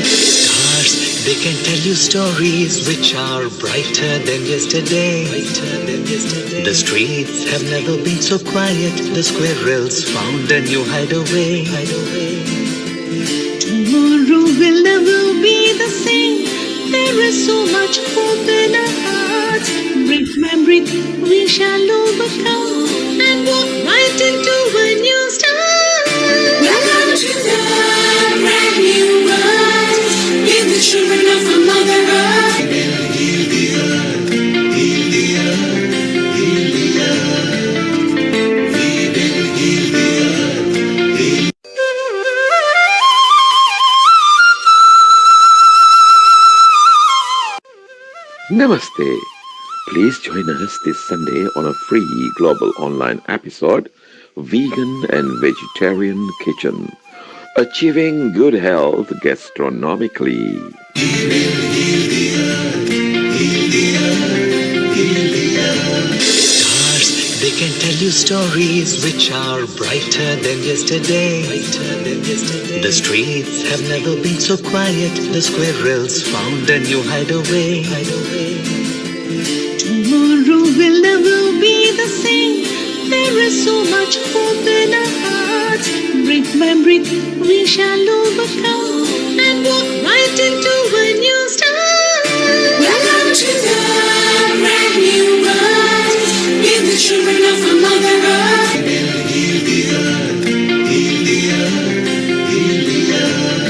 Stars, they can tell you stories which are brighter than yesterday. The streets have never been so quiet. The squirrels found a new hideaway. Tomorrow will never be the same. There is so much hope in our hearts. Brick by brick, we shall overcome and walk right into a new start. Welcome to the brand new world. Give the children of our Mother Earth. Heal the earth, heal the earth, heal the earth. We will heal the earth, heal. Namaste. Please join us this Sunday on a free global online episode, Vegan and Vegetarian Kitchen, achieving good health gastronomically. Stars, they can tell you stories which are brighter than yesterday. The streets have never been so quiet. The squirrels found a new hideaway. Tomorrow will never be the same. There is so much hope in our hearts. Brick by brick, we shall overcome and walk right into a new start. Welcome to the brand new world. Give the children of our Mother Earth. Heal the earth, heal the earth, heal the earth.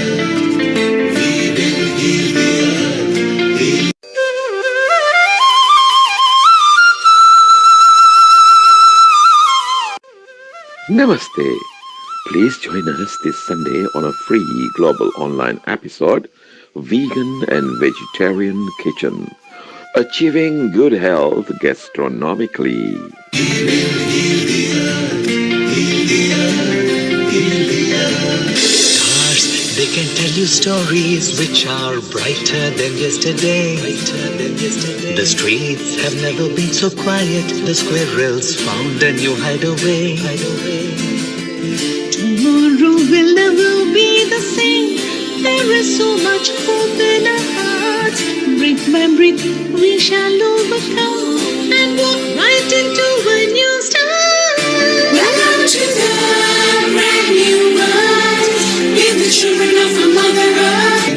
We will heal the earth, heal. Namaste. Please join us this Sunday on a free global online episode, Vegan and Vegetarian Kitchen, achieving good health gastronomically. Stars, they can tell you stories which are brighter than yesterday. The streets have never been so quiet. The squirrels found a new hideaway. Tomorrow will never be the same. There is so much hope in our hearts. Brick by brick, we shall overcome and walk right into a new start. Welcome to the brand new world. Give the children of our Mother Earth.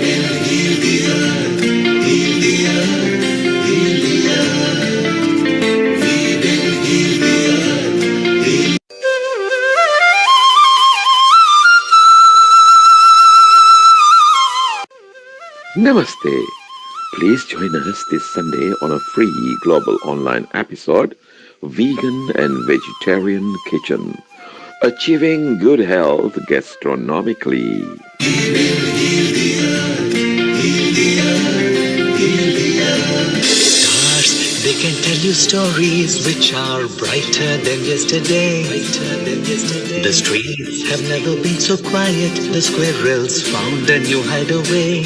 Heal the earth, heal the earth, heal the earth. We will heal the earth, heal. Namaste. Please join us this Sunday on a free global online episode, Vegan and Vegetarian Kitchen, achieving good health gastronomically. Stars, they can tell you stories which are brighter than yesterday. The streets have never been so quiet. The squirrels found a new hideaway.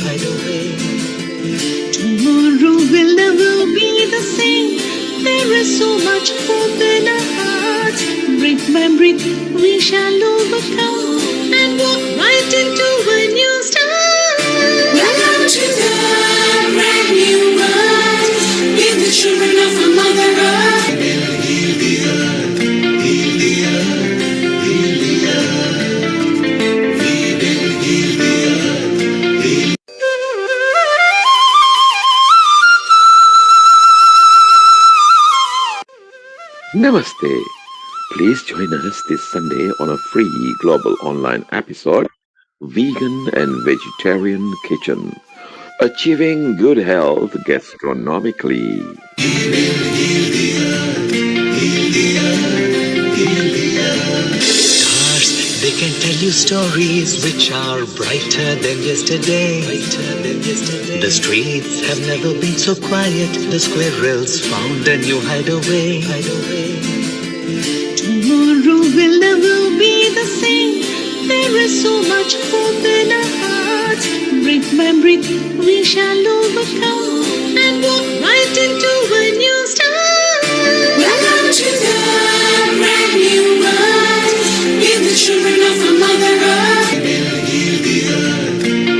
Tomorrow will never be the same. There is so much hope in our hearts. Brick by brick, we shall overcome and walk right into a new start. Welcome to the brand new world. Give the children of our Mother Earth. Heal the earth, heal the earth, heal the earth. We will heal the earth, heal. Namaste. Please join us this Sunday on a free global online episode, Vegan and Vegetarian Kitchen, achieving good health gastronomically. Stars, they can tell you stories which are brighter than yesterday. The streets have never been so quiet. The squirrels found a new hideaway. Tomorrow will never be the same. There is so much hope in our hearts. Brick by brick, we shall overcome and walk right into a new start. Welcome to the brand new world. Give the children of our Mother Earth. Heal the earth,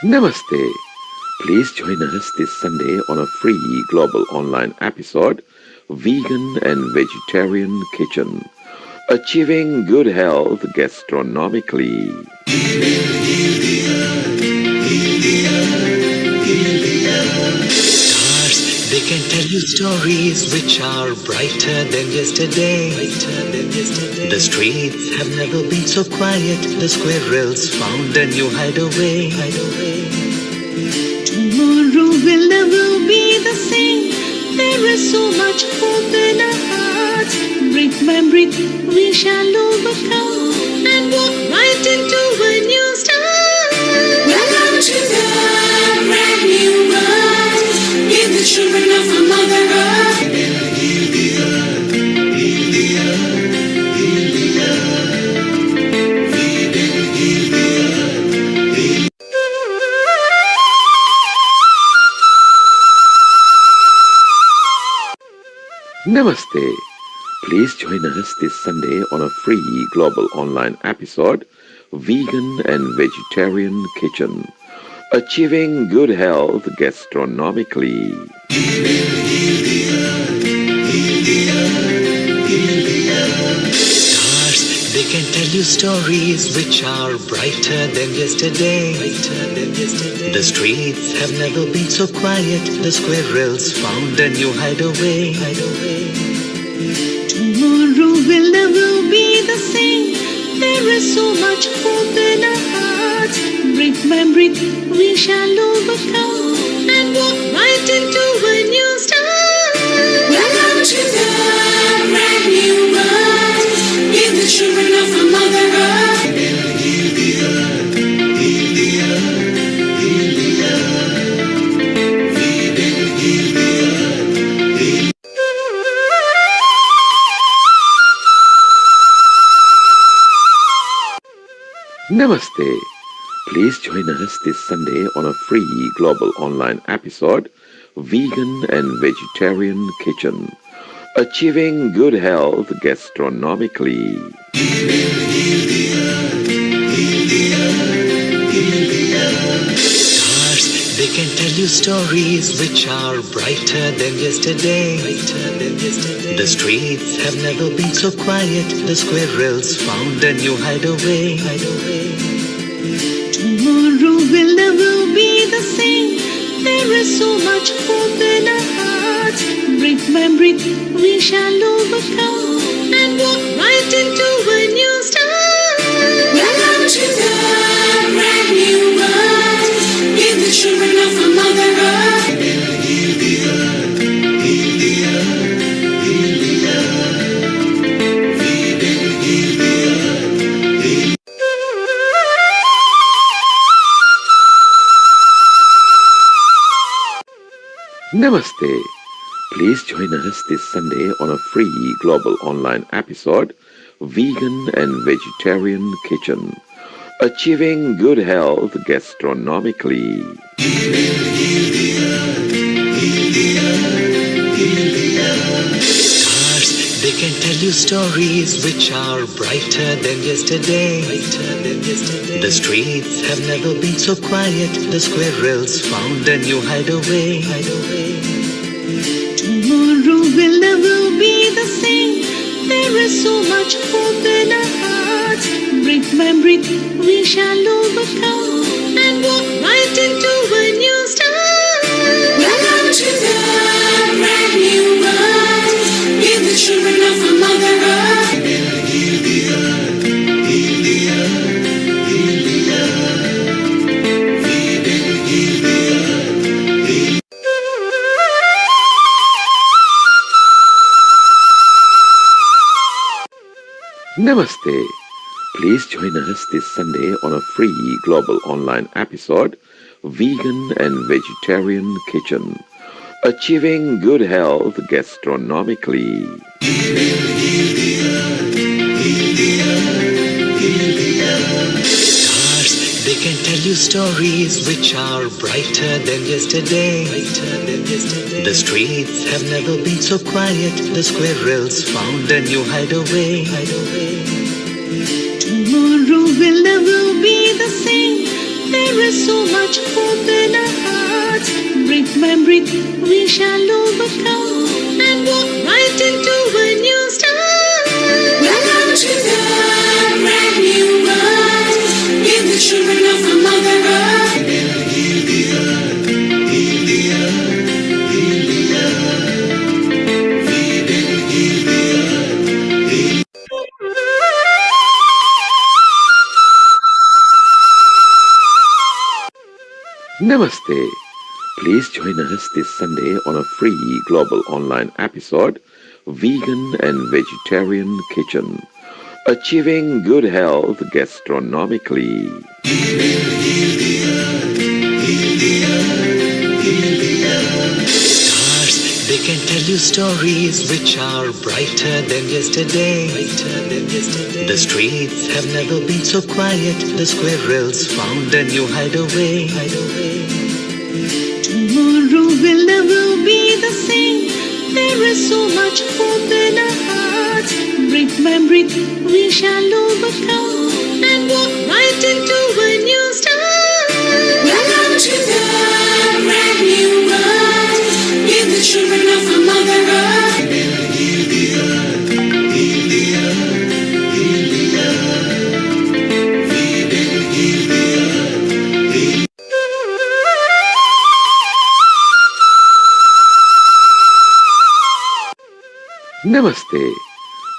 Namaste. Please join us this Sunday on a free global online episode, Vegan and Vegetarian Kitchen, Achieving Good Health Gastronomically. Stars, they can tell you stories which are brighter than yesterday. The streets have never been so quiet. The squirrels found a new hideaway. Tomorrow will never be the same. There is so much hope in our hearts. Brick by brick, we shall overcome and walk right into a new start. Welcome to the brand new world. Give the children of our Mother Earth. Heal the earth, heal the earth, heal the earth. We will heal the earth. Namaste. Please join us this Sunday on a free global online episode, Vegan and Vegetarian Kitchen, Achieving Good Health Gastronomically. Stars, they can tell you stories which are brighter than yesterday. The streets have never been so quiet. The squirrels found a new hideaway. Tomorrow will never be the same. There is so much hope in our hearts. Brick by brick, we shall overcome and walk right into a new start. Welcome to the brand new world. Give the children of our Mother Earth. Heal the earth, heal the earth, heal the earth. We will heal the earth. Namaste. Please join us this Sunday on a free global online episode, Vegan and Vegetarian Kitchen, Achieving Good Health Gastronomically. Stars, they can tell you stories which are brighter than yesterday. The streets have never been so quiet. The squirrels found a new hideaway. Tomorrow will never be the same. There is so much hope in our hearts. Brick by brick, we shall overcome and walk right into a new start. Welcome to the brand new world. Give the children of our Mother Earth. Heal the earth, heal the earth, heal the earth. We will heal the earth. Namaste. Please join us this Sunday on a free global online episode, Vegan and Vegetarian Kitchen, Achieving Good Health Gastronomically. Stars, they can tell you stories which are brighter than yesterday. The streets have never been so quiet. The squirrels found a new hideaway. Tomorrow will never be the same. There is so much hope in our hearts. Brick by brick, we shall overcome and walk right into a new start. Welcome to the brand new world. Give the children of our Mother Earth. Heal the earth, heal the earth, heal the earth. We will heal the earth. Namaste. Please join us this Sunday on a free global online episode, Vegan and Vegetarian Kitchen, Achieving Good Health Gastronomically. Stars, they can tell you stories which are brighter than yesterday. The streets have never been so quiet. The squirrels found a new hideaway. Tomorrow will never be the same. There is so much hope in our hearts. Breathe, man, breathe, we shall overcome and walk right into a new start. Welcome to the brand new world. Give the children of the Mother Earth. Heal the earth, heal the earth, heal the earth. We will heal the earth, heal. Namaste. Please join us this Sunday on a free global online episode, Vegan and Vegetarian Kitchen, achieving good health gastronomically. Stars, they can tell you stories which are brighter than yesterday. The streets have never been so quiet. The squirrels found a new hideaway. Tomorrow will never be the same. There is so much hope in our hearts. Breathe, man, breathe, we shall overcome and walk right into a new start. Welcome to the brand new world. Give the children of the Mother Earth. Heal the earth, heal the earth, heal the earth. We will heal the earth, heal. Namaste.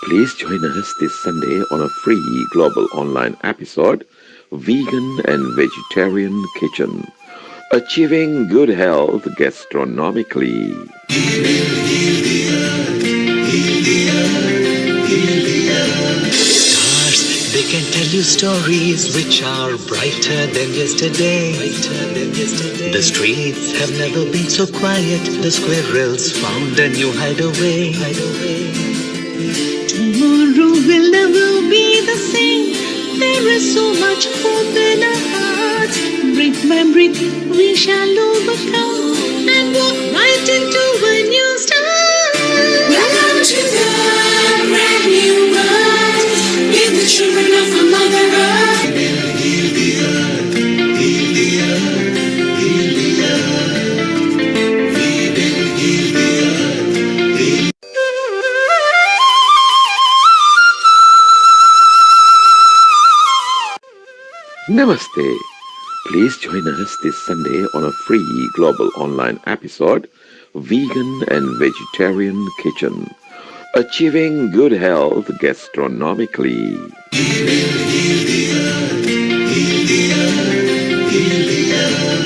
Please join us this Sunday on a free global online episode, Vegan and Vegetarian Kitchen, achieving good health gastronomically. Stars, they can tell you stories which are brighter than yesterday. The streets have never been so quiet. The squirrels found a new hideaway. Tomorrow will never be the same. There is so much hope in our hearts. Breathe, man, breathe, we shall overcome and walk right into a new start. Welcome to the brand new world. Give the children of the Mother Earth. Heal the earth, heal the earth, heal the earth. We will heal the earth, heal. Namaste. Please join us this Sunday on a free global online episode, Vegan and Vegetarian Kitchen, achieving good health gastronomically.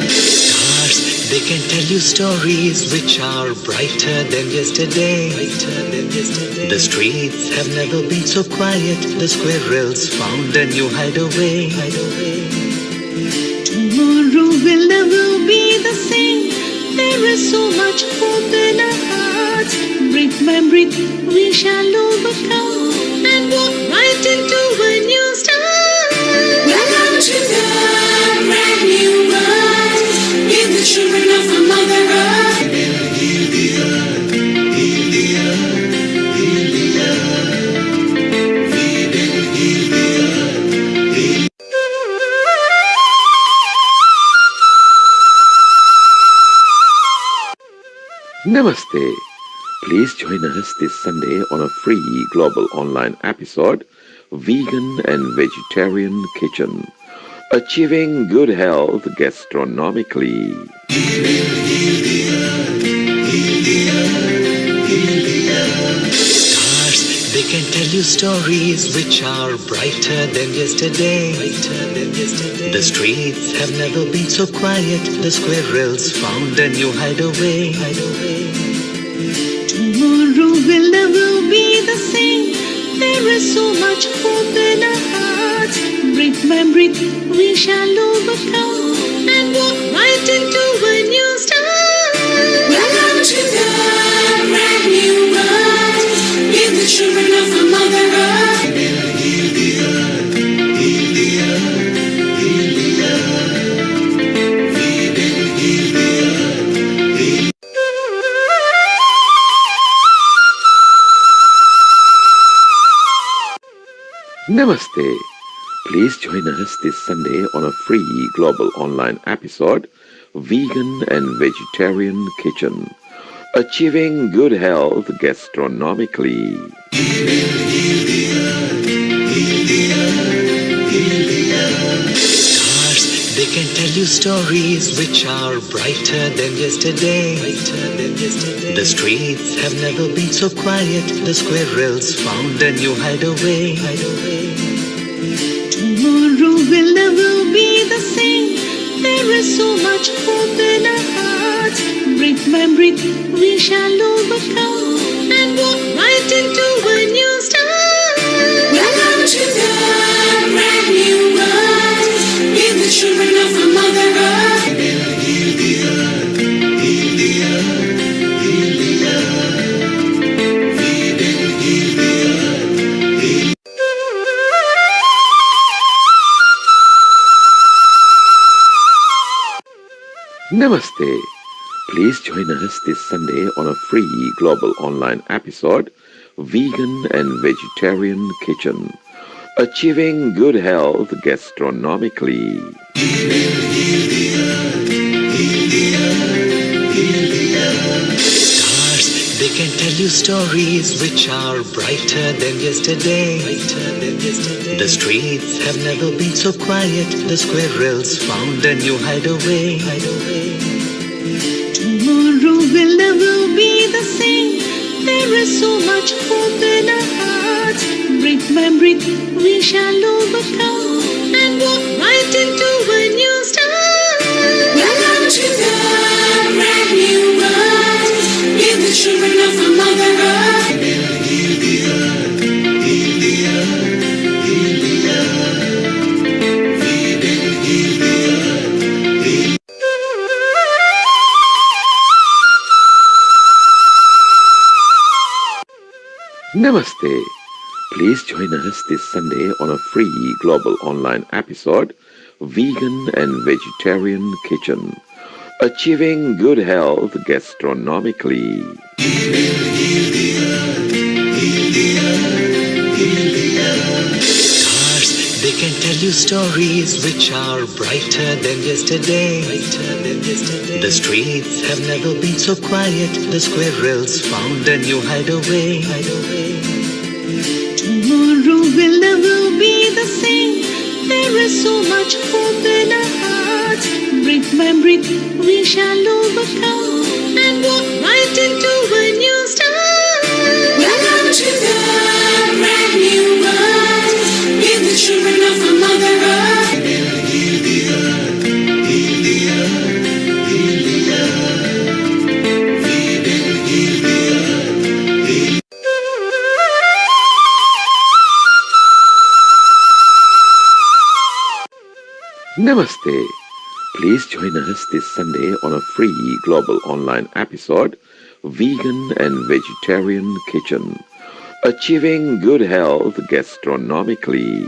Stars, they can tell you stories which are brighter than yesterday. The streets have never been so quiet. The squirrels found a new hideaway. Tomorrow will never be the same. There is so much hope in our hearts. Breathe, man, breathe, we shall overcome and walk right into a new start. Welcome to the brand new world. Give the children of the Mother Earth. Heal the earth, heal the earth, heal the earth. We will heal the earth, heal. Namaste. Please join us this Sunday on a free global online episode, Vegan and Vegetarian Kitchen, achieving good health gastronomically. Stars, they can tell you stories which are brighter than yesterday. The streets have never been so quiet. The squirrels found a new hideaway. Tomorrow will never be the same. There is so much hope in our hearts. Breathe, man, breathe, we shall overcome and walk right into a new start. Welcome to the brand new world. Give the children of the Mother Earth. Heal the earth, heal the earth, heal the earth. We will heal the earth, heal. Namaste. Please join us this Sunday on a free global online episode, Vegan and Vegetarian Kitchen, achieving good health gastronomically. Stars, they can tell you stories which are brighter than yesterday. The streets have never been so quiet. The squirrels found a new hideaway. Tomorrow will never be the same. There is so much hope in our hearts. Brick by brick, we shall overcome and walk right into a new start. Welcome to the brand new world. With the children of our Mother Earth. Heal the earth, heal the earth, heal the earth. We will heal the earth, heal. Namaste. Please join us this Sunday on a free global online episode, Vegan and Vegetarian Kitchen, achieving good health gastronomically. Stars, they can tell you stories which are brighter than yesterday. The streets have never been so quiet. The squirrels found a new hideaway. Tomorrow will never be the same. There is so much hope in our hearts. Brick by brick, we shall overcome and walk right into a new start. Welcome to the brand new world. With the children of our Mother Earth. Heal the earth, heal the earth, heal the earth. We will heal the earth, heal. Namaste. Please join us this Sunday on a free global online episode, Vegan and Vegetarian Kitchen, achieving good health gastronomically. Stars, they can tell you stories which are brighter than yesterday. The streets have never been so quiet. The squirrels found a new hideaway. Tomorrow will never be the same. There is so much hope in our hearts. Brick by brick, we shall overcome and walk right into a new start. Welcome to the brand new world. With the children of our Mother Earth. Heal the earth, heal the earth, heal the earth. We will heal the earth, heal. Namaste. Please join us this Sunday on a free global online episode, Vegan and Vegetarian Kitchen, achieving good health gastronomically.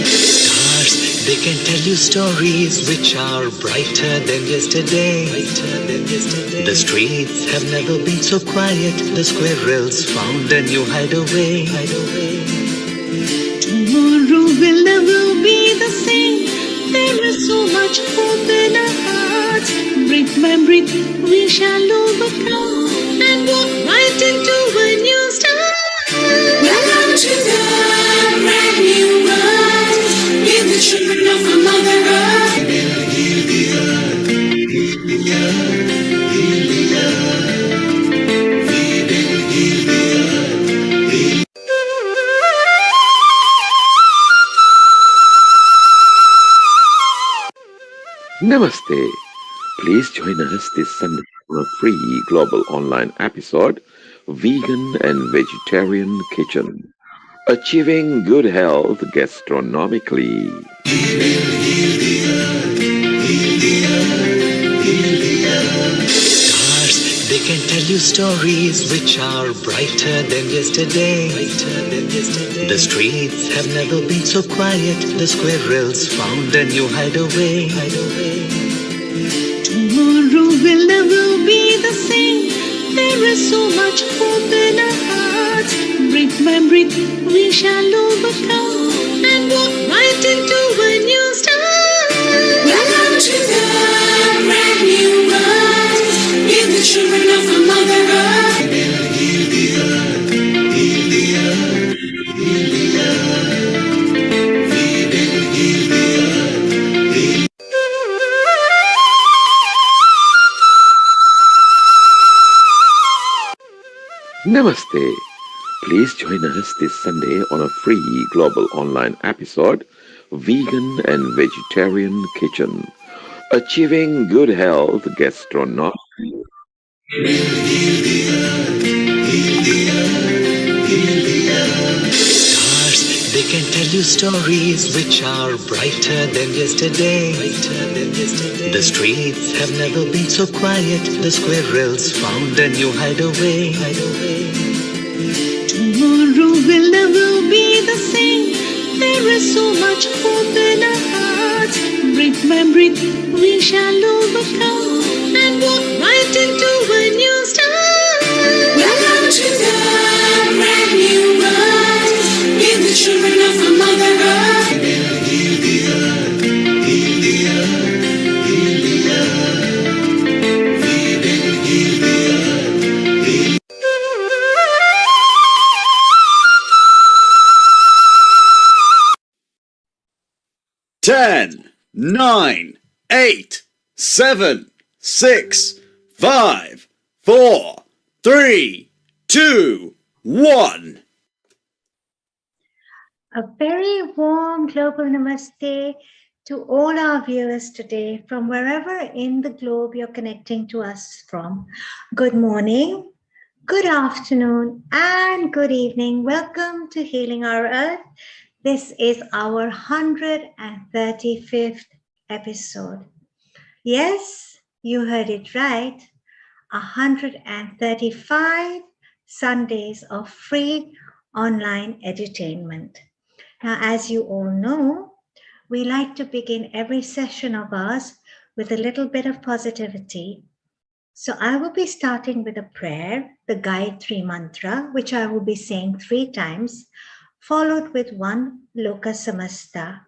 Stars, they can tell you stories which are brighter than yesterday. The streets have never been so quiet. The squirrels found a new hideaway. Tomorrow will never be the same. There is so much hope in our hearts. Brick by brick, we shall overcome and walk right into a new start. Welcome to the brand new world. With the children of our Mother Earth. Heal the earth, heal the earth, heal the earth. We will heal the earth, heal. Namaste. Please join us this Sunday on a free global online episode, Vegan and Vegetarian Kitchen, achieving good health gastronomically. Stars, they can tell you stories which are brighter than yesterday. The streets have never been so quiet. The squirrels found a new hideaway. Tomorrow will never be the same. There is so much hope in our hearts. Breathe by breath, we shall overcome and walk right into a new start. Welcome to the brand new world. We're the children of a Mother Earth. Heal the earth, heal the earth, heal the earth. We will heal the earth, heal. Namaste. Please join us this Sunday on a free global online episode, Vegan and Vegetarian Kitchen. Achieving good health gastronomy. Stars, they can tell you stories which are brighter than yesterday. The streets have never been so quiet. The squirrels found a new hideaway. Tomorrow will never be the same. There is so much hope in our hearts. Breath by breath, we shall overcome and walk right into a new start. Welcome to the brand new world. We're the children of a Mother Earth. Heal the earth, heal the earth, heal the earth. We will heal the earth, heal. 10, 9, 8, 7, 6, 5, 4, 3, 2, 1. A very warm global namaste to all our viewers today from wherever in the globe you're connecting to us from. Good morning, good afternoon, and good evening. Welcome to Healing Our Earth. This is our 135th episode. Yes, you heard it right. 135 Sundays of free online edutainment. Now, as you all know, we like to begin every session of ours with a little bit of positivity. So I will be starting with a prayer, the Gayatri Mantra, which I will be saying 3 times, followed with one Loka Samasta.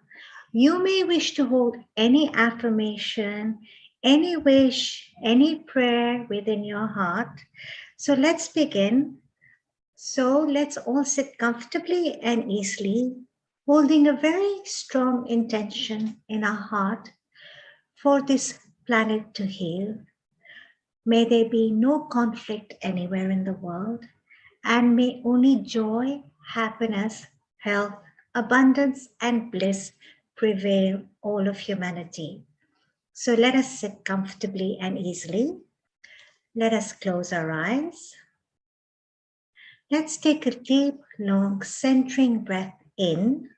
You may wish to hold any affirmation, any wish, any prayer within your heart. So let's begin. So let's all sit comfortably and easily, holding a very strong intention in our heart for this planet to heal. May there be no conflict anywhere in the world, and may only joy, happiness, health, abundance, and bliss prevail all of humanity. So let us sit comfortably and easily. Let us close our eyes. Let's take a deep, long, centering breath in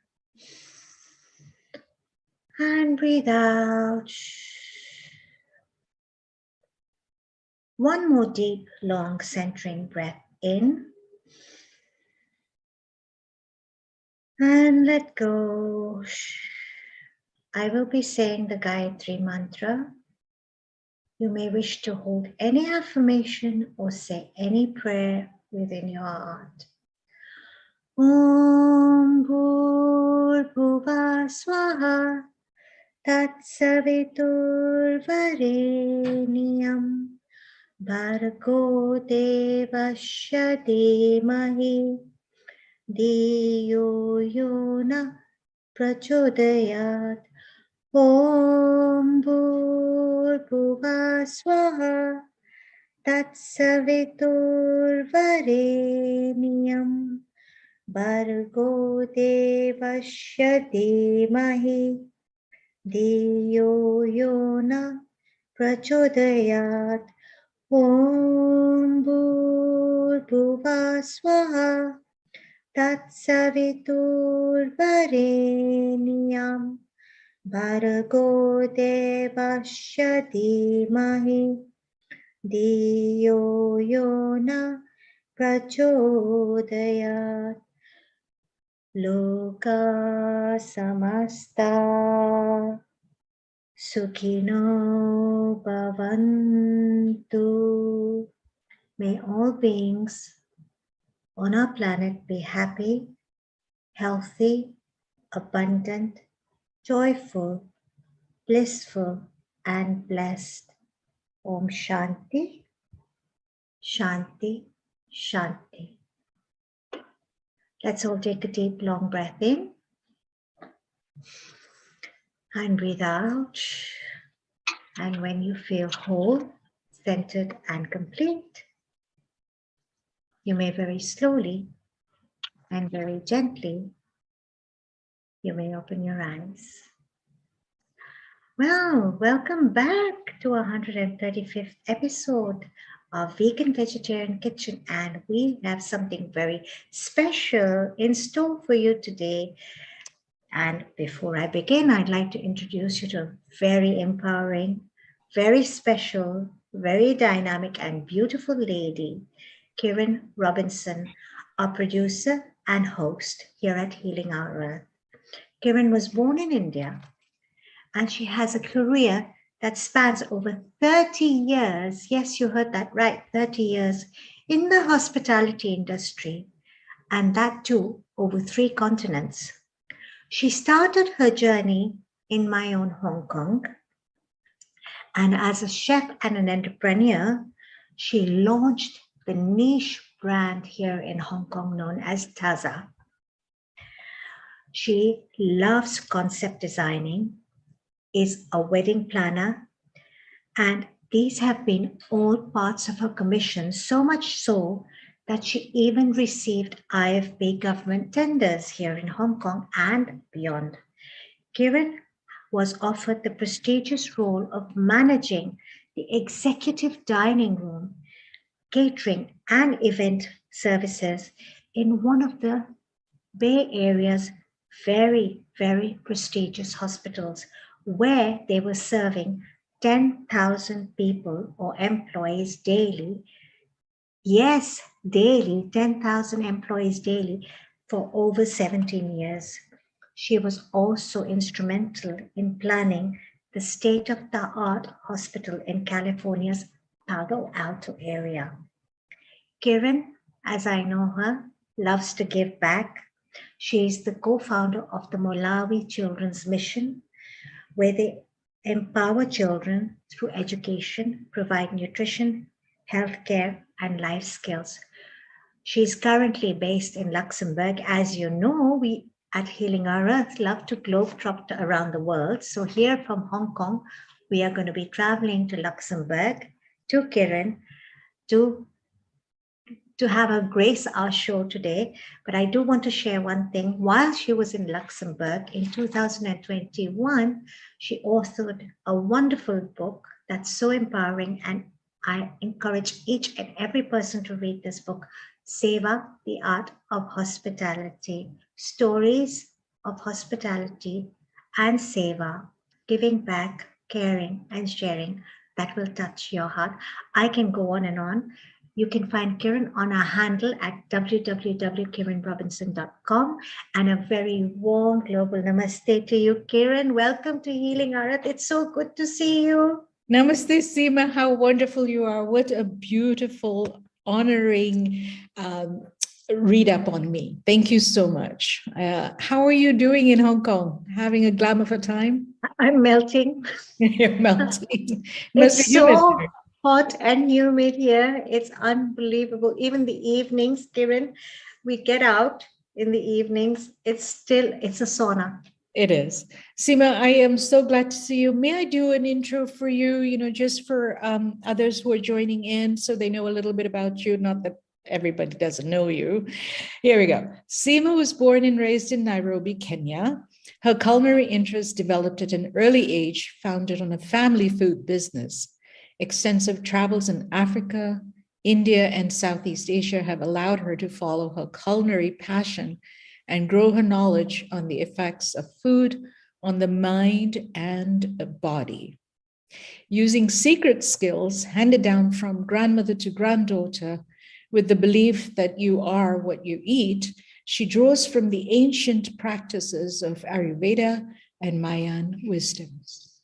and breathe out. One more deep, long, centering breath in and let go. I will be saying the Gayatri Mantra. You may wish to hold any affirmation or say any prayer within your heart. Om Bhurбhuva Swaha Tatsavitur Vareniyam Bhargo Devasya Dhimahi Dhiyo Yona Prachodayat. Om Bhurбhuva Swaha Tatsavitur Vareniyam Bhargo Devasya Dhimahi Dhiyo Yona Prachodayat. Om Bhurбhuva Swaha Tatsavitur Vareniyam Bhargo Devasya Dhimahi Dhiyo Yona Prachodayat. Loka Samasta Sukhino Bhavantu. May all beings on our planet be happy, healthy, abundant, joyful, blissful, and blessed. Om Shanti, Shanti, Shanti. Let's all take a deep, long breath in and breathe out. And when you feel whole, centered, and complete, you may very slowly and very gently, you may open your eyes. Well, welcome back to our 135th episode of Vegan Vegetarian Kitchen, and we have something very special in store for you today. And before I begin, I'd like to introduce you to a very empowering, very special, very dynamic and beautiful lady, Kiran Robinson, our producer and host here at Healing Our Earth. Kiran was born in India, and she has a career that spans over 30 years. Yes, you heard that right, 30 years in the hospitality industry, and that too over 3 continents. She started her journey in my own Hong Kong, and as a chef and an entrepreneur, she launched the niche brand here in Hong Kong known as Taza. She loves concept designing, is a wedding planner, and these have been all parts of her commission, so much so that she even received IFB government tenders here in Hong Kong and beyond. Kiran was offered the prestigious role of managing the executive dining room, catering, and event services in one of the Bay Area's very, very prestigious hospitals, where they were serving 10,000 people or employees daily. Yes, daily, 10,000 employees daily for over 17 years. She was also instrumental in planning the state-of-the-art hospital in California's Palo Alto area. Kiran, as I know her, loves to give back. She is the co-founder of the Malawi Children's Mission, where they empower children through education, provide nutrition, healthcare, and life skills. She's currently based in Luxembourg. As you know, we at Healing Our Earth love to globetrot around the world. So here from Hong Kong, we are going to be traveling to Luxembourg, to Kiran, to have her grace our show today. But I do want to share one thing. While she was in Luxembourg in 2021, she authored a wonderful book that's so empowering, and I encourage each and every person to read this book, Seva, the Art of Hospitality, Stories of Hospitality and Seva, giving back, caring, and sharing that will touch your heart. I can go on and on. You can find Kiran on our handle at www.kiranrobinson.com. And a very warm global namaste to you, Kiran. Welcome to Healing Our Earth. It's so good to see you. Namaste, Seema. How wonderful you are. What a beautiful, honoring read up on me. Thank you so much. How are you doing in Hong Kong? Having a glam of a time? I'm melting. You're melting. It must It's be humid so there. hot and humid here. It's unbelievable. Even the evenings, Kiran, we get out in the evenings. It's a sauna. It is. Seema, I am so glad to see you. May I do an intro for you, just for others who are joining in so they know a little bit about you, not that everybody doesn't know you. Here we go. Seema was born and raised in Nairobi, Kenya. Her culinary interest developed at an early age, founded on a family food business. Extensive travels in Africa, India, and Southeast Asia have allowed her to follow her culinary passion and grow her knowledge on the effects of food on the mind and body. Using secret skills handed down from grandmother to granddaughter, with the belief that you are what you eat, she draws from the ancient practices of Ayurveda and Mayan wisdoms.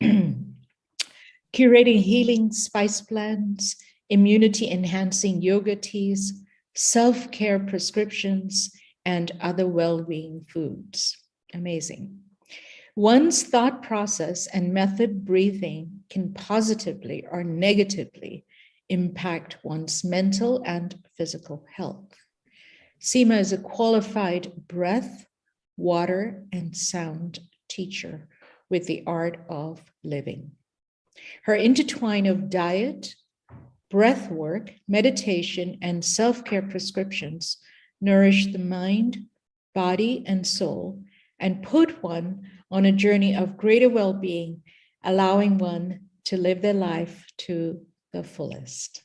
Curating healing spice blends, immunity-enhancing yoga teas, self-care prescriptions, and other well-being foods. Amazing. One's thought process and method breathing can positively or negatively impact one's mental and physical health. Seema is a qualified breath, water, and sound teacher with the art of living. Her intertwine of diet, breath work, meditation, and self-care prescriptions nourish the mind, body, and soul, and put one on a journey of greater well-being, allowing one to live their life to the fullest.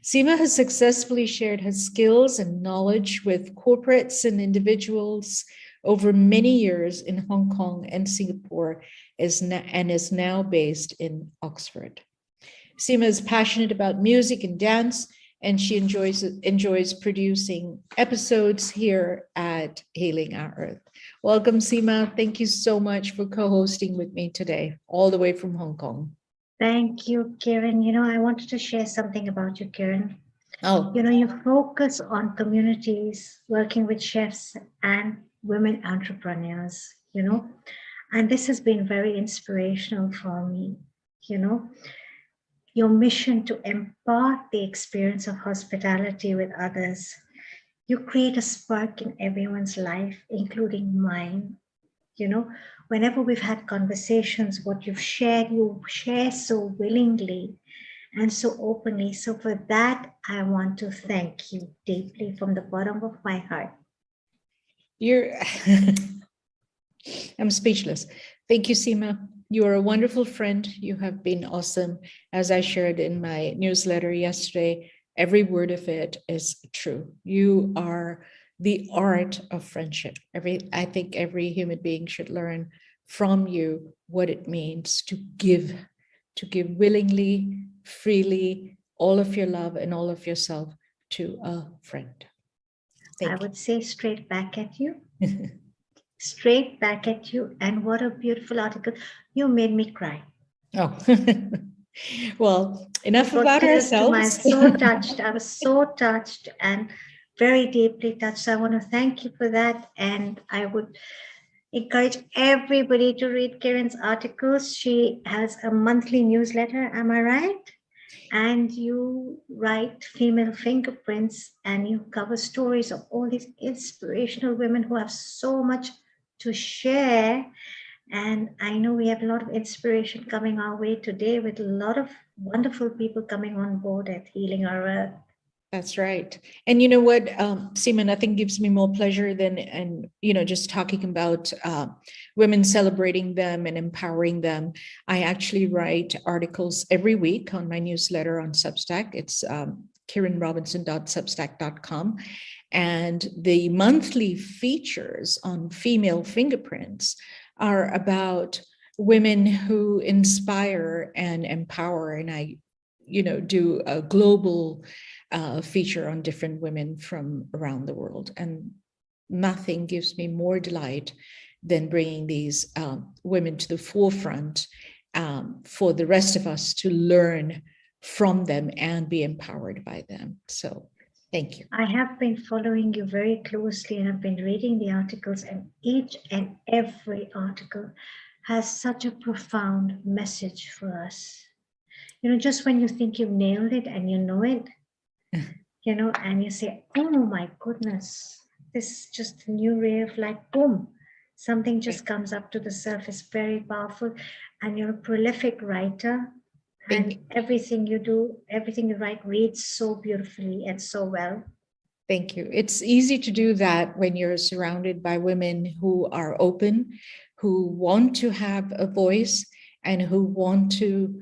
Seema has successfully shared her skills and knowledge with corporates and individuals over many years in Hong Kong and Singapore, and is now based in Oxford. Seema is passionate about music and dance, and she enjoys producing episodes here at Healing Our Earth. Welcome, Seema. Thank you so much for co-hosting with me today, all the way from Hong Kong. Thank you, Kiran. I wanted to share something about you, Kiran. Oh, You focus on communities, working with chefs and women entrepreneurs, and this has been very inspirational for me, your mission to impart the experience of hospitality with others. You create a spark in everyone's life, including mine. Whenever we've had conversations, what you share so willingly and so openly. So for that, I want to thank you deeply from the bottom of my heart. I'm speechless. Thank you, Seema. You are a wonderful friend. You have been awesome. As I shared in my newsletter yesterday, every word of it is true. You are the art of friendship. I think every human being should learn from you what it means to give willingly, freely, all of your love and all of yourself to a friend. I would say straight back at you. Straight back at you. And what a beautiful article. You made me cry. Oh, well, enough about ourselves. I was so touched. I was so touched and very deeply touched. So I want to thank you for that. And I would encourage everybody to read Kiran's articles. She has a monthly newsletter. Am I right? And you write female fingerprints and you cover stories of all these inspirational women who have so much to share. And I know we have a lot of inspiration coming our way today with a lot of wonderful people coming on board at Healing Our Earth. That's right. And you know what, Seema, nothing gives me more pleasure than, just talking about women, celebrating them and empowering them. I actually write articles every week on my newsletter on Substack. It's kiranrobinson.substack.com. And the monthly features on female fingerprints are about women who inspire and empower. And I, do a global feature on different women from around the world. And nothing gives me more delight than bringing these women to the forefront for the rest of us to learn from them and be empowered by them. So thank you. I have been following you very closely and I've been reading the articles, and each and every article has such a profound message for us. Just when you think you've nailed it and you know it, and you say, oh my goodness, this is just a new ray of light, boom, something just comes up to the surface, very powerful. And you're a prolific writer, and everything you do, everything you write reads so beautifully and so well. Thank you. It's easy to do that when you're surrounded by women who are open, who want to have a voice and who want to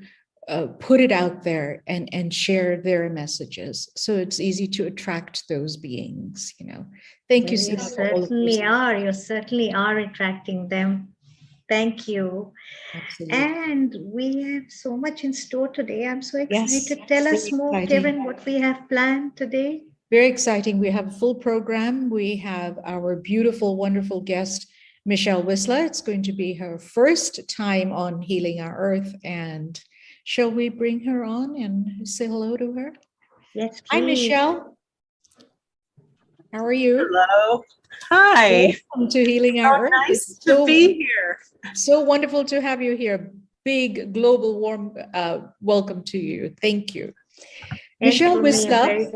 put it out there and share their messages. So it's easy to attract those beings, Thank you. You certainly are attracting them. Thank you. Absolutely. And we have so much in store today. I'm so excited. Yes, tell us more, Kevin, what we have planned today. Very exciting. We have a full program. We have our beautiful, wonderful guest, Michelle Whistler. It's going to be her first time on Healing Our Earth. And shall we bring her on and say hello to her? Yes, please. Hi, Michelle. How are you? Hello. Hi. Welcome to Healing Our Earth. Nice It's to be here. so wonderful to have you here. Big global warm welcome to you. Thank you. Michelle Whistler.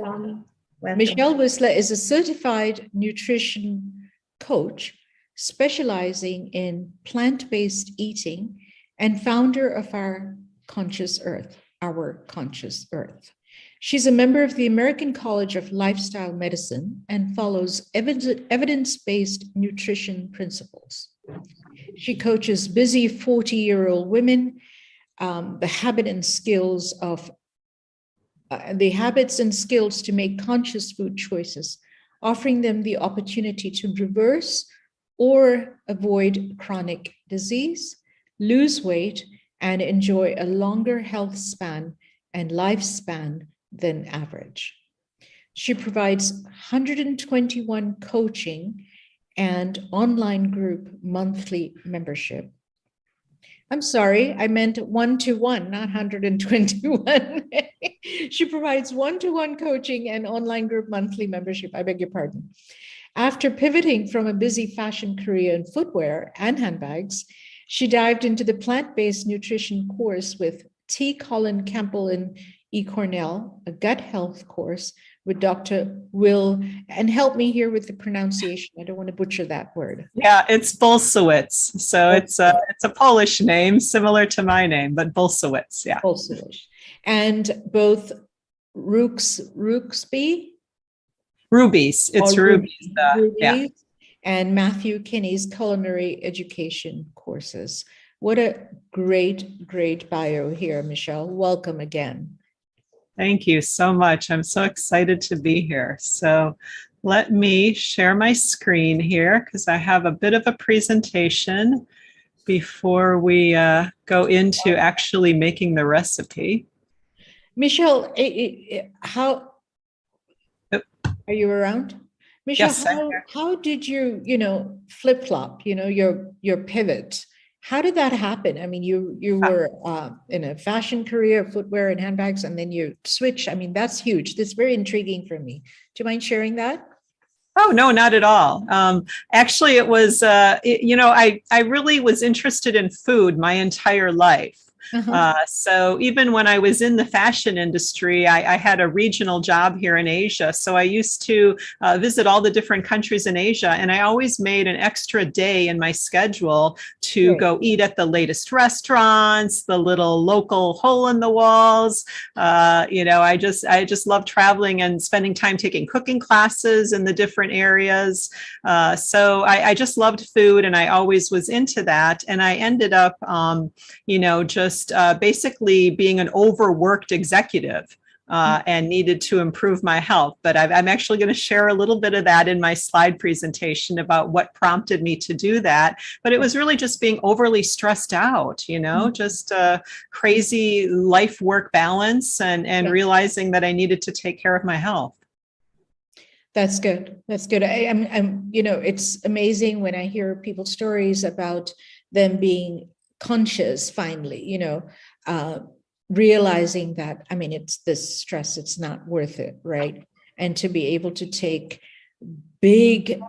Michelle Whistler is a certified nutrition coach specializing in plant-based eating and founder of our Conscious Earth. She's a member of the American College of Lifestyle Medicine and follows evidence-based nutrition principles. She coaches busy 40-year-old women, the habits and skills to make conscious food choices, offering them the opportunity to reverse or avoid chronic disease, lose weight, and enjoy a longer health span and lifespan than average. She provides 121 coaching and online group monthly membership. I'm sorry, I meant one-to-one, not 121. She provides one-to-one coaching and online group monthly membership. I beg your pardon. After pivoting from a busy fashion career in footwear and handbags, she dived into the plant-based nutrition course with T. Colin Campbell and E. Cornell, a gut health course with Dr. Will, and help me here with the pronunciation. I don't want to butcher that word. Yeah, it's Bolsewicz. So it's a Polish name, similar to my name, but Bolsewicz, yeah. Bolsewicz. And both Rubies, it's Rubies. Yeah. And Matthew Kinney's culinary education courses. What a great, great bio here, Michelle. Welcome again. Thank you so much. I'm so excited to be here. So let me share my screen here because I have a bit of a presentation before we go into actually making the recipe. Michelle, how are you around? Michelle, Yes, how did you, flip-flop, your pivot? How did that happen? I mean, you were in a fashion career, footwear and handbags, and then you switch. I mean, that's huge. That's very intriguing for me. Do you mind sharing that? Oh, no, not at all. Actually, it was, I really was interested in food my entire life. So even when I was in the fashion industry, I had a regional job here in Asia. So I used to visit all the different countries in Asia. And I always made an extra day in my schedule to go eat at the latest restaurants, the little local hole in the walls. I just love traveling and spending time taking cooking classes in the different areas. So I just loved food and I always was into that. And I ended up, just basically being an overworked executive and needed to improve my health. But I'm actually going to share a little bit of that in my slide presentation about what prompted me to do that. But it was really just being overly stressed out, just crazy life-work balance and realizing that I needed to take care of my health. That's good. That's good. It's amazing when I hear people's stories about them being conscious finally, realizing that, it's this stress, it's not worth it, right? And to be able to take big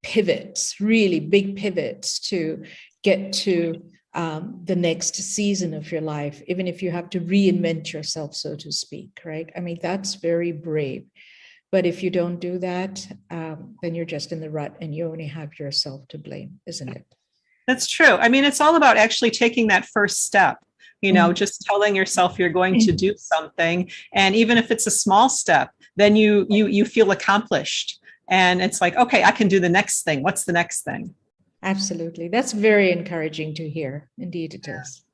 pivots, really big pivots to get to the next season of your life, even if you have to reinvent yourself, so to speak, right? That's very brave. But if you don't do that, then you're just in the rut and you only have yourself to blame, isn't it? That's true. It's all about actually taking that first step, just telling yourself you're going to do something. And even if it's a small step, then you feel accomplished. And it's like, okay, I can do the next thing. What's the next thing? Absolutely. That's very encouraging to hear. Indeed, it is.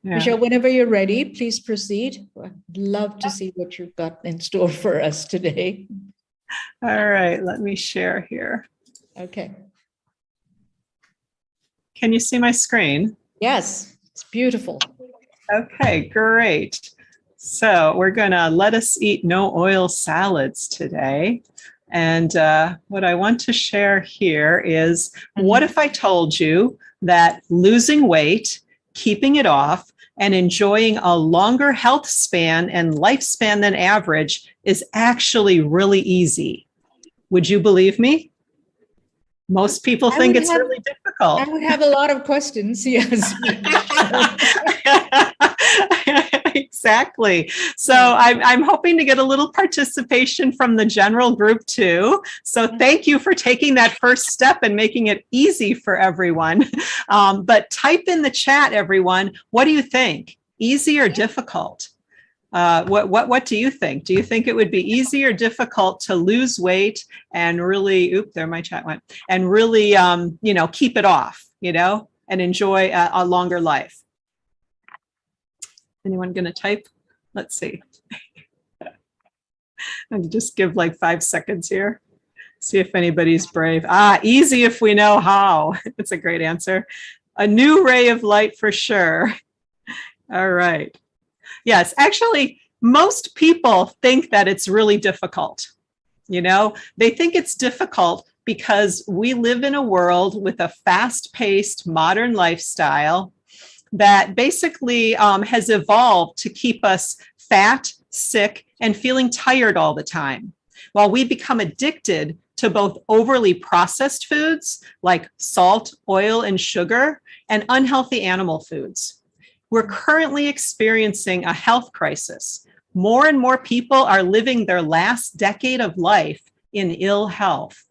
Yeah. Michelle, whenever you're ready, please proceed. I'd love to see what you've got in store for us today. All right, let me share here. Okay. Can you see my screen? Yes, it's beautiful. Okay, great. So we're going to let us eat no oil salads today. And what I want to share here is, what if I told you that losing weight, keeping it off, and enjoying a longer health span and lifespan than average is actually really easy? Would you believe me? Most people think it's really difficult. I would have a lot of questions, yes. Exactly. So I'm hoping to get a little participation from the general group too. So thank you for taking that first step and making it easy for everyone. But type in the chat, everyone. What do you think? Easy or difficult? What do you think? Do you think it would be easy or difficult to lose weight and really, there my chat went, and really, keep it off, and enjoy a longer life? Anyone going to type? Let's see. I'll just give like 5 seconds here. See if anybody's brave. Easy if we know how. That's a great answer. A new ray of light for sure. All right. Yes, actually, most people think that it's really difficult. They think it's difficult because we live in a world with a fast-paced modern lifestyle that basically has evolved to keep us fat, sick, and feeling tired all the time, while we become addicted to both overly processed foods like salt, oil, and sugar, and unhealthy animal foods. We're currently experiencing a health crisis. More and more people are living their last decade of life in ill health.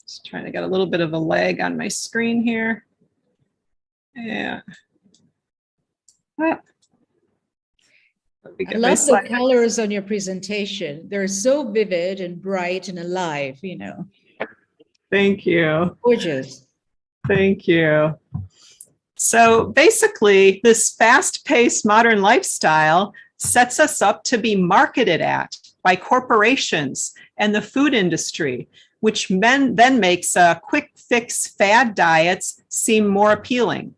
Just trying to get a little bit of a lag on my screen here. Yeah. I love the colors on your presentation. They're so vivid and bright and alive, Thank you. Gorgeous. Thank you. So basically, this fast-paced modern lifestyle sets us up to be marketed at by corporations and the food industry, which then makes quick fix fad diets seem more appealing.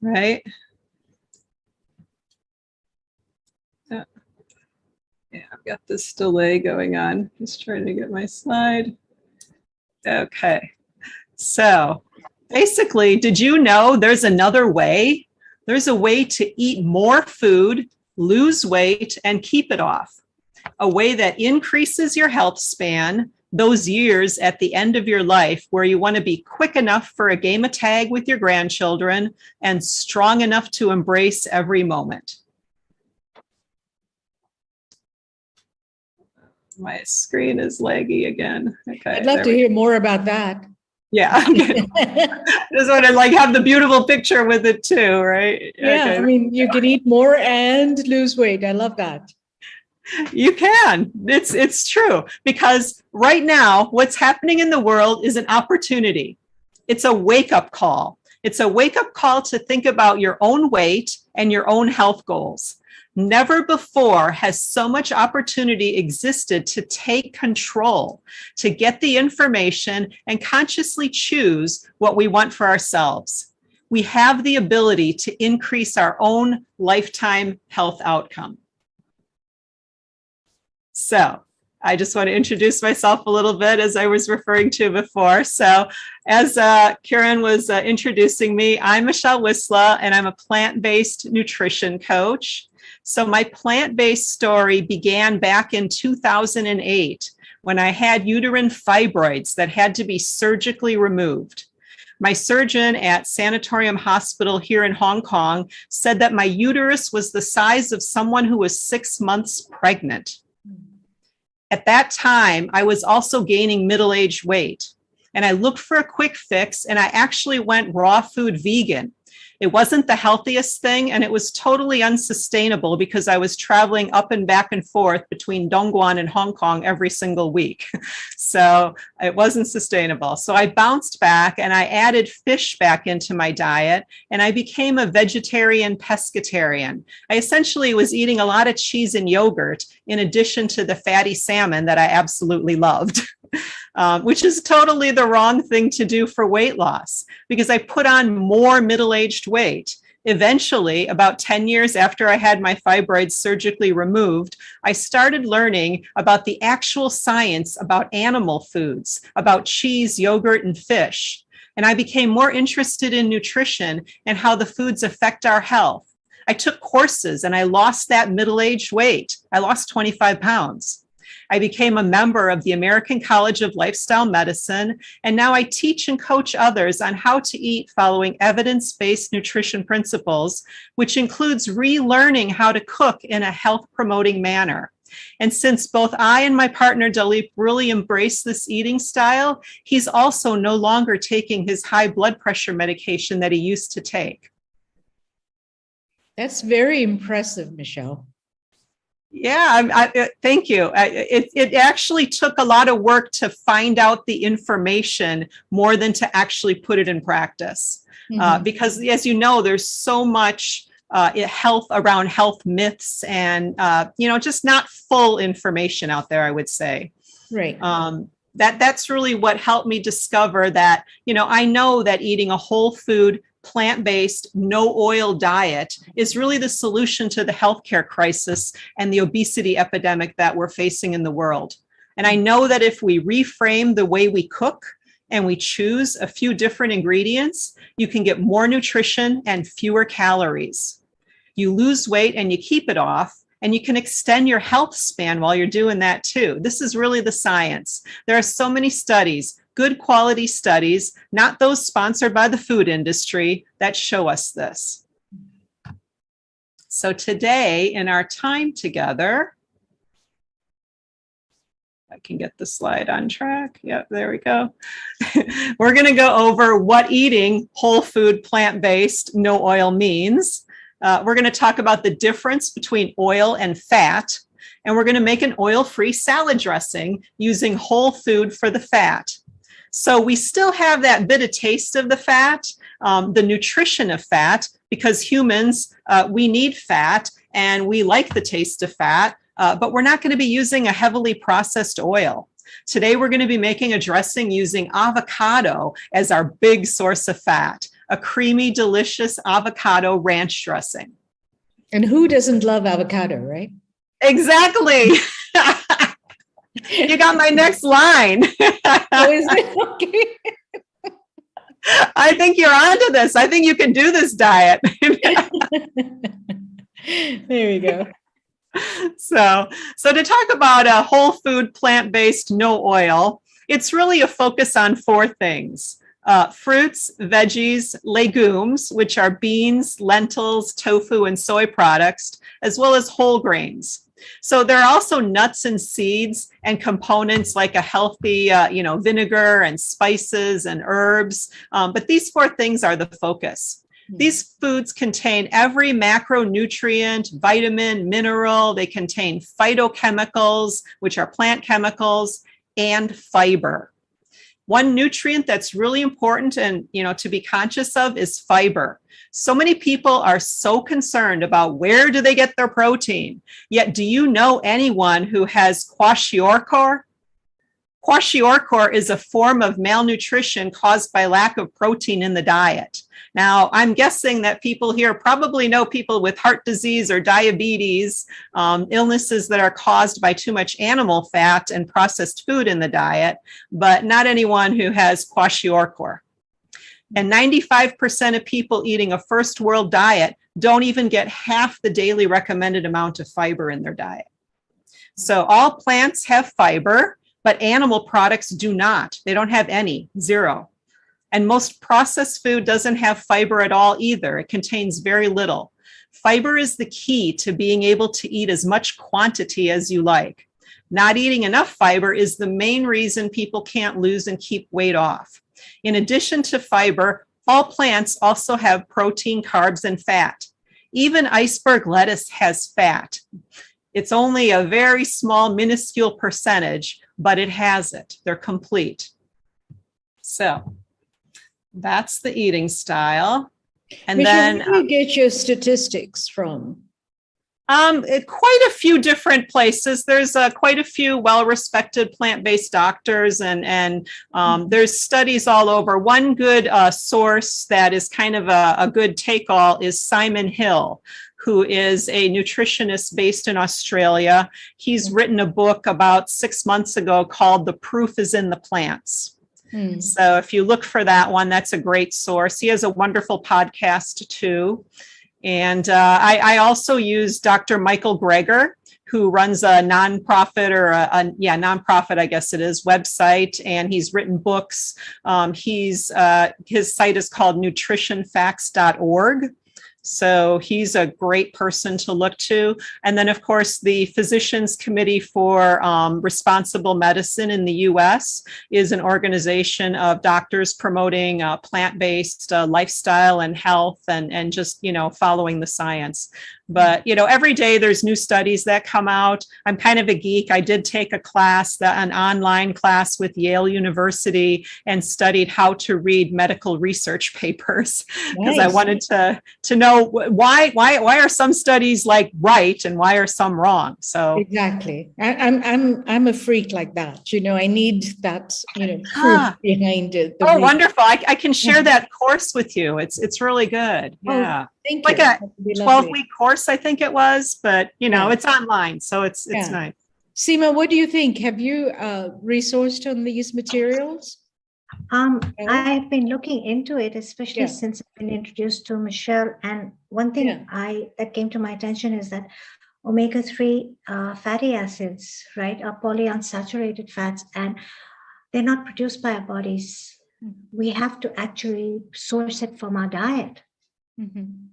Right? Yeah, I've got this delay going on. Just trying to get my slide. Okay. So basically, did you know there's another way? There's a way to eat more food, lose weight, and keep it off. A way that increases your health span, those years at the end of your life where you want to be quick enough for a game of tag with your grandchildren and strong enough to embrace every moment. My screen is laggy again. Okay. I'd love to hear more about that. Yeah. Just want to have the beautiful picture with it too, right? Yeah. Okay. I mean, you can eat more and lose weight. I love that. You can. It's true, because right now what's happening in the world is an opportunity. It's a wake-up call. It's a wake-up call to think about your own weight and your own health goals. Never before has so much opportunity existed to take control, to get the information and consciously choose what we want for ourselves. We have the ability to increase our own lifetime health outcome. So I just want to introduce myself a little bit, as I was referring to before. So as Karen was introducing me, I'm Michelle Wisla, and I'm a plant-based nutrition coach. So my plant-based story began back in 2008 when I had uterine fibroids that had to be surgically removed. My surgeon at Sanatorium Hospital here in Hong Kong said that my uterus was the size of someone who was 6 months pregnant. At that time, I was also gaining middle-aged weight, and I looked for a quick fix, and I actually went raw food vegan. It wasn't the healthiest thing, and it was totally unsustainable because I was traveling up and back and forth between Dongguan and Hong Kong every single week. So it wasn't sustainable. So I bounced back and I added fish back into my diet, and I became a vegetarian pescatarian. I essentially was eating a lot of cheese and yogurt in addition to the fatty salmon that I absolutely loved. Which is totally the wrong thing to do for weight loss, because I put on more middle-aged weight. Eventually, about 10 years after I had my fibroids surgically removed, I started learning about the actual science about animal foods, about cheese, yogurt, and fish. And I became more interested in nutrition and how the foods affect our health. I took courses and I lost that middle-aged weight. I lost 25 pounds. I became a member of the American College of Lifestyle Medicine, and now I teach and coach others on how to eat following evidence-based nutrition principles, which includes relearning how to cook in a health-promoting manner. And since both I and my partner Dalip really embrace this eating style, he's also no longer taking his high blood pressure medication that he used to take. That's very impressive, Michelle. Yeah, thank you. It actually took a lot of work to find out the information more than to actually put it in practice. Because as you know, there's so much health around health myths and, just not full information out there, I would say. Right. That's really what helped me discover that, I know that eating a whole food, plant-based, no oil diet is really the solution to the healthcare crisis and the obesity epidemic that we're facing in the world. And I know that if we reframe the way we cook and we choose a few different ingredients, you can get more nutrition and fewer calories. You lose weight and you keep it off, and you can extend your health span while you're doing that too. This is really the science. There are so many studies, good quality studies, not those sponsored by the food industry, that show us this. So today in our time together, I can get the slide on track. Yep, there we go. We're going to go over what eating whole food, plant-based, no oil means. We're going to talk about the difference between oil and fat, and we're going to make an oil-free salad dressing using whole food for the fat. So we still have that bit of taste of the fat, the nutrition of fat, because humans, we need fat and we like the taste of fat, but we're not going to be using a heavily processed oil. Today, we're going to be making a dressing using avocado as our big source of fat, a creamy, delicious avocado ranch dressing. And who doesn't love avocado, right? Exactly. You got my next line. Oh, is it? Okay. I think you're onto this. I think you can do this diet. There we go. So to talk about a whole food, plant-based, no oil, it's really a focus on four things. Fruits, veggies, legumes, which are beans, lentils, tofu, and soy products, as well as whole grains. So there are also nuts and seeds and components like a healthy, vinegar and spices and herbs. But these four things are the focus. These foods contain every macronutrient, vitamin, mineral. They contain phytochemicals, which are plant chemicals, and fiber. One nutrient that's really important and, to be conscious of is fiber. So many people are so concerned about where do they get their protein. Yet, do you know anyone who has kwashiorkor? Kwashiorkor is a form of malnutrition caused by lack of protein in the diet. Now, I'm guessing that people here probably know people with heart disease or diabetes, illnesses that are caused by too much animal fat and processed food in the diet, but not anyone who has kwashiorkor. And 95% of people eating a first world diet don't even get half the daily recommended amount of fiber in their diet. So all plants have fiber, but animal products do not. They don't have any, zero. And most processed food doesn't have fiber at all either. It contains very little. Fiber is the key to being able to eat as much quantity as you like. Not eating enough fiber is the main reason people can't lose and keep weight off. In addition to fiber, all plants also have protein, carbs, and fat. Even iceberg lettuce has fat. It's only a very small, minuscule percentage, but it has it. They're complete. So that's the eating style. And Michelle, then where do you get your statistics from? Quite a few different places. There's quite a few well-respected plant-based doctors, and there's studies all over. One good source that is kind of a good take-all is Simon Hill, who is a nutritionist based in Australia. He's written a book about 6 months ago called The Proof is in the Plants. So if you look for that one, that's a great source. He has a wonderful podcast too. And I also use Dr. Michael Greger, who runs a nonprofit or nonprofit, I guess it is, website, and he's written books. His site is called nutritionfacts.org. So he's a great person to look to. And then, of course, the Physicians Committee for Responsible Medicine in the U.S. is an organization of doctors promoting plant-based lifestyle and health and just, following the science. But, every day there's new studies that come out. I'm kind of a geek. I did take a class, an online class with Yale University, and studied how to read medical research papers because I wanted to know why are some studies like right and why are some wrong. So exactly, I'm a freak like that. I need that proof behind it. Oh, wonderful! I can share that course with you. It's really good. Yeah. Thank like you. a 12-week course, I think it was, but it's online, so it's nice. Seema, what do you think? Have you resourced on these materials? I've been looking into it, especially since I've been introduced to Michelle. And one thing that came to my attention is that omega-3 fatty acids, right, are polyunsaturated fats, and they're not produced by our bodies. We have to actually source it from our diet. Mm-hmm.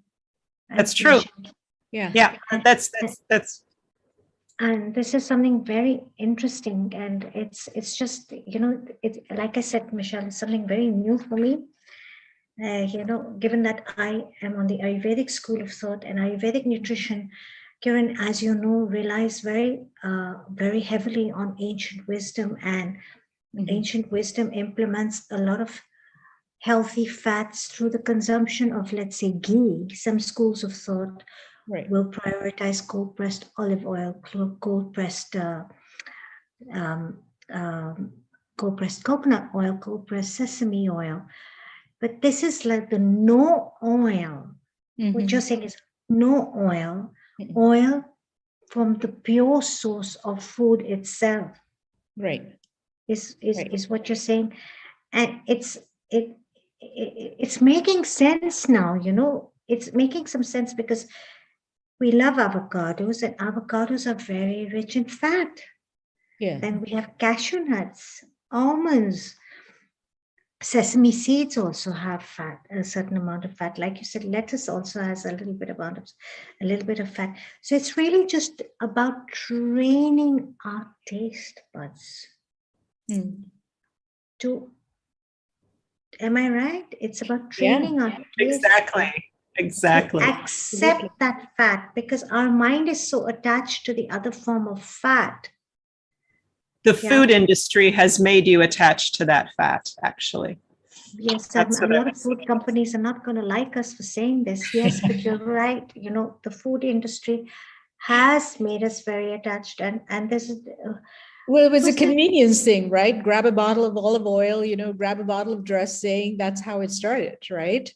That's true. Yeah. That's. And this is something very interesting, and it's just like I said, Michelle, it's something very new for me. Given that I am on the Ayurvedic school of thought, and Ayurvedic nutrition, Kiran, as you know, relies very heavily on ancient wisdom, and ancient wisdom implements a lot of healthy fats through the consumption of, let's say, ghee. Some schools of thought will prioritize cold-pressed olive oil, cold-pressed coconut oil, cold-pressed sesame oil. But this is like the no oil. What you're saying is no oil, oil from the pure source of food itself. Right. Is what you're saying. And it's making sense now, it's making some sense, because we love avocados, and avocados are very rich in fat. Yeah. Then we have cashew nuts, almonds, sesame seeds also have fat, a certain amount of fat. Like you said, lettuce also has a little bit of fat. So it's really just about training our taste buds to. Am I right? It's about training our taste. Exactly. To accept that fat, because our mind is so attached to the other form of fat. The food industry has made you attached to that fat, actually. Yes, a lot of food companies are not going to like us for saying this. Yes, but you're right. The food industry has made us very attached, and this is. Well, it was a convenience thing, right? Grab a bottle of olive oil, grab a bottle of dressing. That's how it started, right?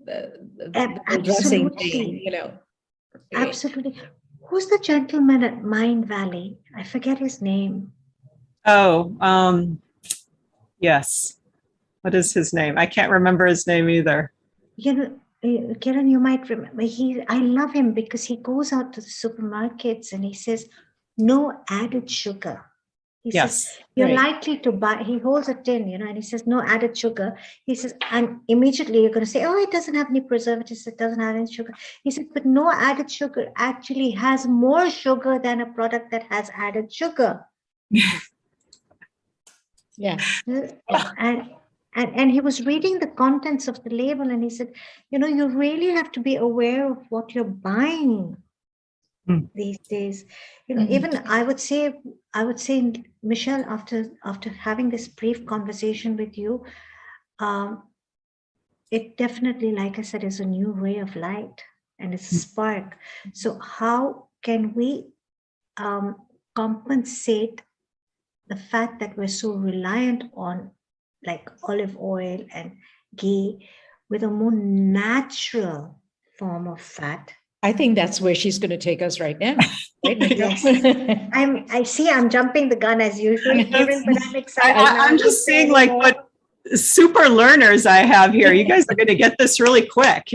The dressing thing, Absolutely. Who's the gentleman at Mind Valley? I forget his name. Oh, yes. What is his name? I can't remember his name either. Kiran, you might remember. I love him because he goes out to the supermarkets and he says, no added sugar. He says, you're likely to buy, he holds a tin, and he says, no added sugar. He says, and immediately you're going to say, oh, it doesn't have any preservatives, it doesn't have any sugar. He said, but no added sugar actually has more sugar than a product that has added sugar. Yeah. And he was reading the contents of the label, and he said, you really have to be aware of what you're buying these days. Even I would say, Michelle, after having this brief conversation with you, it definitely, like I said, is a new ray of light, and it's a spark. So how can we compensate the fact that we're so reliant on, like, olive oil and ghee, with a more natural form of fat? I think that's where she's going to take us right now. Right? Yes. I'm jumping the gun as usual, Karen, but I'm excited. I'm just seeing like what super learners I have here. You guys are going to get this really quick,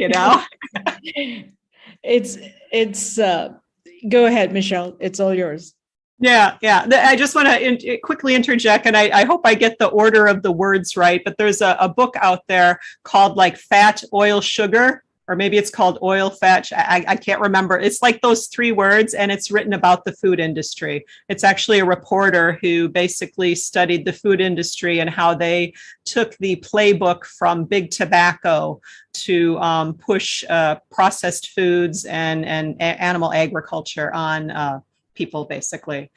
it's go ahead, Michelle. It's all yours. Yeah, yeah. I just want to quickly interject, and I hope I get the order of the words right, but there's a book out there called like Fat, Oil, Sugar, or maybe it's called Oil, Fat. I can't remember. It's like those three words, and it's written about the food industry. It's actually a reporter who basically studied the food industry and how they took the playbook from big tobacco to push processed foods and animal agriculture on people, basically.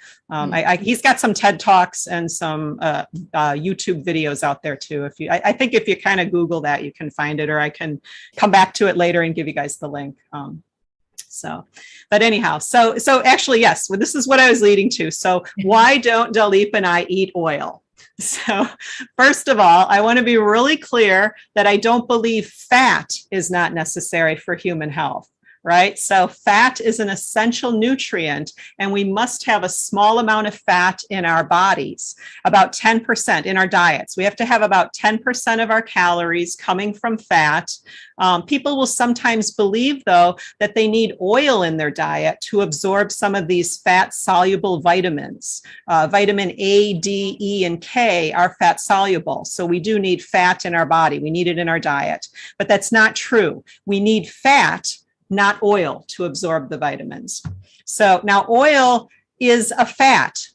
He's got some TED Talks and some YouTube videos out there too. If you, I think if you kind of Google that, you can find it, or I can come back to it later and give you guys the link. But anyhow, so actually, yes, well, this is what I was leading to. So why don't Dalip and I eat oil? So first of all, I want to be really clear that I don't believe fat is not necessary for human health. Right? So fat is an essential nutrient, and we must have a small amount of fat in our bodies, about 10% in our diets. We have to have about 10% of our calories coming from fat. People will sometimes believe, though, that they need oil in their diet to absorb some of these fat-soluble vitamins. Vitamin A, D, E, and K are fat-soluble, so we do need fat in our body. We need it in our diet, but that's not true. We need fat, not oil, to absorb the vitamins. So now oil is a fat,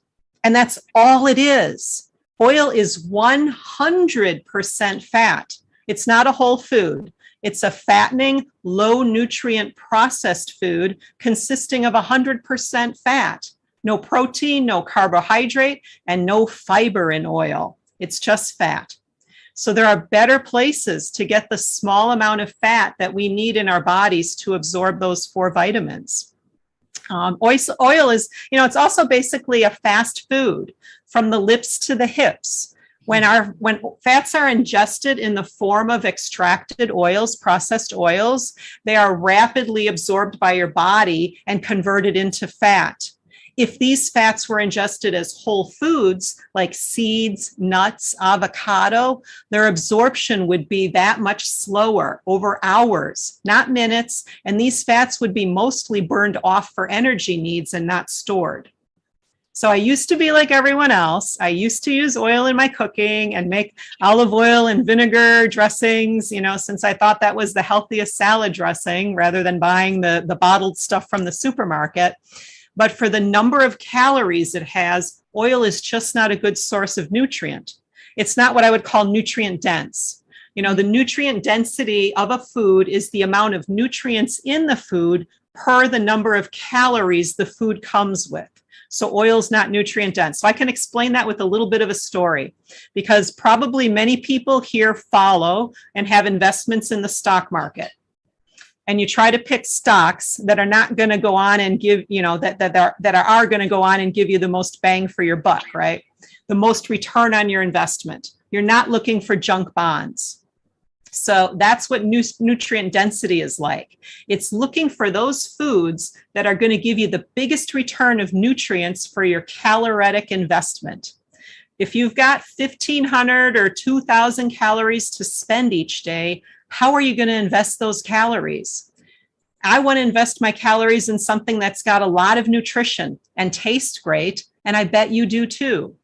and that's all it is. Oil is 100% fat. It's not a whole food. It's a fattening, low nutrient processed food consisting of 100% fat. No protein, no carbohydrate, and no fiber in oil. It's just fat. So there are better places to get the small amount of fat that we need in our bodies to absorb those 4 vitamins. Oil is, it's also basically a fast food from the lips to the hips. When fats are ingested in the form of extracted oils, processed oils, they are rapidly absorbed by your body and converted into fat. If these fats were ingested as whole foods, like seeds, nuts, avocado, their absorption would be that much slower, over hours, not minutes, and these fats would be mostly burned off for energy needs and not stored. So I used to be like everyone else. I used to use oil in my cooking and make olive oil and vinegar dressings, since I thought that was the healthiest salad dressing rather than buying the bottled stuff from the supermarket. But for the number of calories it has, oil is just not a good source of nutrient. It's not what I would call nutrient dense. The nutrient density of a food is the amount of nutrients in the food per the number of calories the food comes with. So oil is not nutrient dense. So I can explain that with a little bit of a story, because probably many people here follow and have investments in the stock market. And you try to pick stocks that are not going to go on and give, that are going to go on and give you the most bang for your buck, right? The most return on your investment. You're not looking for junk bonds. So that's what nutrient density is like. It's looking for those foods that are going to give you the biggest return of nutrients for your caloric investment. If you've got 1,500 or 2,000 calories to spend each day, how are you going to invest those calories? I want to invest my calories in something that's got a lot of nutrition and tastes great, and I bet you do too.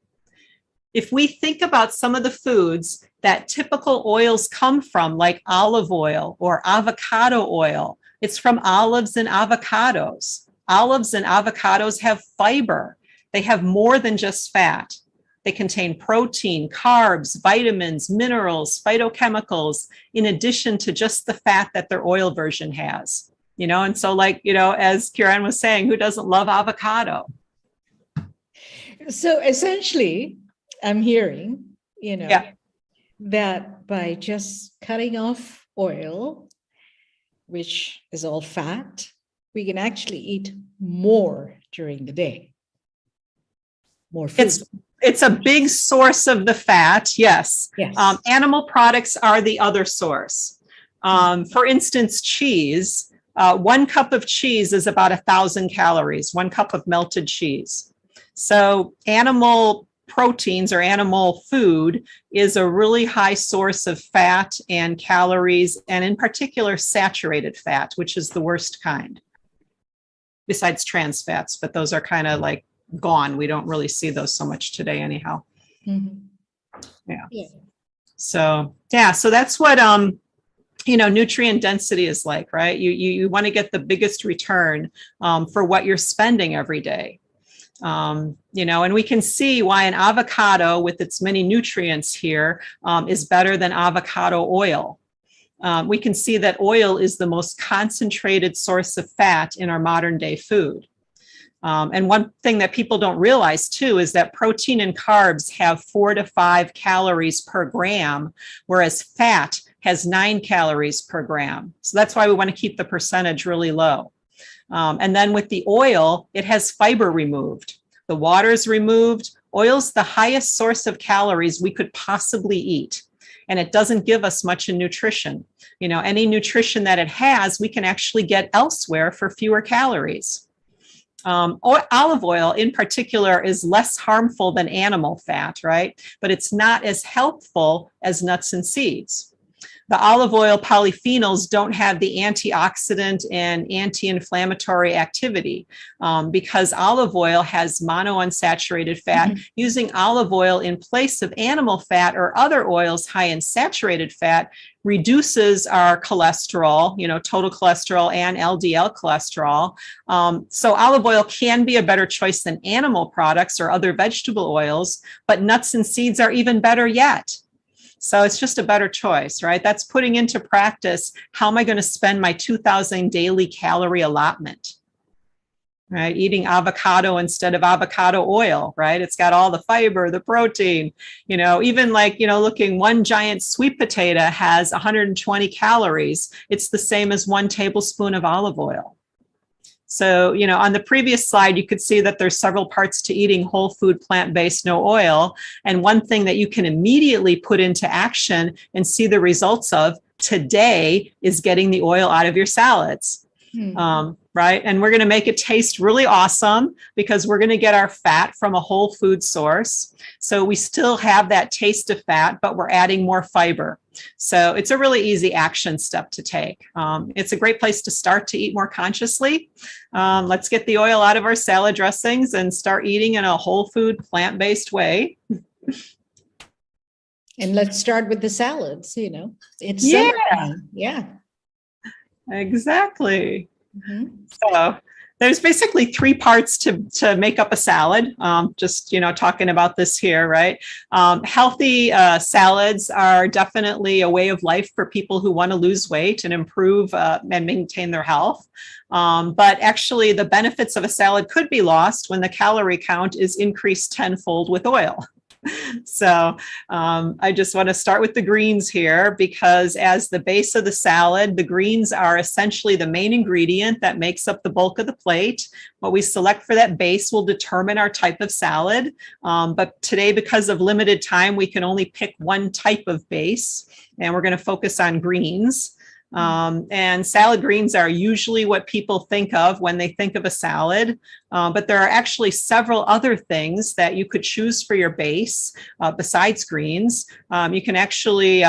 If we think about some of the foods that typical oils come from, like olive oil or avocado oil, it's from olives and avocados. Olives and avocados have fiber. They have more than just fat. They contain protein, carbs, vitamins, minerals, phytochemicals, in addition to just the fat that their oil version has. And so as Kieran was saying, who doesn't love avocado? So essentially, I'm hearing, that by just cutting off oil, which is all fat, we can actually eat more during the day. More food. It's a big source of the fat, yes. Animal products are the other source. For instance, cheese. 1 cup of cheese is about 1,000 calories, 1 cup of melted cheese. So animal proteins or animal food is a really high source of fat and calories, and in particular, saturated fat, which is the worst kind, besides trans fats, but those are kind of like gone. We don't really see those so much today anyhow. Yeah. So that's what, nutrient density is like, right? You want to get the biggest return for what you're spending every day. And we can see why an avocado with its many nutrients here is better than avocado oil. We can see that oil is the most concentrated source of fat in our modern day food. And one thing that people don't realize too is that protein and carbs have 4 to 5 calories per gram, whereas fat has 9 calories per gram. So that's why we want to keep the percentage really low. And then with the oil, it has fiber removed. The water's removed. Oil's the highest source of calories we could possibly eat. And it doesn't give us much in nutrition. Any nutrition that it has, we can actually get elsewhere for fewer calories. Olive oil in particular is less harmful than animal fat, right? But it's not as helpful as nuts and seeds. The olive oil polyphenols don't have the antioxidant and anti-inflammatory activity because olive oil has monounsaturated fat. Using olive oil in place of animal fat or other oils high in saturated fat reduces our cholesterol, total cholesterol and LDL cholesterol. So olive oil can be a better choice than animal products or other vegetable oils, but nuts and seeds are even better yet. So it's just a better choice, right? That's putting into practice, how am I going to spend my 2,000 daily calorie allotment, right? Eating avocado instead of avocado oil, right? It's got all the fiber, the protein, even looking, one giant sweet potato has 120 calories. It's the same as 1 tablespoon of olive oil. So, on the previous slide, you could see that there's several parts to eating whole food, plant-based, no oil. And one thing that you can immediately put into action and see the results of today is getting the oil out of your salads. Right? And we're going to make it taste really awesome because we're going to get our fat from a whole food source. So we still have that taste of fat, but we're adding more fiber. So it's a really easy action step to take. It's a great place to start to eat more consciously. Let's get the oil out of our salad dressings and start eating in a whole food, plant-based way. And let's start with the salads, It's summertime. Yeah. Exactly. So there's basically 3 parts to make up a salad. Just, talking about this here, right? Healthy salads are definitely a way of life for people who want to lose weight and improve and maintain their health. But actually the benefits of a salad could be lost when the calorie count is increased tenfold with oil. So I just want to start with the greens here because as the base of the salad, the greens are essentially the main ingredient that makes up the bulk of the plate. What we select for that base will determine our type of salad. But today, because of limited time, we can only pick one type of base, and we're going to focus on greens. And salad greens are usually what people think of when they think of a salad, but there are actually several other things that you could choose for your base besides greens. You can actually,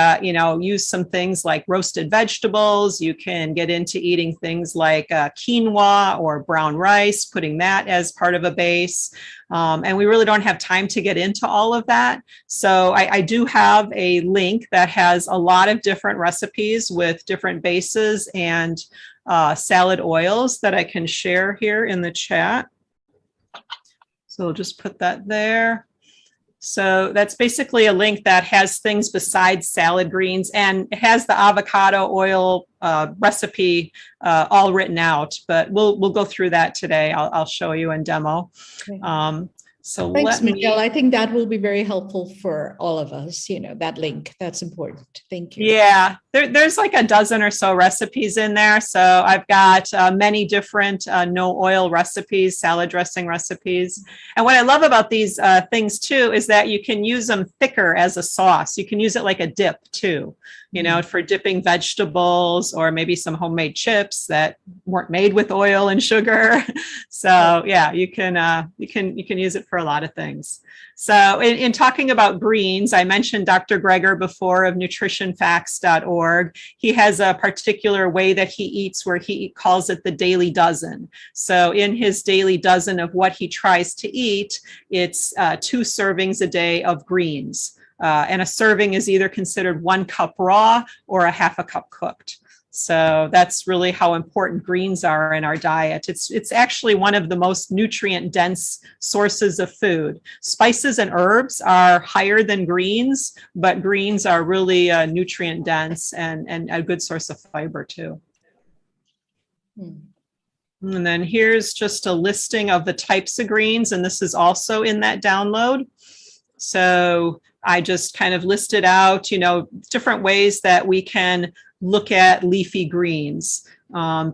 use some things like roasted vegetables. You can get into eating things like quinoa or brown rice, putting that as part of a base. And we really don't have time to get into all of that. So I do have a link that has a lot of different recipes with different bases and salad oils that I can share here in the chat. So we'll just put that there. So that's basically a link that has things besides salad greens, and it has the avocado oil recipe all written out, but we'll go through that today. I'll show you in demo. So thanks, Miguel. I think that will be very helpful for all of us, that link. That's important. Thank you. Yeah, there's like a dozen or so recipes in there. So I've got many different no oil recipes, salad dressing recipes. And what I love about these things too is that you can use them thicker as a sauce. You can use it like a dip too. you know, for dipping vegetables, or maybe some homemade chips that weren't made with oil and sugar. So yeah, you can use it for a lot of things. So in talking about greens, I mentioned Dr. Greger before of nutritionfacts.org. He has a particular way that he eats where he calls it the daily dozen. So in his daily dozen of what he tries to eat, it's 2 servings a day of greens. And a serving is either considered 1 cup raw or a half a cup cooked. So that's really how important greens are in our diet. It's actually one of the most nutrient dense sources of food. Spices and herbs are higher than greens, but greens are really nutrient dense and a good source of fiber too. And then here's just a listing of the types of greens, and this is also in that download. So I just kind of listed out, you know, different ways that we can look at leafy greens.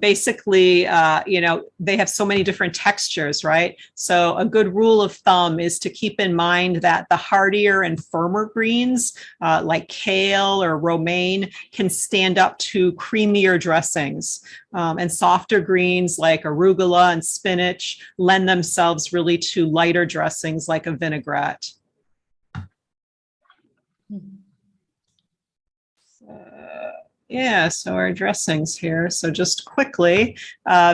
Basically, you know, they have so many different textures, right? So a good rule of thumb is to keep in mind that the hardier and firmer greens, like kale or romaine, can stand up to creamier dressings. And softer greens like arugula and spinach lend themselves really to lighter dressings like a vinaigrette. Yeah, so our dressings here. So just quickly,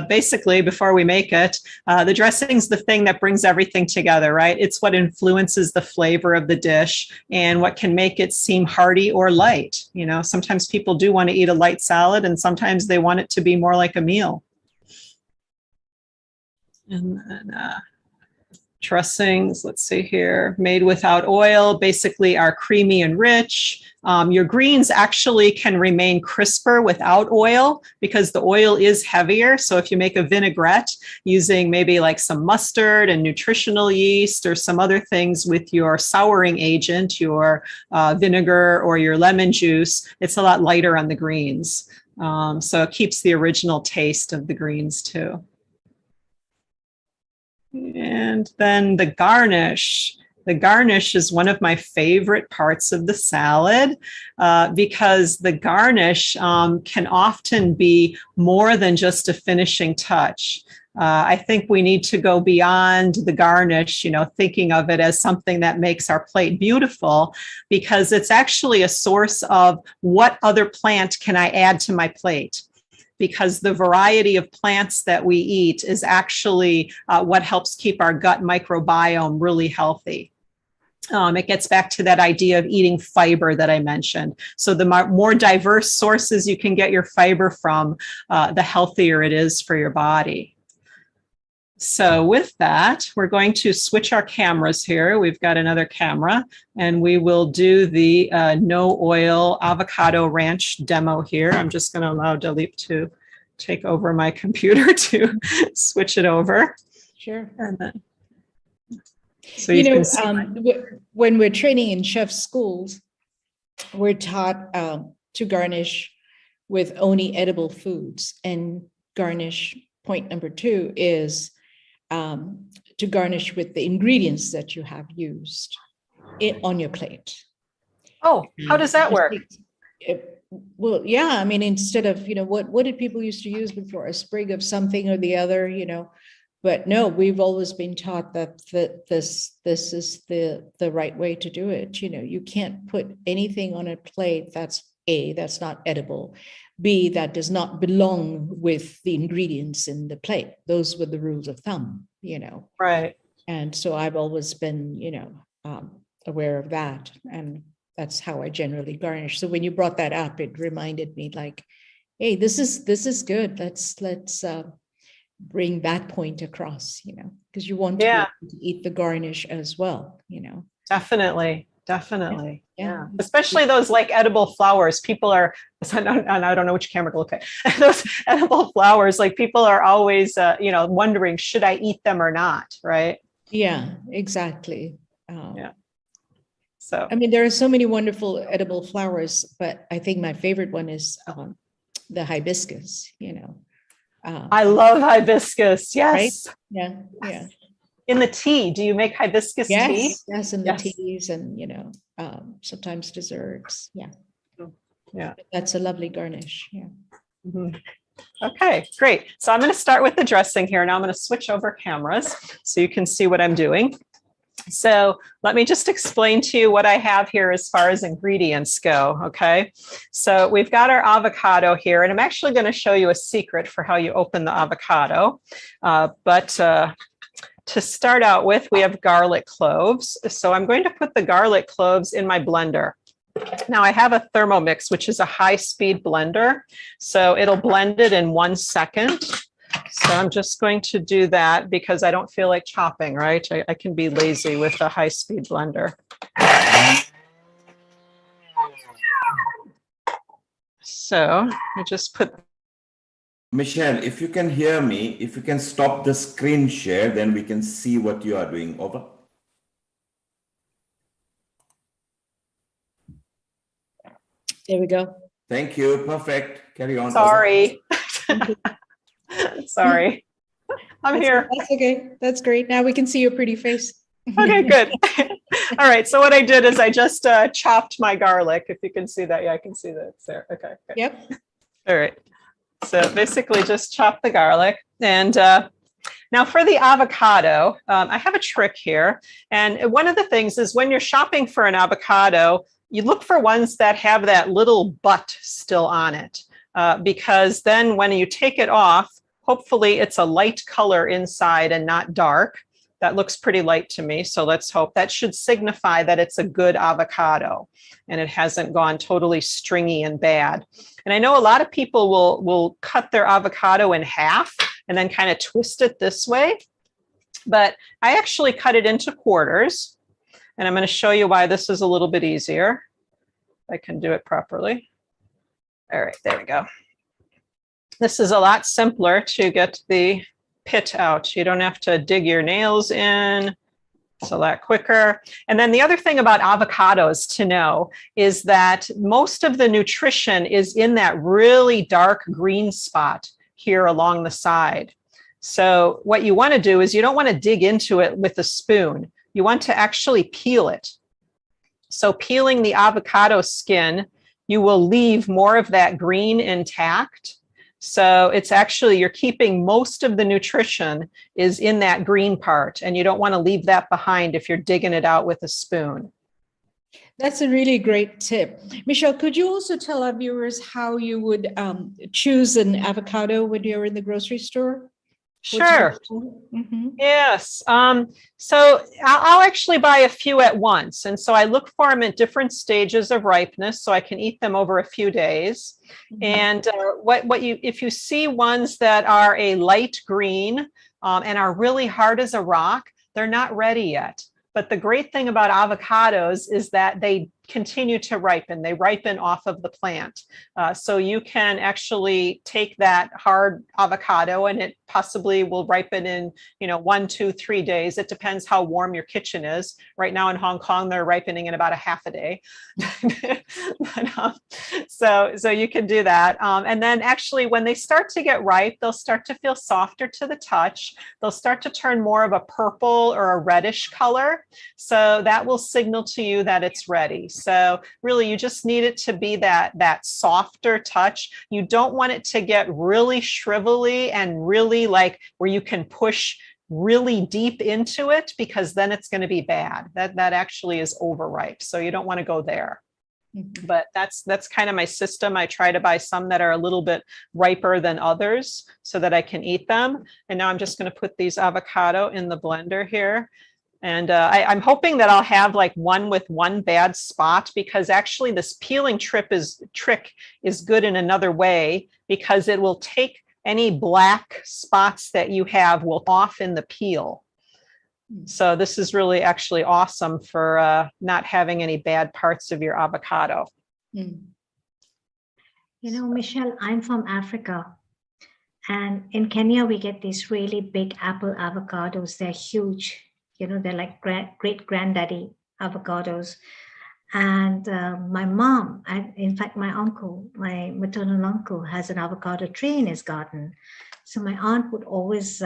basically, before we make it, the dressing's the thing that brings everything together, right? It's what influences the flavor of the dish and what can make it seem hearty or light. You know, sometimes people do want to eat a light salad, and sometimes they want it to be more like a meal. And then dressings, let's see here, made without oil, basically are creamy and rich. Your greens actually can remain crisper without oil because the oil is heavier. So if you make a vinaigrette using maybe like some mustard and nutritional yeast or some other things with your souring agent, your vinegar or your lemon juice, it's a lot lighter on the greens. So it keeps the original taste of the greens too. And then the garnish. The garnish is one of my favorite parts of the salad because the garnish can often be more than just a finishing touch. I think we need to go beyond the garnish, you know, thinking of it as something that makes our plate beautiful, because it's actually a source of what other plant can I add to my plate. Because the variety of plants that we eat is actually what helps keep our gut microbiome really healthy. It gets back to that idea of eating fiber that I mentioned. So the more diverse sources you can get your fiber from, the healthier it is for your body. So with that, we're going to switch our cameras here. We've got another camera, and we will do the no oil avocado ranch demo here. I'm just going to allow Dalip to take over my computer to switch it over. Sure. And then, so you know, can when we're training in chef schools, we're taught to garnish with only edible foods. And garnish, point number 2 is to garnish with the ingredients that you have used on your plate. Oh, how does that work? Well, yeah, I mean, instead of, you know, what did people used to use before? A sprig of something or the other, you know, but no, we've always been taught that this is the right way to do it. You know, you can't put anything on a plate that's not edible, B, that does not belong with the ingredients in the plate. Those were the rules of thumb, you know. Right. And so I've always been, you know, aware of that. And that's how I generally garnish. So when you brought that up, it reminded me like, hey, this is good. Let's bring that point across, you know, because you want to be able to eat the garnish as well, you know. Definitely. Yeah. Especially those like edible flowers. People are, and I don't know which camera to look at. Those edible flowers, like people are always, you know, wondering, should I eat them or not? Right. Yeah, exactly. Yeah. So, I mean, there are so many wonderful edible flowers, but I think my favorite one is the hibiscus, you know. I love hibiscus. Yes. Right? Yeah. In the tea, do you make hibiscus tea? Yes, in the teas and, you know, sometimes desserts. Yeah. Yeah. That's a lovely garnish. Yeah. Mhm. Okay, great. So I'm going to start with the dressing here. Now I'm going to switch over cameras so you can see what I'm doing. So let me just explain to you what I have here as far as ingredients go, okay? So we've got our avocado here, and I'm actually going to show you a secret for how you open the avocado. To start out with, we have garlic cloves. So I'm going to put the garlic cloves in my blender. Now I have a Thermomix, which is a high-speed blender, so it'll blend it in 1 second. So I'm just going to do that because I don't feel like chopping, right? I can be lazy with a high-speed blender. So I just put... Michelle, if you can hear me, if you can stop the screen share, then we can see what you are doing. Over. There we go. Thank you. Perfect. Carry on. Sorry. Sorry. I'm here. That's okay. That's great. Now we can see your pretty face. Okay, good. All right. So what I did is I just chopped my garlic. If you can see that. Yeah, I can see that it's there. Okay. Good. Yep. All right. So basically just chop the garlic. And now for the avocado, I have a trick here. And one of the things is when you're shopping for an avocado, you look for ones that have that little butt still on it, because then when you take it off, hopefully it's a light color inside and not dark. That looks pretty light to me, so let's hope. That should signify that it's a good avocado and it hasn't gone totally stringy and bad. And I know a lot of people will cut their avocado in half and then kind of twist it this way, but I actually cut it into quarters. And I'm going to show you why this is a little bit easier. I can do it properly. All right, there we go. This is a lot simpler to get the pit out. You don't have to dig your nails in. It's a lot quicker. And then the other thing about avocados to know is that most of the nutrition is in that really dark green spot here along the side. So what you want to do is you don't want to dig into it with a spoon. You want to actually peel it. So peeling the avocado skin, you will leave more of that green intact. So it's actually, you're keeping most of the nutrition is in that green part, and you don't want to leave that behind if you're digging it out with a spoon. That's a really great tip. Michelle, could you also tell our viewers how you would choose an avocado when you're in the grocery store? Sure. Mm-hmm. Yes. So I'll actually buy a few at once. And so I look for them at different stages of ripeness so I can eat them over a few days. Mm-hmm. And if you see ones that are a light green and are really hard as a rock, they're not ready yet. But the great thing about avocados is that they continue to ripen. They ripen off of the plant. So you can actually take that hard avocado and it possibly will ripen in, 1, 2, 3 days. It depends how warm your kitchen is. Right now in Hong Kong, they're ripening in about a half a day. So you can do that. And then actually when they start to get ripe, they'll start to feel softer to the touch. They'll start to turn more of a purple or a reddish color. So that will signal to you that it's ready. So really, you just need it to be that softer touch. You don't want it to get really shrivelly and really like where you can push really deep into it, because then it's going to be bad. That actually is overripe. So you don't want to go there. Mm-hmm. But that's kind of my system. I try to buy some that are a little bit riper than others so that I can eat them. And now I'm just going to put these avocado in the blender here. And I'm hoping that I'll have like one with one bad spot, because actually this peeling trick is good in another way, because it will take any black spots that you have will off in the peel. So this is really actually awesome for not having any bad parts of your avocado. Michelle, I'm from Africa. And in Kenya, we get these really big apple avocados. They're huge. They're like great granddaddy avocados. And my mom, in fact, my uncle, my maternal uncle, has an avocado tree in his garden. So my aunt would always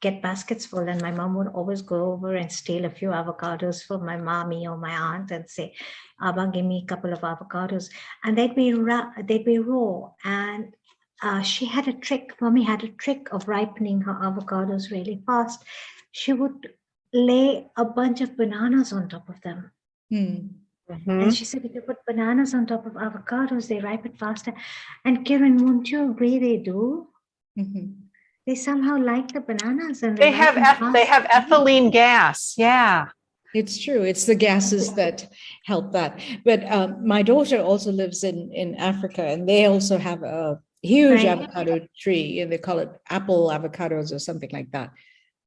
get baskets full, and my mom would always go over and steal a few avocados from my mommy or my aunt and say, Abba, give me a couple of avocados. And they'd be raw. And she had a trick, mommy had a trick of ripening her avocados really fast. She would lay a bunch of bananas on top of them. And she said, if you put bananas on top of avocados, they ripen faster. And Kiran, won't you agree they do? They somehow like the bananas, and they have ethylene gas. Yeah. It's true. It's the gases that help that. But my daughter also lives in Africa, and they also have a huge avocado tree, and they call it apple avocados or something like that.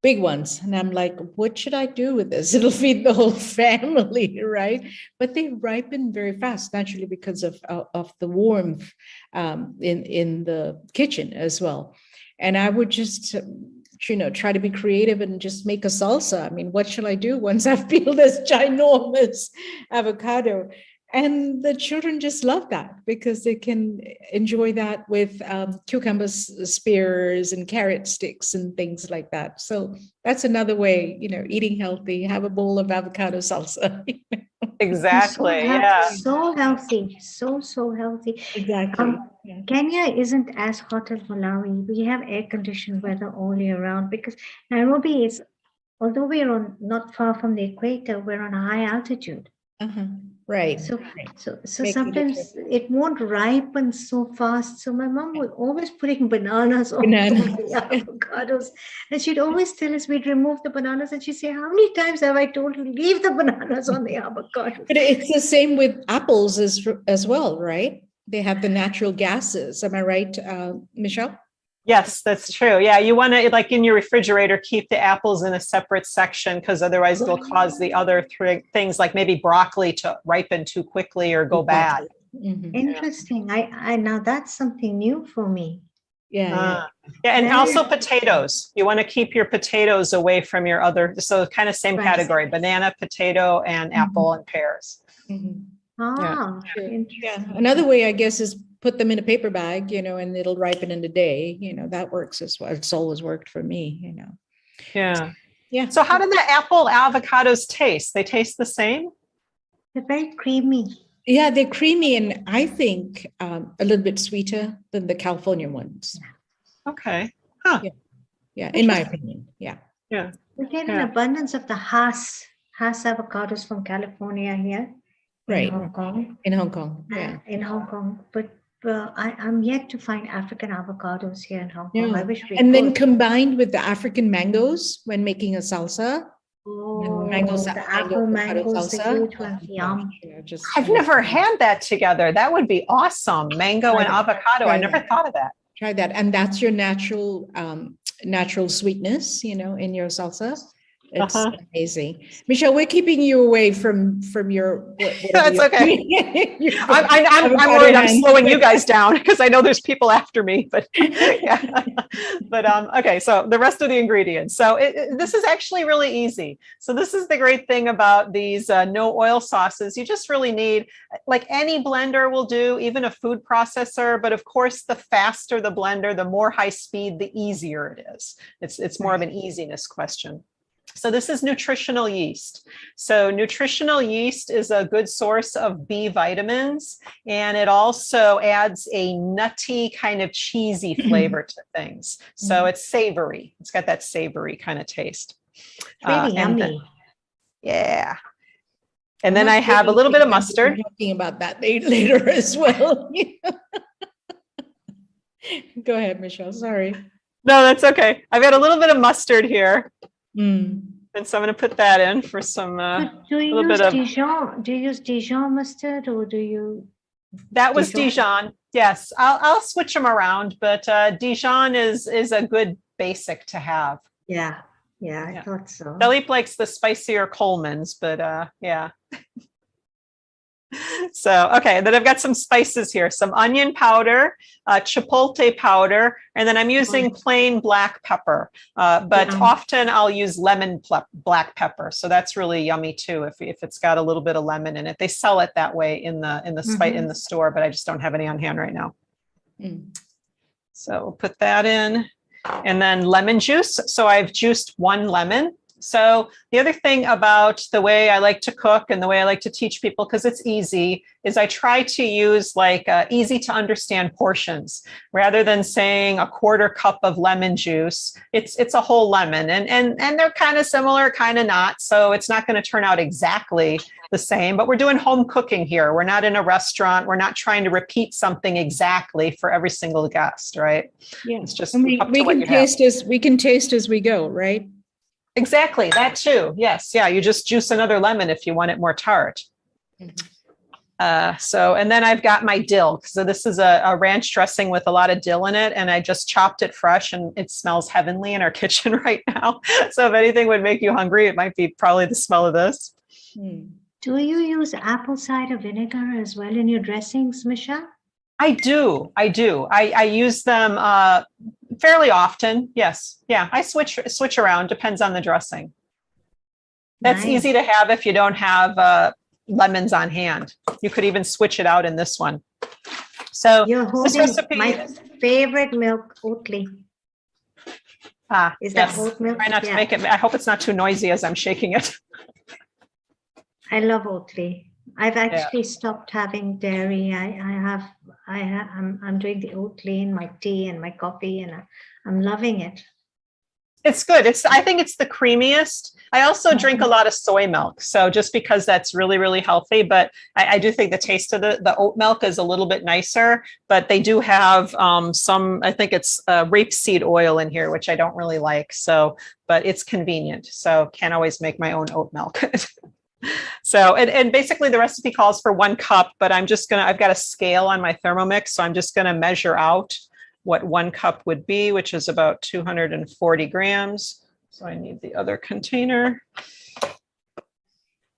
Big ones. And I'm like, what should I do with this? It'll feed the whole family, right? But they ripen very fast, naturally, because of the warmth in the kitchen as well. And I would just, try to be creative and just make a salsa. I mean, what shall I do once I've peeled this ginormous avocado? And the children just love that because they can enjoy that with cucumber spears and carrot sticks and things like that. So that's another way, eating healthy, have a bowl of avocado salsa. Exactly. So healthy. So healthy. Exactly. Kenya isn't as hot as Malawi. We have air-conditioned weather all year round because Nairobi is, although we're not far from the equator, we're on a high altitude. Right. So sometimes it won't ripen so fast. So my mom was always putting bananas on the avocados. And she'd always tell us we'd remove the bananas. And she'd say, how many times have I told you, leave the bananas on the avocados? But it's the same with apples as well, right? They have the natural gases. Am I right, Michelle? Yes, that's true. Yeah, you want to, like in your refrigerator, keep the apples in a separate section because otherwise it'll cause the other things like maybe broccoli to ripen too quickly or go bad. Interesting. I now that's something new for me. Yeah. And also potatoes. You want to keep your potatoes away from your other, so kind of same category, banana, potato, and apple and pears. Another way, I guess, is put them in a paper bag, and it'll ripen in a day. That works as well. It's always worked for me, Yeah. So how do the apple avocados taste? They taste the same? They're very creamy. Yeah, they're creamy, and I think a little bit sweeter than the California ones. Okay. Yeah, in my opinion. Yeah. We get an abundance of the Hass avocados from California here. Right. In Hong Kong. In Hong Kong. Yeah. In Hong Kong. But I'm yet to find African avocados here in Hong Kong. I wish we could. then combined with the African mangoes when making a salsa. The apple mangoes, the huge ones. Yum. I've never had that together. That would be awesome. Mango and avocado. I never thought of that. Try that. And that's your natural sweetness, in your salsa. It's amazing. Michelle, we're keeping you away from your. That's okay. I'm worried I'm slowing you guys down because I know there's people after me. But okay. So the rest of the ingredients. So this is actually really easy. So this is the great thing about these no oil sauces. You just really need, like any blender will do, even a food processor. But of course, the faster the blender, the more high speed, the easier it is. It's more of an easiness question. So this is nutritional yeast. So nutritional yeast is a good source of B vitamins, and it also adds a nutty kind of cheesy flavor to things. So it's savory. It's got that savory kind of taste. Really yummy. And then I have a little bit of mustard. We're talking about that later as well. Go ahead, Michelle. Sorry. No, that's okay. I've got a little bit of mustard here. And so I'm going to put that in for some do you use Dijon? Do you use Dijon mustard or do you? That was Dijon. Yes, I'll switch them around, but Dijon is a good basic to have. Yeah, I thought so. Philippe likes the spicier Coleman's, but yeah. So, okay, then I've got some spices here, some onion powder, chipotle powder, and then I'm using plain black pepper, but often I'll use lemon black pepper. So that's really yummy too, if it's got a little bit of lemon in it. They sell it that way in the store, but I just don't have any on hand right now. So we'll put that in. and then lemon juice. So I've juiced 1 lemon. So the other thing about the way I like to cook and the way I like to teach people, because it's easy, is I try to use like easy to understand portions rather than saying a 1/4 cup of lemon juice. It's a whole lemon, and they're kind of similar, kind of not. So it's not going to turn out exactly the same, but we're doing home cooking here. We're not in a restaurant. We're not trying to repeat something exactly for every single guest, right? Yeah. It's just And we up to what can you have. taste as we go, right? Exactly, that too. Yes, yeah. You just juice another lemon if you want it more tart. So, and then I've got my dill. So this is a ranch dressing with a lot of dill in it, and I just chopped it fresh, and it smells heavenly in our kitchen right now. So if anything would make you hungry, it might be probably the smell of this. Do you use apple cider vinegar as well in your dressings, Michelle? I do. I use them fairly often. Yes. Yeah. I switch around. Depends on the dressing. That's Nice. easy to have if you don't have lemons on hand. You could even switch it out in this one. So You're this holding recipe, my favorite milk, Oatly. Is that yes. oat milk? Try not to Yeah. make it. I hope it's not too noisy as I'm shaking it. I love Oatly. I've actually stopped having dairy. I'm doing the Oatly in my tea and my coffee, and I'm loving it. It's good. I think it's the creamiest. I also drink a lot of soy milk. So just because that's really, really healthy, but I do think the taste of the oat milk is a little bit nicer, but they do have some, I think it's rapeseed oil in here, which I don't really like. So, but it's convenient. So can't always make my own oat milk. So, and basically the recipe calls for 1 cup, but I've got a scale on my Thermomix. So I'm just going to measure out what 1 cup would be, which is about 240 grams. So I need the other container.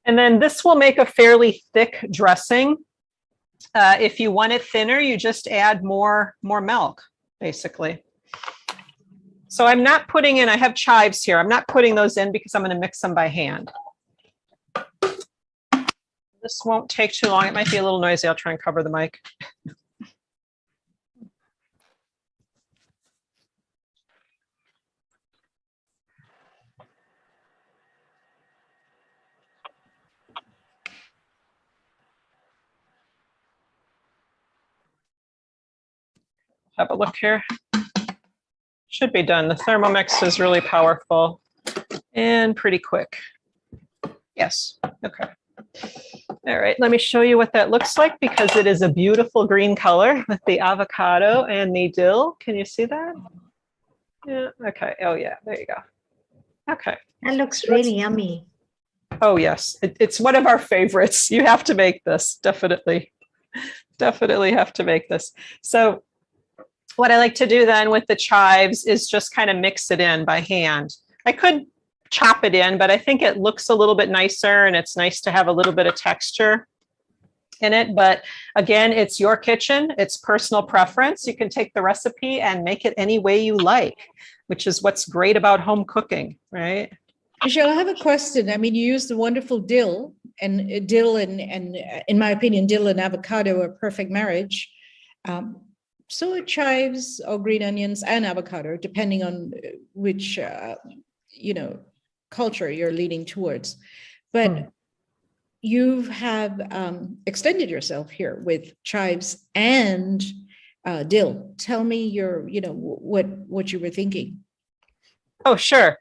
And then this will make a fairly thick dressing. If you want it thinner, you just add more milk, basically. So I'm not putting in, I have chives here. I'm not putting those in because I'm going to mix them by hand. This won't take too long. It might be a little noisy. I'll try and cover the mic. Have a look here. Should be done. The Thermomix is really powerful and pretty quick. Yes. Okay. All right. Let me show you what that looks like because it is a beautiful green color with the avocado and the dill. Can you see that? Yeah. Okay. Oh, yeah. There you go. Okay. That looks really yummy. Oh, yes. It's one of our favorites. You have to make this. Definitely. Definitely have to make this. So what I like to do then with the chives is just kind of mix it in by hand. I could chop it in, but I think it looks a little bit nicer and it's nice to have a little bit of texture in it. But again, it's your kitchen, it's personal preference. You can take the recipe and make it any way you like, which is what's great about home cooking, right? Michelle, I have a question. I mean, you used the wonderful dill, and in my opinion, dill and avocado are a perfect marriage. So are chives or green onions and avocado, depending on which, culture you're leaning towards. But you have extended yourself here with chives and dill. Tell me what you were thinking. Oh, sure.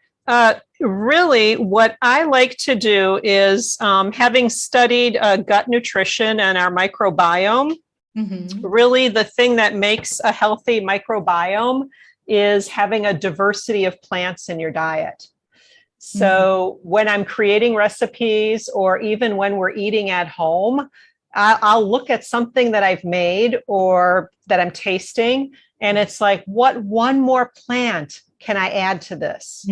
Really, what I like to do is, having studied gut nutrition and our microbiome, really the thing that makes a healthy microbiome is having a diversity of plants in your diet. So when I'm creating recipes or even when we're eating at home, I'll look at something that I've made or that I'm tasting, and it's like, what one more plant can I add to this?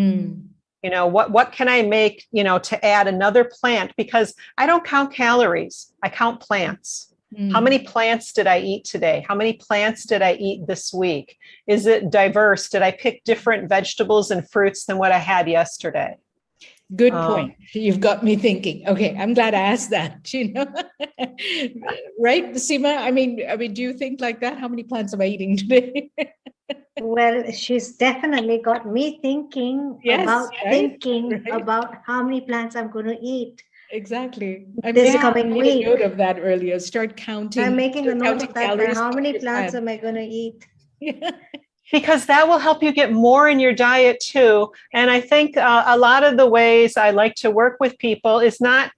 What can I make, to add another plant? Because I don't count calories. I count plants. How many plants did I eat today? How many plants did I eat this week? Is it diverse? Did I pick different vegetables and fruits than what I had yesterday? Good point. You've got me thinking. Okay, I'm glad I asked that. Right, Seema? I mean, do you think like that? How many plants am I eating today? Well, she's definitely got me thinking Yes, about right? Right. how many plants I'm going to eat Exactly. I this made, coming made a week. note of that earlier. Start I'm counting, making a note counting of that. calories How from many your plants plan. am I going to eat? Yeah. Because that will help you get more in your diet too. And I think a lot of the ways I like to work with people is not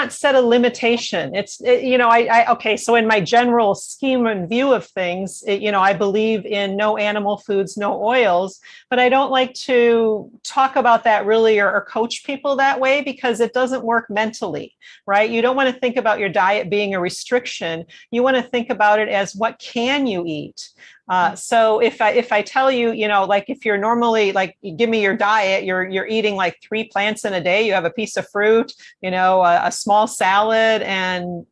set a limitation. Okay, so in my general scheme and view of things, I believe in no animal foods, no oils, but I don't like to talk about that really or coach people that way because it doesn't work mentally, right? You don't want to think about your diet being a restriction. You want to think about it as what can you eat? So if I tell you, like if you're normally like, you give me your diet, you're eating like 3 plants in a day, you have a piece of fruit, a small salad and,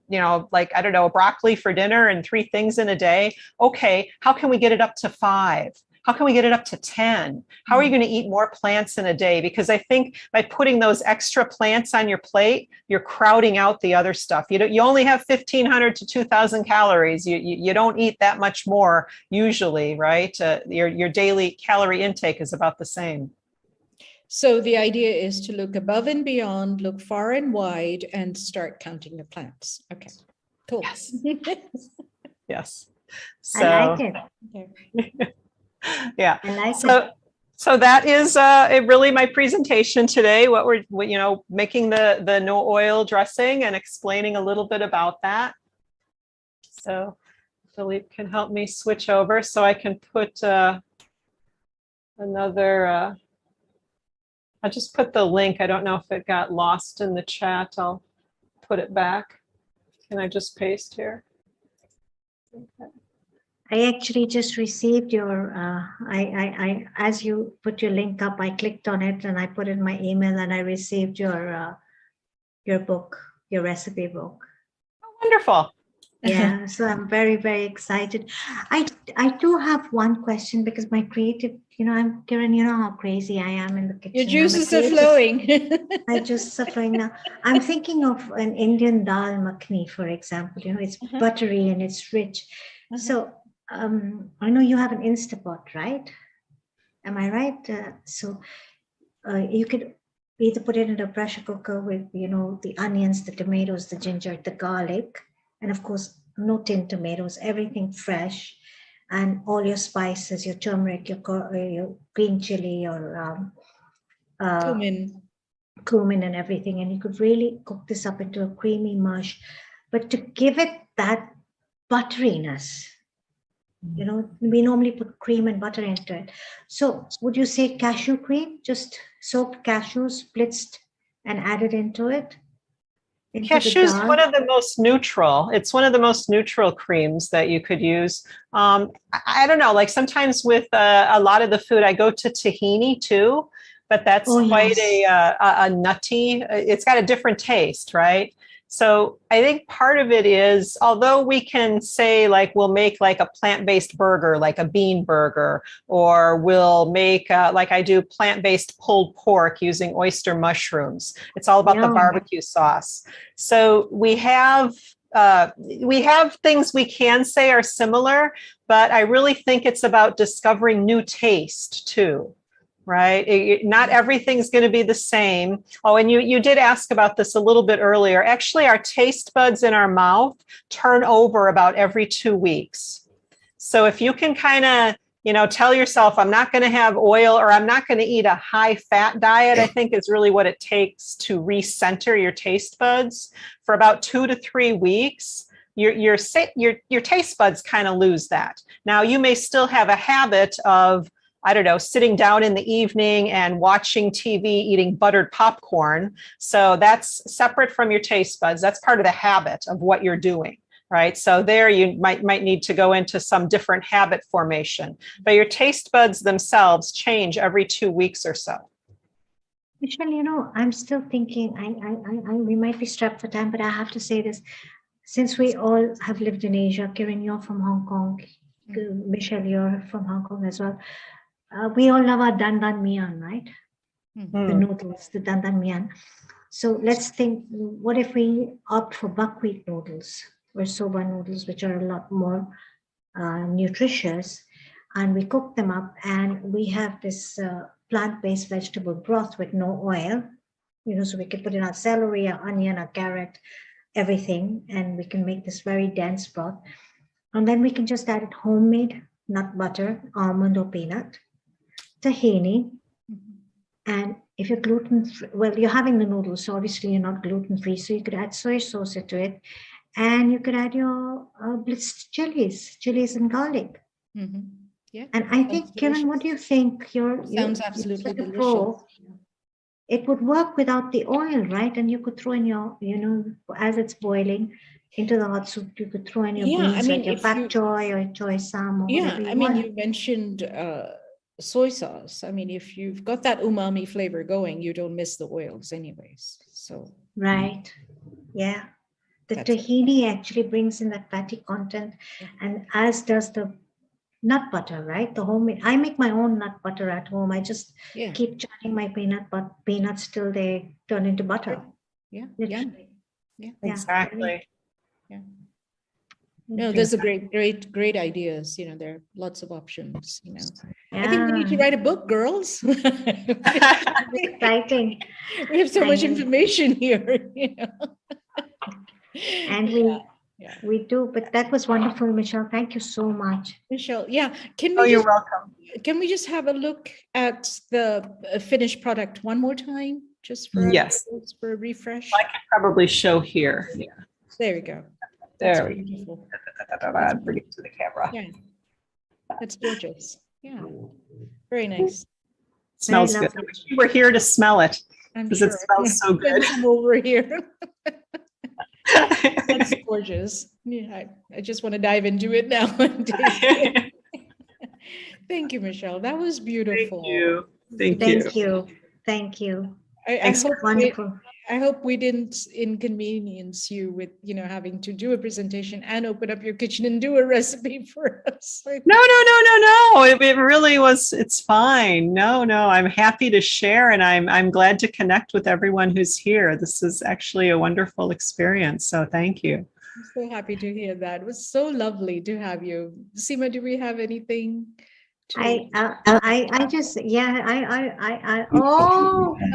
like, I don't know, broccoli for dinner and 3 things in a day. Okay. How can we get it up to 5? How can we get it up to 10? How are you going to eat more plants in a day? Because I think by putting those extra plants on your plate, you're crowding out the other stuff. You only have 1,500 to 2,000 calories. You don't eat that much more usually, right? Your daily calorie intake is about the same. So the idea is to look above and beyond, look far and wide, and start counting the plants. Okay, cool. Yes. Yes. I like it. Okay. Yeah. I like So it. so that is really my presentation today. What we're making the no oil dressing and explaining a little bit about that. So Philippe can help me switch over so I can put another. I'll just put the link. I don't know if it got lost in the chat. I'll put it back. Can I just paste here? Okay. I actually just received your, as you put your link up, I clicked on it and I put in my email and I received your book, your recipe book. Oh, wonderful. Yeah, so I'm very, very excited. I do have one question because my creative, I'm Kiran, you know how crazy I am in the kitchen. Your juices are flowing. My juices are flowing now. I'm thinking of an Indian dal makhni, for example. It's buttery and it's rich. So I know you have an Instapot, right? Am I right? So you could either put it in a pressure cooker with, the onions, the tomatoes, the ginger, the garlic, and of course, no tin tomatoes, everything fresh, and all your spices, your turmeric, your green chili, your cumin and everything. And you could really cook this up into a creamy mush. But to give it that butteriness, we normally put cream and butter into it. So would you say cashew cream, just soaked cashews, blitzed and added into it? Cashew is one of the most neutral. It's one of the most neutral creams that you could use. I don't know, like sometimes with a lot of the food, I go to tahini too, but that's quite a nutty, it's got a different taste, right? So I think part of it is, although we can say like, we'll make like a plant-based burger, like a bean burger, or we'll make, like I do plant-based pulled pork using oyster mushrooms. It's all about the barbecue sauce. So we have things we can say are similar, but I really think it's about discovering new taste too. Right? Not everything's going to be the same. Oh, and you did ask about this a little bit earlier. Actually, our taste buds in our mouth turn over about every 2 weeks. So if you can kind of, tell yourself, I'm not going to have oil or I'm not going to eat a high fat diet, I think is really what it takes to recenter your taste buds for about 2 to 3 weeks. Your taste buds kind of lose that. Now, you may still have a habit of, I don't know, sitting down in the evening and watching TV, eating buttered popcorn. So that's separate from your taste buds. That's part of the habit of what you're doing, right? So there you might need to go into some different habit formation. But your taste buds themselves change every 2 weeks or so. Michelle, I'm still thinking, we might be strapped for time, but I have to say this. Since we all have lived in Asia, Kiran, you're from Hong Kong, Michelle, you're from Hong Kong as well. We all love our dandan mian, right? The noodles, the dandan mian. So let's think, what if we opt for buckwheat noodles or soba noodles, which are a lot more nutritious? and we cook them up, and we have this plant-based vegetable broth with no oil, so we can put in our celery, our onion, our carrot, everything, and we can make this very dense broth. And then we can just add it homemade nut butter, almond or peanut, tahini, and if you're gluten-free, well, you're having the noodles, so obviously you're not gluten-free, so you could add soy sauce to it, and you could add your blitzed chilies and garlic. Yeah. And I think, Kiran, what do you think? Sounds absolutely you're delicious. pro. It would work without the oil, right? And you could throw in your, as it's boiling into the hot soup, you could throw in your beans, like your pak choy or choy sam or whatever you want. You mentioned soy sauce. I mean, if you've got that umami flavor going, you don't miss the oils anyways. So right. Yeah. The tahini actually brings in that fatty content, and as does the nut butter, right? The homemade. I make my own nut butter at home. I just keep chatting my peanuts till they turn into butter. Yeah. Exactly. Yeah. No, those are great ideas. There are lots of options. I think we need to write a book, girls. Exciting. We have so much information here. And we do, but that was wonderful, Michelle. Thank you so much. Michelle, can we you're welcome. Can we just have a look at the finished product one more time, just for for a refresh? I can probably show here. Yeah. There we go. There we go. Bring it to the camera. Yeah. That's gorgeous. Yeah. Very nice. Smells good. I wish you were here to smell it, because it smells so good. Come over here. That's gorgeous. Yeah, I just want to dive into it now. Thank you, Michelle. That was beautiful. Thank you. I hope we didn't inconvenience you with having to do a presentation and open up your kitchen and do a recipe for us. No. It really was. It's fine. No. I'm happy to share, and I'm glad to connect with everyone who's here. This is actually a wonderful experience. So thank you. I'm so happy to hear that. It was so lovely to have you. Seema, do we have anything? Oh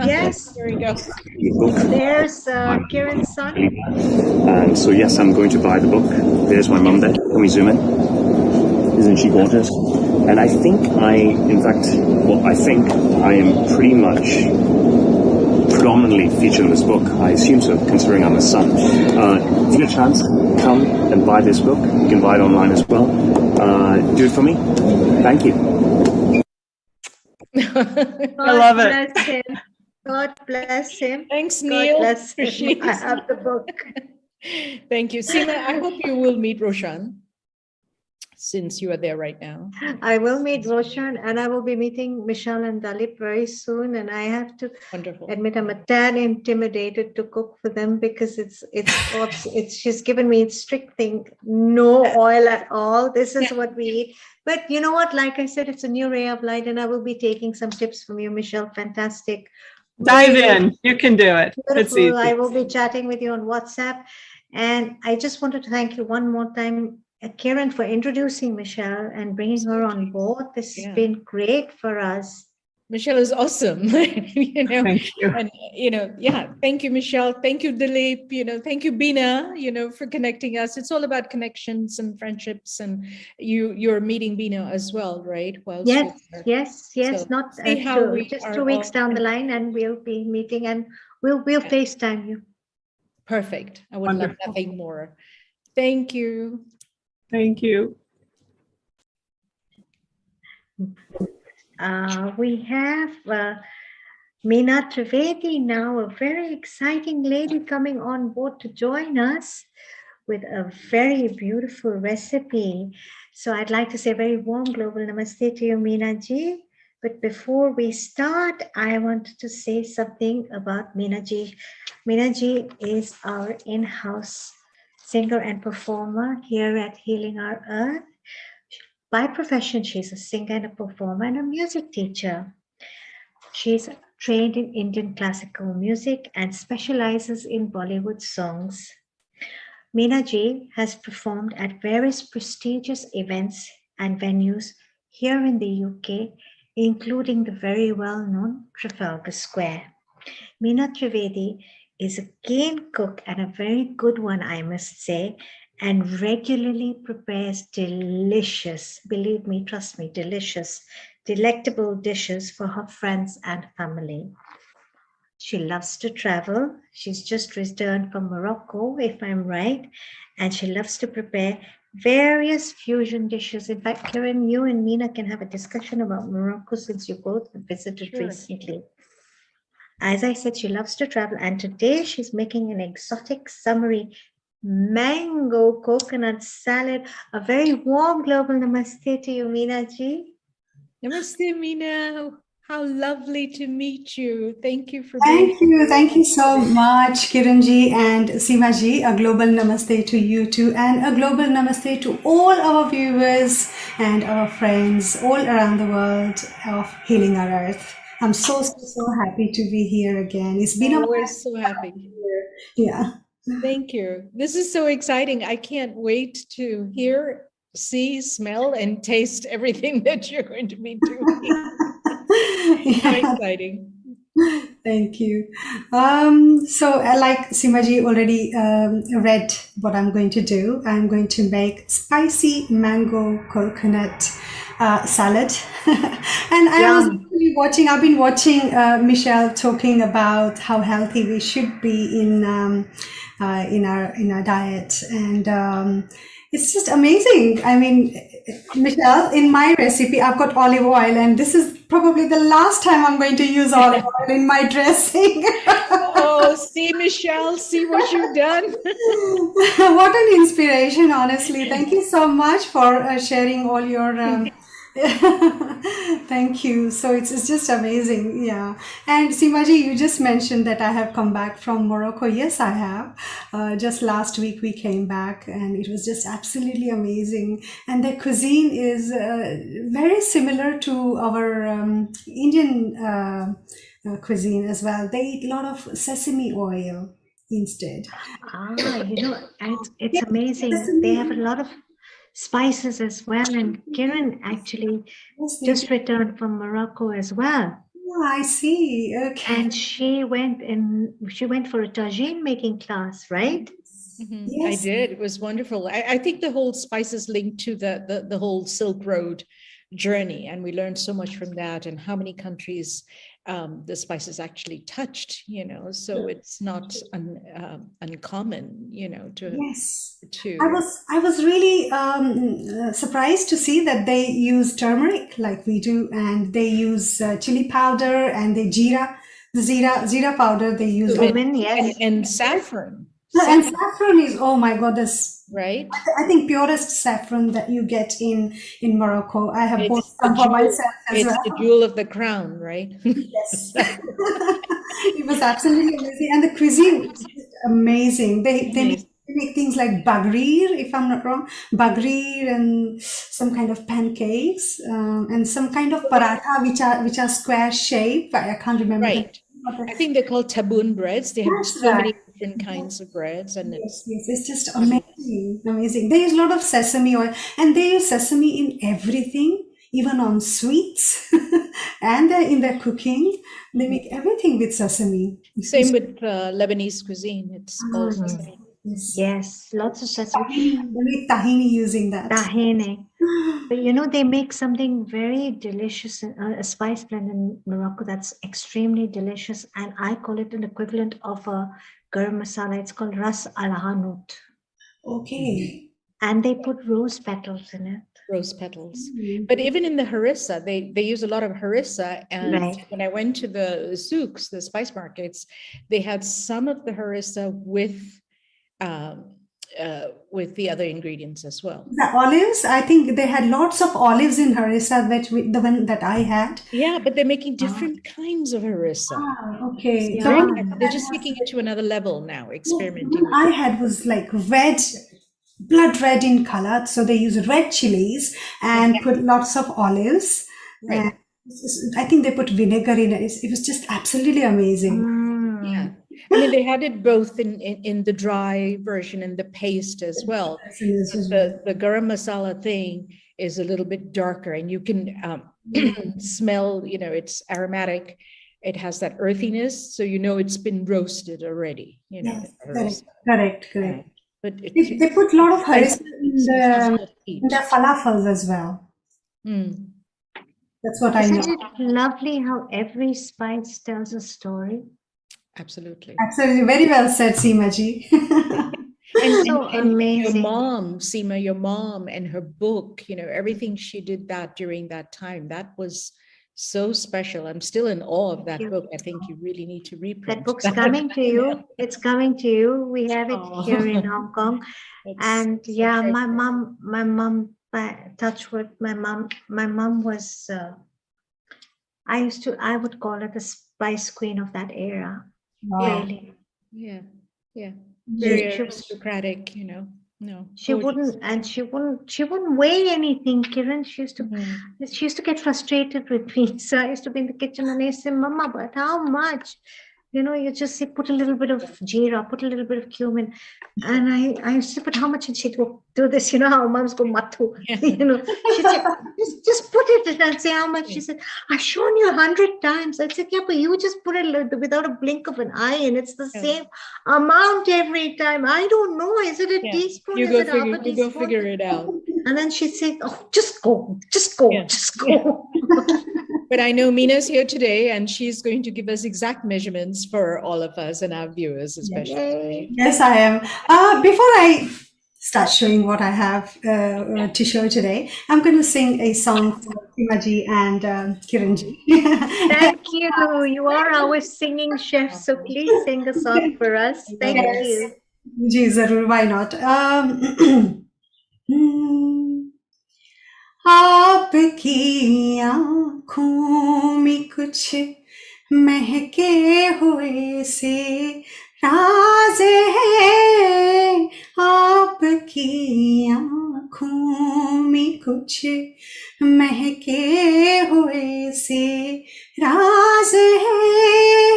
yes, there we go. There's Kiran's son. So yes, I'm going to buy the book. There's my mum there. Can we zoom in? Isn't she gorgeous? And I think I am pretty much predominantly featured in this book. I assume so, considering I'm a son. If you get a chance, come and buy this book. You can buy it online as well. Do it for me. Thank you. I love it. God bless him. Thanks, Neil. God bless him. I have the book. Thank you. Seema, I hope you will meet Roshan, since you are there right now. I will meet Roshan, and I will be meeting Michelle and Dalip very soon. And I have to admit, I'm a tad intimidated to cook for them, because it's she's given me a strict thing, no oil at all. This is what we eat. But you know what? Like I said, it's a new ray of light, and I will be taking some tips from you, Michelle. Fantastic. Dive in. You can do it. Beautiful. It's easy. I will be chatting with you on WhatsApp. And I just wanted to thank you one more time, Kiran, for introducing Michelle and bringing her on board. This has been great for us. Michelle is awesome. Thank you. And thank you, Michelle. Thank you, Dilip. Thank you, Bina, for connecting us. It's all about connections and friendships, and you're meeting Bina as well, right? Yes. So not just 2 weeks down the line, and we'll be meeting, and we'll FaceTime you. Perfect. I would love nothing more. Thank you. Thank you. We have Meena Trivedi now, a very exciting lady coming on board to join us with a very beautiful recipe. So I'd like to say a very warm global namaste to you, Meena ji. But before we start, I wanted to say something about Meena ji. Meena ji is our in-house singer and performer here at Healing Our Earth. By profession, she's a singer and a performer and a music teacher. She's trained in Indian classical music and specializes in Bollywood songs. Meena ji has performed at various prestigious events and venues here in the UK, including the very well-known Trafalgar Square. Meena Trivedi is a keen cook and a very good one, I must say, and regularly prepares delicious, believe me, trust me, delicious, delectable dishes for her friends and family. She loves to travel. She's just returned from Morocco, if I'm right, and she loves to prepare various fusion dishes. In fact, Karen, you and Meena can have a discussion about Morocco since you both visited Sure. recently. As I said, she loves to travel, and today she's making an exotic summery mango coconut salad. A very warm global namaste to you, Meena ji. Namaste, Meena. How lovely to meet you. Thank you for being Thank you. Thank you so much, Kiranji and Seemaji. A global namaste to you too, and a global namaste to all our viewers and our friends all around the world of Healing Our Earth. I'm so happy to be here again. It's been a We're so happy. yeah. Thank you. This is so exciting. I can't wait to hear, see, smell, and taste everything that you're going to be doing. How exciting. Thank you. Like Simaji already read what I'm going to do. I'm going to make spicy mango coconut salad. And I was actually watching, I've been watching Michelle talking about how healthy we should be in our diet. And it's just amazing. I mean, Michelle, in my recipe, I've got olive oil, and this is probably the last time I'm going to use olive oil in my dressing. Oh, see, Michelle, see what you've done. What an inspiration, honestly. Thank you so much for sharing all your. Thank you. So it's just amazing. Yeah. And Simaji, you just mentioned that I have come back from Morocco. Yes, I have. Just last week we came back and it was just absolutely amazing. And the cuisine is very similar to our Indian cuisine as well. They eat a lot of sesame oil instead. It's amazing. They have a lot of spices as well. And Kiran actually just returned from Morocco as well. Oh, I see. Okay. And she went for a tagine making class, right? I did. It was wonderful. I think the whole spices linked to the whole Silk Road journey, and we learned so much from that, and how many countries the spices actually touched. So it's not uncommon. I was really surprised to see that they use turmeric like we do, and they use chili powder, and the zira powder they use. And saffron. And saffron is, oh my goodness, right? I think purest saffron that you get in Morocco. I have bought some for myself as well. It's the jewel of the crown, right? Yes. It was absolutely amazing, and the cuisine is amazing. They make things like bagrir, if I'm not wrong, bagrir, and some kind of pancakes, and some kind of paratha which are square shape. I can't remember. Right. I think they're called taboon breads. They have so many different kinds of breads, and it's just amazing. They use a lot of sesame oil, and they use sesame in everything, even on sweets, and in their cooking. They make everything with sesame. Same with Lebanese cuisine. It's all sesame. Yes, lots of sesame. They make tahini using that. Tahini. But they make something very delicious, a spice blend in Morocco that's extremely delicious, and I call it an equivalent of a garam masala. It's called ras al hanout. Okay. And they put rose petals in it. Rose petals. But even in the harissa, they use a lot of harissa. And when I went to the souks, the spice markets, they had some of the harissa with the other ingredients as well. The olives, I think they had lots of olives in harissa, the one that I had. Yeah, but they're making different kinds of harissa. Okay. They're just taking it to another level now, experimenting. The one I had was like red, blood red in color. So they use red chilies and put lots of olives. Right. I think they put vinegar in it. It was just absolutely amazing. Yeah. I mean, they had it both in the dry version and the paste as well. The garam masala thing is a little bit darker, and you can smell, it's aromatic. It has that earthiness, so it's been roasted already. Yes, Herbs. correct. But They put a lot of harissa spicy in their falafels as well. That's what I know. Isn't it lovely how every spice tells a story? Absolutely. Absolutely. Very well said, Seema ji. And so amazing. Your mom, Seema, your mom and her book, everything she did that during that time, that was so special. I'm still in awe of that book. I think you really need to reprint. That book's coming to you. It's coming to you. We have it here in Hong Kong. And yeah, my mom, touch wood, my mom was, I would call her the spice queen of that era. Wow. Really. Yeah. Very Very aristocratic, No. She wouldn't weigh anything, Kiran. She used to get frustrated with me. So I used to be in the kitchen and I say, Mama, but how much? You just say, put a little bit of jeera, put a little bit of cumin. And I said, but how much? And she'd go, do this, how moms go, mathu. She said, just put it and say how much. She said, I've shown you 100 times. I said, yeah, but you just put it without a blink of an eye, and it's the same amount every time. I don't know. Is it a teaspoon? You Is go it half a teaspoon? go figure it out. And then she'd say, oh, just go. But I know Mina's here today, and she's going to give us exact measurements for all of us and our viewers, especially. Yes, I am. Before I start showing what I have to show today, I'm going to sing a song for Seema and Kiranji. Thank you. You are our singing chef, so please sing a song for us. Thank you. Ji, zarur, why not? आपकी आँखों में कुछ महके हुए से राज है, आपकी आँखों में कुछ महके हुए से राज है,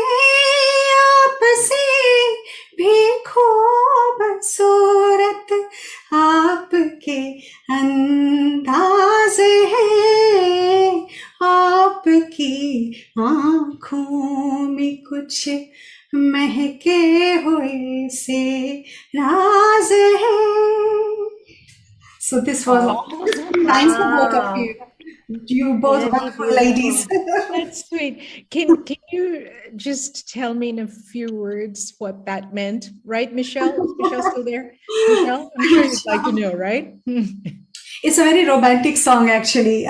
आपसे भी खूबसूरत आपके अंदाज है, आपकी आँखों में कुछ महके हुए से राज है. So this was nice for both of you. You both wonderful ladies. That's sweet. Can you just tell me in a few words what that meant? Right, Michelle? Is Michelle still there? Michelle? I'm sure you'd like to know, right? It's a very romantic song, actually.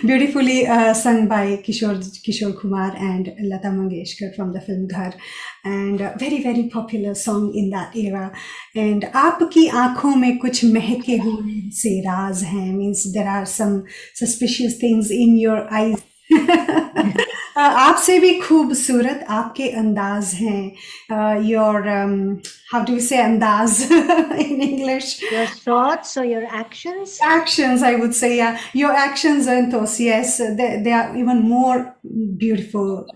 Beautifully sung by Kishore Kumar and Lata Mangeshkar from the film Ghar, and very, very popular song in that era. And Aapki aankhon mein kuch mehke hue se raaz hai means there are some suspicious things in your eyes. आपसे भी खूबसूरत आपके अंदाज हैं. Your how do you say अंदाज in English? Your thoughts or your actions? Actions, I would say, yeah. Your actions, Antos, yes, they are even more beautiful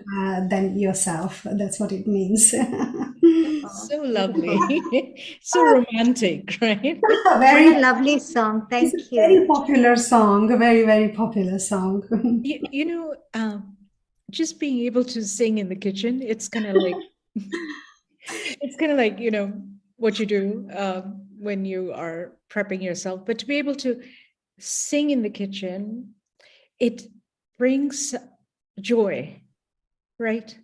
than yourself. That's what it means. So lovely. So romantic, right? Very lovely song. Thank you. Very popular song. Very, very popular song. Just being able to sing in the kitchen, it's kind of like what you do when you are prepping yourself, but to be able to sing in the kitchen, it brings joy, right?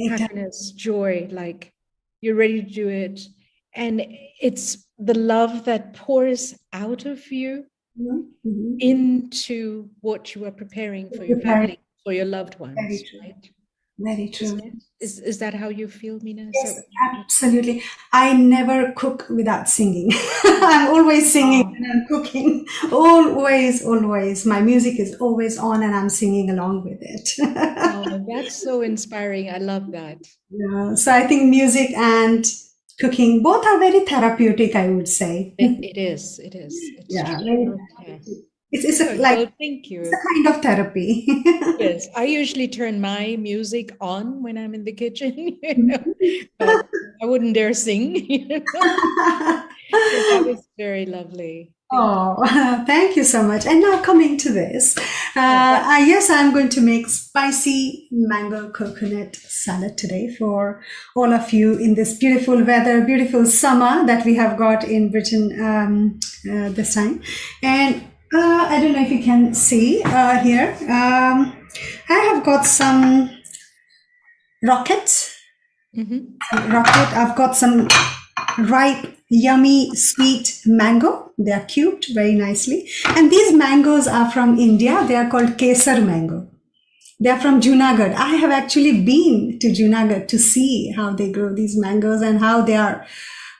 Happiness, joy, like you're ready to do it. And it's the love that pours out of you into what you are preparing for your family, for your loved ones, right? Very true. Is that how you feel, Mina? Yes, absolutely. I never cook without singing. I'm always singing when I'm cooking. Always. My music is always on and I'm singing along with it. Oh, that's so inspiring. I love that. Yeah, so I think music and cooking, both are very therapeutic, I would say. It is. It's thank you. It's a kind of therapy. Yes, I usually turn my music on when I'm in the kitchen, but I wouldn't dare sing. So that was very lovely. Oh, thank you so much. And now coming to this, yes, I'm going to make spicy mango coconut salad today for all of you in this beautiful weather, beautiful summer that we have got in Britain this time. And I don't know if you can see here. I have got some rocket. I've got some ripe, yummy, sweet mango. They are cubed very nicely. And these mangoes are from India. They are called Kesar mango. They are from Junagadh. I have actually been to Junagadh to see how they grow these mangoes and how they are,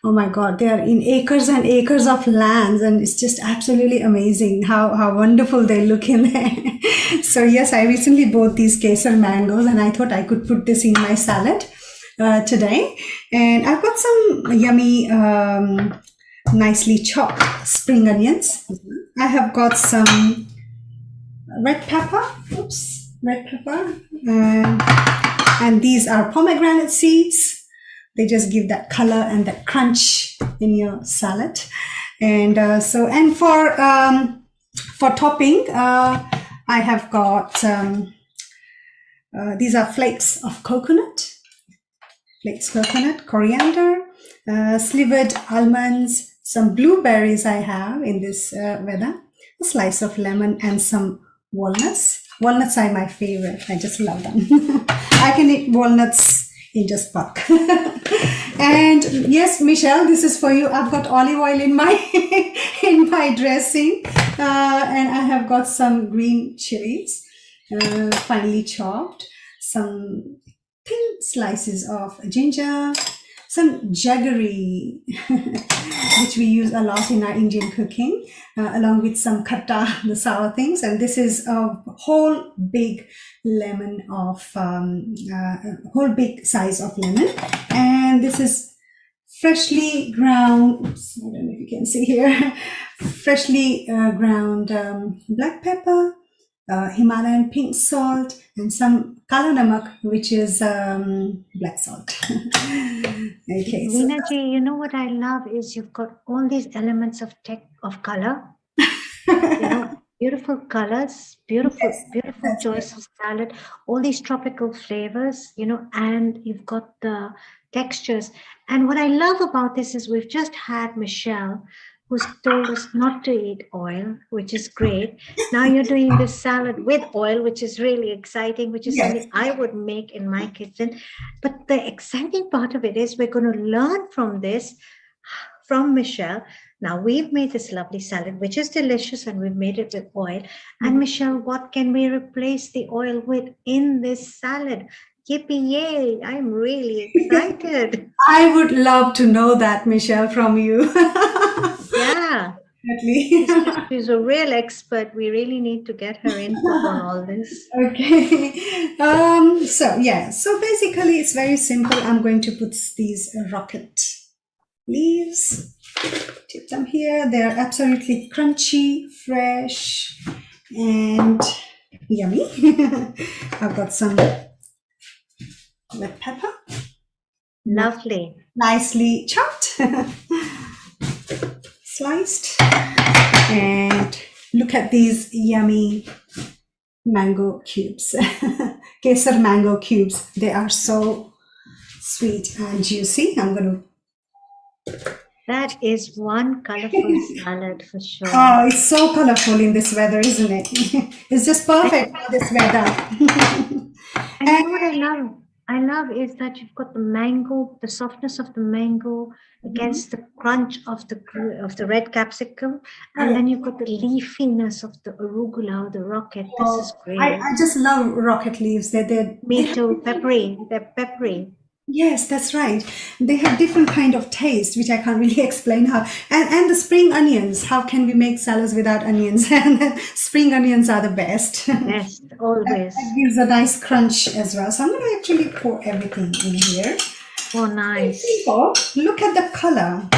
oh my God, they are in acres and acres of lands. And it's just absolutely amazing how wonderful they look in there. So yes, I recently bought these Kesar mangoes and I thought I could put this in my salad today. And I've got some yummy, nicely chopped spring onions. I have got some red pepper. And these are pomegranate seeds. They just give that color and that crunch in your salad. And for topping, I have got these are flakes of coconut. Coriander, slivered almonds, some blueberries I have in this weather, a slice of lemon, and some walnuts. Walnuts are my favorite. I just love them. I can eat walnuts in just buck. And yes, Michelle, this is for you. I've got olive oil in my in my dressing, and I have got some green chilies, finely chopped, some thin slices of ginger, some jaggery, which we use a lot in our Indian cooking, along with some khatta, the sour things. And this is a whole big lemon of, whole big size of lemon. And this is freshly ground, oops, I don't know if you can see here, freshly ground black pepper, Himalayan pink salt, and some kala namak, which is black salt. Okay, so Leena ji, you know what I love is you've got all these elements of color. Beautiful colors, beautiful choice of salad, all these tropical flavors, and you've got the textures. And what I love about this is we've just had Michelle, who's told us not to eat oil, which is great. Now you're doing this salad with oil, which is really exciting, which is something I would make in my kitchen. But the exciting part of it is we're going to learn from this, from Michelle. Now we've made this lovely salad, which is delicious, and we've made it with oil. And Michelle, what can we replace the oil with in this salad? Yippee yay, I'm really excited. I would love to know that, Michelle, from you. Yeah. She's a real expert. We really need to get her input on all this. Okay. So basically it's very simple. I'm going to put these rocket leaves, tip them here. They're absolutely crunchy, fresh, and yummy. I've got some red pepper. Lovely. Nicely chopped. Sliced. And look at these yummy mango cubes. Kesar mango cubes. They are so sweet and juicy. I'm going to... That is one colorful salad for sure. Oh, it's so colorful in this weather, isn't it? It's just perfect for this weather. And you know what I love is that you've got the mango, the softness of the mango against the crunch of the red capsicum, and then you've got the leafiness of the arugula or the rocket. This is great. I just love rocket leaves. Me too. Peppery. They're peppery. Yes, that's right. They have different kind of taste, which I can't really explain how. And the spring onions. How can we make salads without onions? And spring onions are the best. Best, always. That gives a nice crunch as well. So I'm going to actually pour everything in here. Oh, nice. Look at the color.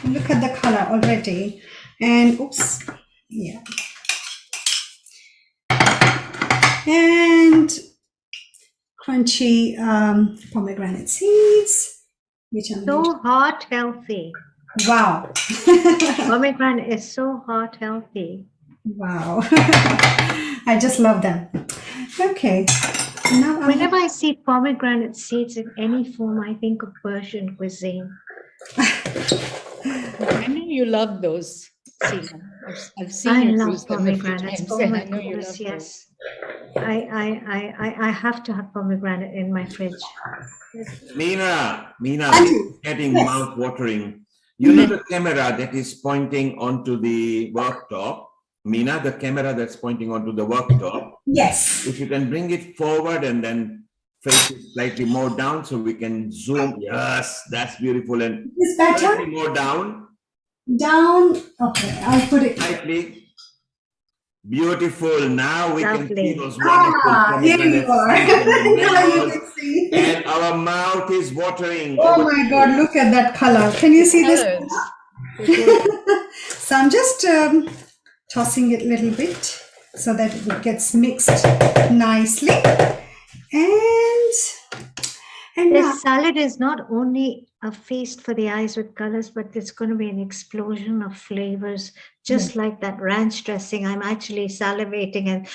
Look at the color already. And oops, yeah. And crunchy pomegranate seeds, which I'm so hot, healthy. Wow. Pomegranate is so heart healthy. Wow. I just love them. Okay. Now Whenever I see pomegranate seeds in any form, I think of Persian cuisine. I know you love those, Seema. I've seen I you love use them a few pomegranates. times, Oh and my I know you love goodness, those. yes. I have to have pomegranate in my fridge. Mina, this Auntie, is getting yes. mouth-watering. You know the camera that is pointing onto the worktop? Mina, the camera that's pointing onto the worktop. Yes. If you can bring it forward and then face it slightly more down so we can zoom. Yes, that's beautiful. And Is better? slightly more down. Down. Okay, I'll put it. Slightly. Beautiful. Now we can see Lovely. those wonderful Here you pomegranate are. seeds and the Now you melons. can see. And our mouth is watering. Oh Over my to God, you. look at that color. Can you see this? Colors. So I'm just tossing it a little bit so that it gets mixed nicely. And now, This salad is not only a feast for the eyes with colors, but it's going to be an explosion of flavors, just like that ranch dressing. I'm actually salivating, and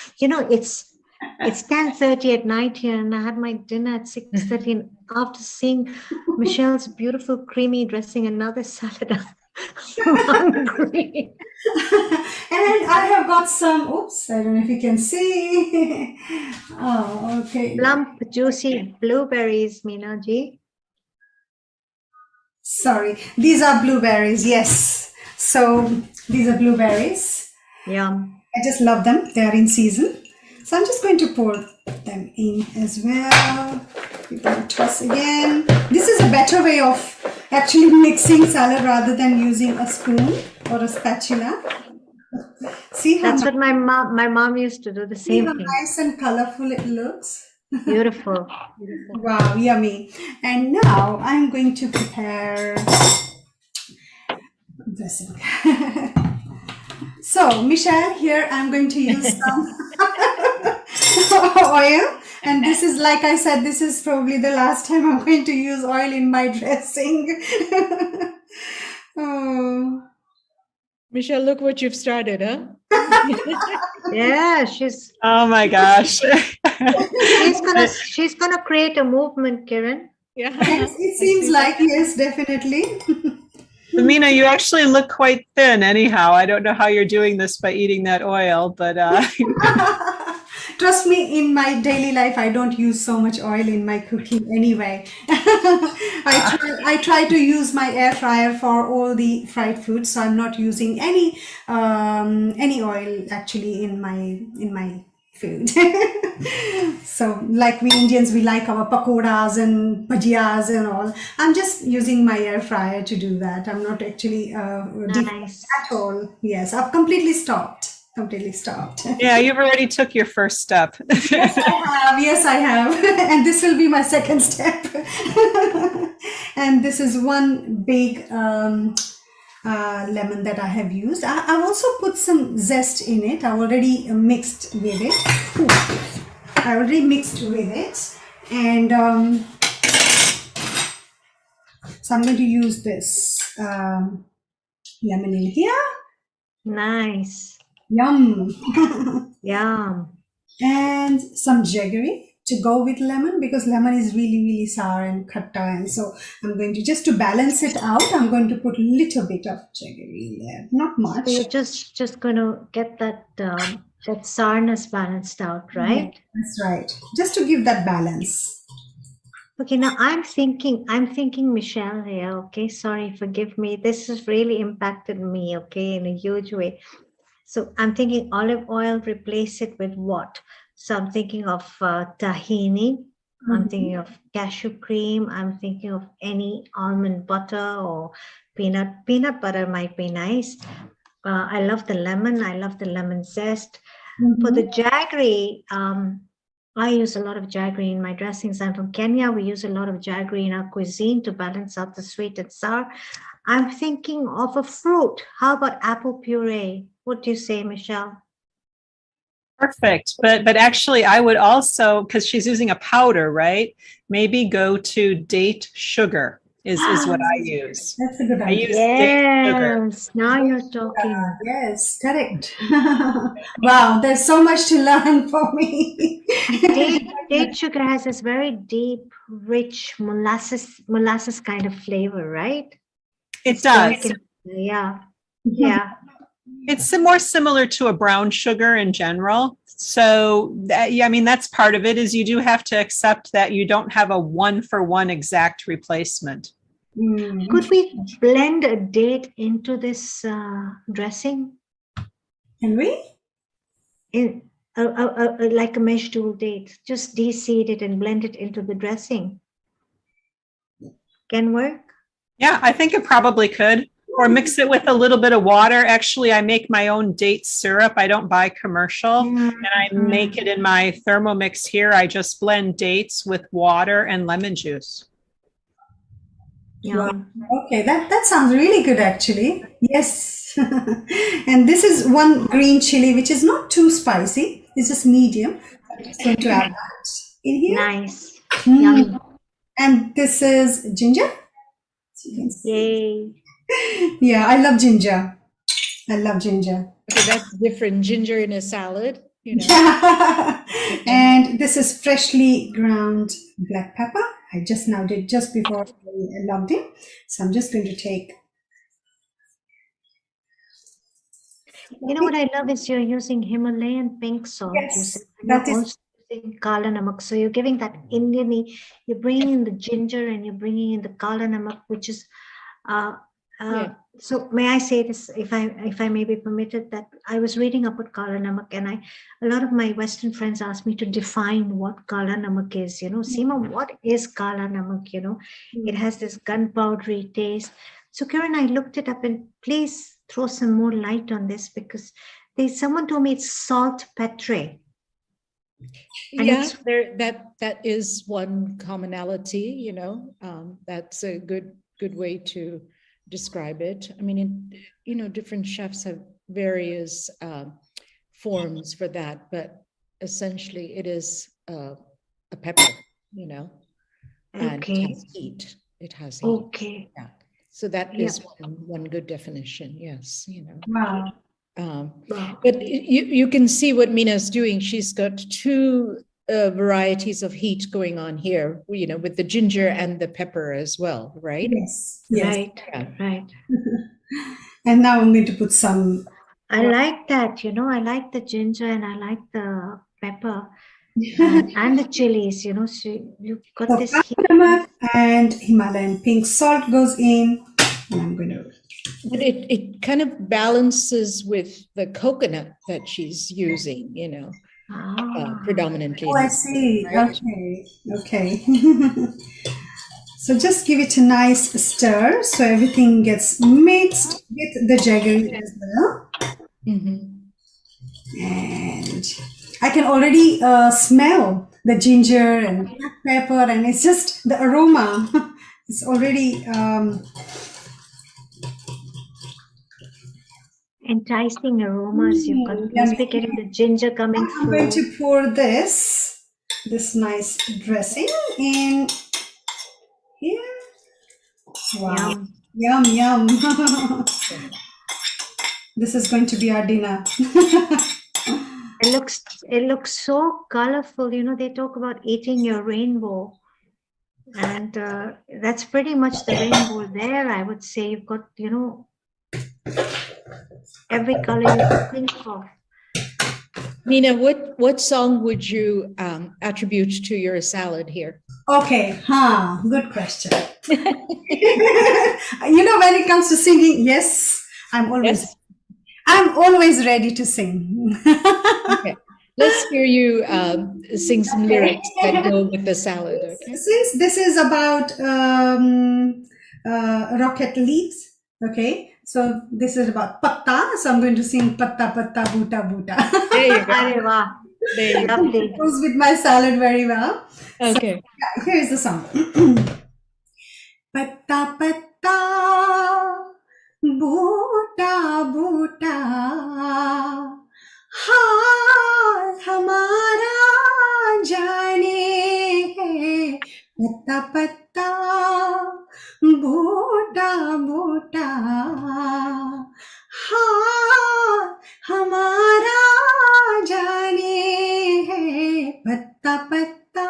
it's 10:30 at night here, and I had my dinner at 6:30. And after seeing Michelle's beautiful creamy dressing, another salad, I'm hungry. and I have got some, oops, I don't know if you can see. Oh, okay. Plump, juicy blueberries, Meenaji. Sorry, these are blueberries, yes. So these are blueberries. Yum. I just love them. They are in season. So I'm just going to pour them in as well. We're going to toss again. This is a better way of actually mixing salad rather than using a spoon or a spatula. See how, That's what my mom used to do, the see same how thing. nice and colorful it looks. Beautiful. Wow, yummy. And now I'm going to prepare dressing. So, Michelle, here I'm going to use some oil. And this is, like I said, this is probably the last time I'm going to use oil in my dressing. Oh. Michelle, look what you've started, huh? Yeah, she's Oh my gosh. she's gonna create a movement, Kiran. Yeah. Yes, it seems like, yes, definitely. Amina, you actually look quite thin anyhow. I don't know how you're doing this by eating that oil, but Trust me, in my daily life, I don't use so much oil in my cooking anyway. I try to use my air fryer for all the fried foods, so I'm not using any oil actually in my food. So, like we Indians, we like our pakoras and bhajiyas and all. I'm just using my air fryer to do that. I'm not actually deep Nice. at all. Yes, I've completely stopped. yeah, you've already took your first step. Yes, I have. And this will be my second step. And this is one big lemon that I have used. I've also put some zest in it. I've already mixed with it. And so I'm going to use this lemon in here. Nice. Yum. Yum. And some jaggery to go with lemon, because lemon is really, really sour and khatta, and so I'm going to, just to balance it out, I'm going to put a little bit of jaggery in there, not much. So you're just going to get that that sourness balanced out, right? Yeah, that's right. Just to give that balance. Okay, now I'm thinking, Michelle here, okay? Sorry, forgive me. This has really impacted me, okay, in a huge way. So I'm thinking olive oil, replace it with what? So I'm thinking of tahini. I'm thinking of cashew cream. I'm thinking of any almond butter or peanut butter might be nice. I love the lemon. I love the lemon zest. For the jaggery, I use a lot of jaggery in my dressings. I'm from Kenya. We use a lot of jaggery in our cuisine to balance out the sweet and sour. I'm thinking of a fruit. How about apple puree? What do you say, Michelle? Perfect. But actually I would also, because she's using a powder, right? Maybe go to date sugar. is what I use. That's a good I idea. use date sugar. Yes, now you're talking. Yes, correct. Wow, there's so much to learn for me. Date sugar has this very deep, rich molasses kind of flavor, right? It Dark does. and, yeah, yeah. It's more similar to a brown sugar in general. So, yeah, I mean, that's part of it is you do have to accept that you don't have a one-for-one exact replacement. Could we blend a date into this dressing? Can we? In like a mesh tool date, just de-seed it and blend it into the dressing. Can work? Yeah, I think it probably could. Or mix it with a little bit of water. Actually, I make my own date syrup. I don't buy commercial. And I make it in my Thermomix here. I just blend dates with water and lemon juice. Yeah. Wow. Okay, that sounds really good actually. Yes. And this is one green chili, which is not too spicy. It's just medium. I'm just going to add that in here. Nice. Mm. Yummy. And this is ginger. Yay. Yeah, I love ginger. I love ginger. Okay, that's different. Ginger in a salad, you know. And this is freshly ground black pepper. I just now did just before I logged in. So I'm just going to take. You know what I love is you're using Himalayan pink salt. Yes, You're that is. also using Kala Namak. So you're giving that Indian, you're bringing in the ginger and you're bringing in the Kala Namak, which is, Yeah. so may I say this, if I may be permitted, that I was reading about Kala Namak and a lot of my Western friends asked me to define what Kala Namak is, you know, Seema, what is Kala Namak, you know, it has this gunpowdery taste. So Kiran, I looked it up and please throw some more light on this because someone told me it's salt petre. And Yeah, it's that is one commonality, you know. That's a good way to describe it. I mean, you know, different chefs have various forms for that, but essentially it is a pepper, you know, and it has heat. It has heat. Okay. Yeah. So that Yeah. is one good definition. Yes, you know. Wow. Wow. But you can see what Mina's doing. She's got two varieties of heat going on here, you know, with the ginger and the pepper as well, right? Yes. Yes. Right, Yeah. right. And now I'm going to put some. I like that, you know, I like the ginger and I like the pepper and the chilies, you know, so you've got So this heat. cardamom and Himalayan pink salt goes in. And I'm going to. But it kind of balances with the coconut that she's using, you know, predominantly. Oh, I see. Okay. Okay. So just give it a nice stir so everything gets mixed with the jaggery as well. And I can already smell the ginger and black pepper, and it's just the aroma. It's already enticing aromas. You've got, must be getting the ginger coming I'm going through. to pour this nice dressing in here. Wow. Yum. Yum, yum. This is going to be our dinner. It looks so colorful. You know, they talk about eating your rainbow. And that's pretty much the rainbow there, I would say. You've got, you know, every color you can think of. Mina, what song would you attribute to your salad here? Okay, good question. You know, when it comes to singing, yes, I'm always ready to sing. Okay, let's hear you sing some lyrics that go with the salad. Okay. Since this is about rocket leaves, okay, so this is about patta, so I'm going to sing patta patta boota boota. There you go. Areva. There you go. Lovely. It goes with my salad very well. Okay. So, yeah, here is the song. Patta patta boota boota, हाल हमारा जाने है पत्ता पत्ता पत्ता पत्ता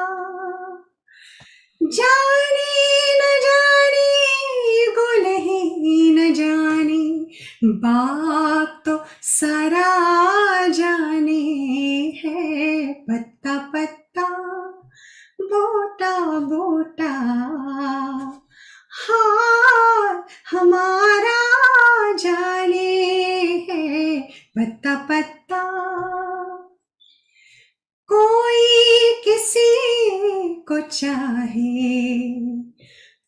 जाने न जाने गुल ही न जाने बाग तो सारा जाने है पत्ता पत्ता बोटा बोटा हाल हमारा जाने है पत्ता पत्ता कोई किसी को चाहे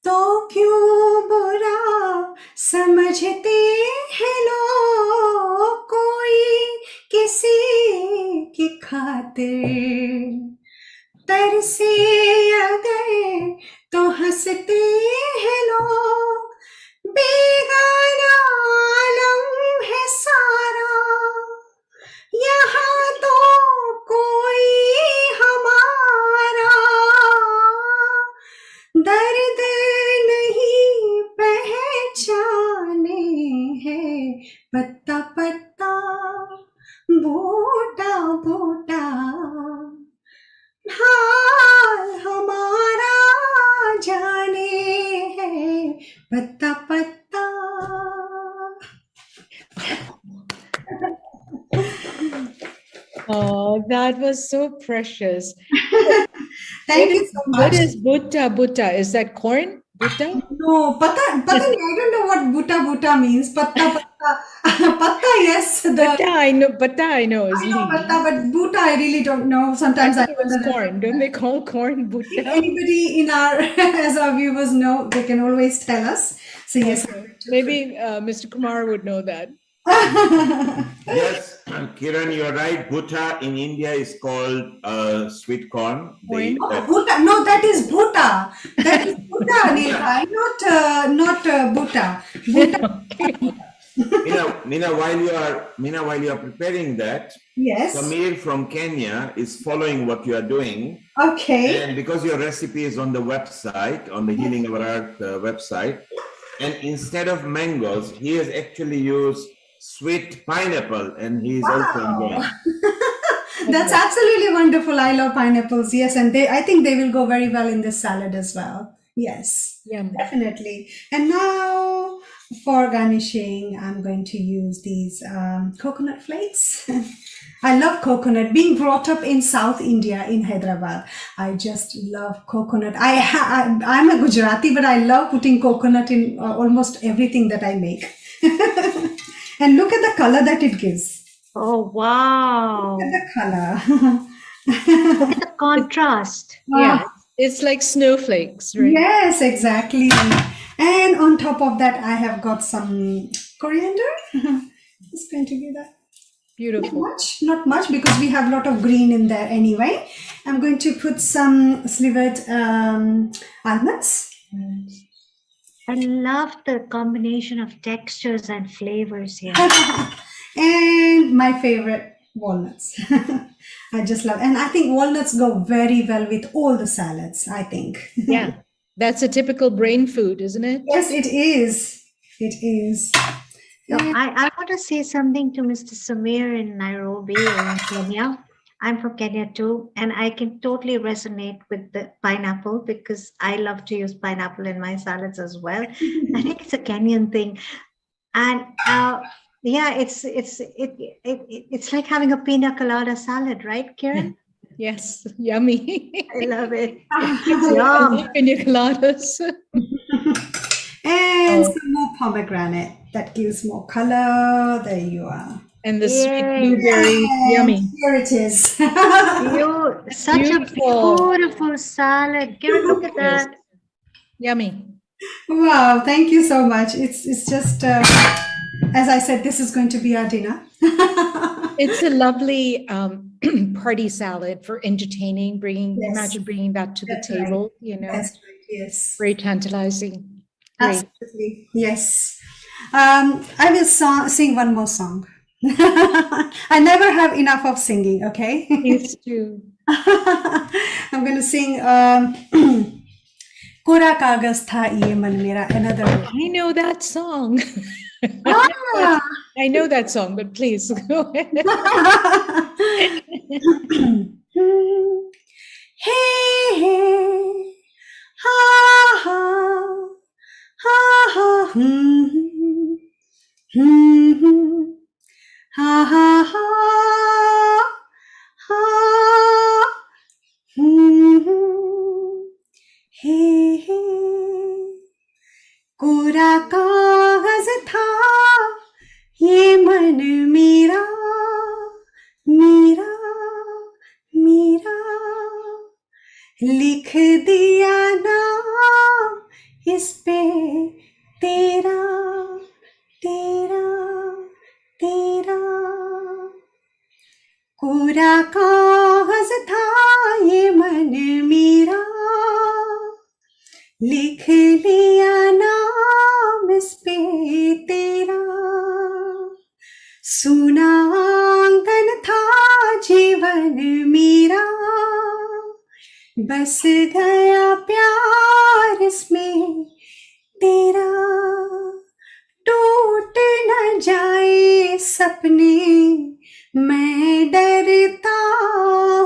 तो क्यों बुरा समझते हैं लोग कोई किसी की खातिर तरसे अगर तो हंसते हैं लोग बेगाना आलम है सारा यहाँ तो कोई हमारा दर्द नहीं पहचाने है पत्ता पत्ता बूटा बूटा हाल हमारा जाने है पत्ता पत्ता Oh, that was so precious. Thank you so What much. is butta butta? Is that corn? Butta? No, pata, nahi, I don't know what buta buta means. Patta, patta, patta, yes. Butta, I know. Butta, I know is I know leaf. patta, but buta, I really don't know. Sometimes I think it's wonder. corn. Don't they call corn If butta? anybody in our, as our viewers know, they can always tell us. So yes. Maybe Mr. Kumar would know that. Yes, Kiran, you're right. Bhutta in India is called sweet corn. Corn. Bhuta, no, that is bhuta. That is bhuta, Neha, not bhuta. Bhuta. Mina, while you are preparing that, Yes. Samir from Kenya is following what you are doing. Okay. And because your recipe is on the website, on the Healing Our Earth website, and instead of mangoes, he has actually used sweet pineapple, and he is also enjoying. That's absolutely wonderful. I love pineapples. Yes, and I think they will go very well in this salad as well. Yes, Yum. definitely. And now for garnishing, I'm going to use these coconut flakes. I love coconut. Being brought up in South India, in Hyderabad, I just love coconut. I'm a Gujarati, but I love putting coconut in almost everything that I make. And look at the color that it gives. Oh, wow. Look at the color. Look at the contrast. Yeah, it's like snowflakes, right? Yes, exactly. And on top of that, I have got some coriander. Just going to give that. Beautiful. Not much, because we have a lot of green in there anyway. I'm going to put some slivered almonds. I love the combination of textures and flavors here. And my favorite, walnuts. I just love, and I think walnuts go very well with all the salads, I think. Yeah, that's a typical brain food, isn't it? Yes, it is. It is. So I want to say something to Mr. Samir in Nairobi in Kenya. I'm from Kenya too, and I can totally resonate with the pineapple because I love to use pineapple in my salads as well. I think it's a Kenyan thing, and yeah, it's like having a pina colada salad, right, Kiran? Yes, yummy. I love it. Yum. Pina coladas. And some more pomegranate. That gives more color. There you are. And the sweet Yay. blueberry, yummy. Here it is. Such Beautiful. a beautiful salad. Kiran, look at that. Yummy. Wow, thank you so much. It's just, as I said, this is going to be our dinner. It's a lovely party salad for entertaining, Yes. imagine bringing that to the That's right. table, you know, That's right, yes. very tantalizing. Great. Absolutely, yes. I will sing one more song. I never have enough of singing, okay? Please do. I'm going to sing Kora Kagas Tha Ye Man Mera, another one. I know that song. Ah. I know that song, but please go ahead. Ha ha ha ha. He he. कोरा कागज था ये मन मेरा मेरा मेरा लिख दिया नाम इस पे तेरा तेरा तेरा कोरा कागज था ये मन मेरा लिख लिया नाम इस पे तेरा सुना आंगन था जीवन मेरा बस गया प्यार इसमें तेरा टूट न जाए सपने मैं डरता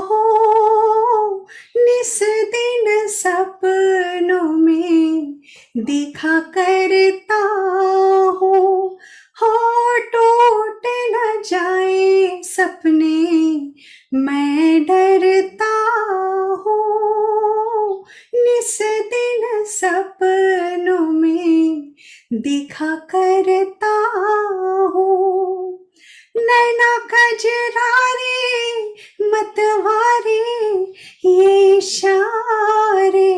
हूँ निस दिन सपनों में देखा करता हूँ हो टूट न जाए सपने मैं डरता हूँ निस दिन सपनों में देखा करता हूँ नैना कजरारे मतवारे ये इशारे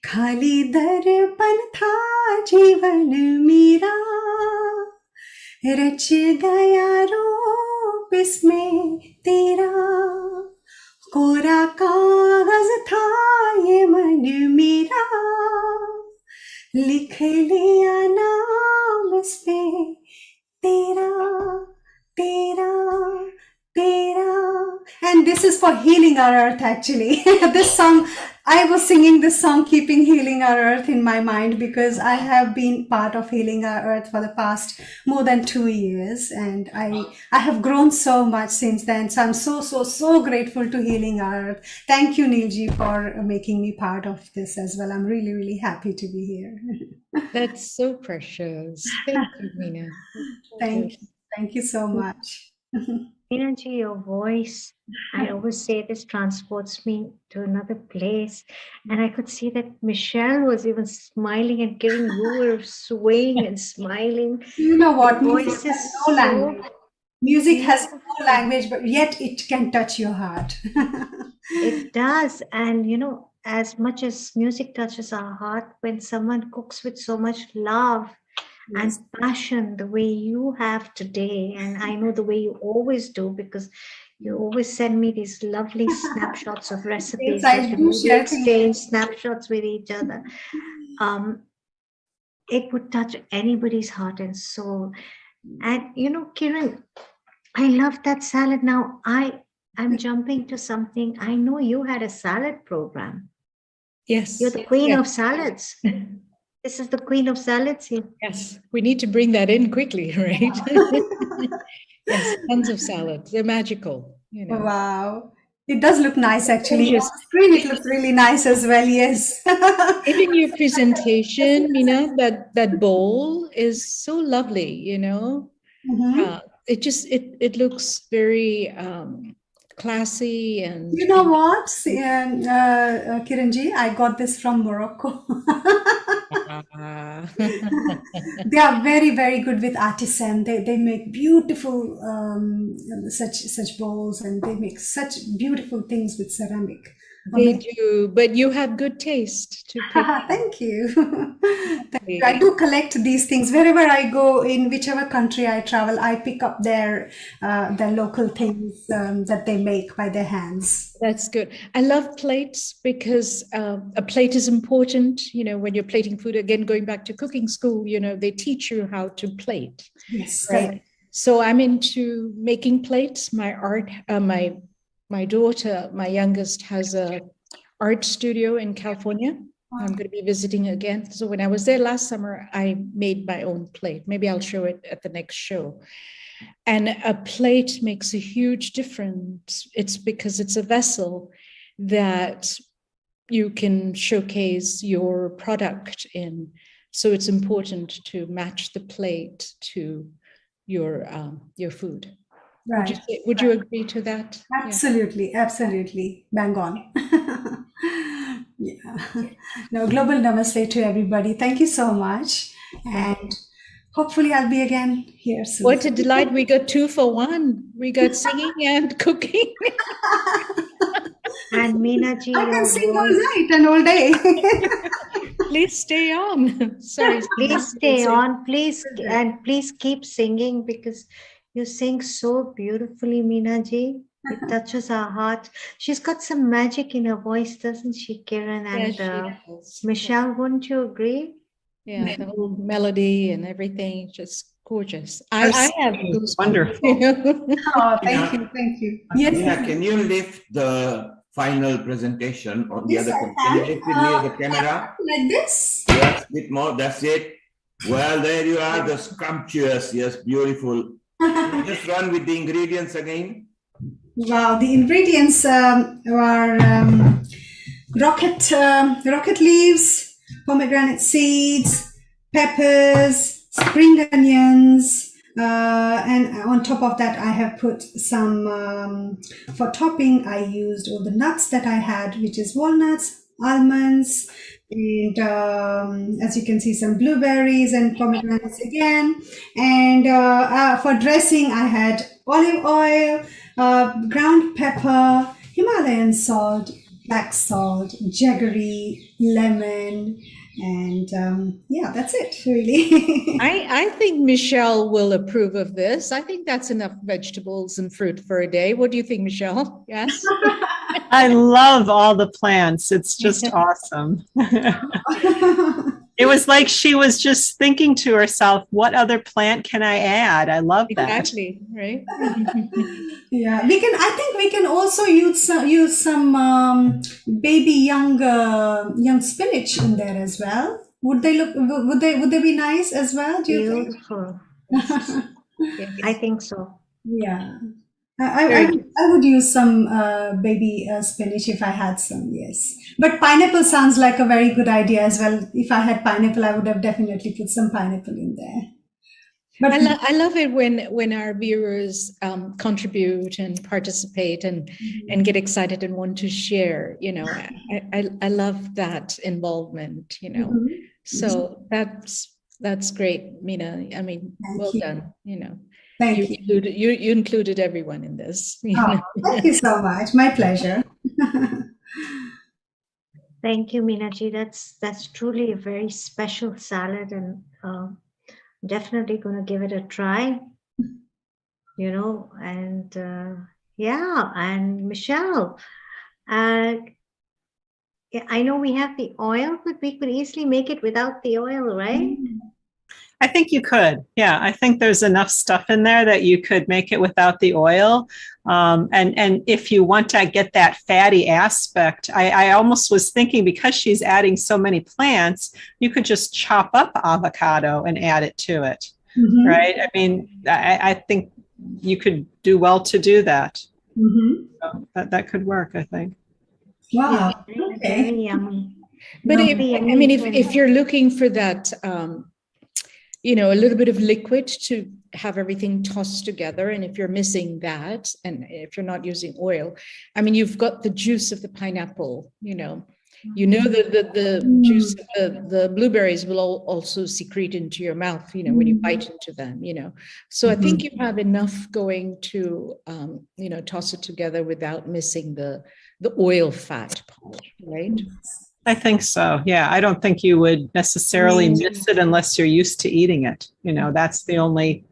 खाली दर्पण था जीवन मेरा रच गया रूप इसमें तेरा कोरा कागज था ये मन मेरा लिख लिया नाम इस पे तेरा तेरा तेरा. And this is for healing our earth actually. This song, I was singing this song keeping healing our earth in my mind because I have been part of healing our earth for the past more than 2 years, and I have grown so much since then. So I'm so grateful to healing our earth. Thank you, Neilji, for making me part of this as well. I'm really happy to be here. That's so precious. Thank you, Meena. Thank you so much. Energy, your voice, I always say this transports me to another place. And I could see that Michelle was even smiling, and Kiran, you were swaying and smiling. You know what? Your Music voice has is no so language. Music has no beautiful. language, but yet it can touch your heart. It does. And, you know, as much as music touches our heart, when someone cooks with so much love and passion, the way you have today, and I know the way you always do, because you always send me these lovely snapshots of recipes Yes, I that do we share exchange snapshots with each other. It would touch anybody's heart and soul. And you know, Kiran, I love that salad. Now I'm jumping to something. I know you had a salad program. Yes. You're the queen yes. of salads. This is the queen of salads here. Yes, we need to bring that in quickly, right? Yes, tons of salads. They're magical, you know. Wow. It does look nice actually. On Gorgeous. the screen, it looks really nice as well, yes. Even your presentation, Meena, that bowl is so lovely, you know. It looks very classy and. You know what, Kiranji, I got this from Morocco. They are very good with artisan. They make beautiful such bowls, and they make such beautiful things with ceramic. They do, but you have good taste to pick. Thank you. Thank you. I do collect these things wherever I go, in whichever country I travel. I pick up their local things that they make by their hands. That's good. I love plates because a plate is important. You know, when you're plating food, again, going back to cooking school, you know, they teach you how to plate. Yes, right. correct. So I'm into making plates. My daughter, my youngest, has a art studio in California. I'm going to be visiting again. So when I was there last summer, I made my own plate. Maybe I'll show it at the next show. And a plate makes a huge difference. It's because it's a vessel that you can showcase your product in. So it's important to match the plate to your food. Right. Would you agree to that? Absolutely, absolutely. Bang on. Yeah. No, global namaste to everybody. Thank you so much. And hopefully I'll be again here soon. What a delight. We got 2 for 1. We got singing and cooking. And Meena ji, I can your sing all voice. night and all day. Please stay on. Sorry. Please stay on, please, and please keep singing because you sing so beautifully, Meena ji. It touches our heart. She's got some magic in her voice, doesn't she, Kiran? Yeah, And she does. Michelle, wouldn't you agree? Yeah, the whole melody and everything, just gorgeous. I have those wonderful. Oh, thank you, thank you. Yes, Tina, can you lift the final presentation on the Yes, other I camera? Can you lift it near the camera? like this. Yes, bit more. That's it. Well, there you are, the scrumptious, yes, beautiful. Just run with the ingredients again. Wow, the ingredients are rocket leaves, pomegranate seeds, peppers, spring onions, and on top of that, I have put some, for topping, I used all the nuts that I had, which is walnuts, almonds, and as you can see, some blueberries and pomegranates again. And for dressing, I had olive oil, ground pepper, Himalayan salt, black salt, jaggery, lemon, and yeah, that's it, really. I think Michelle will approve of this. I think that's enough vegetables and fruit for a day. What do you think, Michelle? Yes? I love all the plants. It's just awesome. It was like she was just thinking to herself, what other plant can I add? I love that. Exactly, right? Yeah, I think we can also use some baby young spinach in there as well. Would they be nice as well? Do you think? Beautiful. I think so. Yeah. I would use some baby spinach if I had some, yes. But pineapple sounds like a very good idea as well. If I had pineapple, I would have definitely put some pineapple in there. But I love it when our viewers contribute and participate and get excited and want to share. You know, I love that involvement. You know, so that's great, Meena. I mean, well done. You know. Thank you. You included everyone in this. Oh, thank you so much. My pleasure. Thank you, Meena ji. That's truly a very special salad, and definitely going to give it a try. You know, and yeah, and Michelle, yeah, I know we have the oil, but we could easily make it without the oil, right? I think you could. Yeah, I think there's enough stuff in there that you could make it without the oil. And if you want to get that fatty aspect, I almost was thinking because she's adding so many plants, you could just chop up avocado and add it to it, right? I mean, I think you could do well to do that. So that could work, I think. Wow. Yeah, Okay. very yummy. But Lovely, I mean, if yummy. you're looking for that, you know, a little bit of liquid to have everything tossed together, and if you're missing that, and if you're not using oil, I mean, you've got the juice of the pineapple. You know the juice of the blueberries will also secrete into your mouth. You know, when you bite into them. You know, so I think you have enough going to you know, toss it together without missing the oil fat part, right? I think so. Yeah. I don't think you would necessarily miss it unless you're used to eating it. You know, that's the only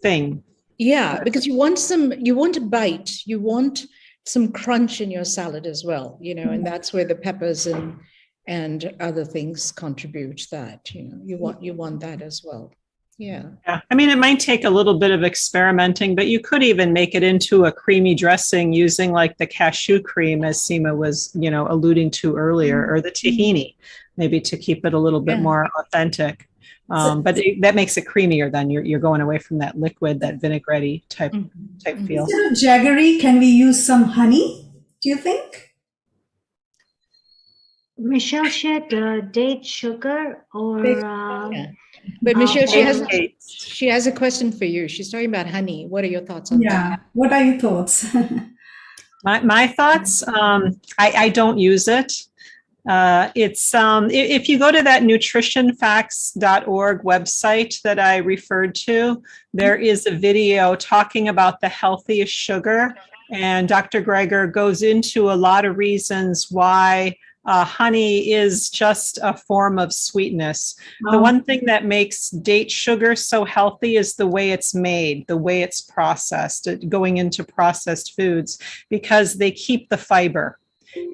thing. Yeah, because you want a bite, you want some crunch in your salad as well, you know, and that's where the peppers and other things contribute that, you know, you want that as well. Yeah. Yeah. I mean, it might take a little bit of experimenting, but you could even make it into a creamy dressing using like the cashew cream, as Seema was, you know, alluding to earlier, or the tahini, maybe to keep it a little bit more authentic. But that makes it creamier. Then you're going away from that liquid, that vinaigrette type feel. Instead of jaggery, can we use some honey? Do you think? Michelle shared date sugar or Yeah. But Michelle, or she has a question for you. She's talking about honey. What are your thoughts on that? Yeah. What are your thoughts? My thoughts, I don't use it. If you go to that nutritionfacts.org website that I referred to, there is a video talking about the healthiest sugar. And Dr. Greger goes into a lot of reasons why honey is just a form of sweetness. The one thing that makes date sugar so healthy is the way it's made, the way it's processed, going into processed foods, because they keep the fiber.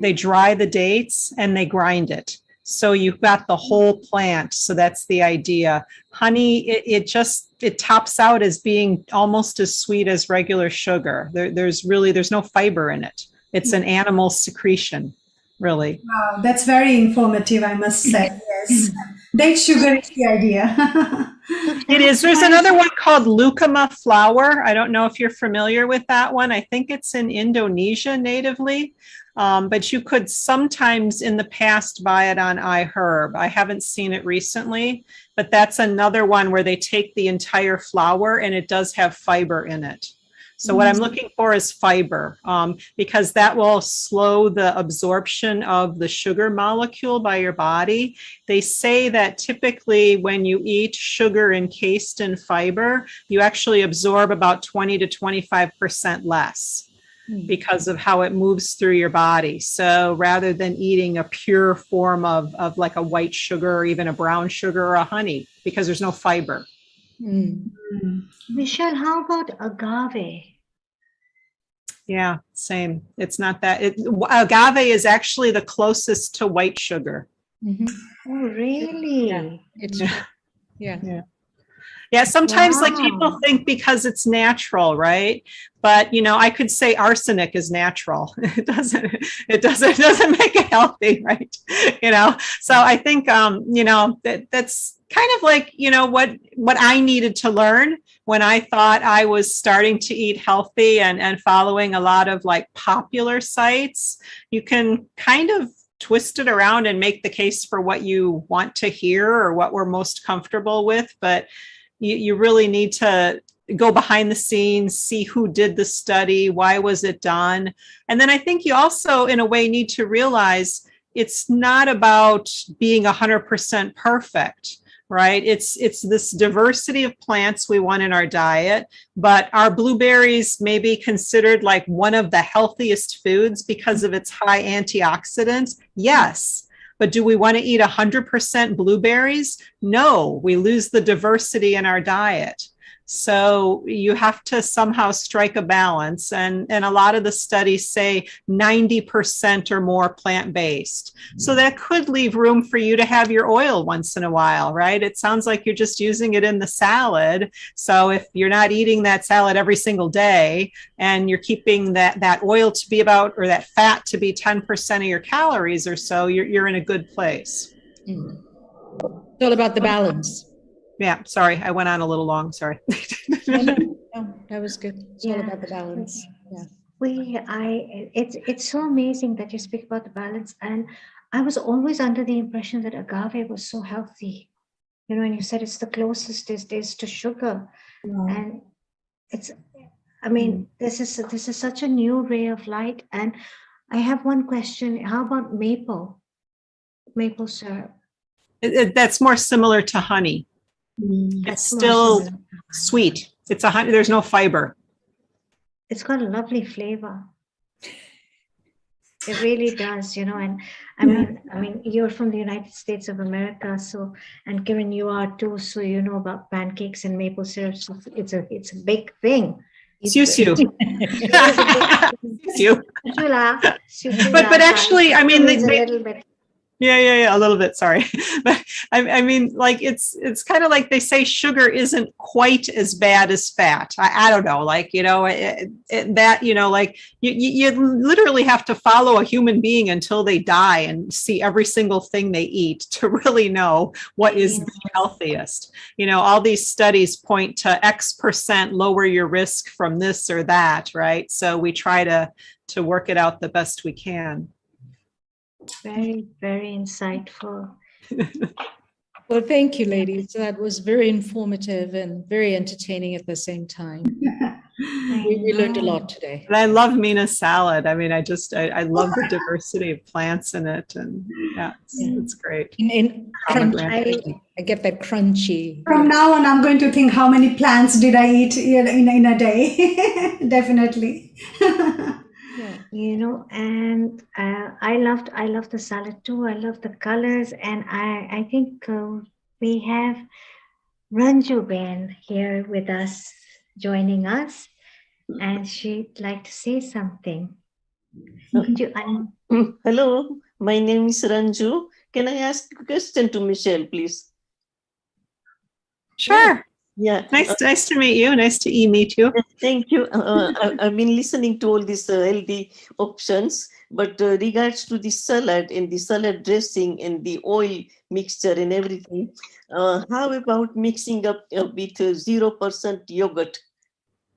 They dry the dates and they grind it. So you've got the whole plant. So that's the idea. Honey, it tops out as being almost as sweet as regular sugar. There's no fiber in it. It's an animal secretion, really. Wow, that's very informative, I must say. Yes. Date sugar is the idea. It is. There's another one called lucuma flower. I don't know if you're familiar with that one. I think it's in Indonesia natively. But you could sometimes in the past buy it on iHerb. I haven't seen it recently, but that's another one where they take the entire flower and it does have fiber in it. So what I'm looking for is fiber, because that will slow the absorption of the sugar molecule by your body. They say that typically when you eat sugar encased in fiber, you actually absorb about 20 to 25% less because of how it moves through your body. So rather than eating a pure form of like a white sugar or even a brown sugar or a honey, because there's no fiber. Michelle, how about agave? Yeah, same. It's not that. Agave is actually the closest to white sugar. Oh, really? Yeah. It's yeah. Yeah, sometimes like people think because it's natural, right? But I could say arsenic is natural. It doesn't make it healthy, right? So I think that's kind of like what I needed to learn when I thought I was starting to eat healthy and following a lot of like popular sites. You can kind of twist it around and make the case for what you want to hear or what we're most comfortable with, but you really need to go behind the scenes, see who did the study, why was it done? And then I think you also, in a way, need to realize it's not about being 100% perfect, right? It's this diversity of plants we want in our diet, but are blueberries maybe considered like one of the healthiest foods because of its high antioxidants? Yes. But do we want to eat 100% blueberries? No, we lose the diversity in our diet. So you have to somehow strike a balance. And a lot of the studies say 90% or more plant-based. So that could leave room for you to have your oil once in a while, right? It sounds like you're just using it in the salad. So if you're not eating that salad every single day and you're keeping that oil to be about, or that fat to be 10% of your calories or so, you're in a good place. It's all about the balance. Yeah, sorry, I went on a little long. Sorry. No, that was good. It's all about the balance. Yeah. It's so amazing that you speak about the balance. And I was always under the impression that agave was so healthy. And you said it's the closest is to sugar, and it's. I mean, this is such a new ray of light. And I have one question: how about maple syrup? That's more similar to honey. It's still sweet. It's a honey. There's no fiber. It's got a lovely flavor. It really does, and I mean, you're from the United States of America, so, and Kiran, you are too, so you know about pancakes and maple syrup. So it's a big thing. Susu. But actually, I mean, a little bit. Yeah, a little bit. Sorry, but I mean, like it's kind of like they say sugar isn't quite as bad as fat. I don't know, like like you literally have to follow a human being until they die and see every single thing they eat to really know what is the healthiest. All these studies point to X% lower your risk from this or that, right? So we try to work it out the best we can. Very, very insightful. Well, thank you, ladies. That was very informative and very entertaining at the same time. We learned a lot today. And I love Mina's salad. I mean, I love the diversity of plants in it. And yeah, it's great. In crunchy, I get that crunchy. From now on, I'm going to think how many plants did I eat in a day. Definitely. You know, and I loved the salad too. I love the colors, and I think we have Ranju Ben here with us, joining us, and she'd like to say something. Hello, my name is Ranju. Can I ask a question to Michelle, please? Sure. Yeah. Nice to meet you. Nice to meet you. Thank you. I've been listening to all these healthy options, but regards to the salad and the salad dressing and the oil mixture and everything, how about mixing up with 0% yogurt,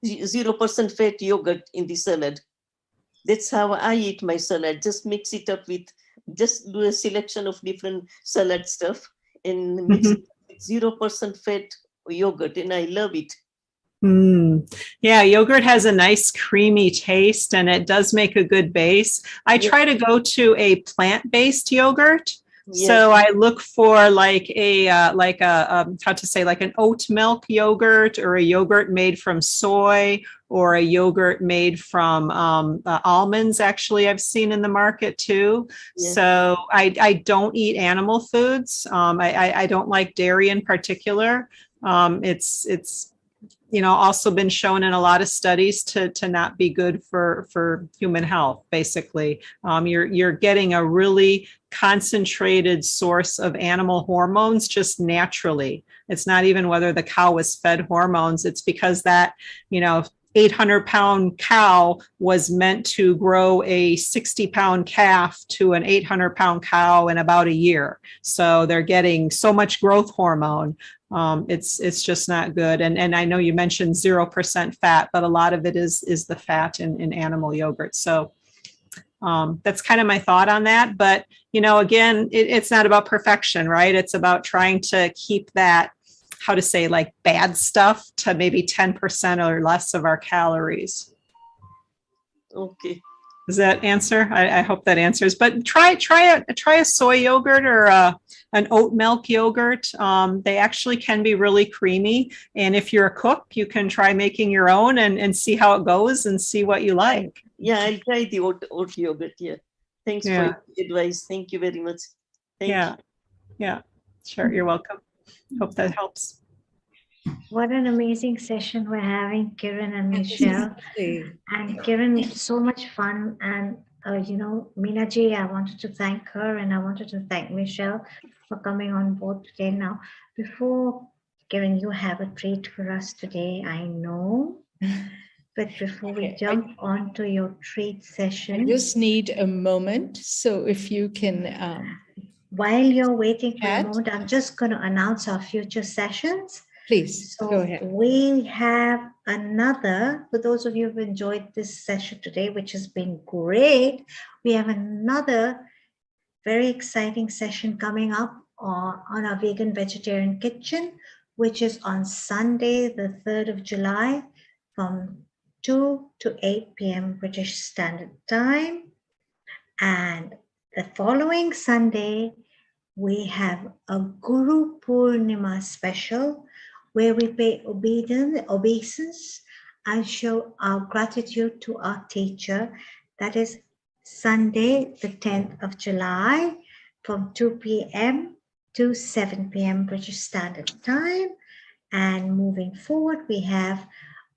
0% fat yogurt in the salad? That's how I eat my salad. Just mix it up with, just do a selection of different salad stuff and mix it with 0% fat yogurt, and I love it. Yeah, yogurt has a nice creamy taste and it does make a good base. I try to go to a plant-based yogurt. Yes. So I look for like how to say, like an oat milk yogurt or a yogurt made from soy or a yogurt made from almonds. Actually, I've seen in the market too. Yes. So I don't eat animal foods. I don't like dairy in particular. It's also been shown in a lot of studies to not be good for human health. Basically, you're getting a really concentrated source of animal hormones just naturally. It's not even whether the cow was fed hormones. It's because that 800-pound cow was meant to grow a 60-pound calf to an 800-pound cow in about a year. So they're getting so much growth hormone. It's just not good. And I know you mentioned 0% fat, but a lot of it is the fat in animal yogurt. So that's kind of my thought on that. But, again, it's not about perfection, right? It's about trying to keep that, how to say, like bad stuff to maybe 10% or less of our calories. Okay. Does that answer? I hope that answers. But try a soy yogurt or an oat milk yogurt. They actually can be really creamy. And if you're a cook, you can try making your own and see how it goes and see what you like. Yeah, I'll try the oat yogurt. Yeah. Thanks for your advice. Thank you very much. Thank you. Yeah, sure. You're welcome. Hope that helps. What an amazing session we're having, Kiran and Michelle. And Kiran, it's so much fun. And, Meena ji, I wanted to thank her and I wanted to thank Michelle for coming on board today. Now, before, Kiran, you have a treat for us today, I know. But before we jump on to your treat session. I just need a moment. So if you can... while you're waiting for a moment, I'm just going to announce our future sessions. Please, go ahead. We have another, for those of you who've enjoyed this session today, which has been great, we have another very exciting session coming up on our Vegan Vegetarian Kitchen, which is on Sunday, the 3rd of July, from 2 to 8 p.m. British Standard Time. And the following Sunday, we have a Guru Purnima special, where we pay obeisance and show our gratitude to our teacher. That is Sunday, the 10th of July, from 2 p.m. to 7 p.m. British Standard Time. And moving forward, we have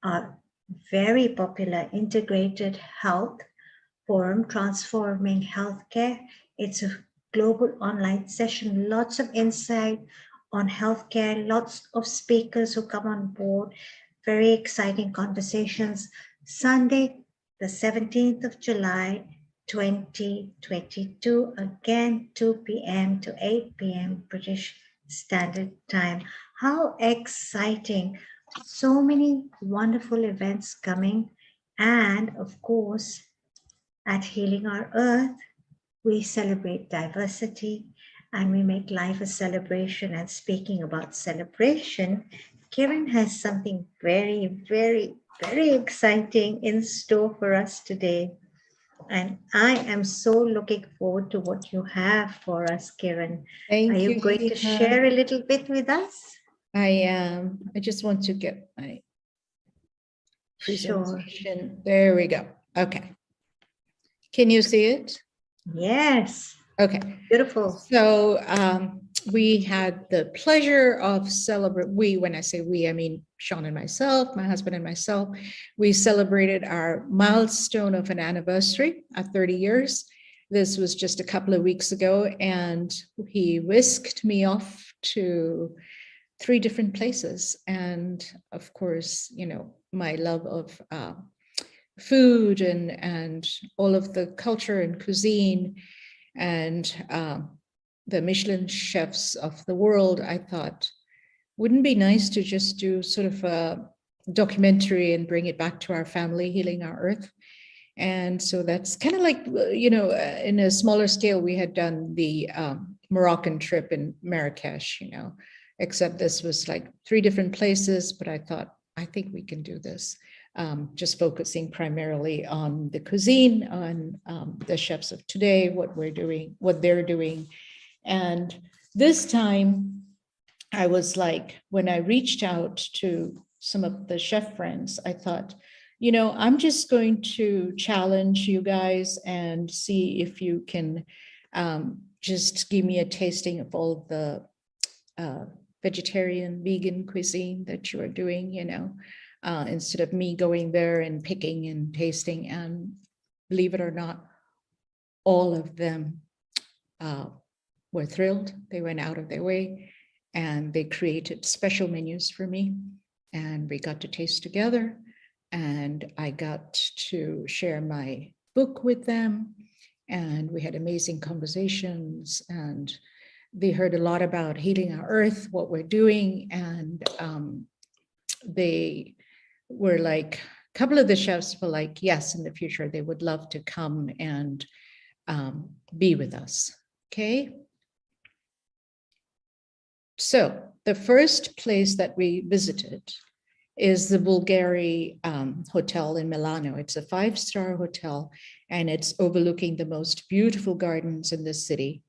a very popular integrated health forum, Transforming Healthcare. It's a global online session, lots of insight on healthcare, lots of speakers who come on board, very exciting conversations. Sunday, the 17th of July, 2022, again, 2 p.m. to 8 p.m. British Standard Time. How exciting. So many wonderful events coming. And of course, at Healing Our Earth, we celebrate diversity, and we make life a celebration. And speaking about celebration, Kiran has something very, very, very exciting in store for us today. And I am so looking forward to what you have for us, Kiran. Thank Are you you, going to Seema. share a little bit with us? I am. I just want to get my Sure. presentation. There we go. Okay. Can you see it? Yes. Okay. Beautiful. So we had the pleasure of when I say we, I mean Sean and myself, my husband and myself, we celebrated our milestone of an anniversary at 30 years. This was just a couple of weeks ago, and he whisked me off to 3 different places. And of course, you know, my love of food and all of the culture and cuisine and the Michelin chefs of the world, I thought, wouldn't it be nice to just do sort of a documentary and bring it back to our family, Healing Our Earth. And so that's kind of like, you know, in a smaller scale, we had done the Moroccan trip in Marrakesh, you know, except this was like 3 different places, but I thought, I think we can do this. Just focusing primarily on the cuisine, on the chefs of today, what we're doing, what they're doing. And this time I was like, when I reached out to some of the chef friends, I thought, you know, I'm just going to challenge you guys and see if you can just give me a tasting of all the vegetarian, vegan cuisine that you are doing, you know, instead of me going there and picking and tasting. And believe it or not, all of them were thrilled. They went out of their way and they created special menus for me. And we got to taste together. And I got to share my book with them. And we had amazing conversations. And they heard a lot about Healing Our Earth, what we're doing. And they were like, a couple of the chefs were like, yes, in the future, they would love to come and be with us. Okay. So the first place that we visited is the Bulgari Hotel in Milano. It's a 5-star hotel, and it's overlooking the most beautiful gardens in the city.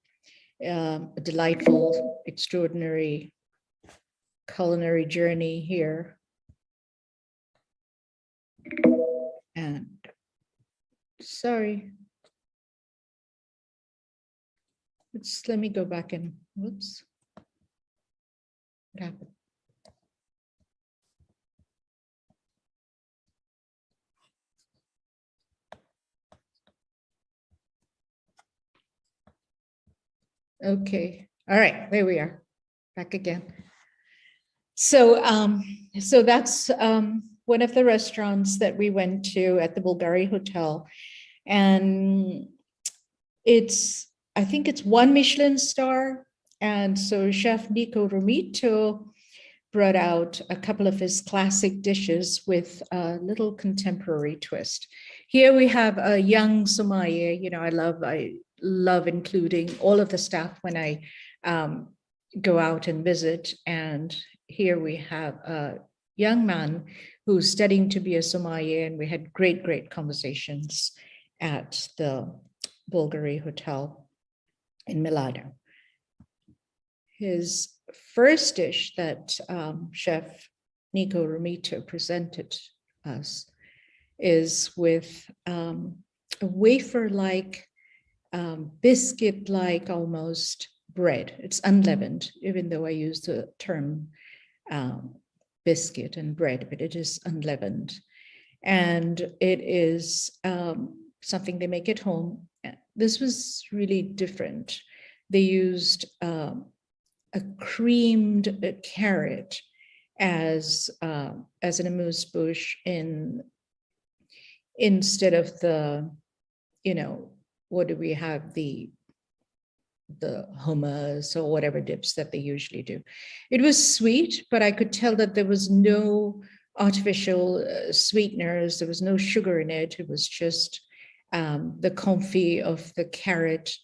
A delightful, extraordinary culinary journey here. And sorry. Let me go back and, whoops. What happened? Okay, all right, there we are, back again. So, so that's one of the restaurants that we went to at the Bulgari Hotel, and I think it's 1 Michelin star, and so Chef Nico Romito brought out a couple of his classic dishes with a little contemporary twist. Here we have a young sommelier. You know, I love including all of the staff when I go out and visit. And here we have a young man who's studying to be a sommelier, and we had great conversations at the Bulgari Hotel in Milano. His first dish that Chef Nico Romito presented us is with a wafer-like, biscuit-like almost bread. It's unleavened, even though I use the term biscuit and bread, but it is unleavened. And it is something they make at home. This was really different. They used a creamed carrot as an amuse-bouche instead of the, you know, what do we have, the hummus or whatever dips that they usually do. It was sweet, but I could tell that there was no artificial sweeteners. There was no sugar in it. It was just the confit of the carrot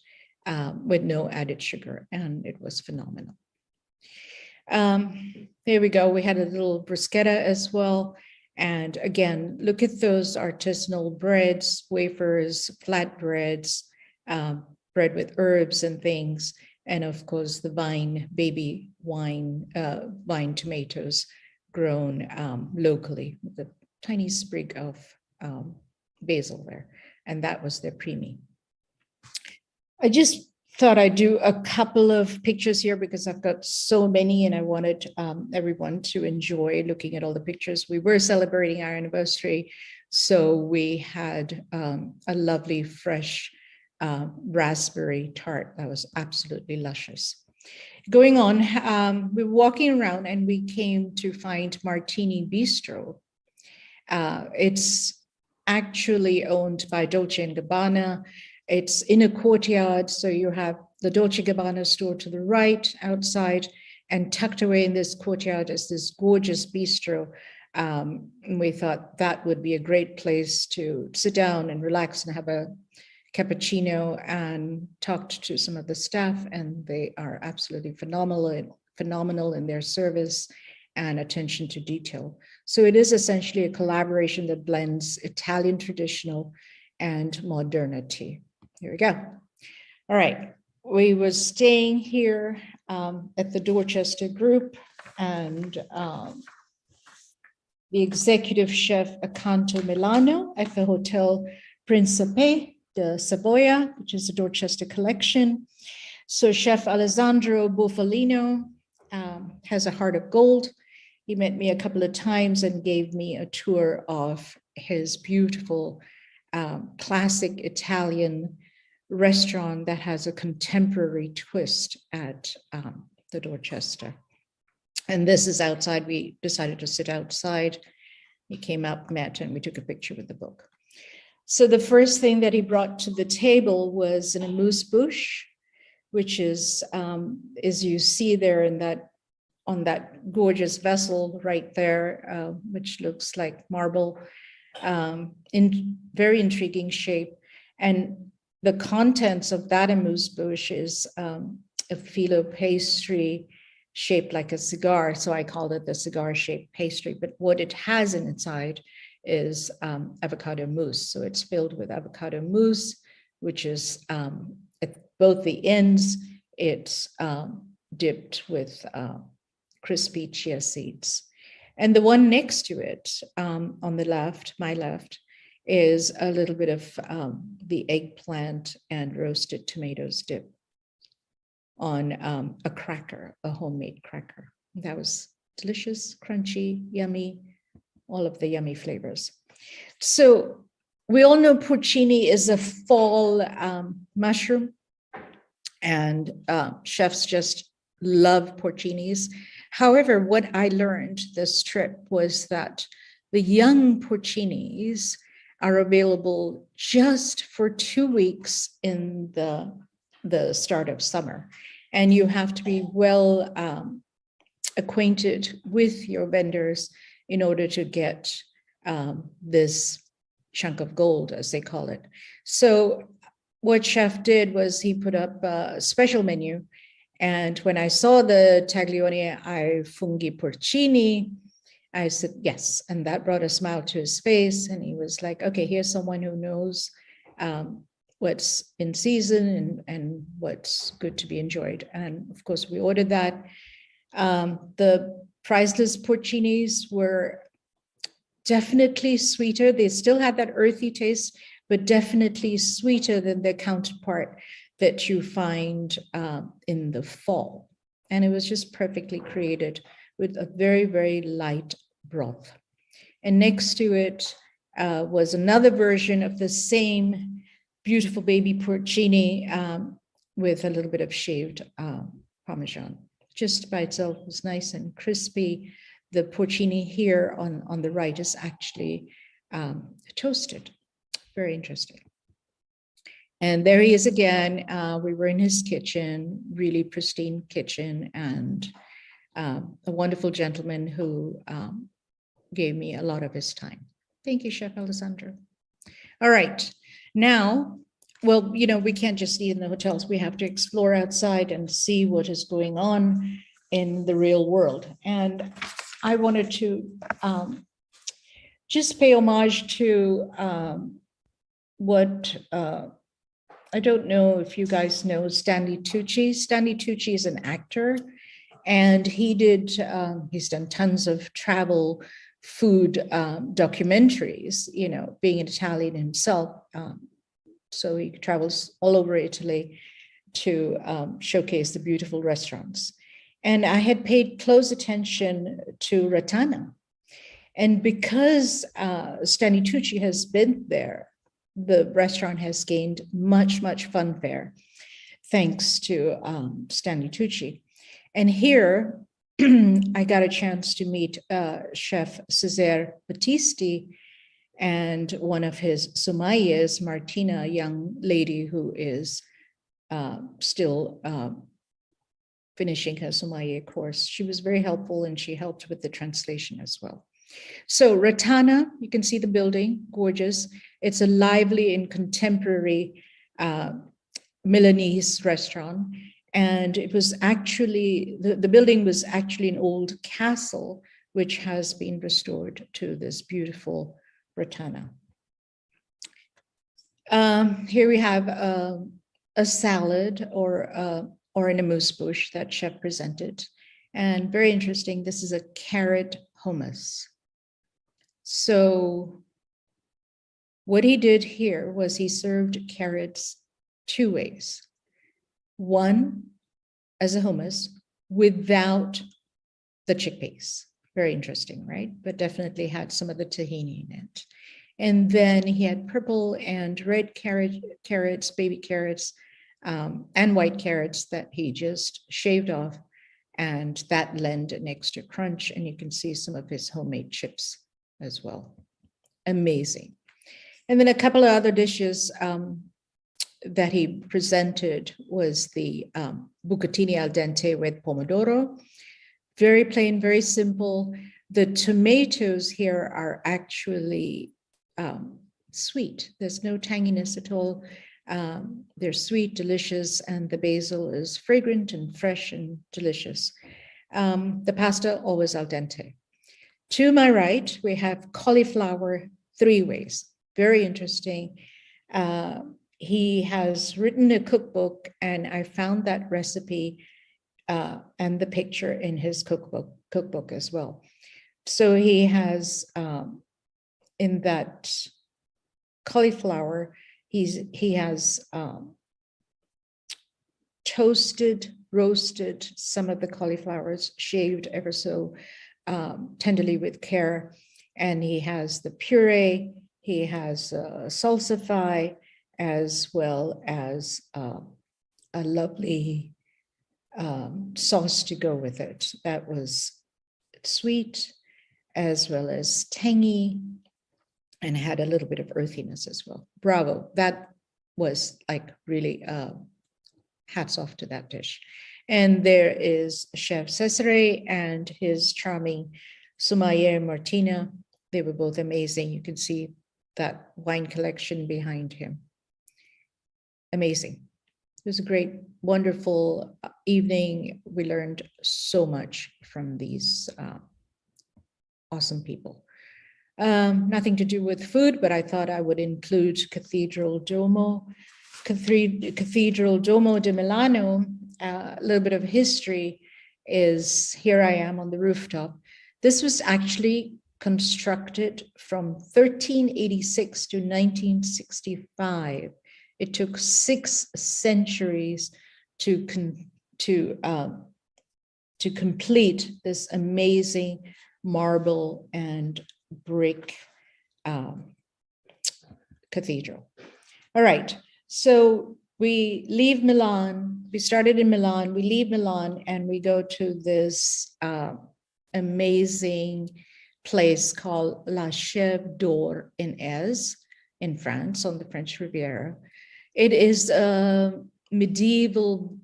with no added sugar, and it was phenomenal. There we go. We had a little bruschetta as well. And again, look at those artisanal breads, wafers, flatbreads, bread with herbs and things. And of course, the baby wine tomatoes grown locally with a tiny sprig of basil there. And that was their preemie. I just thought I'd do a couple of pictures here because I've got so many and I wanted everyone to enjoy looking at all the pictures. We were celebrating our anniversary, so we had a lovely fresh raspberry tart that was absolutely luscious. Going on, we were walking around and we came to find Martini Bistro. It's actually owned by Dolce & Gabbana. It's in a courtyard, so you have the Dolce & Gabbana store to the right outside, and tucked away in this courtyard is this gorgeous bistro. And we thought that would be a great place to sit down and relax and have a cappuccino, and talked to some of the staff, and they are absolutely phenomenal in their service and attention to detail. So it is essentially a collaboration that blends Italian traditional and modernity. Here we go. All right, we were staying here at the Dorchester Group, and the executive chef Acanto Milano at the Hotel Principe de Savoia, which is the Dorchester collection. So Chef Alessandro Bufalino has a heart of gold. He met me a couple of times and gave me a tour of his beautiful classic Italian restaurant that has a contemporary twist at the Dorchester. And this is outside. We decided to sit outside. He came up, met, and we took a picture with the book. So the first thing that he brought to the table was an amuse-bouche, which is, as you see there in that, on that gorgeous vessel right there, which looks like marble, in very intriguing shape. And the contents of that amuse-bouche is a filo pastry shaped like a cigar. So I called it the cigar-shaped pastry. But what it has in inside is avocado mousse. So it's filled with avocado mousse, which is at both the ends, it's dipped with crispy chia seeds. And the one next to it, on the left, my left, is a little bit of the eggplant and roasted tomatoes dip on a cracker, a homemade cracker. That was delicious, crunchy, yummy, all of the yummy flavors. So we all know porcini is a fall mushroom, and chefs just love porcinis. However, what I learned this trip was that the young porcinis are available just for 2 weeks in the start of summer. And you have to be well acquainted with your vendors in order to get this chunk of gold, as they call it. So what chef did was he put up a special menu. And when I saw the taglione ai funghi porcini, I said, yes. And that brought a smile to his face. And he was like, okay, here's someone who knows what's in season and what's good to be enjoyed. And of course, we ordered that. The priceless porcinis were definitely sweeter. They still had that earthy taste, but definitely sweeter than their counterpart that you find in the fall. And it was just perfectly created with a very, very light broth. And next to it was another version of the same beautiful baby porcini with a little bit of shaved Parmesan. Just by itself was nice and crispy. The porcini here on the right is actually toasted. Very interesting. And there he is again. We were in his kitchen, really pristine kitchen, and a wonderful gentleman who gave me a lot of his time. Thank you, Chef Alessandro. All right, now well, we can't just eat in the hotels. We have to explore outside and see what is going on in the real world. And I wanted to just pay homage to what I don't know if you guys know Stanley Tucci. Stanley Tucci is an actor, and he's done tons of travel food documentaries, being an Italian himself. So he travels all over Italy to showcase the beautiful restaurants. And I had paid close attention to Ratana. And because Stanley Tucci has been there, the restaurant has gained much, much funfare, thanks to Stanley Tucci. And here, I got a chance to meet Chef Cesare Battisti and one of his sommeliers, Martina, a young lady who is still finishing her sommelier course. She was very helpful, and she helped with the translation as well. So Ratana, you can see the building, gorgeous. It's a lively and contemporary Milanese restaurant. And it was actually, the building was actually an old castle, which has been restored to this beautiful Ratana. Here we have a salad or an amuse bouche that chef presented. And very interesting, this is a carrot hummus. So what he did here was he served carrots two ways. One, as a hummus without the chickpeas. Very interesting, right? But definitely had some of the tahini in it. And then he had purple and red carrots, baby carrots, and white carrots that he just shaved off. And that lent an extra crunch. And you can see some of his homemade chips as well. Amazing. And then a couple of other dishes that he presented was the bucatini al dente with pomodoro. Very plain, very simple. The tomatoes here are actually sweet. There's no tanginess at all. They're sweet, delicious, and the basil is fragrant and fresh and delicious. The pasta always al dente. To my right, we have cauliflower three ways. Very interesting. He has written a cookbook, and I found that recipe and the picture in his cookbook as well. So he has in that cauliflower, he has toasted, roasted some of the cauliflowers, shaved ever so tenderly with care, and he has the puree. He has salsify, as well as a lovely sauce to go with it. That was sweet, as well as tangy, and had a little bit of earthiness as well. Bravo. That was like really hats off to that dish. And there is Chef Cesare and his charming sommelier Martina. They were both amazing. You can see that wine collection behind him. Amazing. It was a great, wonderful evening. We learned so much from these awesome people. Nothing to do with food, but I thought I would include Cathedral Duomo de Milano. A little bit of history is here I am on the rooftop. This was actually constructed from 1386 to 1965. It took 6 centuries to complete this amazing marble and brick cathedral. All right, so we leave Milan. We started in Milan. We leave Milan and we go to this amazing place called La Chèvre d'Or in Aise, in France, on the French Riviera. It is a medieval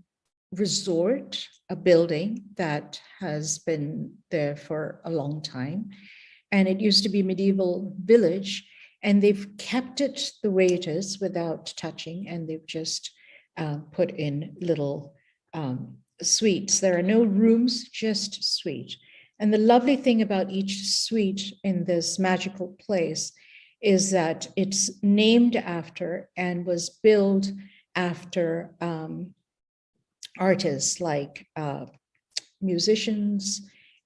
resort, a building that has been there for a long time. And it used to be a medieval village. And they've kept it the way it is without touching, and they've just put in little suites. There are no rooms, just suite. And the lovely thing about each suite in this magical place is that it's named after and was built after artists like musicians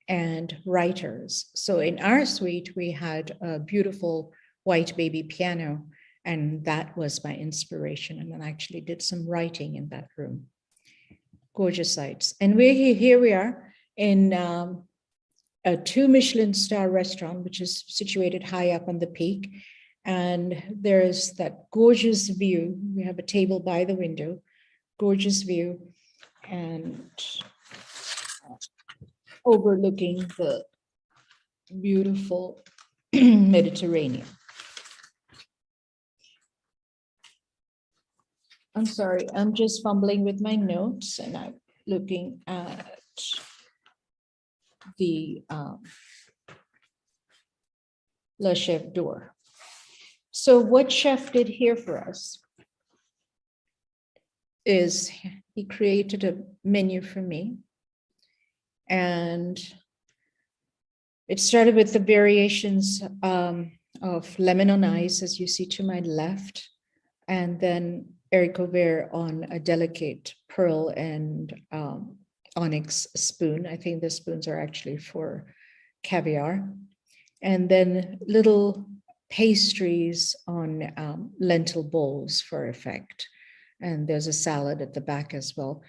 and writers. So in our suite, we had a beautiful white baby piano, and that was my inspiration. And then I actually did some writing in that room. Gorgeous sights. And here we are in a 2 Michelin star restaurant, which is situated high up on the peak. And there's that gorgeous view. We have a table by the window, gorgeous view, and overlooking the beautiful Mediterranean. I'm sorry, I'm just fumbling with my notes and I'm looking at the Le Chef d'Or. So what Chef did here for us is he created a menu for me. And it started with the variations of lemon on ice, as you see to my left, and then Eric Aubert on a delicate pearl and onyx spoon. I think the spoons are actually for caviar. And then little pastries on lentil bowls for effect. And there's a salad at the back as well.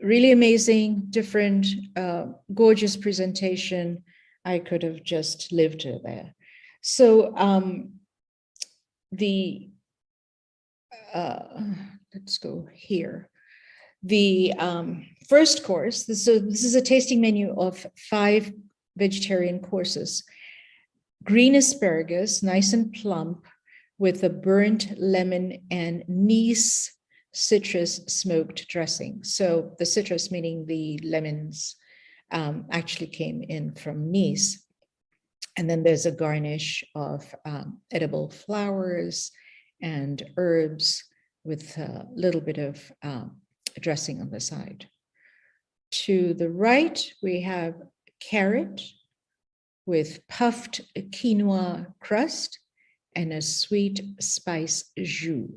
Really amazing, different, gorgeous presentation. I could have just lived there. So let's go here. The first course, this is a tasting menu of 5 vegetarian courses. Green asparagus, nice and plump, with a burnt lemon and Nice citrus smoked dressing. So the citrus, meaning the lemons, actually came in from Nice. And then there's a garnish of edible flowers and herbs with a little bit of dressing on the side. To the right, we have carrot with puffed quinoa crust and a sweet spice jus.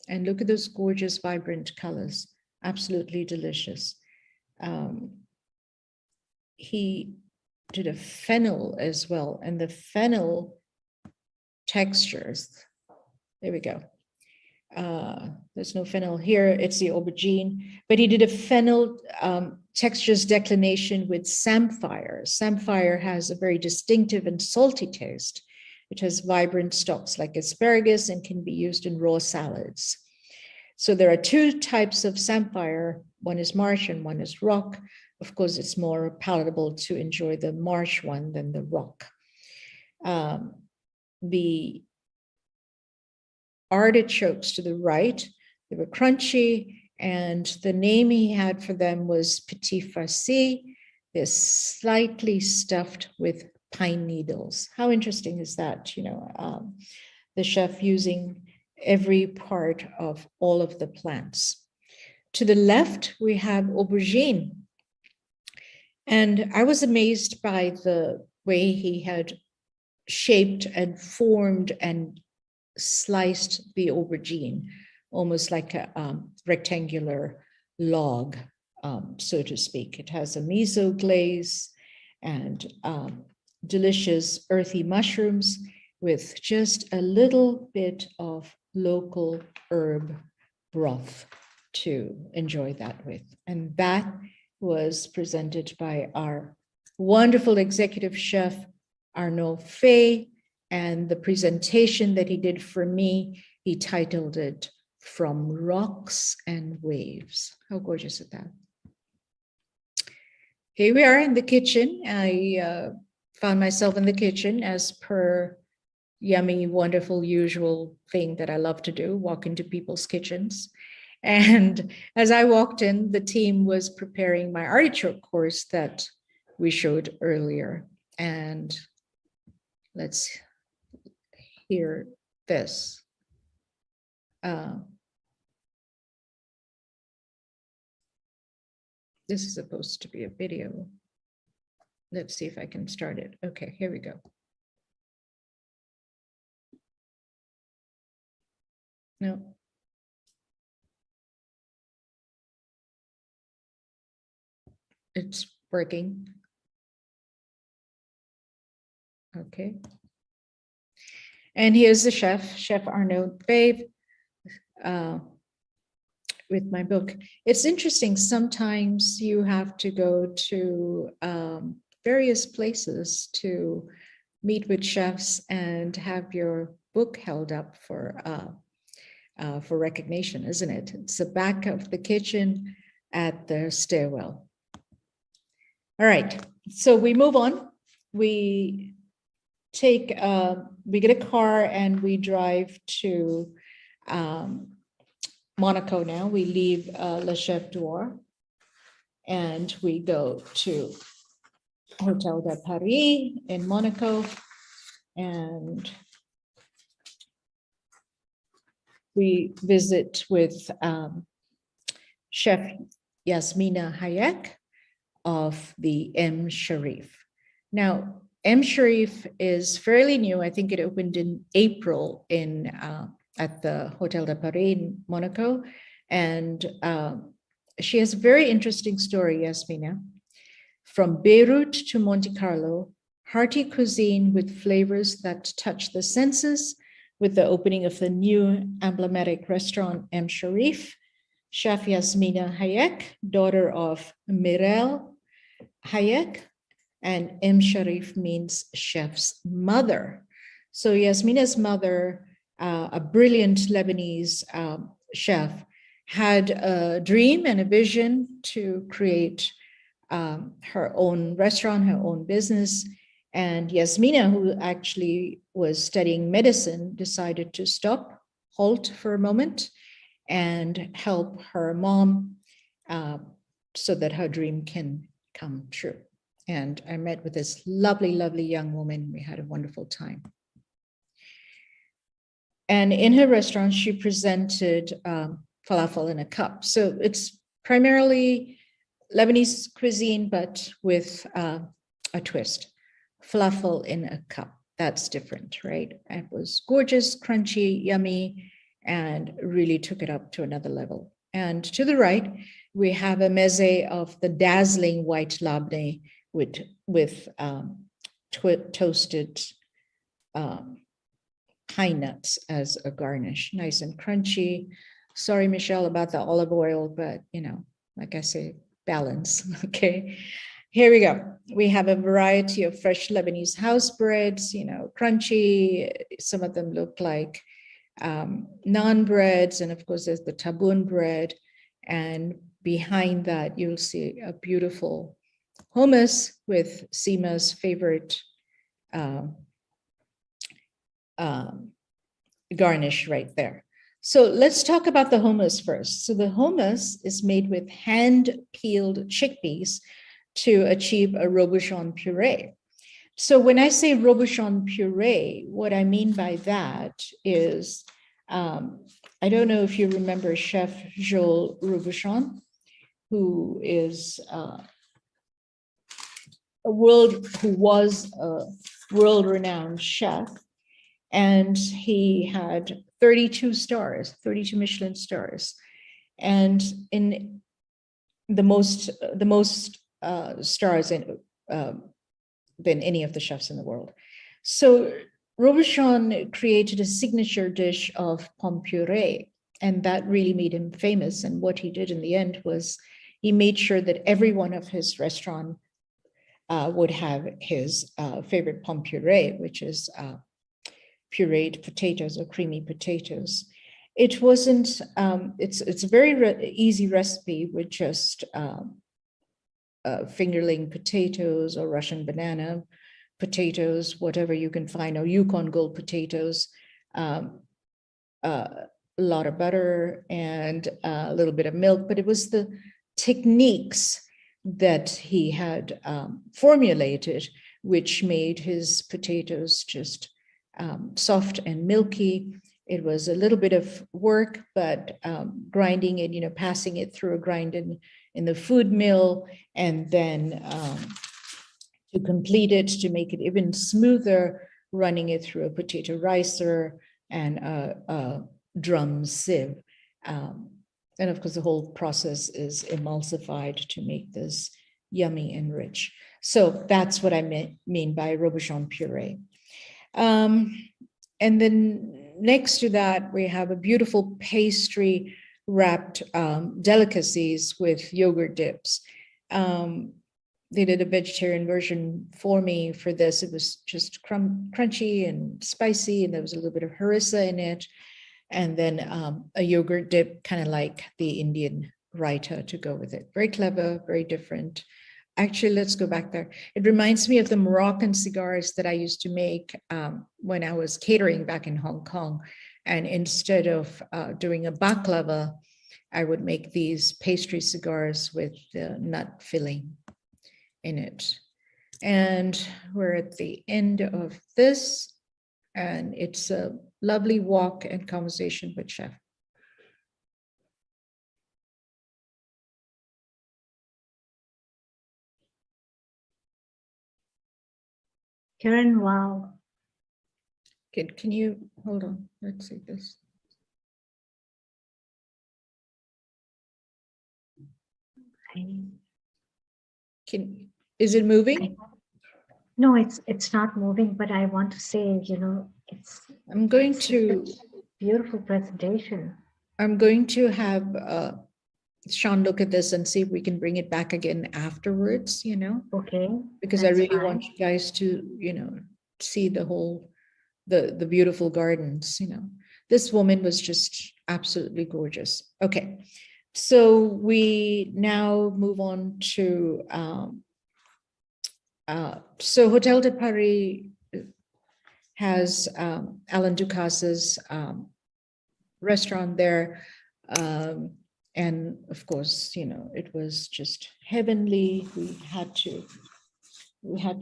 And look at those gorgeous, vibrant colors, absolutely delicious. He did a fennel as well, and the fennel textures, there we go. There's no fennel here, it's the aubergine, but he did a fennel textures declination with samphire. Samphire has a very distinctive and salty taste. It has vibrant stalks like asparagus and can be used in raw salads. So there are 2 types of samphire. One is marsh and one is rock. Of course, it's more palatable to enjoy the marsh one than the rock. The artichokes to the right, they were crunchy, and the name he had for them was petit farci. They're slightly stuffed with pine needles. How interesting is that? You know, the chef using every part of all of the plants. To the left, we have aubergine. And I was amazed by the way he had shaped and formed and sliced the aubergine, almost like a rectangular log, so to speak. It has a miso glaze and delicious earthy mushrooms with just a little bit of local herb broth to enjoy that with. And that was presented by our wonderful executive chef, Arnaud Fay, and the presentation that he did for me, he titled it From Rocks and Waves. How gorgeous is that? Here we are in the kitchen. I found myself in the kitchen as per yummy, wonderful, usual thing that I love to do, walk into people's kitchens. And as I walked in, the team was preparing my artichoke course that we showed earlier. And let's hear this. This is supposed to be a video. Let's see if I can start it. Okay, here we go. No. It's working. Okay. And here's the chef, Chef Arnaud Babe, with my book. It's interesting, sometimes you have to go to various places to meet with chefs and have your book held up for recognition, isn't it? It's the back of the kitchen at the stairwell. All right, so we move on. We take, we get a car and we drive to Monaco now. We leave Le Chef d'Or and we go to Hotel de Paris in Monaco, and we visit with Chef Yasmina Hayek of the M. Sharif. Now, M. Sharif is fairly new. I think it opened in April in at the Hotel de Paris in Monaco. And she has a very interesting story, Yasmina. From Beirut to Monte Carlo, hearty cuisine with flavors that touch the senses, with the opening of the new emblematic restaurant M. Sharif, Chef Yasmina Hayek, daughter of Mirel Hayek, and M. Sharif means chef's mother. So Yasmina's mother, a brilliant Lebanese chef, had a dream and a vision to create her own restaurant, her own business. And Yasmina, who actually was studying medicine, decided to stop, halt for a moment, and help her mom so that her dream can come true. And I met with this lovely, lovely young woman. We had a wonderful time. And in her restaurant, she presented falafel in a cup. So it's primarily Lebanese cuisine, but with a twist. Falafel in a cup, that's different, right? It was gorgeous, crunchy, yummy, and really took it up to another level. And to the right, we have a meze of the dazzling white labneh with toasted pine nuts as a garnish, nice and crunchy. Sorry, Michelle, about the olive oil, but you know, like I say, balance, okay? Here we go. We have a variety of fresh Lebanese house breads, you know, crunchy. Some of them look like naan breads, and of course there's the taboon bread. And behind that, you'll see a beautiful hummus with Seema's favorite garnish right there. So let's talk about the hummus first. So the hummus is made with hand-peeled chickpeas to achieve a robuchon puree. So when I say robuchon puree, what I mean by that is, I don't know if you remember Chef Joel Robuchon, who is who was a world-renowned chef, and he had 32 stars, 32 Michelin stars, and in the most stars in than any of the chefs in the world. So Robuchon created a signature dish of pomme puree, and that really made him famous. And what he did in the end was he made sure that every one of his restaurant would have his favorite pomme puree, which is pureed potatoes or creamy potatoes. It wasn't, it's a very easy recipe with just fingerling potatoes or Russian banana potatoes, whatever you can find, or Yukon Gold potatoes, a lot of butter and a little bit of milk, but it was the techniques that he had formulated which made his potatoes just soft and milky. It was a little bit of work, but grinding it, passing it through a grind in the food mill, and then to complete it, to make it even smoother, running it through a potato ricer and a drum sieve. And of course, the whole process is emulsified to make this yummy and rich. So that's what I mean by Robuchon puree. And then next to that, we have a beautiful pastry wrapped delicacies with yogurt dips. They did a vegetarian version for me for this. It was just crunchy and spicy, and there was a little bit of harissa in it. And then a yogurt dip, kind of like the Indian raita to go with it. Very clever, very different. Actually, let's go back there. It reminds me of the Moroccan cigars that I used to make when I was catering back in Hong Kong. And instead of doing a baklava, I would make these pastry cigars with the nut filling in it. And we're at the end of this, and it's a lovely walk and conversation with Chef. Karen, wow. Can you hold on? Let's see this. Is it moving? No, it's not moving, but I want to say, I'm going to beautiful presentation. I'm going to have Sean look at this and see if we can bring it back again afterwards, Okay. Because I really want you guys to, see the whole, the beautiful gardens, This woman was just absolutely gorgeous. Okay, so we now move on to, so Hotel de Paris has Alain Ducasse's restaurant there. And of course, it was just heavenly. We had to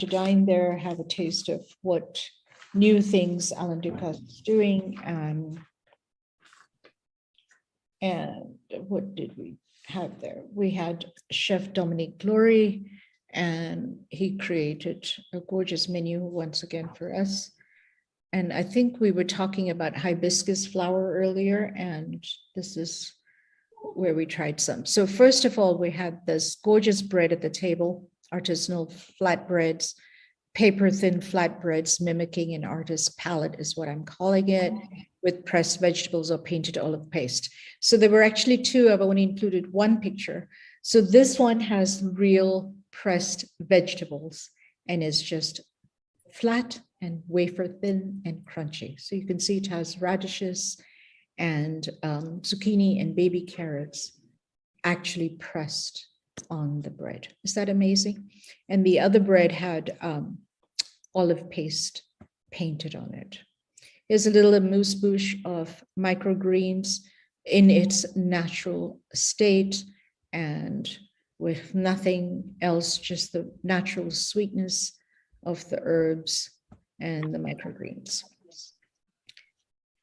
dine there, have a taste of what new things Alain Ducasse is doing. And what did we have there? We had Chef Dominique Glory, and he created a gorgeous menu once again for us. And I think we were talking about hibiscus flower earlier, and this is where we tried some. So first of all, we had this gorgeous bread at the table, artisanal flatbreads, paper thin flatbreads, mimicking an artist's palette is what I'm calling it, with pressed vegetables or painted olive paste. So there were actually two. I've only included one picture. So this one has real pressed vegetables and is just flat and wafer thin and crunchy. So you can see it has radishes and zucchini and baby carrots actually pressed on the bread. Is that amazing? And the other bread had olive paste painted on it. Here's a little amuse-bouche of microgreens in its natural state and with nothing else, just the natural sweetness of the herbs and the microgreens.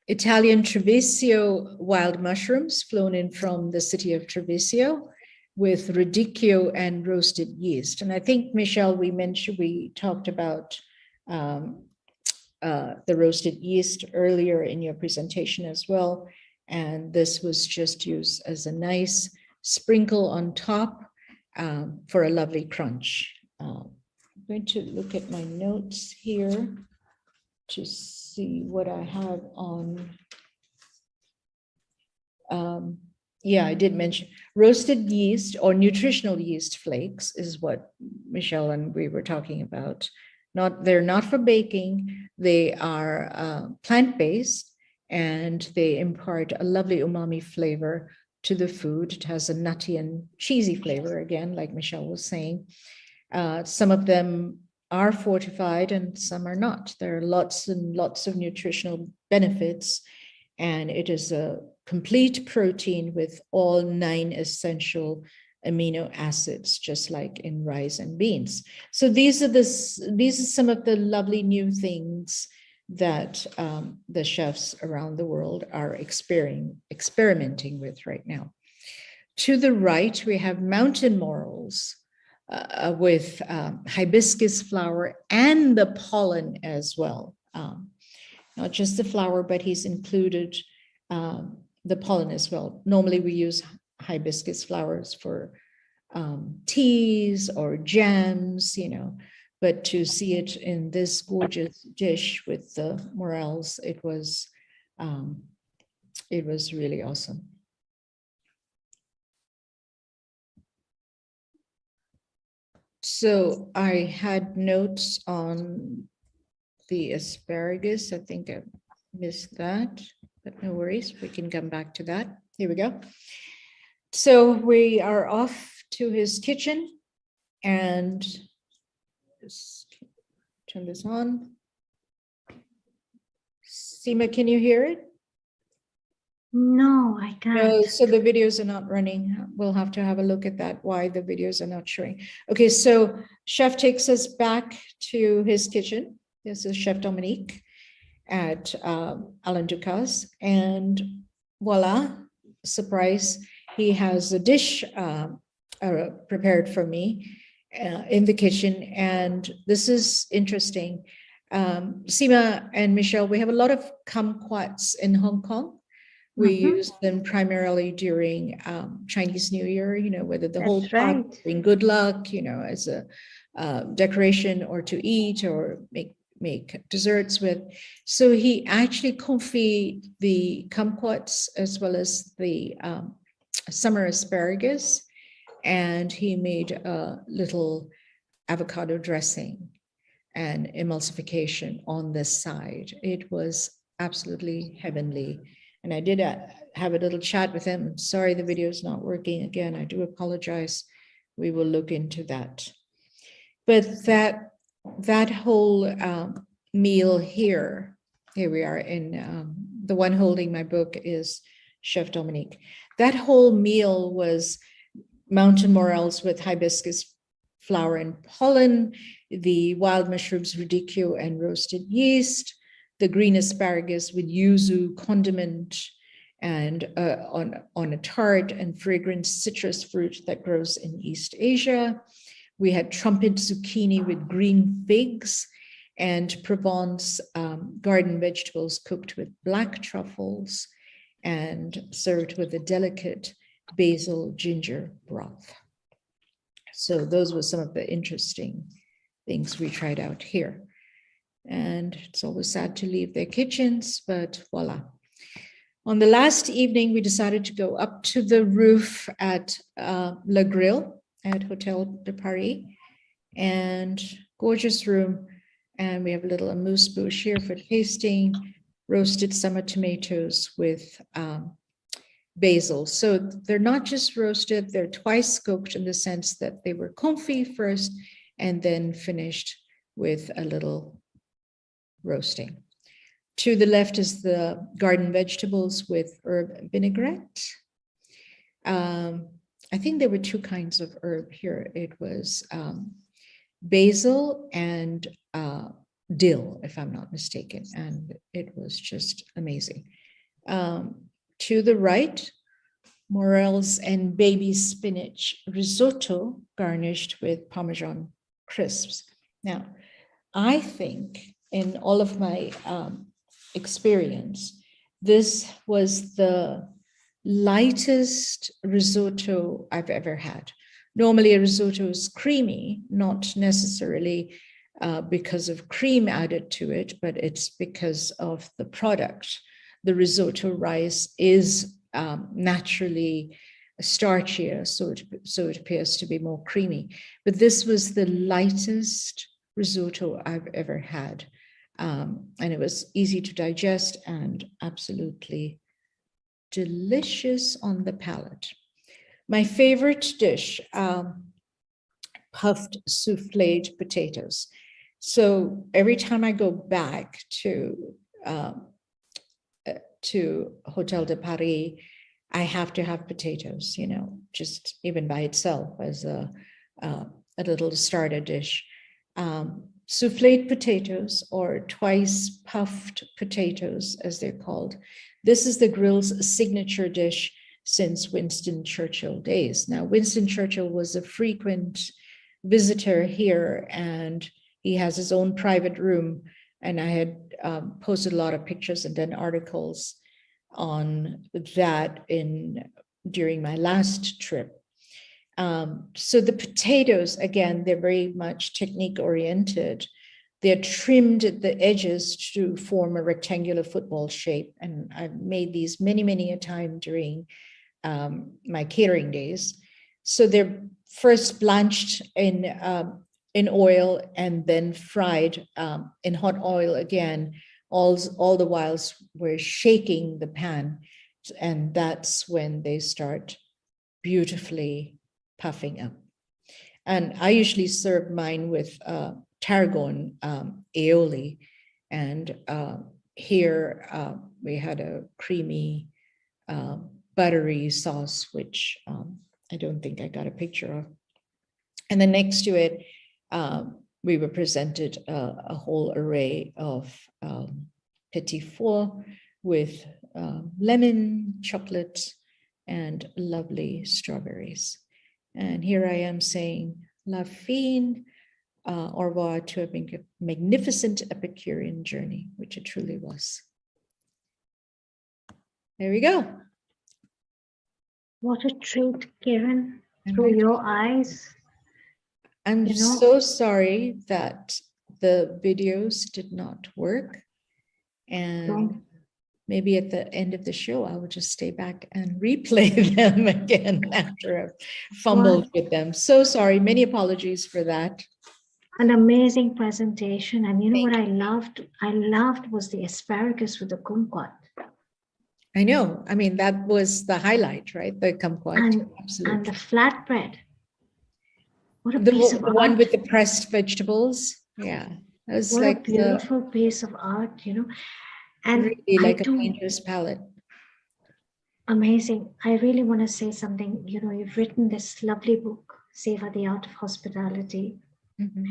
Italian Treviso wild mushrooms flown in from the city of Treviso with radicchio and roasted yeast. And I think, Michelle, we talked about the roasted yeast earlier in your presentation as well. And this was just used as a nice sprinkle on top for a lovely crunch. I'm going to look at my notes here to see what I have on. Yeah, I did mention roasted yeast or nutritional yeast flakes is what Michelle and we were talking about. They're not for baking. They are plant-based and they impart a lovely umami flavor to the food. It has a nutty and cheesy flavor, again, like Michelle was saying. Some of them are fortified and some are not. There are lots and lots of nutritional benefits, and it is a complete protein with all 9 essential amino acids, just like in rice and beans. So these are some of the lovely new things that the chefs around the world are experimenting with right now. To the right, we have mountain morels with hibiscus flower and the pollen as well. Not just the flower, but he's included the pollen as well. Normally we use hibiscus flowers for teas or jams, but to see it in this gorgeous dish with the morels, it was really awesome. So I had notes on the asparagus. I think I missed that, but no worries. We can come back to that. Here we go. So we are off to his kitchen, and just turn this on. Seema, can you hear it? No, I can't. No, so the videos are not running. We'll have to have a look at that, why the videos are not showing. Okay, so Chef takes us back to his kitchen. This is Chef Dominique at Alain Ducasse, and voila, surprise, he has a dish prepared for me in the kitchen, and this is interesting. Seema and Michelle, we have a lot of kumquats in Hong Kong. We use them primarily during Chinese New Year, whether the whole pot bring good luck, as a decoration or to eat or make desserts with. So he actually confit the kumquats as well as the summer asparagus, and he made a little avocado dressing and emulsification on this side. It was absolutely heavenly. And I did have a little chat with him. Sorry, the video is not working again. I do apologize. We will look into that. But that whole meal here we are in, the one holding my book is Chef Dominique. That whole meal was mountain morels with hibiscus flower and pollen, the wild mushrooms radicchio and roasted yeast, the green asparagus with yuzu condiment, and on a tart and fragrant citrus fruit that grows in East Asia. We had trumpet zucchini with green figs and Provence garden vegetables cooked with black truffles and served with a delicate basil ginger broth. So those were some of the interesting things we tried out here. And it's always sad to leave their kitchens, but voila. On the last evening, we decided to go up to the roof at Le Grill at Hotel de Paris, and gorgeous room. And we have a little amuse-bouche here for tasting, roasted summer tomatoes with basil. So they're not just roasted, they're twice cooked in the sense that they were confit first and then finished with a little roasting. To the left is the garden vegetables with herb vinaigrette. I think there were two kinds of herb here. It was basil and dill, if I'm not mistaken, and it was just amazing. To the right, morels and baby spinach risotto garnished with Parmesan crisps. Now, I think in all of my experience, this was the lightest risotto I've ever had. Normally a risotto is creamy, not necessarily because of cream added to it, but it's because of the product. The risotto rice is naturally starchier, so it appears to be more creamy. But this was the lightest risotto I've ever had. And it was easy to digest and absolutely delicious on the palate. My favorite dish, puffed souffled potatoes. So every time I go back to Hotel de Paris, I have to have potatoes, just even by itself as a little starter dish. souffled potatoes, or twice puffed potatoes, as they're called. This is the grill's signature dish since Winston Churchill days. Now, Winston Churchill was a frequent visitor here, and he has his own private room. And I had posted a lot of pictures and done articles on that during my last trip. So the potatoes, again, they're very much technique oriented. They're trimmed at the edges to form a rectangular football shape. And I've made these many a time during my catering days. So they're first blanched in oil and then fried in hot oil again, all the whiles we're shaking the pan. And that's when they start beautifully puffing up. And I usually serve mine with tarragon aioli. And here we had a creamy, buttery sauce, which I don't think I got a picture of. And then next to it, we were presented a whole array of petit four with lemon, chocolate, and lovely strawberries. And here I am saying, La fine, au revoir to a magnificent Epicurean journey, which it truly was. There we go. What a treat, Karen, through your eyes. I'm so sorry that the videos did not work. And maybe at the end of the show, I will just stay back and replay them again after I've fumbled with them. So sorry. Many apologies for that. An amazing presentation. And you know what I loved? I loved was the asparagus with the kumquat. I know. I mean, that was the highlight, right? The kumquat. Absolutely. And the flatbread. What a piece of art. One with the pressed vegetables. Yeah. That was what like a beautiful piece of art, And really like a painter's palette. Amazing. I really want to say something. You've written this lovely book, Seva, the Art of Hospitality. Mm-hmm.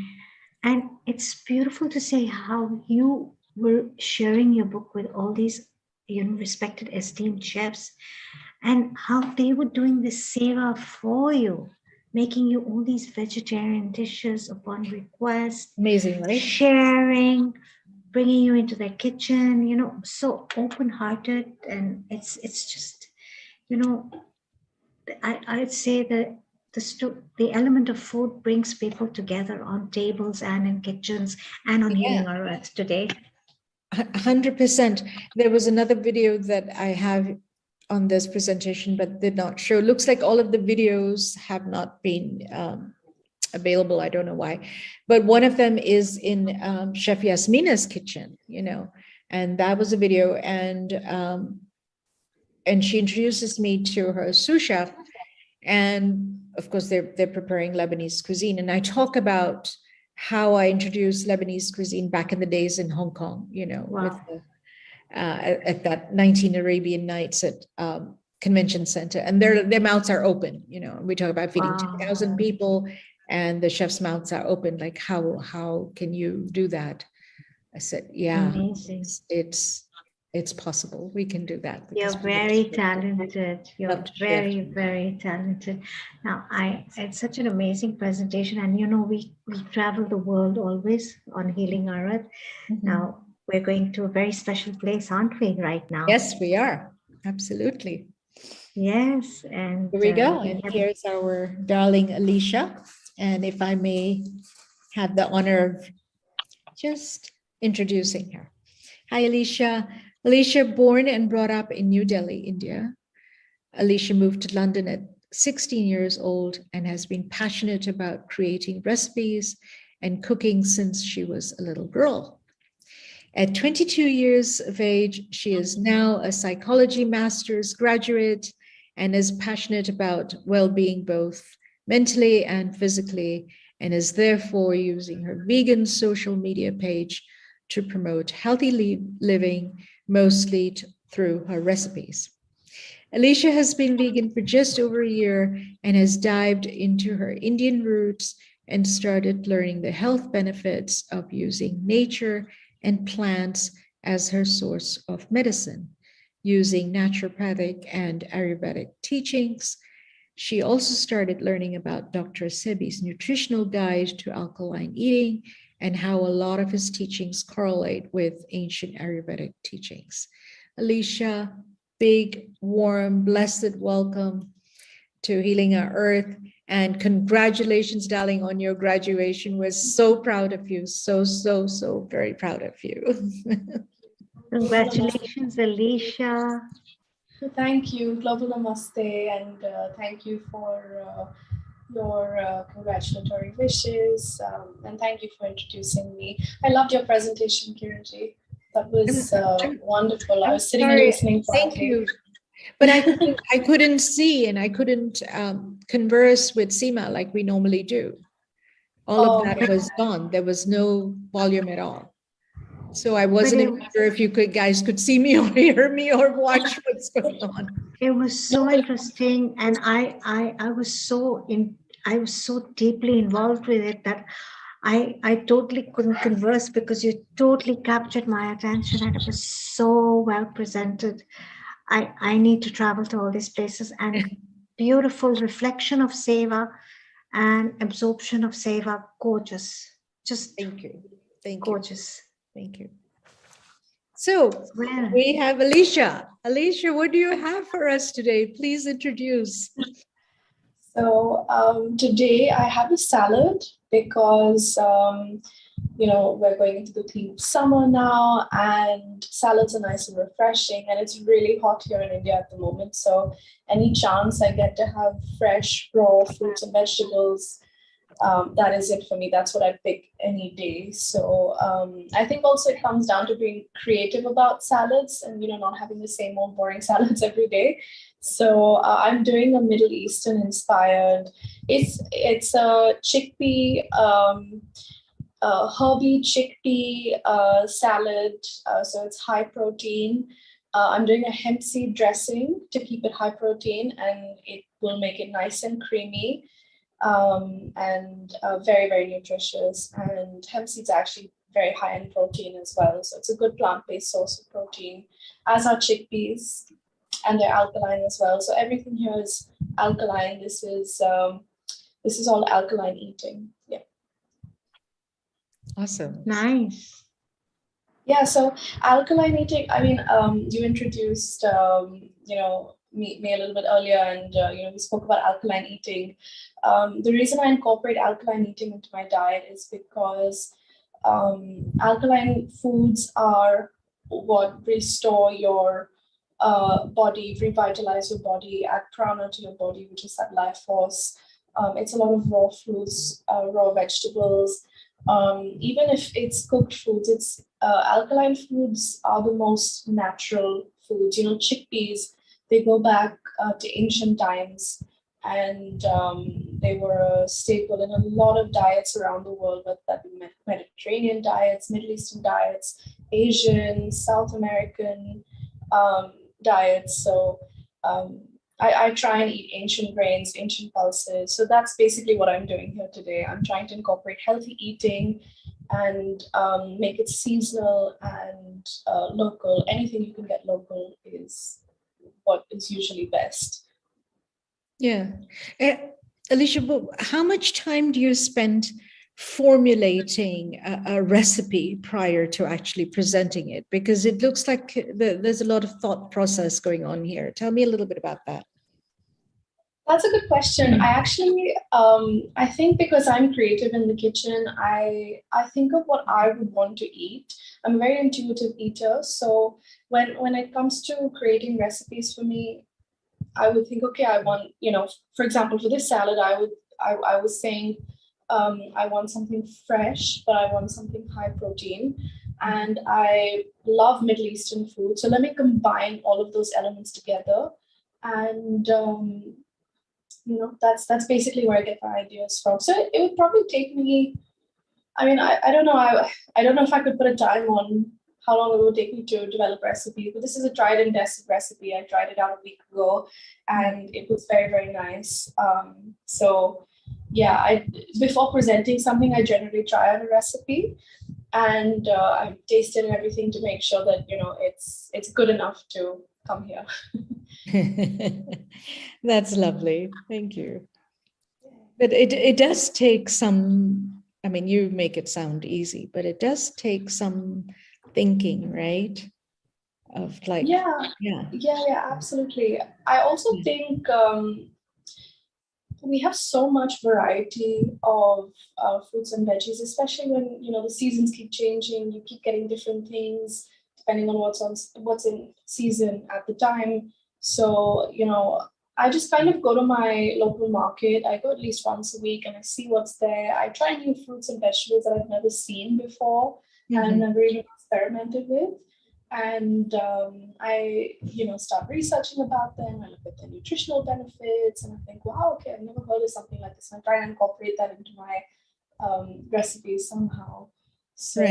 And it's beautiful to say how you were sharing your book with all these, respected, esteemed chefs, and how they were doing this Seva for you, making you all these vegetarian dishes upon request. Amazing, right? Sharing, bringing you into their kitchen, so open-hearted. And it's just, I'd say that the element of food brings people together on tables and in kitchens and on Healing Our Earth today. 100%. There was another video that I have on this presentation, but did not show. Looks like all of the videos have not been available. I don't know why, but one of them is in Chef Yasmina's kitchen, and that was a video. And she introduces me to her sous chef, and of course they're preparing Lebanese cuisine. And I talk about how I introduced Lebanese cuisine back in the days in Hong Kong, Wow. with at that 19 Arabian Nights at Convention Center, and their mouths are open. We talk about feeding 2,000 people, and the chef's mouths are open. Like, how can you do that? I said, yeah, amazing. It's possible. We can do that. You're very talented. You're very, very talented. Now, it's such an amazing presentation. And, we travel the world always on Healing Our Earth. Mm-hmm. Now, we're going to a very special place, aren't we, right now? Yes, we are. Absolutely. Yes. And here we go. And here's our darling Alicia. And if I may have the honor of just introducing her. Hi, Alicia. Alicia, born and brought up in New Delhi, India. Alicia moved to London at 16 years old and has been passionate about creating recipes and cooking since she was a little girl. At 22 years of age, she is now a psychology master's graduate and is passionate about well-being both mentally and physically, and is therefore using her vegan social media page to promote healthy living, mostly through her recipes. Alicia has been vegan for just over a year and has dived into her Indian roots and started learning the health benefits of using nature and plants as her source of medicine, using naturopathic and Ayurvedic teachings. She also started learning about Dr. Sebi's nutritional guide to alkaline eating and how a lot of his teachings correlate with ancient Ayurvedic teachings. Alicia, big, warm, blessed welcome to Healing Our Earth. And congratulations, darling, on your graduation. We're so proud of you. So very proud of you. Congratulations, Alicia. Thank you, Global Namaste, and thank you for your congratulatory wishes, and thank you for introducing me. I loved your presentation, Kiranji. That was wonderful. I was sitting and listening quietly. Thank you. But I couldn't see and I couldn't converse with Seema like we normally do. All of that was gone. There was no volume at all. So I wasn't even sure if you guys could see me or hear me or watch what's going on. It was so interesting, and I was so deeply involved with it that I totally couldn't converse because you totally captured my attention, and it was so well presented. I need to travel to all these places, and beautiful reflection of Seva and absorption of Seva, gorgeous. Just thank you. Gorgeous. Thank you. So we have Alicia. Alicia, what do you have for us today? Please introduce. So today I have a salad because, we're going into the theme of summer now, and salads are nice and refreshing, and it's really hot here in India at the moment. So any chance I get to have fresh, raw fruits and vegetables, that is it for me. That's what I pick any day. So I think also it comes down to being creative about salads and, not having the same old boring salads every day. So I'm doing a Middle Eastern inspired, it's a chickpea, herby chickpea salad. So it's high protein. I'm doing a hemp seed dressing to keep it high protein, and it will make it nice and creamy. And very, very nutritious. And hemp seeds are actually very high in protein as well. So it's a good plant-based source of protein, as are chickpeas, and they're alkaline as well. So everything here is alkaline. This is all alkaline eating. Yeah. Awesome. Nice. Yeah. So alkaline eating. I mean, you introduced, me a little bit earlier, and we spoke about alkaline eating. The reason I incorporate alkaline eating into my diet is because alkaline foods are what restore your body, revitalize your body, add prana to your body, which is that life force. It's a lot of raw fruits, raw vegetables. Even if it's cooked foods, it's alkaline foods are the most natural foods. Chickpeas, they go back to ancient times, and they were a staple in a lot of diets around the world, whether that be Mediterranean diets, Middle Eastern diets, Asian, South American diets. So I try and eat ancient grains, ancient pulses. So that's basically what I'm doing here today. I'm trying to incorporate healthy eating and make it seasonal and local. Anything you can get local is what is usually best. Yeah. Alicia, how much time do you spend formulating a recipe prior to actually presenting it? Because it looks like there's a lot of thought process going on here. Tell me a little bit about that. That's a good question. I actually, I think because I'm creative in the kitchen, I think of what I would want to eat. I'm a very intuitive eater. So when it comes to creating recipes for me, I would think, okay, I want, for example, for this salad, I was saying, I want something fresh, but I want something high protein. And I love Middle Eastern food. So let me combine all of those elements together. And, that's basically where I get my ideas from. So it would probably take me, I mean, I don't know. I don't know if I could put a time on how long it would take me to develop recipes, but this is a tried and tested recipe. I tried it out a week ago and it was very, very nice. So yeah, before presenting something, I generally try on a recipe, and I tasted everything to make sure that it's good enough to come here. That's lovely. Thank you. But it does take some, I mean, you make it sound easy, but it does take some thinking, right? Of like, Yeah, absolutely. I also think we have so much variety of fruits and veggies, especially when the seasons keep changing. You keep getting different things depending on what's in season at the time. So I just kind of go to my local market. I go at least once a week and I see what's there. I try new fruits and vegetables that I've never seen before and never even experimented with. And I start researching about them. I look at the nutritional benefits and I think, wow, okay, I've never heard of something like this, and I try and incorporate that into my recipes somehow. So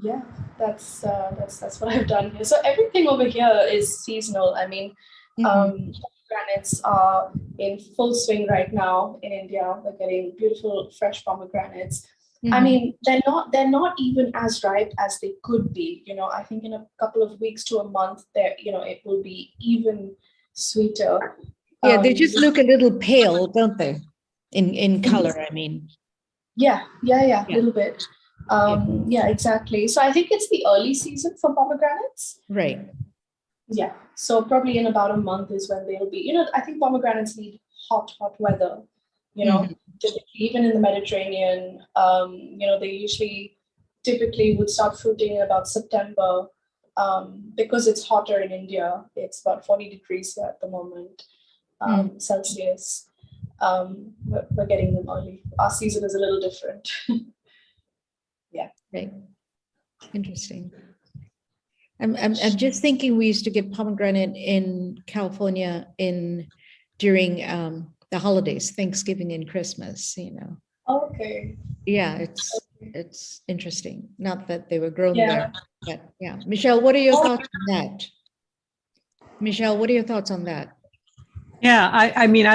yeah, that's what I've done here. So everything over here is seasonal. I mean, pomegranates are in full swing right now in India. We're getting beautiful fresh pomegranates. I mean, they're not even as ripe as they could be. I think in a couple of weeks to a month, it will be even sweeter. Yeah, they just look a little pale, don't they? In color, I mean. Yeah, a little bit. Yeah, exactly. So I think it's the early season for pomegranates. Right. Yeah. So probably in about a month is when they'll be. I think pomegranates need hot weather. Even in the Mediterranean, they typically would start fruiting in about September. Because it's hotter in India, it's about 40 degrees here at the moment, Celsius. We're getting them early. Our season is a little different. Yeah. Right. Interesting. I'm just thinking we used to get pomegranate in California during the holidays, Thanksgiving and Christmas, Okay. Yeah, it's interesting. Not that they were grown there, but yeah. Michelle, what are your thoughts on that? Michelle, what are your thoughts on that? Yeah, I mean,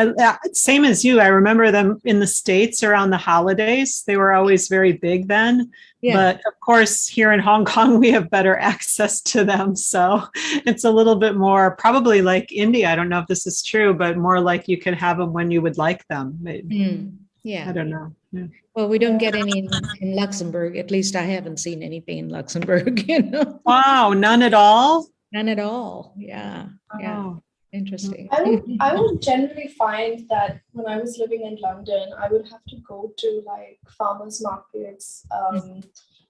same as you. I remember them in the States around the holidays. They were always very big then. Yeah. But of course, here in Hong Kong, we have better access to them. So it's a little bit more probably like India. I don't know if this is true, but more like you can have them when you would like them. Yeah. I don't know. Yeah. Well, we don't get any in Luxembourg. At least I haven't seen anything in Luxembourg. Wow, none at all? None at all. Yeah. Oh. Yeah. Interesting. I would generally find that when I was living in London, I would have to go to like farmers markets,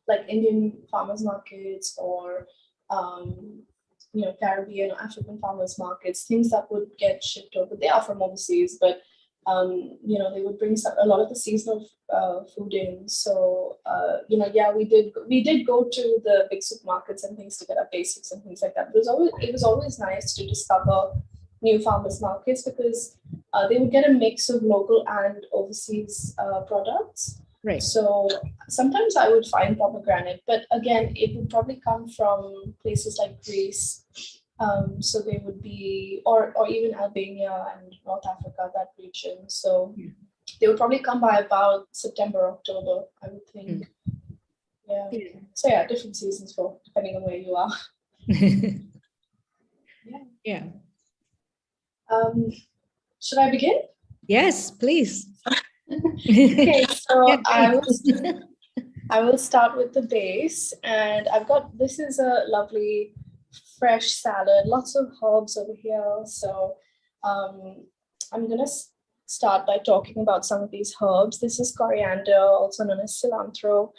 like Indian farmers markets or Caribbean or African farmers markets, things that would get shipped over. They are from overseas, but they would bring a lot of the seasonal food in. So we did go to the big supermarkets and things to get our basics and things like that. It was always nice to discover new farmers markets because they would get a mix of local and overseas products. Right. So sometimes I would find pomegranate, but again, it would probably come from places like Greece. So they would be, or even Albania and North Africa, that region. So they would probably come by about September, October, I would think. Yeah. So yeah, different seasons depending on where you are. Yeah. Should I begin? Yes, please. Okay, so I will start with the base, and this is a lovely fresh salad, lots of herbs over here. So I'm gonna start by talking about some of these herbs. This is coriander, also known as cilantro,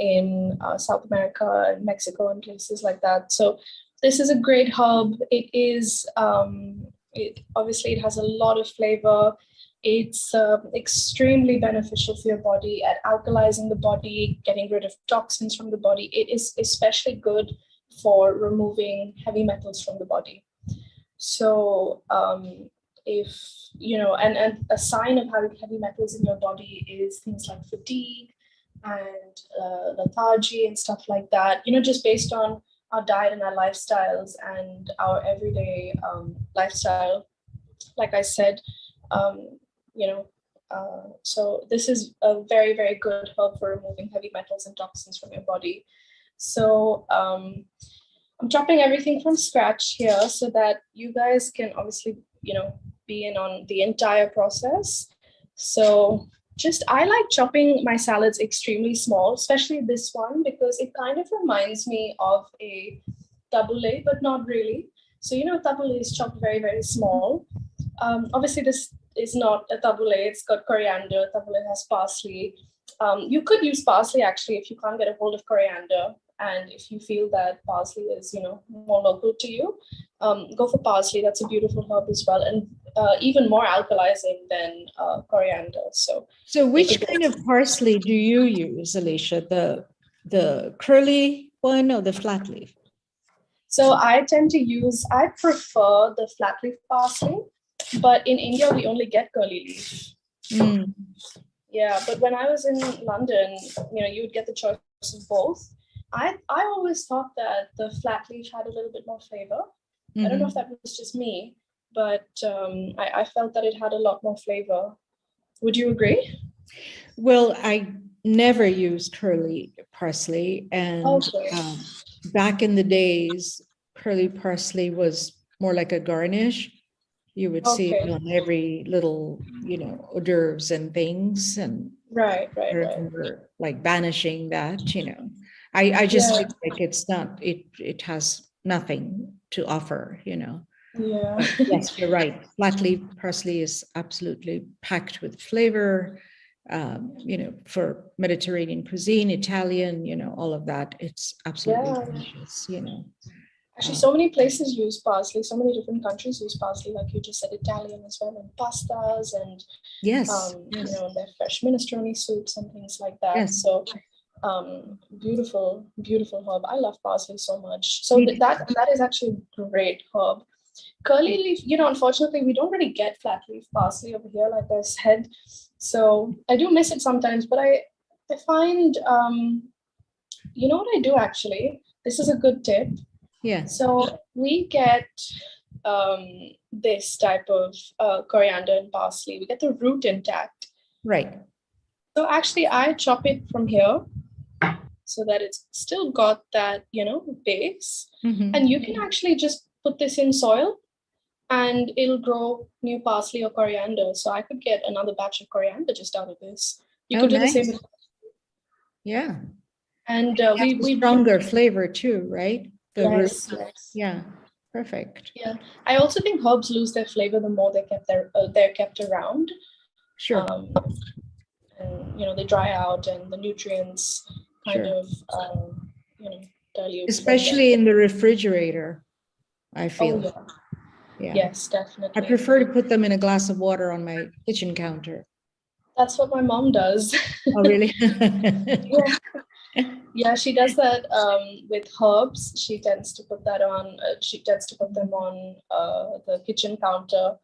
in South America and Mexico and places like that. So this is a great herb. It is obviously it has a lot of flavor. It's extremely beneficial for your body at alkalizing the body, getting rid of toxins from the body. It is especially good for removing heavy metals from the body. So if and a sign of having heavy metals in your body is things like fatigue and lethargy and stuff like that, just based on our diet and our lifestyles and our everyday lifestyle. Like I said, So this is a very, very good herb for removing heavy metals and toxins from your body. So I'm chopping everything from scratch here so that you guys can obviously, be in on the entire process. So I like chopping my salads extremely small, especially this one, because it kind of reminds me of a tabbouleh, but not really. So, tabbouleh is chopped very, very small. Obviously, this is not a tabbouleh. It's got coriander. Tabbouleh has parsley. You could use parsley, actually, if you can't get a hold of coriander. And if you feel that parsley is, more local to you, go for parsley. That's a beautiful herb as well. And even more alkalizing than coriander. So which kind of parsley do you use, Alicia? The curly one or the flat leaf? So I prefer the flat leaf parsley, but in India, we only get curly leaf. Mm. Yeah, but when I was in London, you would get the choice of both. I always thought that the flat leaf had a little bit more flavor. I don't know if that was just me, but I felt that it had a lot more flavor. Would you agree? Well, I never used curly parsley, and back in the days, curly parsley was more like a garnish. You would see it on every little, hors d'oeuvres and things, and right. I remember like banishing that. I just feel like it's not. It has nothing to offer. Yeah. But yes, you're right. Flat leaf parsley is absolutely packed with flavor. For Mediterranean cuisine, Italian, all of that. It's absolutely delicious. Actually, so many places use parsley. So many different countries use parsley, like you just said, Italian as well, and pastas, and their fresh minestrone soups and things like that. Yes. So, beautiful, beautiful herb. I love parsley so much. So that is actually a great herb. Curly leaf, unfortunately, we don't really get flat leaf parsley over here, like I said. So I do miss it sometimes, but I find, what I do actually. This is a good tip. Yeah. So we get this type of coriander and parsley. We get the root intact. Right. So actually, I chop it from here so that it's still got that, base. And you can actually just put this in soil and it'll grow new parsley or coriander. So I could get another batch of coriander just out of this. You could do the same. Yeah. And we stronger flavor too, right? Yes. Yeah, perfect. Yeah, I also think herbs lose their flavor the more they're kept around. Sure. And they dry out, and the nutrients kind of dilute. Especially in the refrigerator, I feel. Oh, yeah. Yes, definitely. I prefer to put them in a glass of water on my kitchen counter. That's what my mom does. Oh, really? Yeah, she does that with herbs. She tends to put that on. She tends to put them on the kitchen counter,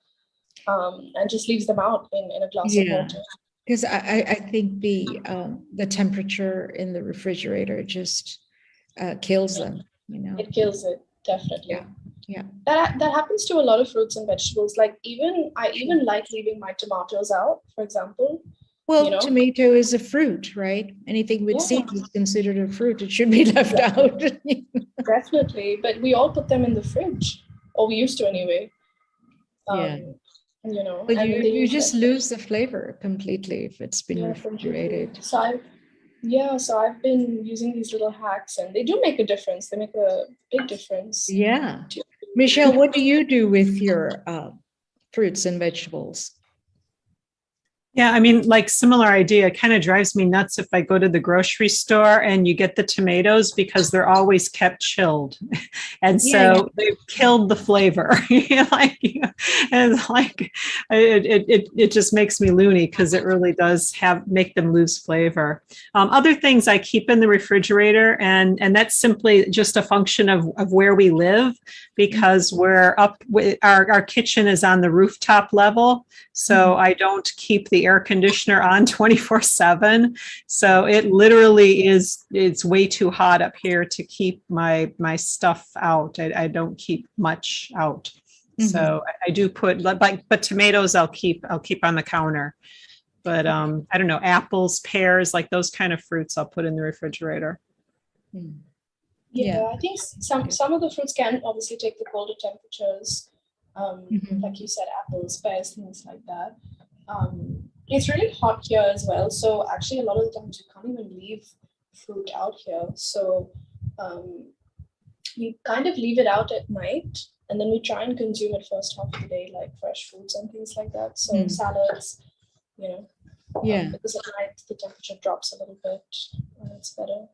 and just leaves them out in a glass of water. Because I think the temperature in the refrigerator just kills them. It kills it, definitely. Yeah. That happens to a lot of fruits and vegetables. Like I even like leaving my tomatoes out, for example. Well, tomato is a fruit, right? Anything with seeds is considered a fruit. It should be left out. Definitely. But we all put them in the fridge, or we used to anyway. But you just lose the flavor completely if it's been refrigerated. So I've been using these little hacks, and they do make a difference. They make a big difference. Yeah. Michelle, what do you do with your fruits and vegetables? Yeah, I mean, like similar idea. It kind of drives me nuts if I go to the grocery store and you get the tomatoes because they're always kept chilled, and so they've killed the flavor. It just makes me loony because it really does make them lose flavor. Other things I keep in the refrigerator, and that's simply just a function of where we live, because we're up. Our kitchen is on the rooftop level, so I don't keep the air conditioner on 24/7. So it literally it's way too hot up here to keep my stuff out. I don't keep much out. So I do put, but tomatoes I'll keep on the counter. But I don't know, apples, pears, like those kind of fruits I'll put in the refrigerator. Yeah, I think some of the fruits can obviously take the colder temperatures, like you said, apples, pears, things like that. It's really hot here as well, so actually a lot of the times you can't even leave fruit out here. So we kind of leave it out at night, and then we try and consume it first half of the day, like fresh fruits and things like that. So salads, you know, because at night the temperature drops a little bit and it's better.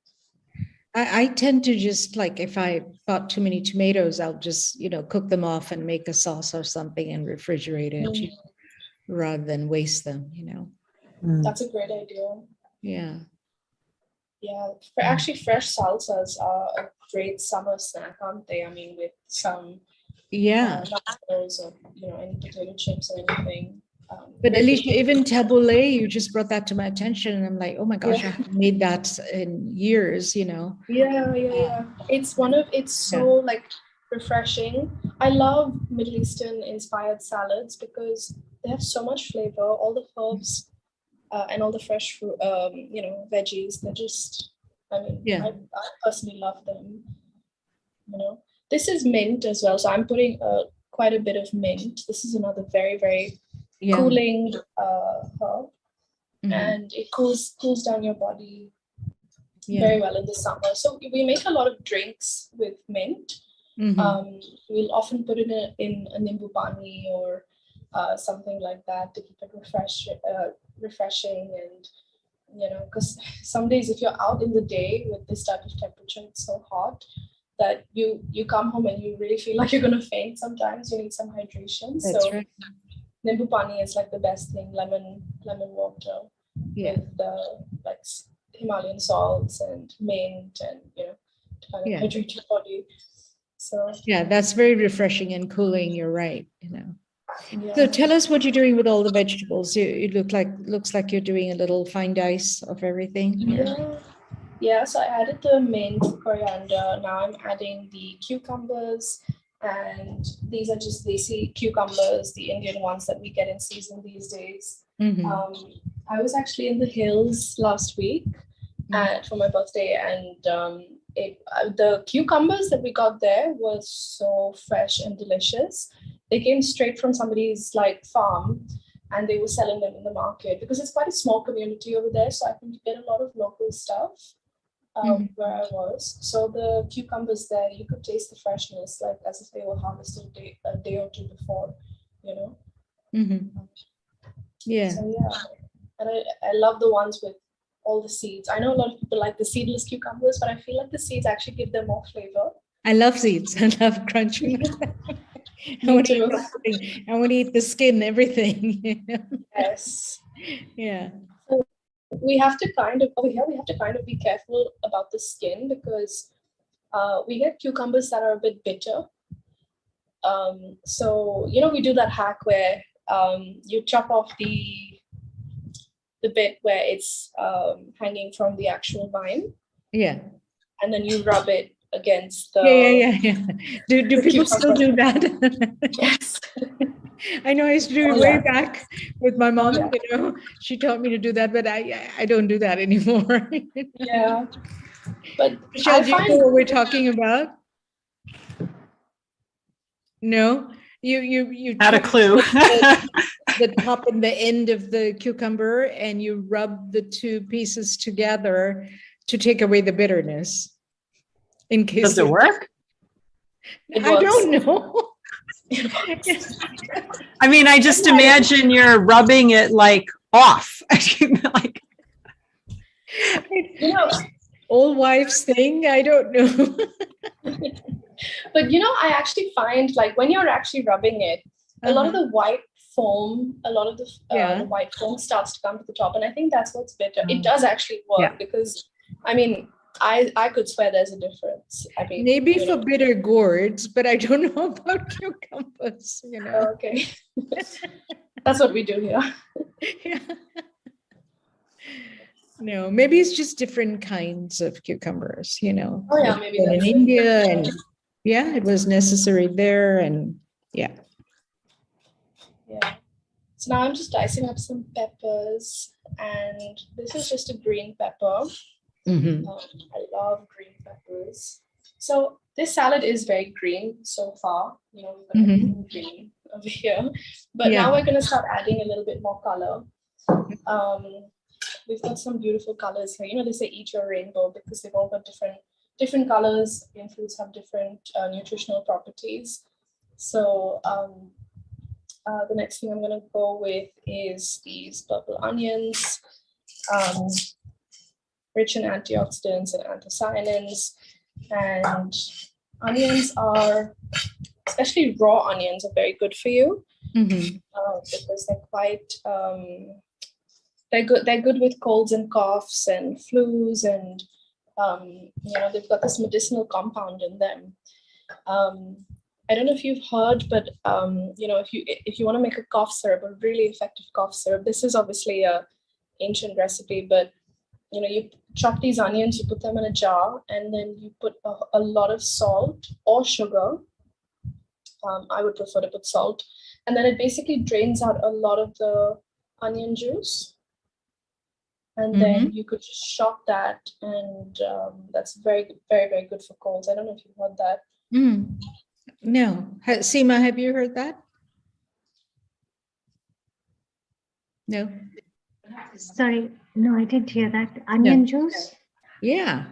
I tend to just, like, if I bought too many tomatoes, I'll just, cook them off and make a sauce or something and refrigerate it rather than waste them, That's a great idea. Yeah. Yeah, actually fresh salsas are a great summer snack, aren't they? I mean, with some nachos or any potato chips or anything. But Alicia, even tabbouleh, you just brought that to my attention, and I'm like, oh my gosh, I haven't made that in years, Yeah. It's so like refreshing. I love Middle Eastern inspired salads because they have so much flavor, all the herbs and all the fresh fruit, veggies. They're just, I personally love them. This is mint as well, so I'm putting quite a bit of mint. This is another very, very cooling herb, and it cools down your body very well in the summer. So we make a lot of drinks with mint. We'll often put it in a nimbu pani or something like that to keep it refreshing, and because some days if you're out in the day with this type of temperature, it's so hot that you come home and you really feel like you're going to faint. Sometimes you need some hydration. That's right. Nimbu pani is like the best thing. Lemon water with like Himalayan salts and mint, and to kind of hydrate your body. So that's very refreshing and cooling. You're right. So tell us what you're doing with all the vegetables. It looks like you're doing a little fine dice of everything. Yeah. So I added the mint, coriander. Now I'm adding the cucumbers, and these are just desi cucumbers, the Indian ones that we get in season these days. I was actually in the hills last week for my birthday, and the cucumbers that we got there was so fresh and delicious. They came straight from somebody's farm, and they were selling them in the market because it's quite a small community over there. So I think you get a lot of local stuff where I was. So the cucumbers there, you could taste the freshness, like as if they were harvested a day or two before, Yeah. So and I love the ones with all the seeds. I know a lot of people like the seedless cucumbers, but I feel like the seeds actually give them more flavor. I love seeds. I love crunching. I want to eat the skin, everything. Yes. Yeah. So we have to kind of be careful about the skin because we get cucumbers that are a bit bitter. So we do that hack where you chop off the bit where it's hanging from the actual vine. Yeah. And then you rub it against the Do people still do that? Yes. I know I used to do it way back with my mom. She taught me to do that, but I don't do that anymore. Yeah. But Michelle, do you know what we're talking about? No? You Not a clue. the top and the end of the cucumber, and you rub the two pieces together to take away the bitterness. In case does it work? I don't know. I mean, I just imagine you're rubbing it off. Old wives thing. I don't know. But I actually find when you're actually rubbing it, a lot of the white foam, the white foam starts to come to the top, and I think that's what's better. It does actually work because I could swear there's a difference. Maybe for bitter gourds, but I don't know about cucumbers. Okay, that's what we do here. Yeah. No, maybe it's just different kinds of cucumbers. Oh yeah, maybe in India, and it was necessary there, and yeah. So So now I'm just dicing up some peppers, and this is just a green pepper. I love green peppers. So this salad is very green so far. We've got everything green over here. But now we're going to start adding a little bit more color. We've got some beautiful colors here. They say eat your rainbow because they've all got different colors. And fruits have different nutritional properties. So the next thing I'm going to go with is these purple onions, rich in antioxidants and anthocyanins. And onions are, especially raw onions, are very good for you because they're quite, they're good with colds and coughs and flus, and they've got this medicinal compound in them. I don't know if you've heard, but if you want to make a cough syrup, a really effective cough syrup, this is obviously a ancient recipe, but you chop these onions, you put them in a jar, and then you put a lot of salt or sugar. I would prefer to put salt, and then it basically drains out a lot of the onion juice. And then you could just shot that, and that's very, very, very good for colds. I don't know if you've heard that. No. Seema, have you heard that? No. Sorry, no, I didn't hear that. Onion juice? Yeah.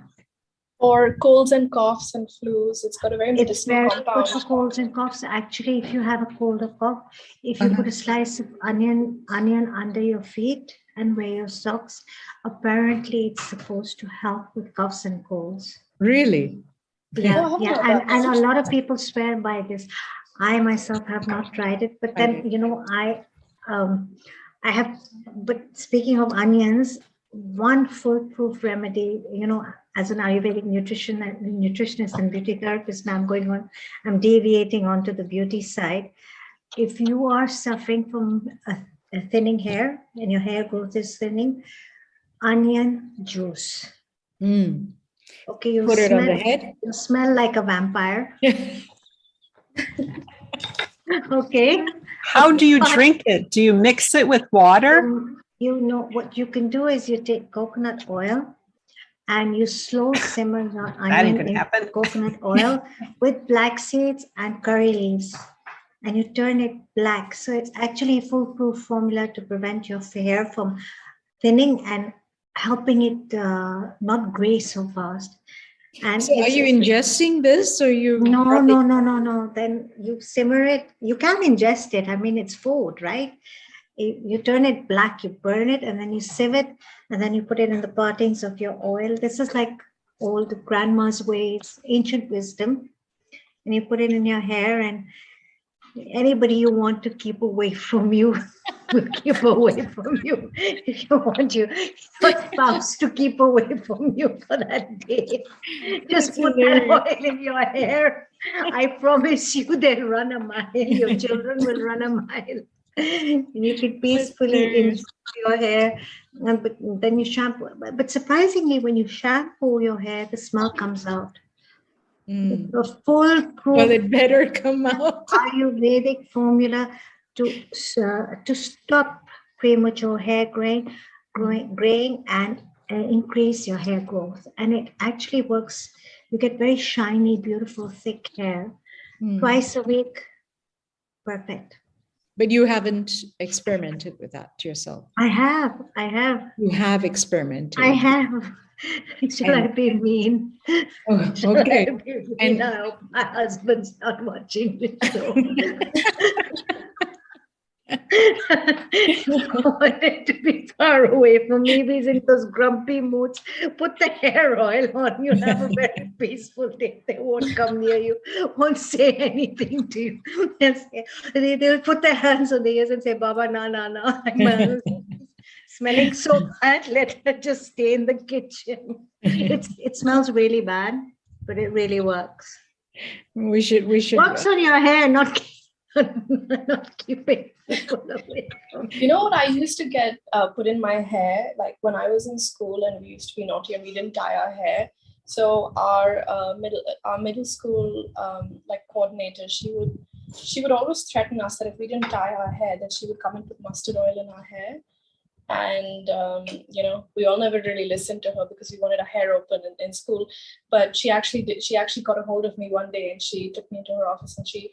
For colds and coughs and flus, it's got a very medicinal compound. Good for colds and coughs. Actually, if you have a cold or cough, if you put a slice of onion under your feet and wear your socks, apparently it's supposed to help with coughs and colds. Really? Yeah, and a lot of people swear by this. I myself have not tried it, but then I have. But speaking of onions, one foolproof remedy, as an Ayurvedic nutritionist and beauty therapist, now I'm deviating onto the beauty side. If you are suffering from a thinning hair and your hair growth is thinning, onion juice. Okay, you put it on the head. You smell like a vampire. Okay. How do you drink it? Do you mix it with water? What you can do is you take coconut oil and you slow simmer your That ain't onion gonna in happen. coconut oil with black seeds and curry leaves, and you turn it black. So it's actually a foolproof formula to prevent your hair from thinning and helping it not gray so fast. And so are you ingesting this, or you? No. Then you simmer it. You can ingest it. I mean, it's food, right? You turn it black, you burn it, and then you sieve it, and then you put it in the partings of your oil. This is like old grandma's ways, ancient wisdom. And you put it in your hair, and anybody you want to keep away from you will keep away from you. If you want your spouse to keep away from you for that day, just put that oil in your hair. I promise you they'll run a mile. Your children will run a mile. And you can peacefully enjoy your hair, but then you shampoo. But surprisingly, when you shampoo your hair, the smell comes out. A foolproof. Well, it better come out. Ayurvedic formula to stop premature hair graying and increase your hair growth. And it actually works. You get very shiny, beautiful, thick hair. Twice a week, perfect. But you haven't experimented with that yourself. I have. You have experimented. I have. Shall I be mean? Oh, okay. And I hope my husband's not watching this show. I want it to be far away from me. He's in those grumpy moods. Put the hair oil on. You'll have a very peaceful day. They won't come near you, won't say anything to you. They'll put their hands on their ears and say, Baba, na. Smelling so bad, let her just stay in the kitchen. It smells really bad, but it really works. We should Works on your hair, not keeping people away from you. Know what I used to get put in my hair, like when I was in school and we used to be naughty and we didn't dye our hair. So our middle school like coordinator, she would she would always threaten us that if we didn't dye our hair, that she would come and put mustard oil in our hair. And we all never really listened to her because we wanted our hair open in school. But she actually did. She actually got a hold of me one day and she took me into her office and she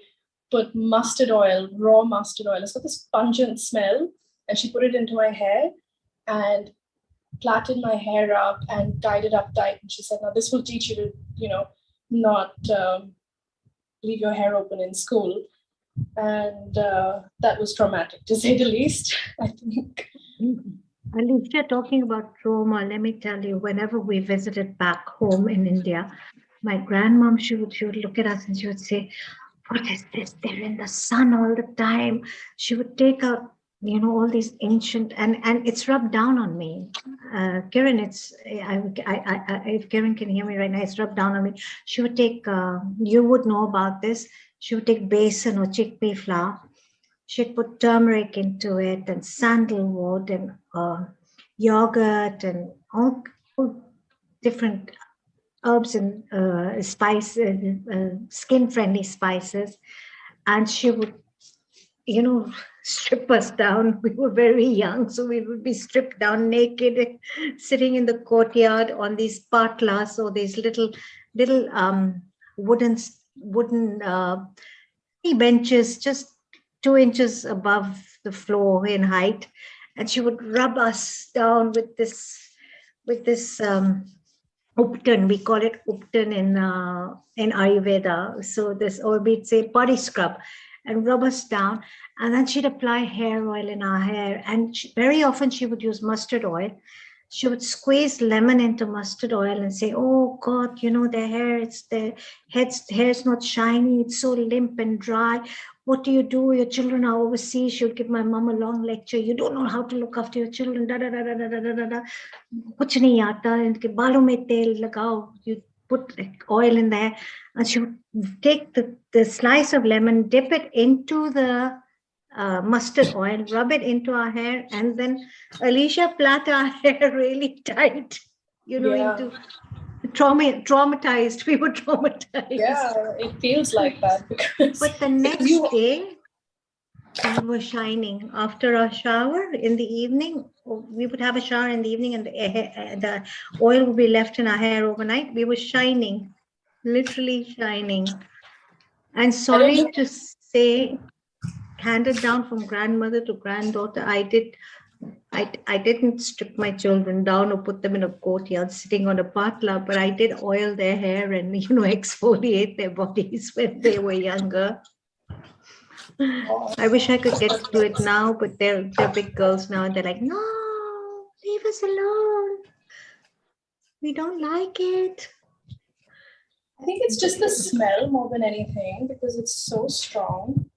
put mustard oil, raw mustard oil. It's got this pungent smell, and she put it into my hair and plaited my hair up and tied it up tight. And she said, "Now this will teach you to, not leave your hair open in school." And that was traumatic, to say the least, I think. And if you're talking about trauma, let me tell you, whenever we visited back home in India, my grandmom, she would look at us and she would say, "What is this? They're in the sun all the time." She would take out, all these ancient, and it's rubbed down on me. Kiran, if Kiran can hear me right now, it's rubbed down on me. She would take, you would know about this. She would take besan or chickpea flour. She'd put turmeric into it and sandalwood and yogurt and all different herbs and spices, skin-friendly spices. And she would, strip us down. We were very young, so we would be stripped down naked, sitting in the courtyard on these patlas or these little wooden benches, just 2 inches above the floor in height, and she would rub us down with this upton. We call it upton in Ayurveda. So this, or we'd say body scrub, and rub us down. And then she'd apply hair oil in our hair. And very often she would use mustard oil. She would squeeze lemon into mustard oil and say, "Oh God, their hair's not shiny. It's so limp and dry. What do? Your children are overseas." She would give my mom a long lecture. "You don't know how to look after your children. Da da da da da da da da. Kuch nahi aata. Inke balon mein tel lagao." You put oil in there, and she would take the slice of lemon, dip it into the mustard oil, rub it into our hair, and then Alicia plait our hair really tight, into traumatized. We were traumatized. Yeah, it feels like that. But the next day, we were shining. After our shower in the evening, we would have a shower in the evening, and the oil would be left in our hair overnight. We were shining, literally shining. And sorry to say, handed down from grandmother to granddaughter, I didn't strip my children down or put them in a courtyard sitting on a patla, but I did oil their hair and exfoliate their bodies when they were younger. I wish I could get to do it now, but they're big girls now, and they're like, "No, leave us alone. We don't like it." I think it's just the smell more than anything, because it's so strong.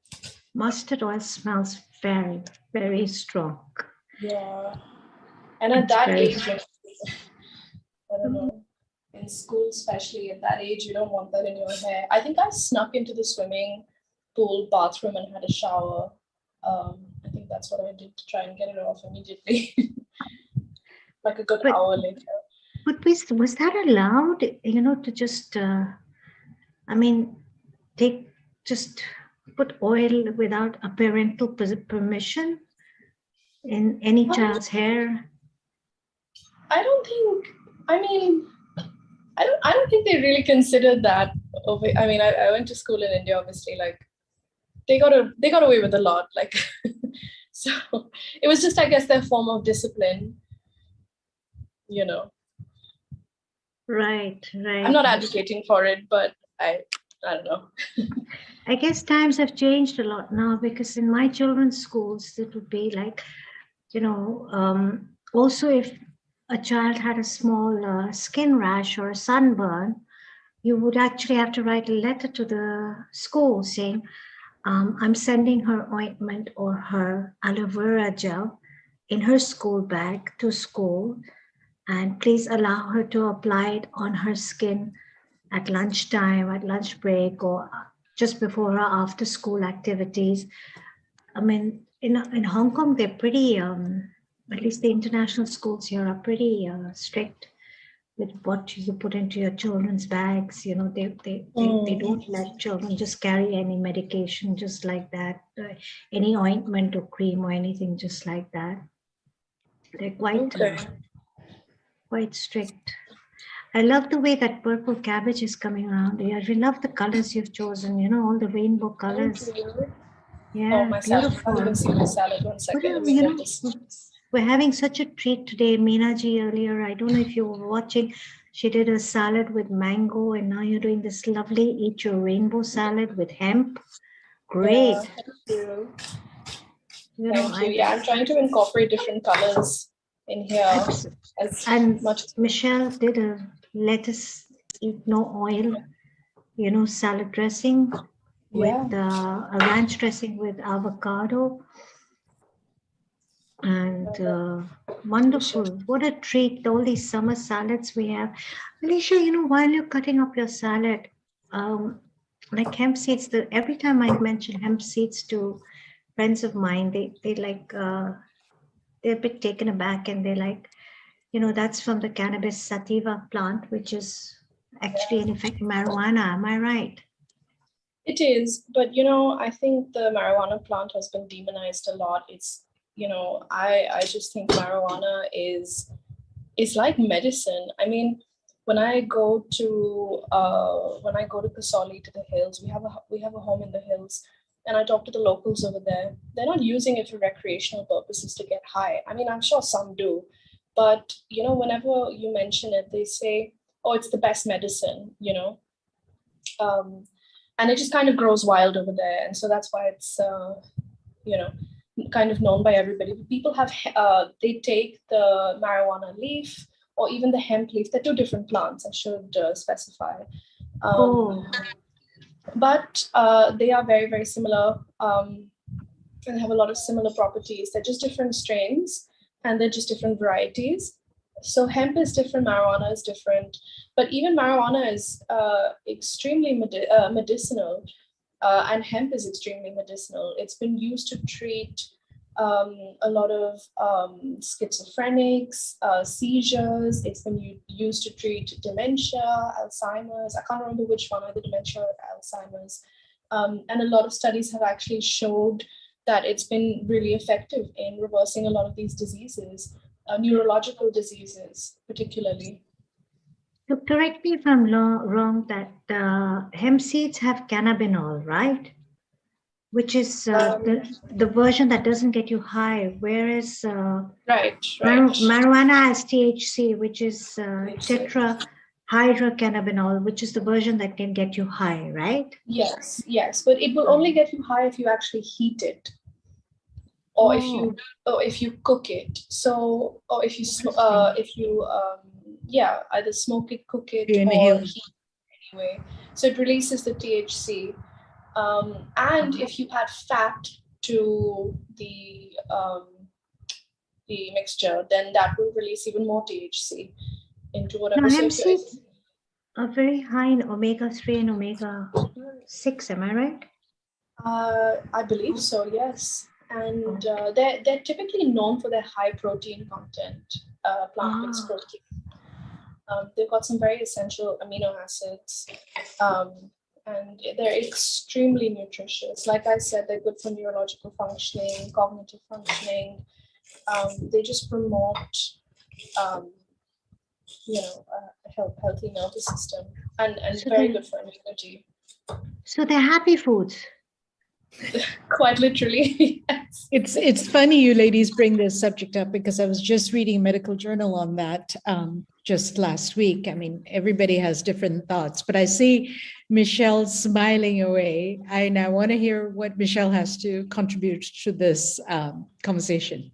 Mustard oil smells very, very strong. Yeah. And at that age, I don't know, in school especially, at that age, you don't want that in your hair. I think I snuck into the swimming pool bathroom and had a shower. I think that's what I did to try and get it off immediately. Like a good hour later. But was that allowed, to just, just put oil without a parental permission in any child's hair? I don't think they really considered that. I mean, I went to school in India, obviously, like they got away with a lot, like, so it was just, I guess, their form of discipline, Right. I'm not advocating for it, but I don't know. I guess times have changed a lot now, because in my children's schools, it would be like, also if a child had a small skin rash or a sunburn, you would actually have to write a letter to the school saying, "I'm sending her ointment or her aloe vera gel in her school bag to school, and please allow her to apply it on her skin at lunchtime, at lunch break, or just before or after school activities." I mean, in Hong Kong, they're pretty, at least the international schools here are pretty strict. with what you put into your children's bags. You know, they don't let children just carry any medication just like that, any ointment or cream or anything just like that. They're quite strict. I love the way that purple cabbage is coming around. I really love the colors you've chosen, you know, all the rainbow colors. Yeah, my salad. beautiful. You can't even see my salad. 1 second. Let me You get know, this. we're having such a treat today. Meena ji earlier, I don't know if you were watching, she did a salad with mango, and now you're doing this lovely eat your rainbow salad with hemp. Great. Yeah, thank you. You know, Thank you. Yeah, I'm trying to incorporate different colors in here as and much as Michelle did a lettuce eat no oil, you know, salad dressing with a ranch dressing with avocado. And wonderful. What a treat, all these summer salads we have. Alicia, you know, while you're cutting up your salad, like hemp seeds, every time I mention hemp seeds to friends of mine, they like, they're a bit taken aback, and they're like, you know, that's from the cannabis sativa plant, which is actually in effect marijuana. Am I right? it is, but you know, I think the marijuana plant has been demonized a lot. It's, you know, I just think marijuana is like medicine. I mean, when I go to Kasoli, to the hills, we have a home in the hills, and I talk to the locals over there. They're not using it for recreational purposes to get high. I mean, I'm sure some do, but you know, whenever you mention it, they say, "Oh, it's the best medicine," you know. And it just kind of grows wild over there, and so that's why it's you know, kind of known by everybody. People have they take the marijuana leaf or even the hemp leaf. They're two different plants, I should specify. But they are very, very similar, and they have a lot of similar properties. They're just different strains, and they're just different varieties. So hemp is different, marijuana is different, but even marijuana is extremely medicinal, and hemp is extremely medicinal. It's been used to treat a lot of schizophrenics, seizures. It's been used to treat dementia, Alzheimer's. I can't remember which one, either dementia or Alzheimer's. And a lot of studies have actually showed that it's been really effective in reversing a lot of these diseases, neurological diseases particularly. So correct me if I'm wrong, that hemp seeds have cannabinol, right? Which is the version that doesn't get you high, whereas marijuana has THC, which is tetrahydrocannabinol, which is the version that can get you high, right? Yes, but it will only get you high if you actually heat it, or if you cook it. So, or if you either smoke it, cook it, or heat it anyway. So it releases the THC. And if you add fat to the mixture, then that will release even more THC into whatever. Now, hemp seeds are very high in omega-3 and omega-6, am I right? I believe so, yes. And they're typically known for their high protein content, plant-based protein. They've got some very essential amino acids. And they're extremely nutritious. Like I said, they're good for neurological functioning, cognitive functioning. They just promote, you know, a healthy nervous system, and so very good for immunity. So they're happy foods. Quite literally, yes. It's funny you ladies bring this subject up, because I was just reading a medical journal on that just last week. I mean, everybody has different thoughts, but I see Michelle smiling away, and I want to hear what Michelle has to contribute to this conversation.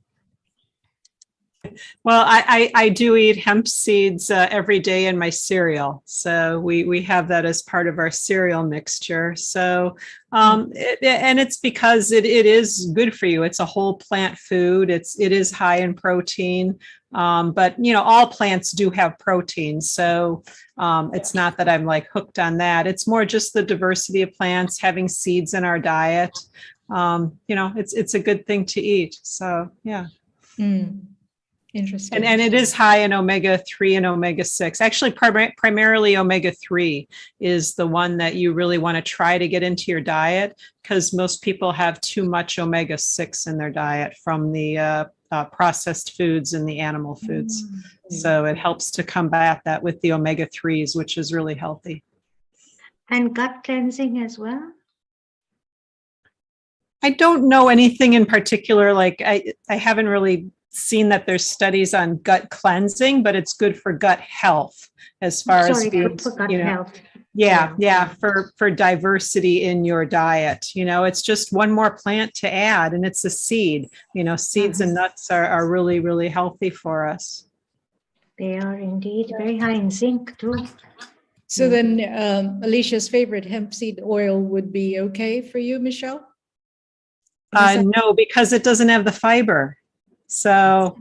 Well, I do eat hemp seeds every day in my cereal. So we have that as part of our cereal mixture. So, and it's because it is good for you. It's a whole plant food. It is high in protein. But, you know, all plants do have protein. So it's not that I'm like hooked on that. It's more just the diversity of plants, having seeds in our diet. You know, it's a good thing to eat. So, yeah. Interesting. And it is high in omega-3 and omega-6. Actually, primarily omega-3 is the one that you really want to try to get into your diet, because most people have too much omega-6 in their diet from the processed foods and the animal foods. So it helps to combat that with the omega-3s, which is really healthy. And gut cleansing as well? I don't know anything in particular. Like I haven't really seen that there's studies on gut cleansing, but it's good for gut health as far as being, good for gut you know, health. yeah, for diversity in your diet. You know, it's just one more plant to add, and it's a seed. You know, seeds and nuts are really, really healthy for us. They are indeed very high in zinc too. So then Alicia's favorite hemp seed oil would be okay for you, Michelle? No, because it doesn't have the fiber. So,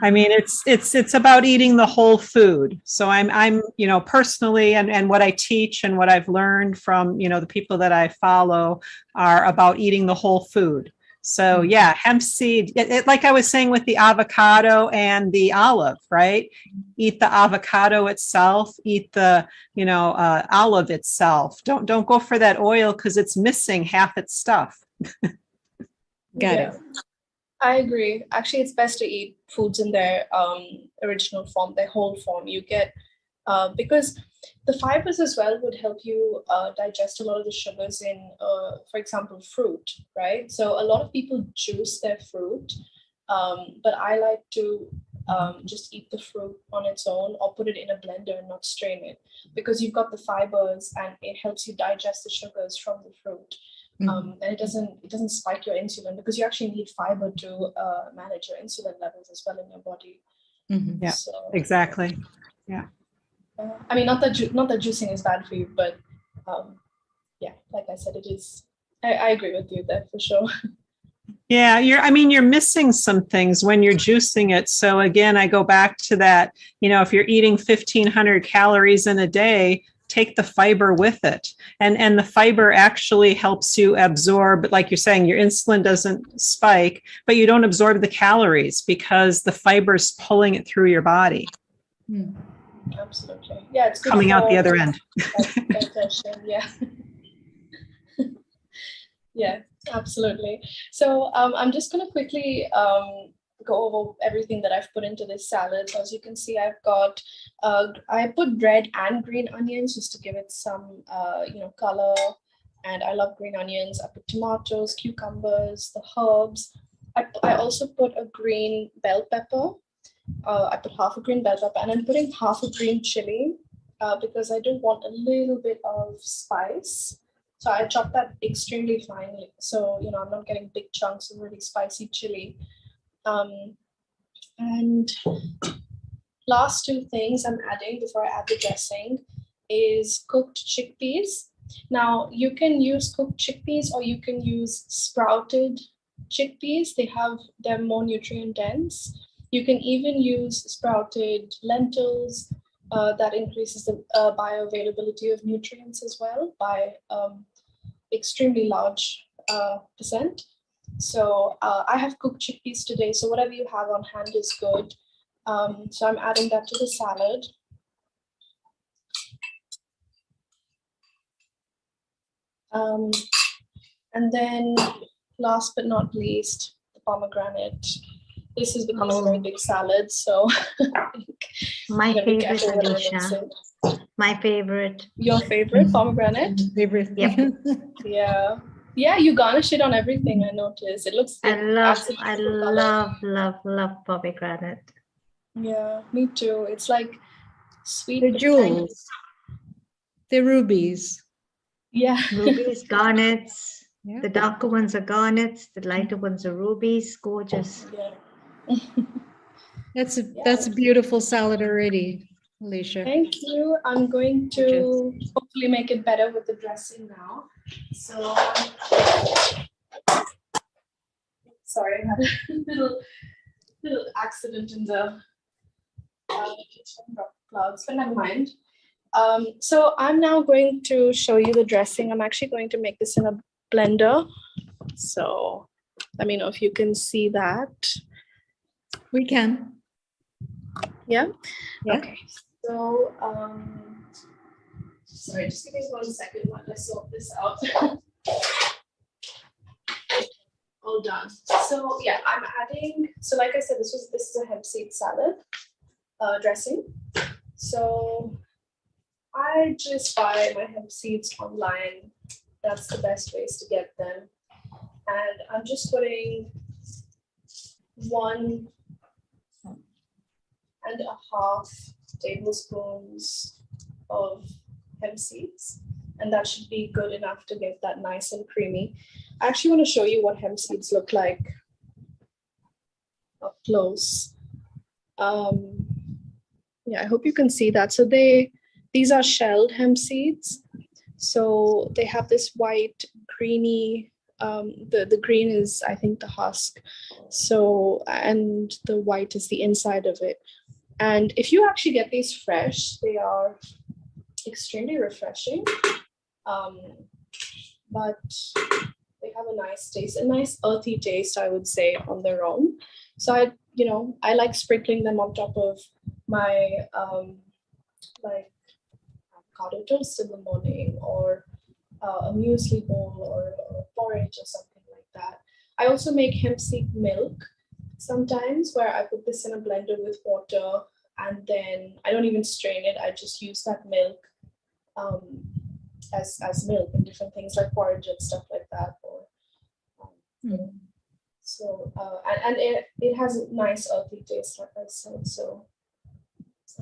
I mean, it's about eating the whole food. So I'm, you know, personally, and what I teach and what I've learned from, you know, the people that I follow are about eating the whole food. So yeah, hemp seed, like I was saying with the avocado and the olive, right? Eat the avocado itself, eat the, you know, olive itself. Don't go for that oil because it's missing half its stuff. Got it. I agree. Actually, it's best to eat foods in their original form, their whole form. You get, because the fibers as well would help you digest a lot of the sugars in, for example, fruit, right? So a lot of people juice their fruit, but I like to just eat the fruit on its own or put it in a blender and not strain it, because you've got the fibers and it helps you digest the sugars from the fruit. And it doesn't spike your insulin, because you actually need fiber to manage your insulin levels as well in your body. Yeah, so, exactly. Yeah. I mean, not that juicing is bad for you, but yeah, like I said, it is. I agree with you there for sure. Yeah, you're missing some things when you're juicing it. So again, I go back to that, you know, if you're eating 1,500 calories in a day, take the fiber with it. And the fiber actually helps you absorb, like you're saying, your insulin doesn't spike, but you don't absorb the calories because the fiber's pulling it through your body. Absolutely. Yeah, it's good coming out the other end. digestion, yeah. Yeah, absolutely. So I'm just going to quickly go over everything that I've put into this salad. So as you can see, I've got, I put red and green onions just to give it some, you know, color. And I love green onions. I put tomatoes, cucumbers, the herbs. I also put a green bell pepper. I put half a green bell pepper, and I'm putting half a green chili because I do want a little bit of spice. So I chopped that extremely finely. So, you know, I'm not getting big chunks of really spicy chili. And last two things I'm adding before I add the dressing is cooked chickpeas. Now you can use cooked chickpeas or you can use sprouted chickpeas. They're more nutrient dense. You can even use sprouted lentils. That increases the bioavailability of nutrients as well by extremely large percent. So I have cooked chickpeas today. So whatever you have on hand is good. So I'm adding that to the salad. And then last but not least, the pomegranate. This has become a very big salad, so my favorite, Alicia. My favorite. Your favorite pomegranate? Favorite. Yep. Yeah. Yeah, you garnish it on everything, I noticed. It looks I love pomegranate. Yeah, me too. It's like sweet. They're jewels. They're rubies. Yeah. Rubies, garnets. Yeah. The darker ones are garnets, the lighter ones are rubies. Gorgeous. Yeah. That's a beautiful salad already, Alicia. Thank you. I'm going to hopefully make it better with the dressing now. So, sorry, I had a little accident in the kitchen, clouds, but never mind. So I'm now going to show you the dressing. I'm actually going to make this in a blender. So let me know if you can see that. We can. Yeah. Yeah. Okay. So, sorry, just give me 1 second while I sort this out. All done. So yeah, I'm adding. So like I said, this is a hemp seed salad dressing. So I just buy my hemp seeds online. That's the best ways to get them. And I'm just putting 1.5 tablespoons of hemp seeds, and that should be good enough to get that nice and creamy. I actually want to show you what hemp seeds look like up close. Yeah, I hope you can see that. So these are shelled hemp seeds. So they have this white, greeny, the green is, I think, the husk. So, and the white is the inside of it. And if you actually get these fresh, they are extremely refreshing. But they have a nice taste, a nice earthy taste, I would say, on their own. So I like sprinkling them on top of my like avocado toast in the morning, or a muesli bowl, or porridge or something like that. I also make hemp seed milk sometimes, where I put this in a blender with water, and then I don't even strain it. I just use that milk as milk in different things like porridge and stuff like that. Or so and it has a nice earthy taste, like I said. So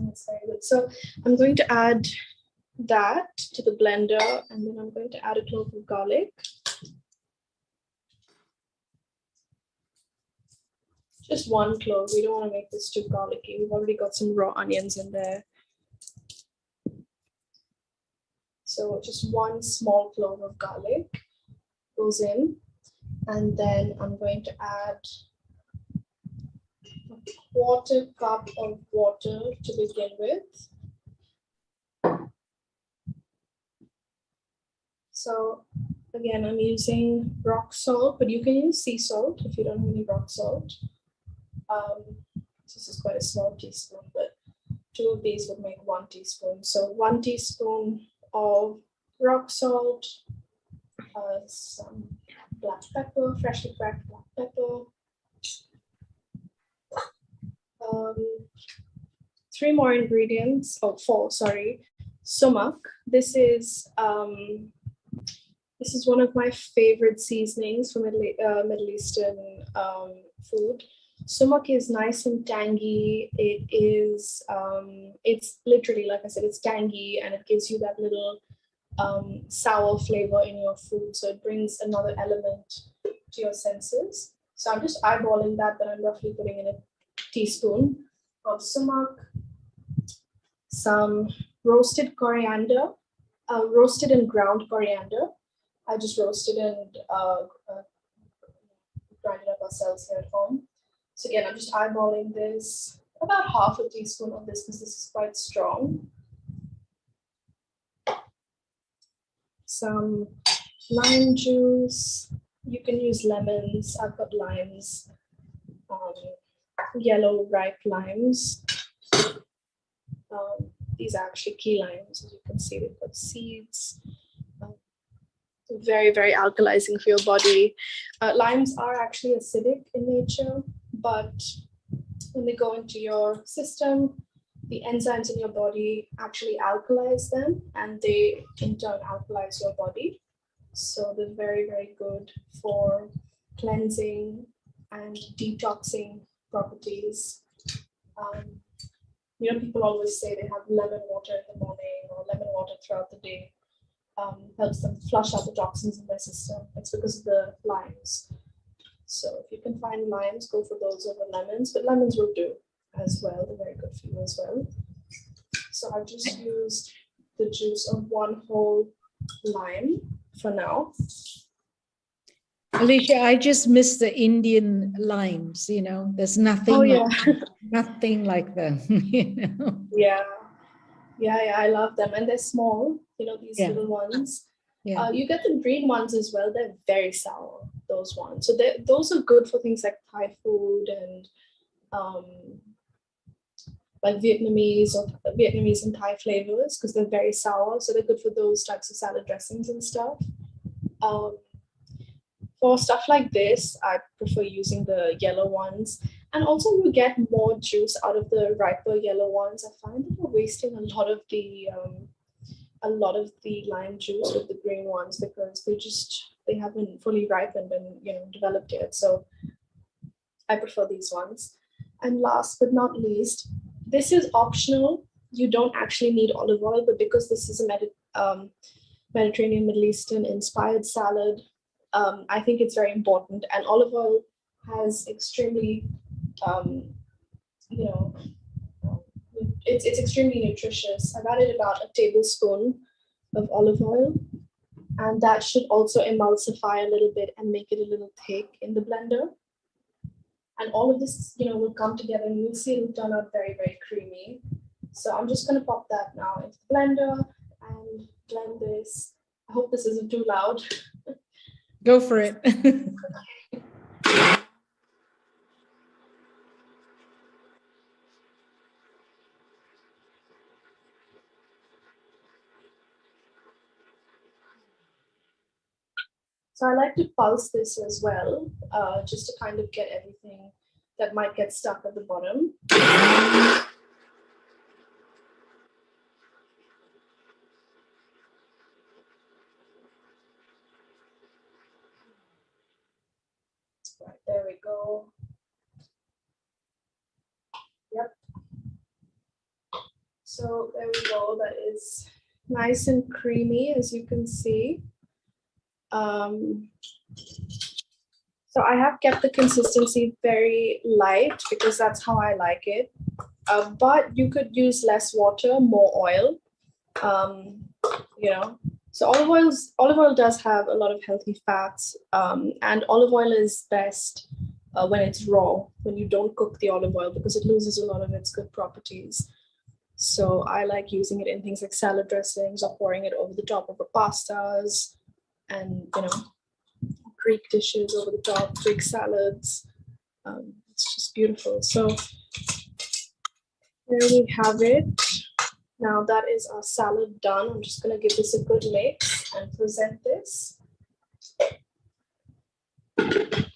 it's very good. So I'm going to add that to the blender, and then I'm going to add a clove of garlic. Just 1 clove. We don't want to make this too garlicky. We've already got some raw onions in there. So just 1 small clove of garlic goes in. And then I'm going to add a 1/4 cup of water to begin with. So again, I'm using rock salt, but you can use sea salt if you don't have any rock salt. This is quite a small teaspoon, but 2 of these would make 1 teaspoon. So 1 teaspoon of rock salt, some black pepper, freshly cracked black pepper. 3 more ingredients, 4, sorry. Sumac. This is one of my favorite seasonings for Middle Eastern food. Sumac is nice and tangy. It is, it's literally, like I said, it's tangy, and it gives you that little sour flavor in your food. So it brings another element to your senses. So I'm just eyeballing that, but I'm roughly putting in a teaspoon of sumac, some roasted coriander, roasted and ground coriander. I just roasted and grind it up ourselves here at home. So again, I'm just eyeballing this, about 1/2 teaspoon of this, because this is quite strong. Some lime juice. You can use lemons. I've got limes, yellow ripe limes. These are actually key limes, as you can see. They've got seeds. Very, very alkalizing for your body. Limes are actually acidic in nature, but when they go into your system, the enzymes in your body actually alkalize them, and they in turn alkalize your body. So they're very, very good for cleansing and detoxing properties. People always say they have lemon water in the morning or lemon water throughout the day. Helps them flush out the toxins in their system. It's because of the limes. So if you can find limes, go for those over lemons, but lemons will do as well. They're very good for you as well. So I've just used the juice of 1 whole lime for now. Alicia, I just miss the Indian limes, there's nothing, nothing like them, Yeah, I love them. And they're small, these little ones. Yeah. You get the green ones as well. They're very sour, those ones. So those are good for things like Thai food and like Vietnamese and Thai flavors because they're very sour, so they're good for those types of salad dressings and stuff. Um, for stuff like this, I prefer using the yellow ones. And also you get more juice out of the riper yellow ones. I find that we're wasting a lot of the lime juice with the green ones because they haven't fully ripened and developed yet. So I prefer these ones. And last but not least, this is optional. You don't actually need olive oil, but because this is a Mediterranean, Middle Eastern inspired salad, I think it's very important. And olive oil has extremely, you know, it's extremely nutritious. I've added about a tablespoon of olive oil, and that should also emulsify a little bit and make it a little thick in the blender. And all of this, will come together and you'll see it'll turn out very, very creamy. So I'm just going to pop that now into the blender and blend this. I hope this isn't too loud. Go for it. So I like to pulse this as well, just to kind of get everything that might get stuck at the bottom. Right, there we go. Yep. So there we go. That is nice and creamy, as you can see. So I have kept the consistency very light because that's how I like it. But you could use less water, more oil. So olive oil does have a lot of healthy fats, and olive oil is best when it's raw, when you don't cook the olive oil, because it loses a lot of its good properties. So I like using it in things like salad dressings or pouring it over the top of the pastas and Greek dishes over the top, Greek salads. It's just beautiful. So there we have it. Now that is our salad done. I'm just going to give this a good mix and present this. And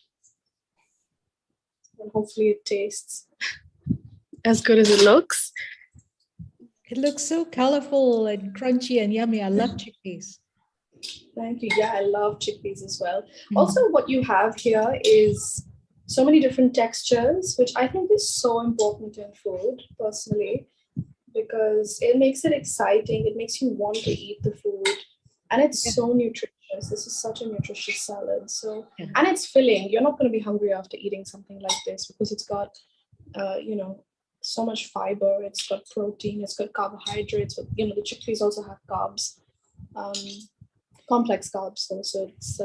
hopefully it tastes as good as it looks. It looks so colorful and crunchy and yummy. I love chickpeas. Thank you. Yeah, I love chickpeas as well. Also, what you have here is so many different textures, which I think is so important in food, personally, because it makes it exciting. It makes you want to eat the food. And it's so nutritious. This is such a nutritious salad. So, and it's filling. You're not going to be hungry after eating something like this because it's got, so much fiber. It's got protein. It's got carbohydrates. But, the chickpeas also have carbs. Complex carbs. So it's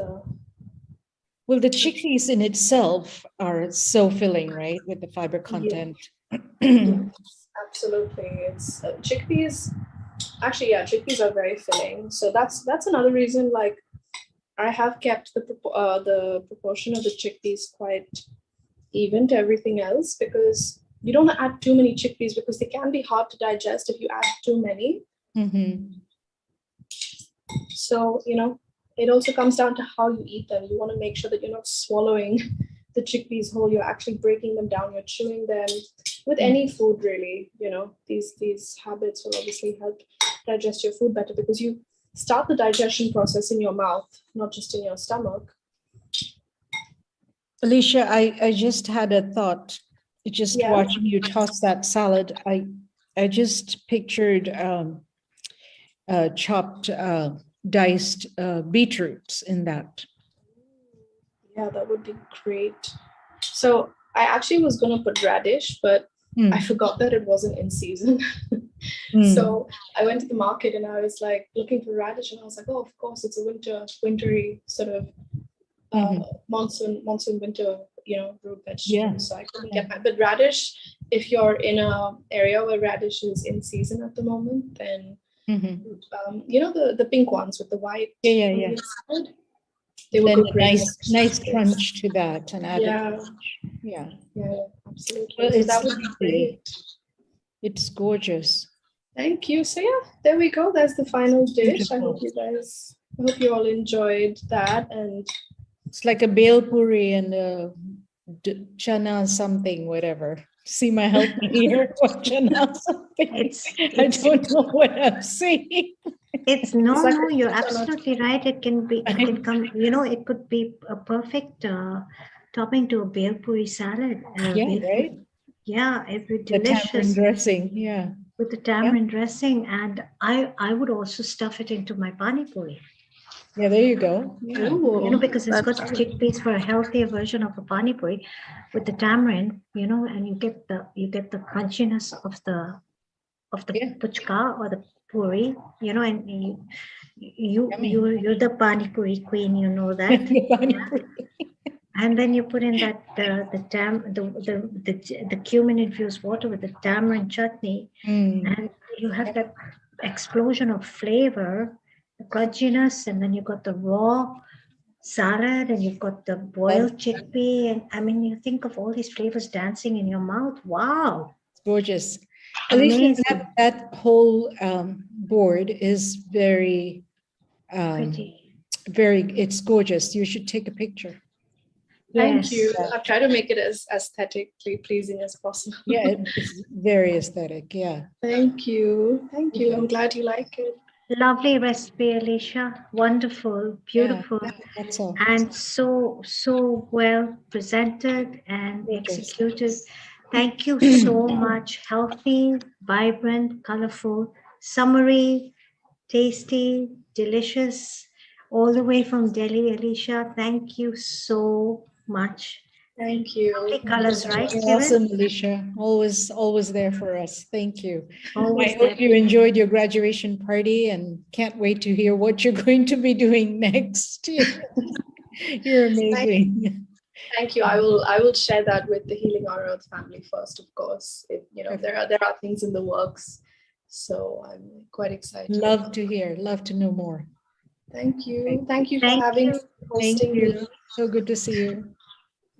well, the chickpeas in itself are so filling, right, with the fiber content. Yes, absolutely. It's chickpeas. Actually, yeah, chickpeas are very filling. So that's another reason. Like, I have kept the proportion of the chickpeas quite even to everything else, because you don't add too many chickpeas because they can be hard to digest if you add too many. Mm-hmm. So, it also comes down to how you eat them. You want to make sure that you're not swallowing the chickpeas whole. You're actually breaking them down. You're chewing them. With any food, really, these habits will obviously help digest your food better, because you start the digestion process in your mouth, not just in your stomach. Alicia, I just had a thought. Just watching you toss that salad, I just pictured chopped, diced beetroots in that. Yeah, that would be great. So I actually was going to put radish, but I forgot that it wasn't in season. So I went to the market and I was like looking for radish, and I was like, oh, of course, it's a wintry sort of monsoon winter, root vegetable. So I couldn't get that. But radish, if you're in an area where radish is in season at the moment, then the pink ones with the white. Yeah. They will then go great. Nice crunch to that and add Yeah, absolutely. Well, So that would be great. It's gorgeous. Thank you. So yeah, there we go. That's the final dish. I hope you all enjoyed that. And it's like a bale puri and a chana something, whatever. Seema, help me here. What chana something? I don't know what I'm saying. It's no, you're absolutely right. It can come, it could be a perfect topping to a bale puri salad. Right? Yeah, it would be The delicious. tamarind dressing, yeah. With the tamarind dressing, and I would also stuff it into my pani puri. Yeah, there you go. Yeah. Because it's got the chickpeas for a healthier version of a pani puri with the tamarind, and you get the crunchiness of the puchka or the puri, and you're the pani puri queen, you know that. And then you put in that the cumin infused water with the tamarind chutney, and you have that explosion of flavor, the crunchiness, and then you got the raw salad, and you've got the boiled chickpea, and I mean, you think of all these flavors dancing in your mouth. Wow, it's gorgeous. Alicia, that whole board is very pretty. It's gorgeous. You should take a picture. Thank you. I've tried to make it as aesthetically pleasing as possible. Yeah, it's very aesthetic. Yeah. Thank you. Thank you. I'm glad you like it. Lovely recipe, Alicia. Wonderful, beautiful, that's all. And so well presented and executed. Thank you so much. Healthy, vibrant, colorful, summery, tasty, delicious, all the way from Delhi, Alicia. Thank you so much. Thank you. Lovely colors, right? You're awesome, Alicia. Always there for us. Thank you. Always I hope there. you enjoyed your graduation party and can't wait to hear what you're going to be doing next. You're amazing. Thank you. I will share that with the Healing Our Earth family first, of course. There are things in the works, so I'm quite excited. Love to hear. Love to know more. Thank you. Thank you for hosting me. So good to see you.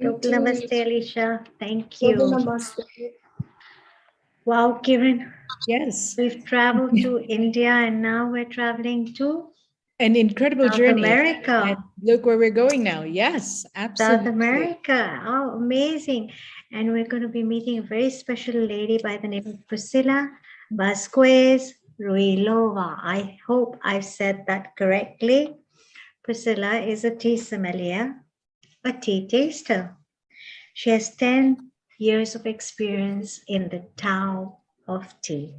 Namaste, Alicia. Thank you. Namaste. Wow, Kiran. Yes. We've traveled to India and now we're traveling to an incredible journey. South America. And look where we're going now. Yes, absolutely. South America. Oh, amazing. And we're going to be meeting a very special lady by the name of Priscilla Vasquez Ruilova. I hope I've said that correctly. Priscilla is a tea sommelier, a tea taster. She has 10 years of experience in the Tao of tea.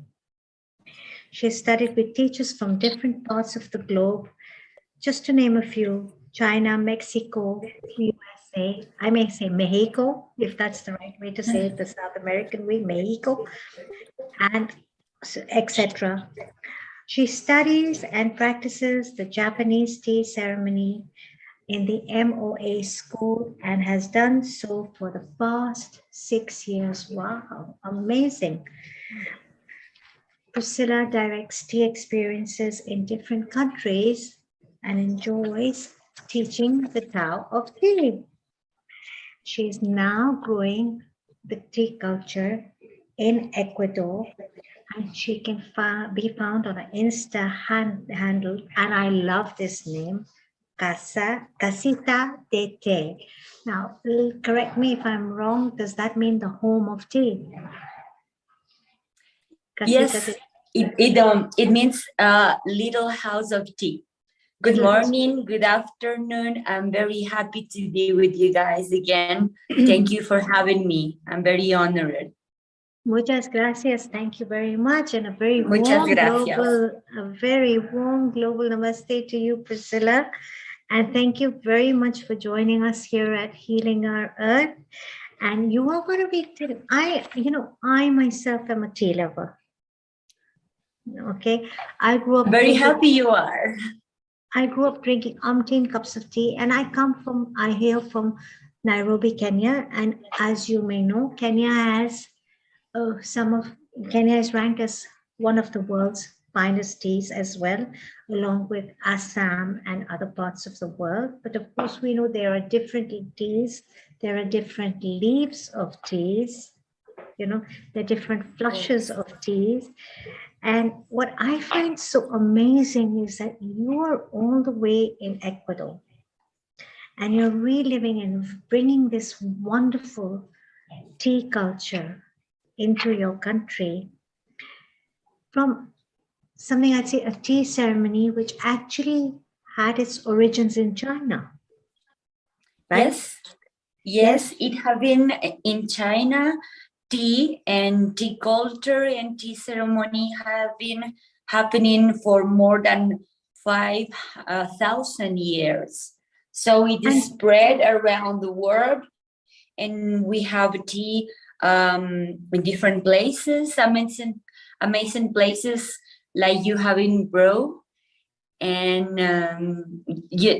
She has studied with teachers from different parts of the globe, just to name a few: China, Mexico, USA, I may say Mexico, if that's the right way to say it, the South American way, Mexico, and etc. She studies and practices the Japanese tea ceremony in the MOA school and has done so for the past 6 years. Wow, amazing. Priscilla directs tea experiences in different countries and enjoys teaching the Tao of tea. She is now growing the tea culture in Ecuador, and she can be found on an Insta handle, and I love this name, Casita de Té. Now, correct me if I'm wrong, does that mean the home of tea? Yes, it means little house of tea. Good morning, good afternoon. I'm very happy to be with you guys again. Thank you for having me. I'm very honored. Muchas gracias. Thank you very much. And a very warm global namaste to you, Priscilla. And thank you very much for joining us here at Healing Our Earth. And you are going to be, I myself am a tea lover. Okay. I grew up very happy you are. I grew up drinking umpteen cups of tea, and I hail from Nairobi, Kenya. And as you may know, Kenya is ranked as one of the world's finest teas as well, along with Assam and other parts of the world. But of course, we know there are different teas. There are different leaves of teas. the different flushes of teas. And what I find so amazing is that you are all the way in Ecuador and you're reliving and bringing this wonderful tea culture into your country from something I'd say a tea ceremony which actually had its origins in China. Right? Yes, it have been in China. Tea and tea culture and tea ceremony have been happening for more than 5,000 years. So it is spread around the world, and we have tea in different places, amazing places like you have in Bro, and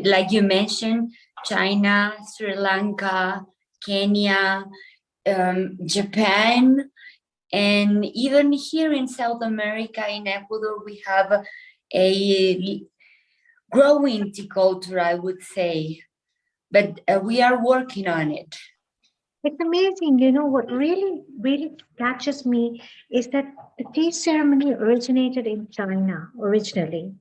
like you mentioned, China, Sri Lanka, Kenya, Japan, and even here in South America, in Ecuador, we have a growing tea culture, I would say, but we are working on it. It's amazing, what really, really catches me is that the tea ceremony originated in China originally.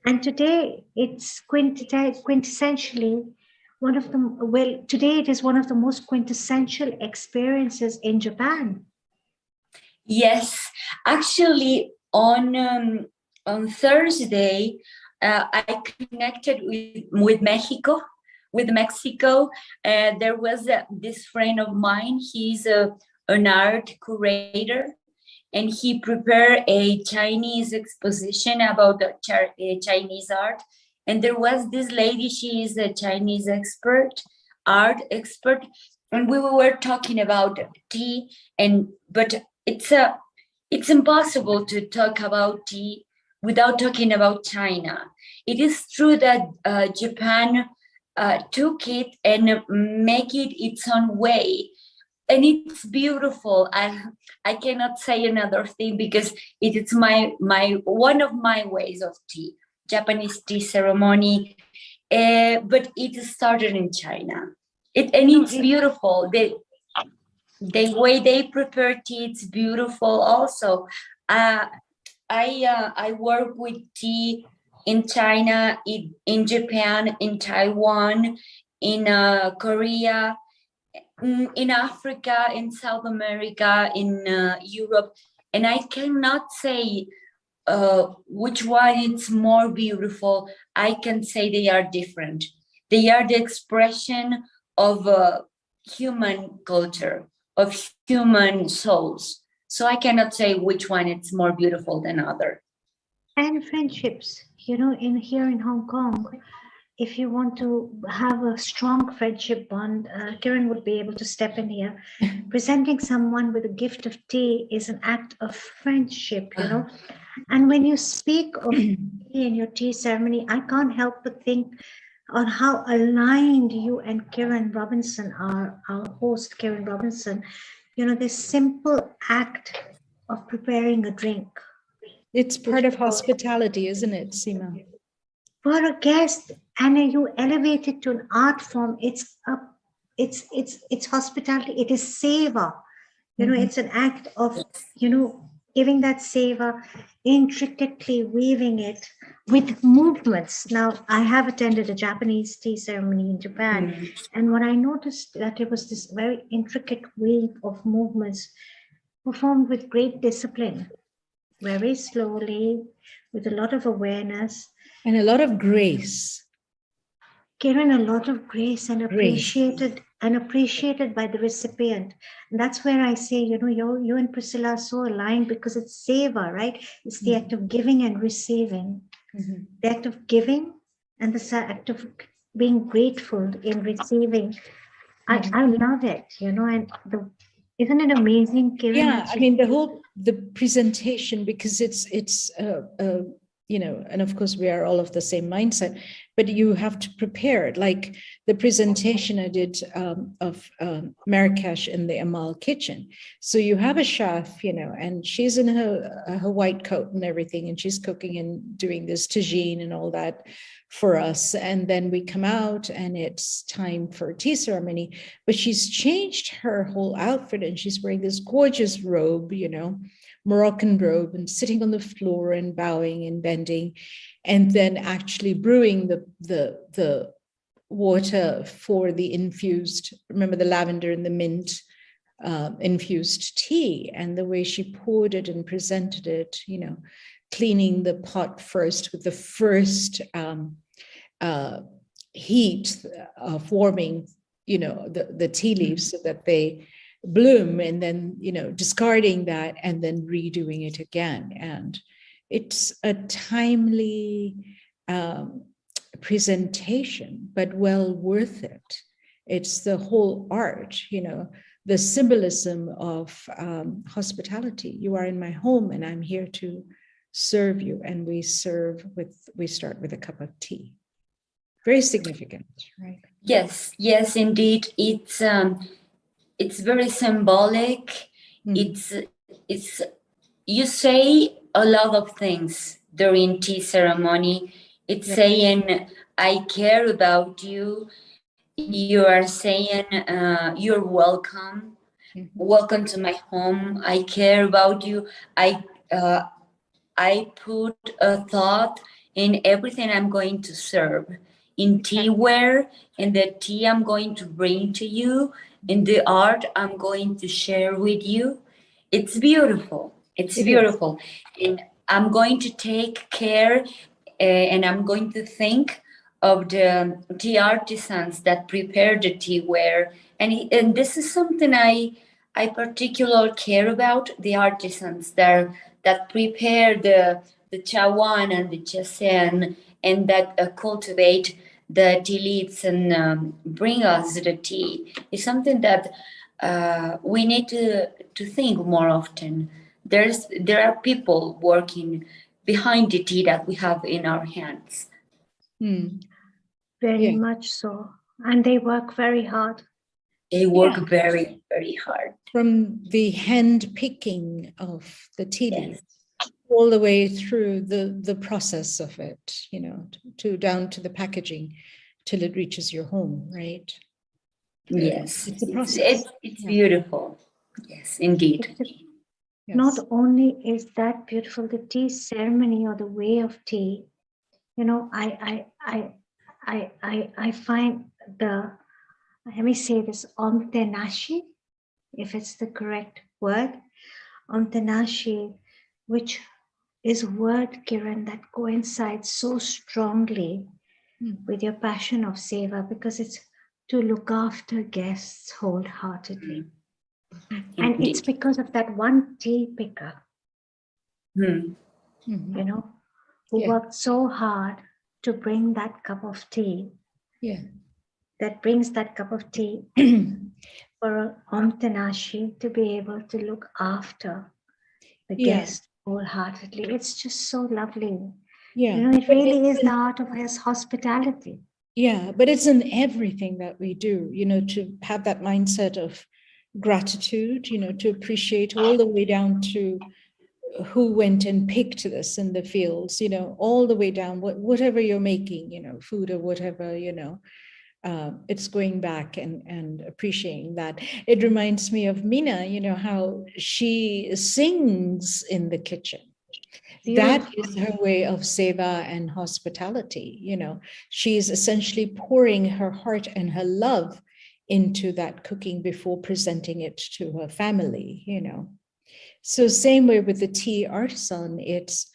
And today it's quintessentially one of the, today it is one of the most quintessential experiences in Japan. Yes, actually on Thursday, I connected with Mexico. There was this friend of mine. He's an art curator, and he prepared a Chinese exposition about the Chinese art. And there was this lady, she is a Chinese art expert, and we were talking about tea. But it's impossible to talk about tea without talking about China. It is true that Japan took it and make it its own way. And it's beautiful. I cannot say another thing because it is my one of my ways of tea, Japanese tea ceremony. But it started in China. It's beautiful. The way they prepare tea, it's beautiful. Also, I work with tea in China, in Japan, in Taiwan, in Korea, in Africa, in South America, in Europe, and I cannot say which one is more beautiful. I can say they are different. They are the expression of human culture, of human souls. So I cannot say which one is more beautiful than other. And friendships, here in Hong Kong, if you want to have a strong friendship bond, Kiran would be able to step in here. Presenting someone with a gift of tea is an act of friendship, And when you speak of tea in your tea ceremony, I can't help but think on how aligned you and Kiran Robinson are, our host, Kiran Robinson. This simple act of preparing a drink. It's part of hospitality, isn't it, Seema? For a guest, and you elevate it to an art form, it's hospitality. It is seva. It's an act of giving that seva, intricately weaving it with movements. Now, I have attended a Japanese tea ceremony in Japan, and what I noticed that it was this very intricate weave of movements performed with great discipline, very slowly, with a lot of awareness. And a lot of grace. Given a lot of grace and appreciated by the recipient. And that's where I say, you and Priscilla are so aligned because it's seva, right? It's the act of giving and receiving. The act of giving and the act of being grateful in receiving. I love it, and isn't it amazing, Kiran? Yeah, I mean, the presentation, because it's and of course we are all of the same mindset, but you have to prepare it. Like the presentation I did of Marrakesh in the Amal kitchen. So you have a chef, and she's in her white coat and everything, and she's cooking and doing this tagine and all that for us. And then we come out and it's time for a tea ceremony, but she's changed her whole outfit and she's wearing this gorgeous robe, you know, Moroccan robe, and sitting on the floor and bowing and bending, and then actually brewing the water for the infused, remember the lavender and the mint infused tea, and the way she poured it and presented it, you know, cleaning the pot first with the first heat of warming, you know, the tea leaves so that they bloom, and then, you know, discarding that and then redoing it again. And it's a timely presentation, but well worth it. It's the whole art, you know, the symbolism of hospitality. You are in my home and I'm here to serve you. And we start with a cup of tea. Very significant, right? Yes, yes, indeed. It's very symbolic. It's you say a lot of things during tea ceremony. It's saying, I care about you. You are saying, you're welcome. Welcome to my home. I care about you. I put a thought in everything I'm going to serve, in teaware, in the tea I'm going to bring to you, in the art I'm going to share with you. It's beautiful. It's beautiful. And I'm going to take care and I'm going to think of the tea artisans that prepare the teaware. And this is something I particularly care about, the artisans that prepare the chawan and the jasen, and that cultivate the tea leaves and bring us the tea. Is something that we need to think more often. There are people working behind the tea that we have in our hands. Very much so. And they work very hard. They work very, very hard. From the hand picking of the tea leaves all the way through the process of it, you know, to down to the packaging till it reaches your home, right? Yes, it's a process. It's beautiful. Yes, indeed. Not only is that beautiful, the tea ceremony or the way of tea, you know, I find let me say this, omtenashi, if it's the correct word, omtenashi, which is a word, Kiran, that coincides so strongly with your passion of seva, because it's to look after guests wholeheartedly. And it's because of that one tea picker, you know, who worked so hard to bring that cup of tea. That brings that cup of tea for Omtenashi to be able to look after the guest wholeheartedly. It's just so lovely. You know, it really is the art of his hospitality. Yeah, but it's in everything that we do, you know, to have that mindset of gratitude, you know, to appreciate all the way down to who went and picked this in the fields, you know, all the way down, whatever you're making, you know, food or whatever, you know, it's going back and appreciating that. It reminds me of Mina, you know, how she sings in the kitchen. That is her way of seva and hospitality, you know. She's essentially pouring her heart and her love into that cooking before presenting it to her family, you know. So same way with the tea artisan, it's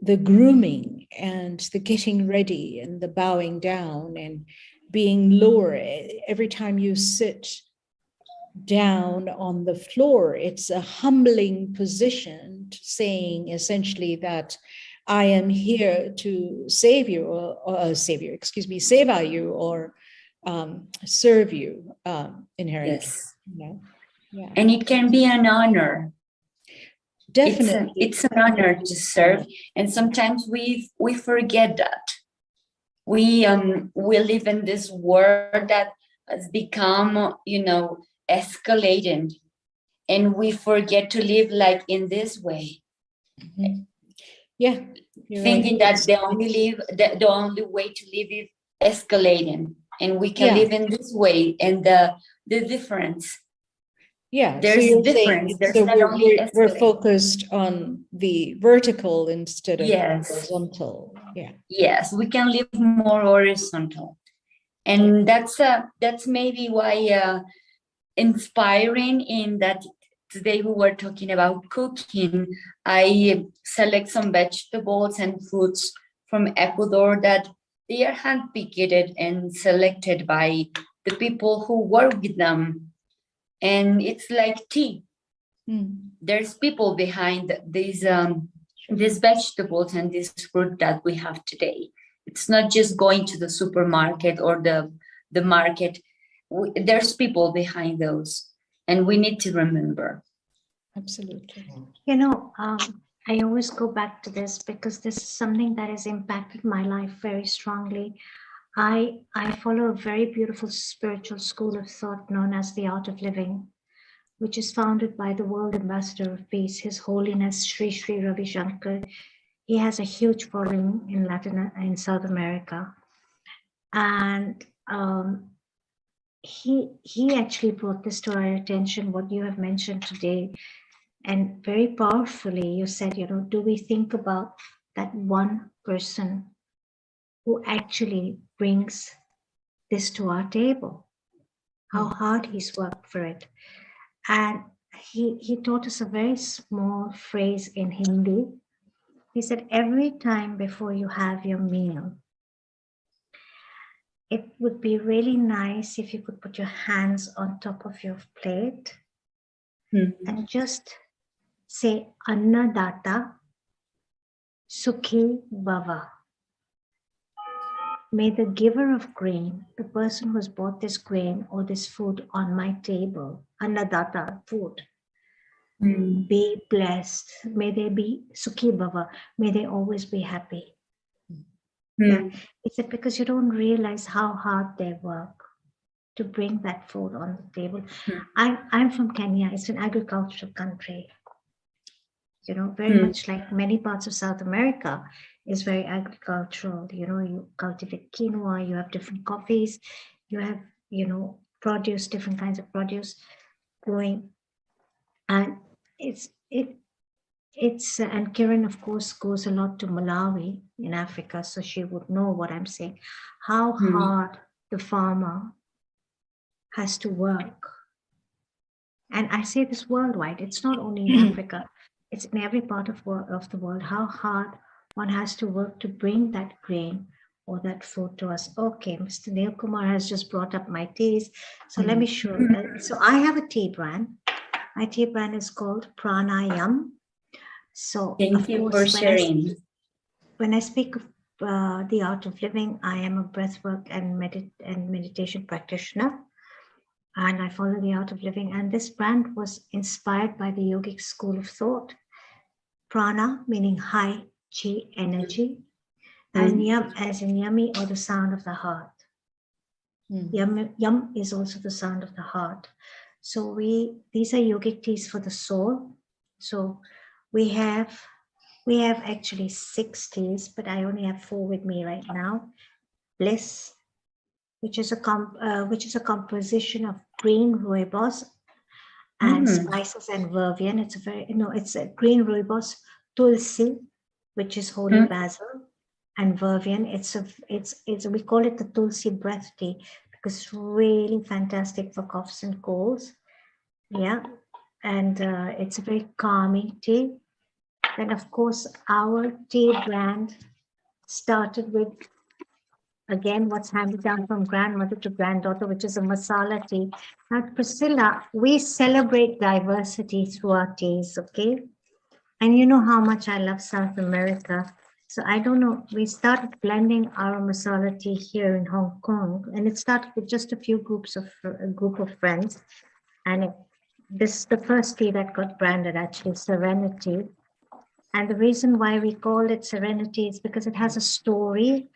the grooming and the getting ready and the bowing down and being lower. Every time you sit down on the floor, it's a humbling position, saying essentially that I am here to save you, or save you, excuse me, seva you, or serve you inherently. Yes. You know? Yeah. And it can be an honor. Definitely. It's an honor to serve, and sometimes we forget that. We live in this world that has become, you know, escalating, and we forget to live like in this way. Yeah, you're thinking right. that the only way to live is escalating, and we can Yeah. live in this way. And the difference, Yeah, so there's you're difference. saying There's so not only we're escalating. focused on the vertical instead of Yes. horizontal. Yeah. Yes, we can live more horizontal, and that's maybe why inspiring in that today we were talking about cooking. I select some vegetables and fruits from Ecuador that they are handpicked and selected by the people who work with them, and it's like tea. There's people behind these vegetables and this fruit that we have today. It's not just going to the supermarket or the market. There's people behind those, and we need to remember. Absolutely. You know, I always go back to this because this is something that has impacted my life very strongly. I follow a very beautiful spiritual school of thought known as the Art of Living, which is founded by the World Ambassador of Peace, His Holiness Sri Sri Ravi Shankar. He has a huge following in South America, and he actually brought this to our attention. What you have mentioned today, and very powerfully, you said, you know, do we think about that one person who actually brings this to our table? How hard he's worked for it. And he taught us a very small phrase in Hindi. He said, every time before you have your meal, it would be really nice if you could put your hands on top of your plate and just say, Annadata Sukhi Bhava. May the giver of grain, the person who has bought this grain or this food on my table, Annadata, food, be blessed. May they be Sukhi Bhava. May they always be happy. Yeah. It's because you don't realize how hard they work to bring that food on the table. I'm from Kenya. It's an agricultural country. You know, very much like many parts of South America is very agricultural. You know, you cultivate quinoa, you have different coffees, you have, you know, produce, different kinds of produce growing. And and Kiran, of course, goes a lot to Malawi in Africa, so she would know what I'm saying, how hard the farmer has to work. And I say this worldwide, it's not only in Africa, it's in every part of the world, how hard one has to work to bring that grain or that food to us. Okay, Mr. Neil Kumar has just brought up my teas. So let me show you. So I have a tea brand. My tea brand is called Pranayam. So thank you for sharing. When I speak of the art of living, I am a breathwork and meditation practitioner, and I follow the art of living. And this brand was inspired by the yogic school of thought. Prana meaning high chi energy, and yam as in yummy or the sound of the heart. Yum is also the sound of the heart. So these are yogic teas for the soul. So we have actually 6 teas, but I only have 4 with me right now. Bliss, which is a composition of green rooibos and spices and vervain. It's a green rooibos, tulsi, which is holy basil, and vervain. We call it the tulsi breath tea because it's really fantastic for coughs and colds. Yeah, and it's a very calming tea. Then, of course, our tea brand started with, again, what's handed down from grandmother to granddaughter, which is a masala tea. Now, Priscilla, we celebrate diversity through our teas, okay? And you know how much I love South America. So I don't know, we started blending our masala tea here in Hong Kong, and it started with just a group of friends. And this is the first tea that got branded, actually, Serenity. And the reason why we call it Serenity is because it has a story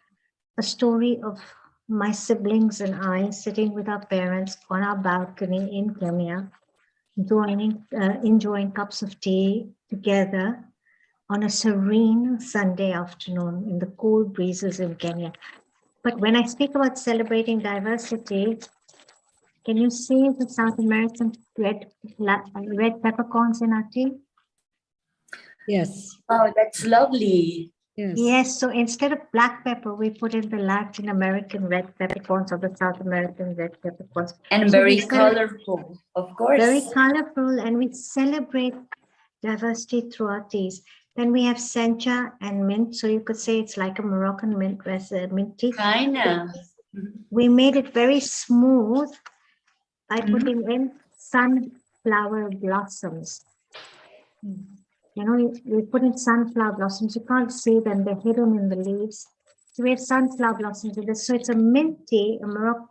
of my siblings and I sitting with our parents on our balcony in Kenya, enjoying cups of tea together on a serene Sunday afternoon in the cool breezes in Kenya. But when I speak about celebrating diversity, can you see the South American red peppercorns in our tea? Yes. Oh, that's lovely. Yes, so instead of black pepper, we put in the Latin American red peppercorns or the South American red peppercorns. And So very colorful, of course. very colorful, and we celebrate diversity through our teas. Then we have sencha and mint, so you could say it's like a Moroccan mint tea. Kinda. We made it very smooth by putting in sunflower blossoms. You know, we put in sunflower blossoms. You can't see them; they're hidden in the leaves. So we have sunflower blossoms in this. So it's a mint tea,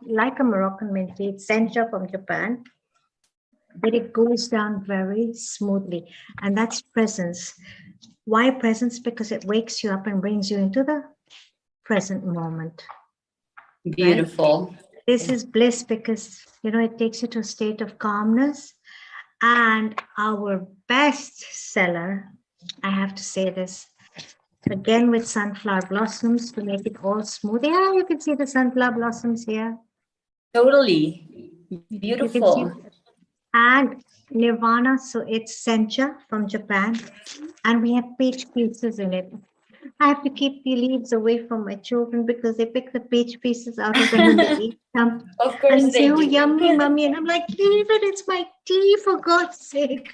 like a Moroccan mint tea. It's sencha from Japan, but it goes down very smoothly, and that's presence. Why presence? Because it wakes you up and brings you into the present moment. Beautiful. Right? This is bliss because, you know, it takes you to a state of calmness. And our best seller, I have to say this, again with sunflower blossoms to make it all smooth. Yeah, you can see the sunflower blossoms here. Totally. Beautiful. And Nirvana, so it's sencha from Japan, and we have peach pieces in it. I have to keep the leaves away from my children because they pick the peach pieces out of them and they eat them. Of course and they say, oh, do. yummy, mommy. And I'm like, leave it, it's my tea, for God's sake.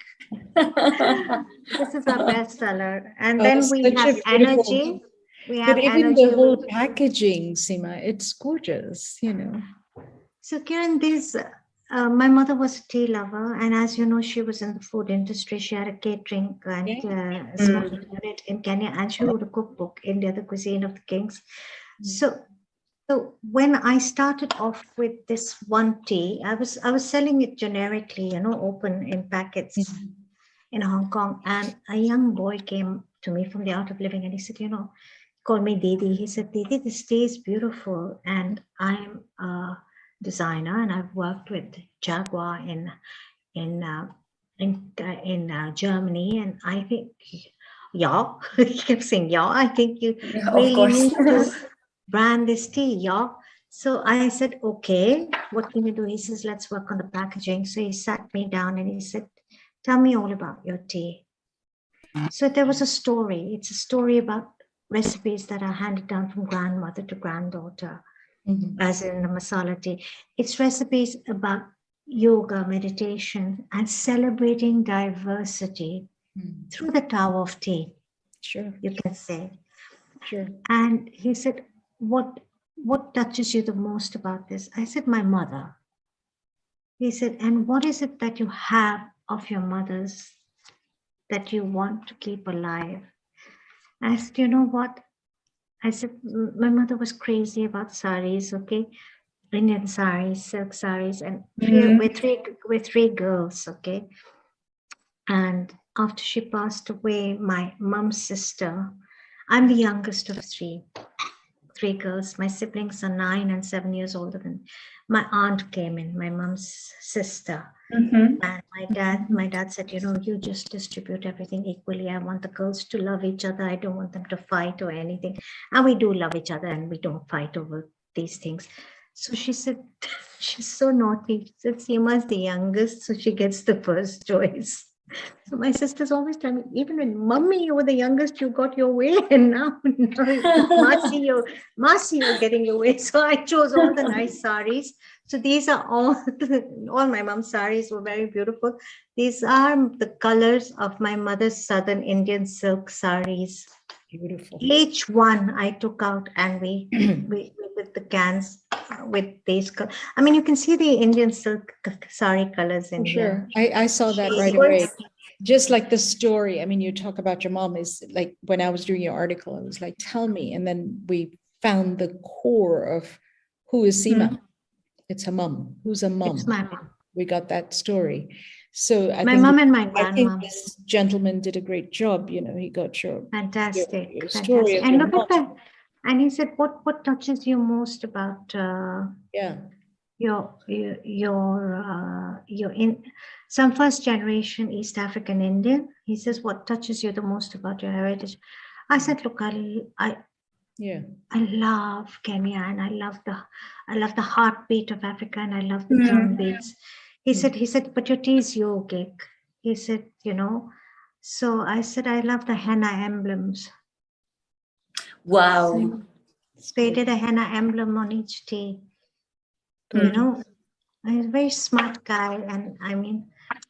This is our best seller. And then we have energy. We have but even energy. the whole packaging, Seema, it's gorgeous, you know. So Kiran, this my mother was a tea lover, and as you know, she was in the food industry. She had a catering and small unit in Kenya, and she wrote a cookbook, India, the Cuisine of the Kings. So when I started off with this one tea, I was selling it generically, you know, open in packets in Hong Kong, and a young boy came to me from the Art of Living, and he said, you know, called me Didi. He said, Didi, this tea is beautiful, and I'm designer, and I've worked with Jaguar in Germany, and I think yeah, he kept saying yeah. I think you really need to brand this tea, yeah. So I said, okay, what can you do? He says, let's work on the packaging. So he sat me down and he said, tell me all about your tea. So there was a story. It's a story about recipes that are handed down from grandmother to granddaughter. As in the masala tea. It's recipes about yoga, meditation, and celebrating diversity through the Tao of tea. Sure. You can say. Sure. And he said, what touches you the most about this? I said, my mother. He said, and what is it that you have of your mother's that you want to keep alive? I said, you know what? I said, my mother was crazy about saris, okay? Indian saris, silk saris, and with three girls, okay? And after she passed away, my mom's sister, I'm the youngest of three girls. My siblings are 9 and 7 years older than my aunt came in, my mom's sister. And my dad said, you know, you just distribute everything equally. I want the girls to love each other. I don't want them to fight or anything. And we do love each other and we don't fight over these things. So she said, she's so naughty. She said, Seema's the youngest, so she gets the first choice. So my sister's always telling me, even when mommy, you were the youngest, you got your way, and now Masi, you're getting your way. So I chose all the nice saris. So these are all my mom's saris were very beautiful. These are the colors of my mother's Southern Indian silk saris. Beautiful. Each one I took out and we with the cans with these. I mean, you can see the Indian silk sari colors in here. Sure, I saw that right away. Just like the story. I mean, you talk about your mom is like when I was doing your article, I was like, tell me. And then we found the core of who is Seema. It's her mom. Who's a mom? It's my mom. We got that story. So my mom and my grandma. I think this gentleman did a great job. You know, he got your fantastic story. And look at that. And he said, what touches you most about you're in some first generation East African Indian. He says, what touches you the most about your heritage? I said, look, Yeah. I love Kenya, and I love the heartbeat of Africa, and I love the drum beats. He said, but your tea is yogic. He said, so I said, I love the henna emblems. Wow. They did a henna emblem on each tea. He's a very smart guy, and I mean,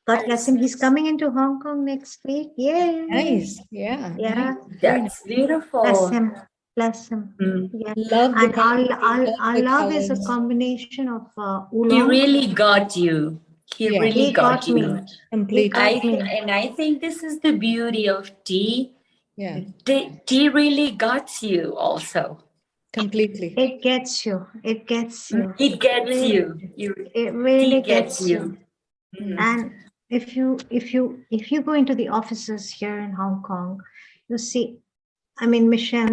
God bless him. He's coming into Hong Kong next week. Yay! Nice. Yeah. Yeah. Nice. That's beautiful. Bless him. Bless him. Yeah. Love the And our the love is a colors. combination of He oolong. really got you. He Yeah. really He got got you. me. He Completely. got me. I think this is the beauty of tea. Yeah. Tea really got you also. Completely. It gets you. It gets you. It gets Really, you. it really Tea gets you. And if you go into the offices here in Hong Kong, you see, I mean, Michelle,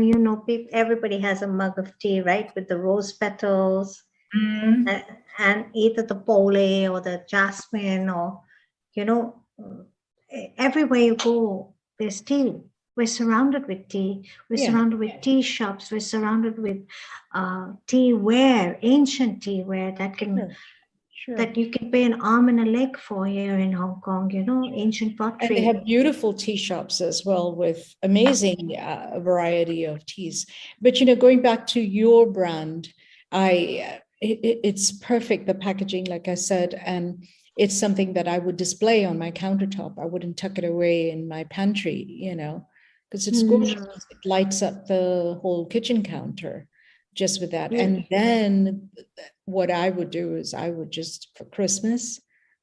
everybody has a mug of tea, right, with the rose petals, and either the pole or the jasmine, or everywhere you go, there's tea. We're surrounded with tea. We're surrounded with tea shops. We're surrounded with tea ware, ancient tea ware that you can pay an arm and a leg for here in Hong Kong, ancient pottery. And they have beautiful tea shops as well with amazing variety of teas. But, going back to your brand, it's perfect, the packaging, like I said, and it's something that I would display on my countertop. I wouldn't tuck it away in my pantry, because it's gorgeous. It lights up the whole kitchen counter just with that. And then what I would do is I would just, for Christmas,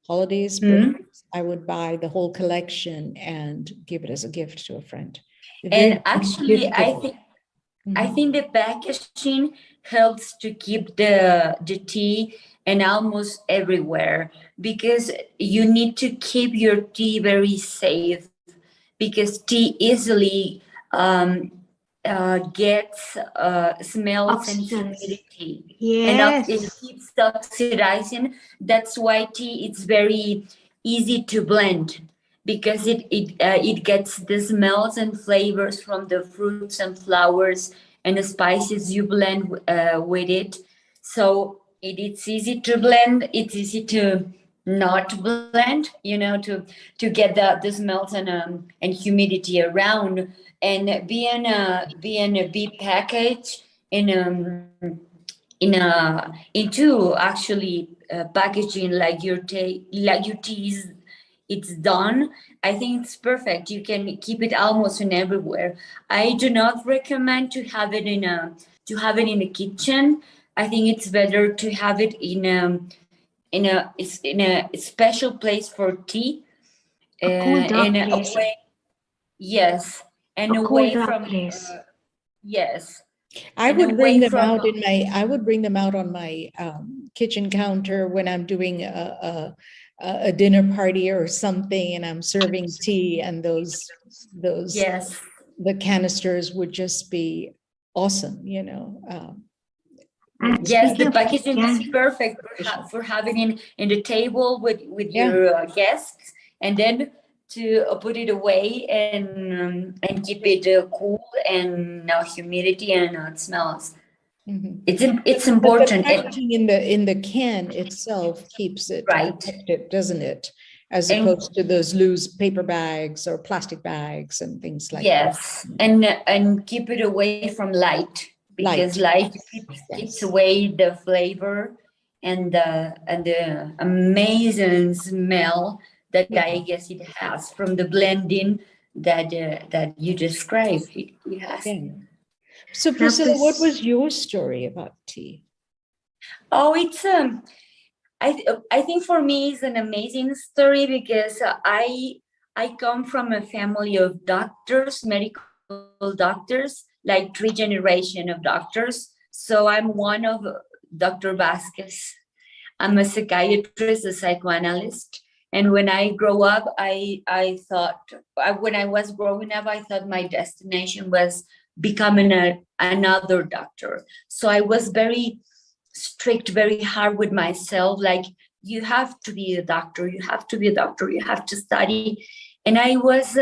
holidays, birthdays, I would buy the whole collection and give it as a gift to a friend. And actually, I think the packaging helps to keep the tea and almost everywhere, because you need to keep your tea very safe, because tea easily gets smells and humidity. Yes. And it keeps oxidizing. That's why tea is very easy to blend, because it gets the smells and flavors from the fruits and flowers and the spices you blend with it. So it's easy to blend. It's easy to not blend, to get the smells and humidity around. And being a big package into actually packaging like your tea is, it's done. I think it's perfect. You can keep it almost in everywhere. I do not recommend to have it in a kitchen. I think it's better to have it in a special place for tea, A cool, dark and place. away. Yes, and A cool, away dark from place. yes. I And would bring away them out from- I would bring them out on my kitchen counter when I'm doing a dinner party or something, and I'm serving tea, and those Yes. the canisters would just be awesome, Yes, the packaging is perfect for having in the table with your guests, and then to put it away and keep it cool and no humidity and no smells. It's important. But the packaging in the can itself keeps it protected, doesn't it? As opposed to those loose paper bags or plastic bags and things like that. Yes, and keep it away from light, because light keeps away the flavor and the amazing smell that I guess it has from the blending that you described. It has. So Priscilla, what was your story about tea? Oh, it's I think for me it's an amazing story, because I come from a family of doctors, medical doctors, like 3 generations of doctors. So I'm one of Dr. Vasquez. I'm a psychiatrist, a psychoanalyst. And when I grow up, I thought, when I was growing up, I thought my destination was becoming another doctor. So I was very strict, very hard with myself. Like, you have to be a doctor, you have to be a doctor, you have to study. And I was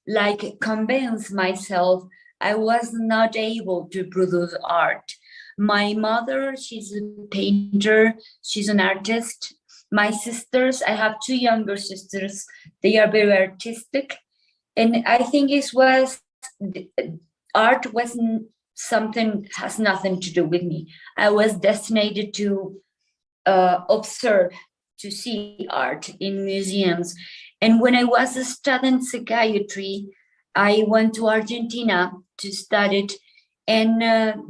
like convinced myself I was not able to produce art. My mother, she's a painter, she's an artist. My sisters, I have two younger sisters, they are very artistic. And I think it was, art wasn't something, has nothing to do with me. I was destined to observe, to see art in museums. And when I was studying psychiatry, I went to Argentina to study it, and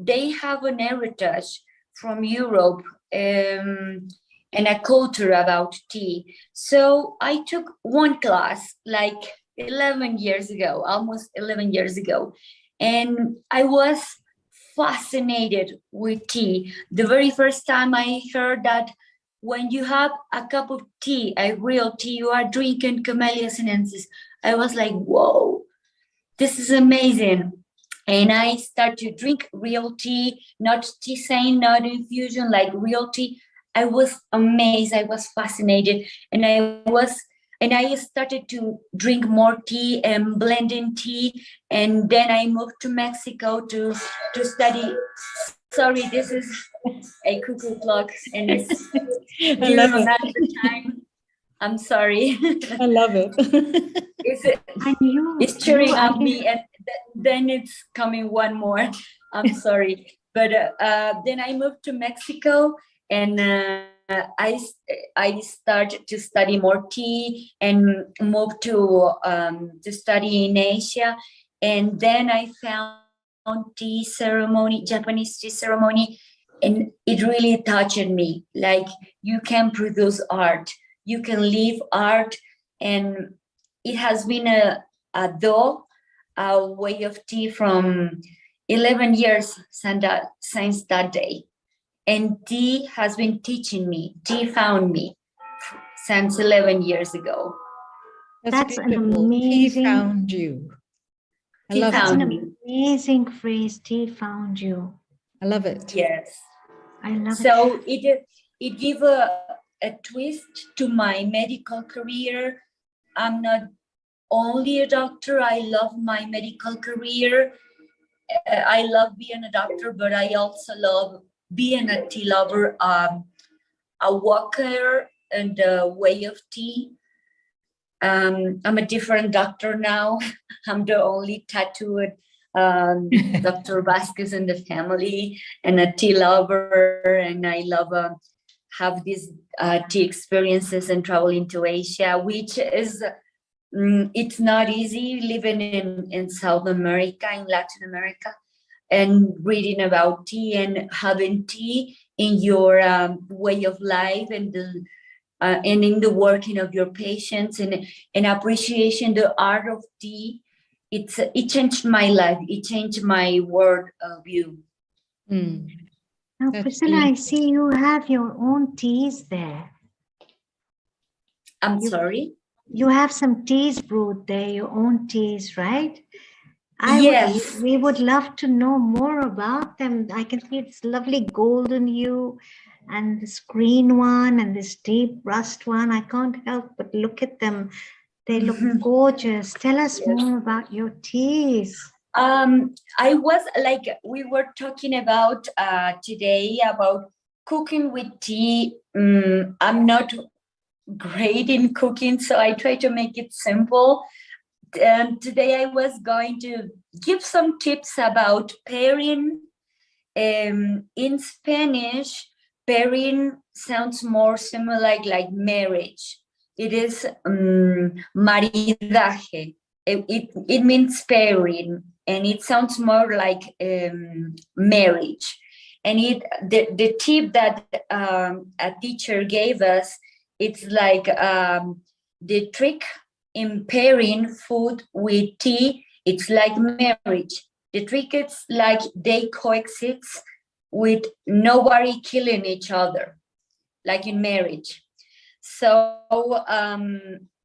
they have an heritage from Europe and a culture about tea. So I took one class like 11 years ago, almost 11 years ago, and I was fascinated with tea. The very first time I heard that when you have a cup of tea, a real tea, you are drinking Camellia sinensis, I was like, whoa, this is amazing. And I started to drink real tea, not tisane, not infusion, like real tea. I was amazed, I was fascinated, and I started to drink more tea and blending tea. And then I moved to Mexico to study. Sorry, this is a cuckoo clock, and it's I love it. the time. I'm sorry. I love it. It's cheering on me, and then it's coming one more. I'm sorry. But then I moved to Mexico, and I started to study more tea and moved to study in Asia. And then I found tea ceremony, Japanese tea ceremony, and it really touched me. Like, you can produce art, you can live art, and it has been a way of tea from 11 years since that day. And tea has been teaching me, tea found me since 11 years ago. That's an beautiful. He amazing. found you. I Tea love That's found an me. amazing phrase. Tea found you. I love it. Yes. I love it. So it gave a twist to my medical career. I'm not only a doctor, I love my medical career. I love being a doctor, but I also love being a tea lover, a walker, and a way of tea. I'm a different doctor now. I'm the only tattooed Dr. Vasquez in the family, and a tea lover, and I love have these tea experiences and traveling to Asia, which is it's not easy living in South America, in Latin America, and reading about tea and having tea in your way of life, and in the working of your patients, and appreciation the art of tea. It changed my life. It changed my world view. Now, That's Priscilla, I beautiful. see you have your own teas there. I'm sorry? You have some teas brewed there, your own teas, right? Yes. We would love to know more about them. I can see it's lovely golden hue, and this green one, and this deep rust one. I can't help but look at them. They look gorgeous. Tell us more about your teas. I was like, we were talking about today about cooking with tea. I'm not great in cooking, so I try to make it simple. And today I was going to give some tips about pairing. In Spanish, pairing sounds more similar like marriage. It is maridaje. It means pairing, and it sounds more like marriage. And the tip that a teacher gave us, it's like the trick in pairing food with tea, it's like marriage. The trick is like they coexist with nobody killing each other, like in marriage. So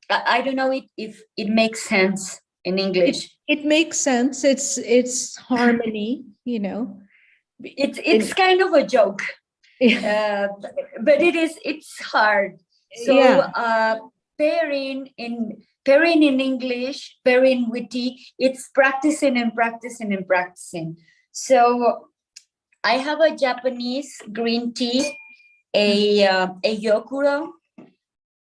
I don't know if it makes sense in English. It makes sense. It's harmony, you know. It's kind of a joke. But it's hard. So pairing in English, pairing with tea, it's practicing and practicing and practicing. So I have a Japanese green tea, a yokuro.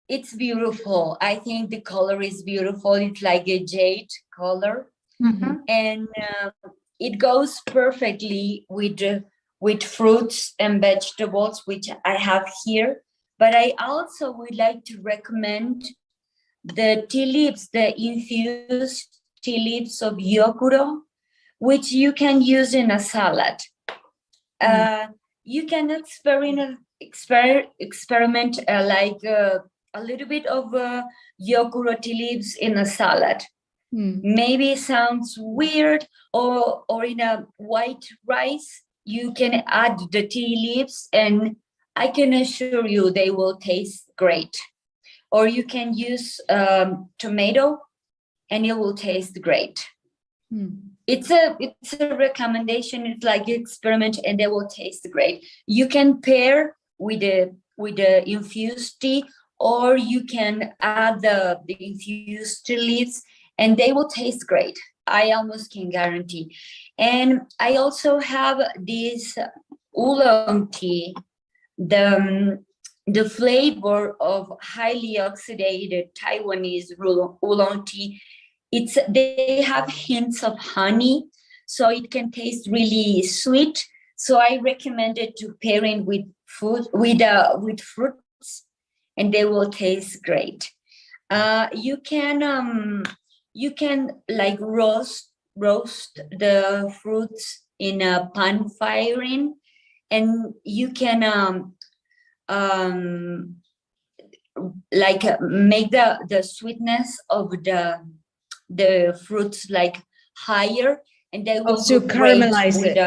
It's beautiful. I think the color is beautiful. It's like a jade color, and it goes perfectly with fruits and vegetables, which I have here. But I also would like to recommend the tea leaves, the infused tea leaves of yokuro, which you can use in a salad. You can experiment like a little bit of yokuro tea leaves in a salad. Maybe it sounds weird, or in a white rice, you can add the tea leaves, and I can assure you they will taste great. Or you can use tomato, and it will taste great. It's a recommendation. It's like an experiment, and they will taste great. You can pair with the infused tea, or you can add the infused tea leaves, and they will taste great. I almost can guarantee. And I also have this oolong tea, the flavor of highly oxidated Taiwanese oolong tea. They have hints of honey, so it can taste really sweet. So I recommend it to pairing with food, with fruits, and they will taste great. You can like roast the fruits in a pan firing, and you can like make the sweetness of the fruits like higher, and they will also caramelize it.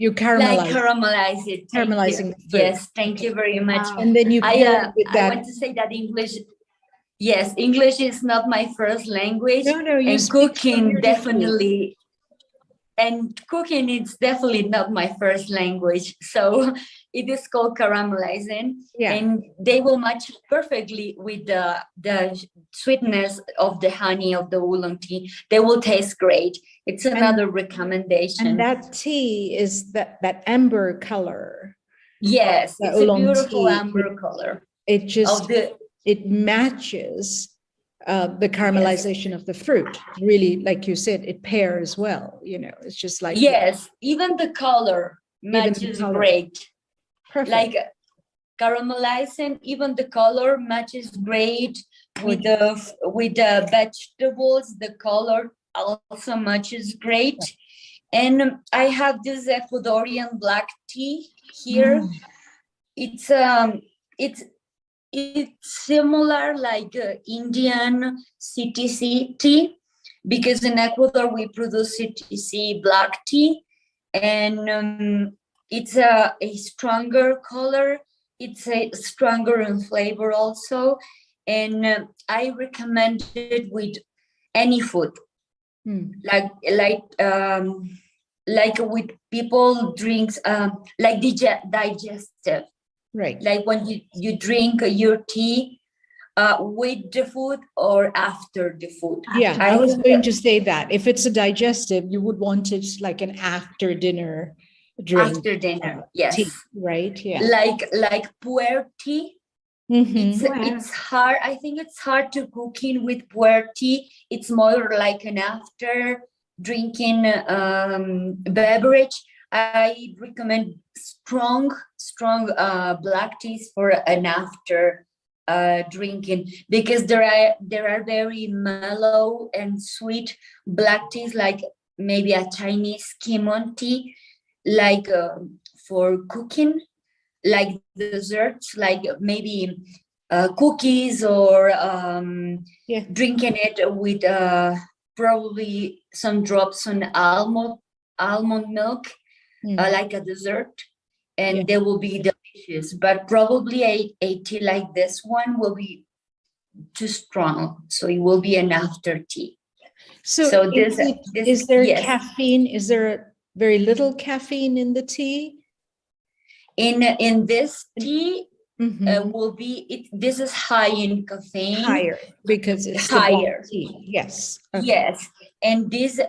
You caramelize it. Caramelizing. Yes, thank you very much. And then you pair with that. I want to say that English. Yes, English is not my first language. No, you and speak cooking so definitely. And cooking is definitely not my first language. So it is called caramelizing. Yeah. And they will match perfectly with the sweetness of the honey of the oolong tea. They will taste great. It's another recommendation. And that tea is that amber color. Yes, it's a beautiful amber color. It just, it matches the caramelization of the fruit. Really, like you said, it pairs well, it's just like. Yes, even the color matches great. Perfect. Like caramelizing, even the color matches great with the vegetables. The color also matches great. And I have this Ecuadorian black tea here. It's similar like Indian CTC tea, because in Ecuador we produce CTC black tea, and it's a stronger color. It's a stronger in flavor also, and I recommend it with any food, like with people drinks like digestive. Right. Like when you drink your tea with the food or after the food. Yeah, I was going to say that. If it's a digestive, you would want it like an after dinner drink. After dinner, yes. Tea, right? Yeah. Like puer tea. It's hard. I think it's hard to cook in with puer tea. It's more like an after drinking beverage. I recommend strong black teas for an after drinking, because there are very mellow and sweet black teas, like maybe a Chinese kimon tea, like for cooking, like desserts, like maybe cookies, or drinking it with probably some drops on almond milk. Like a dessert, and they will be delicious. But probably a tea like this one will be too strong, so it will be an after tea. So is there caffeine? Is there very little caffeine in the tea? In this tea will be it. This is high in caffeine. Higher because it's higher. The tea. Yes. Okay. Yes, and this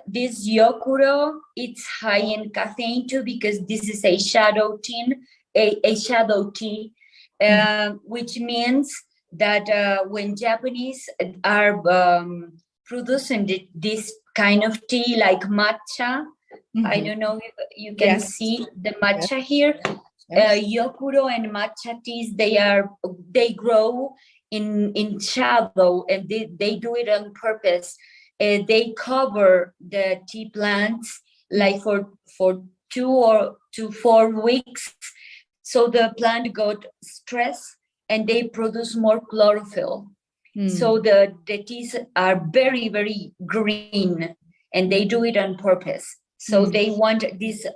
yokuro, it's high in caffeine too because this is a shadow tea, a shadow tea, which means that when Japanese are producing this kind of tea like matcha, I don't know if you can see the matcha here. Yokuro and matcha teas, they grow in shadow, and they do it on purpose. They cover the tea plants like for 2 to 4 weeks, so the plant got stressed and they produce more chlorophyll. So the teas are very, very green, and they do it on purpose. So they want this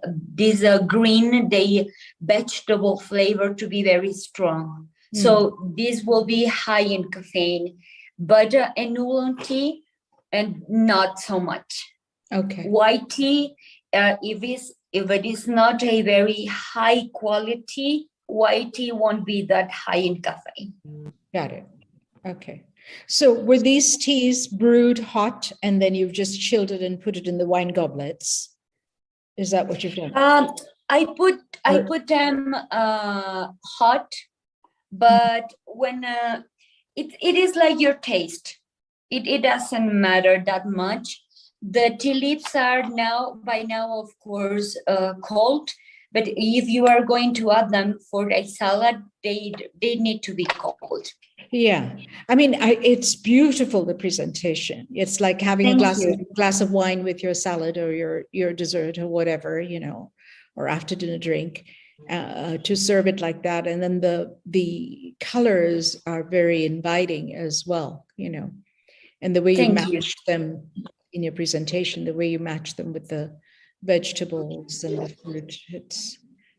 green, the vegetable flavor to be very strong. So this will be high in caffeine, but in oolong tea, and not so much. Okay. White tea, if it is not a very high quality, white tea won't be that high in caffeine. Got it. Okay. So were these teas brewed hot and then you've just chilled it and put it in the wine goblets? Is that what you've done? I put them hot, but when it is like your taste. It doesn't matter that much. The tea leaves are by now, of course, cold. But if you are going to add them for a salad, they need to be cold. Yeah, I mean, it's beautiful, the presentation. It's like having a glass of wine with your salad or your dessert or whatever, or after dinner drink, to serve it like that. And then the colors are very inviting as well, and the way you match them in your presentation, the way you match them with the vegetables and the fruit,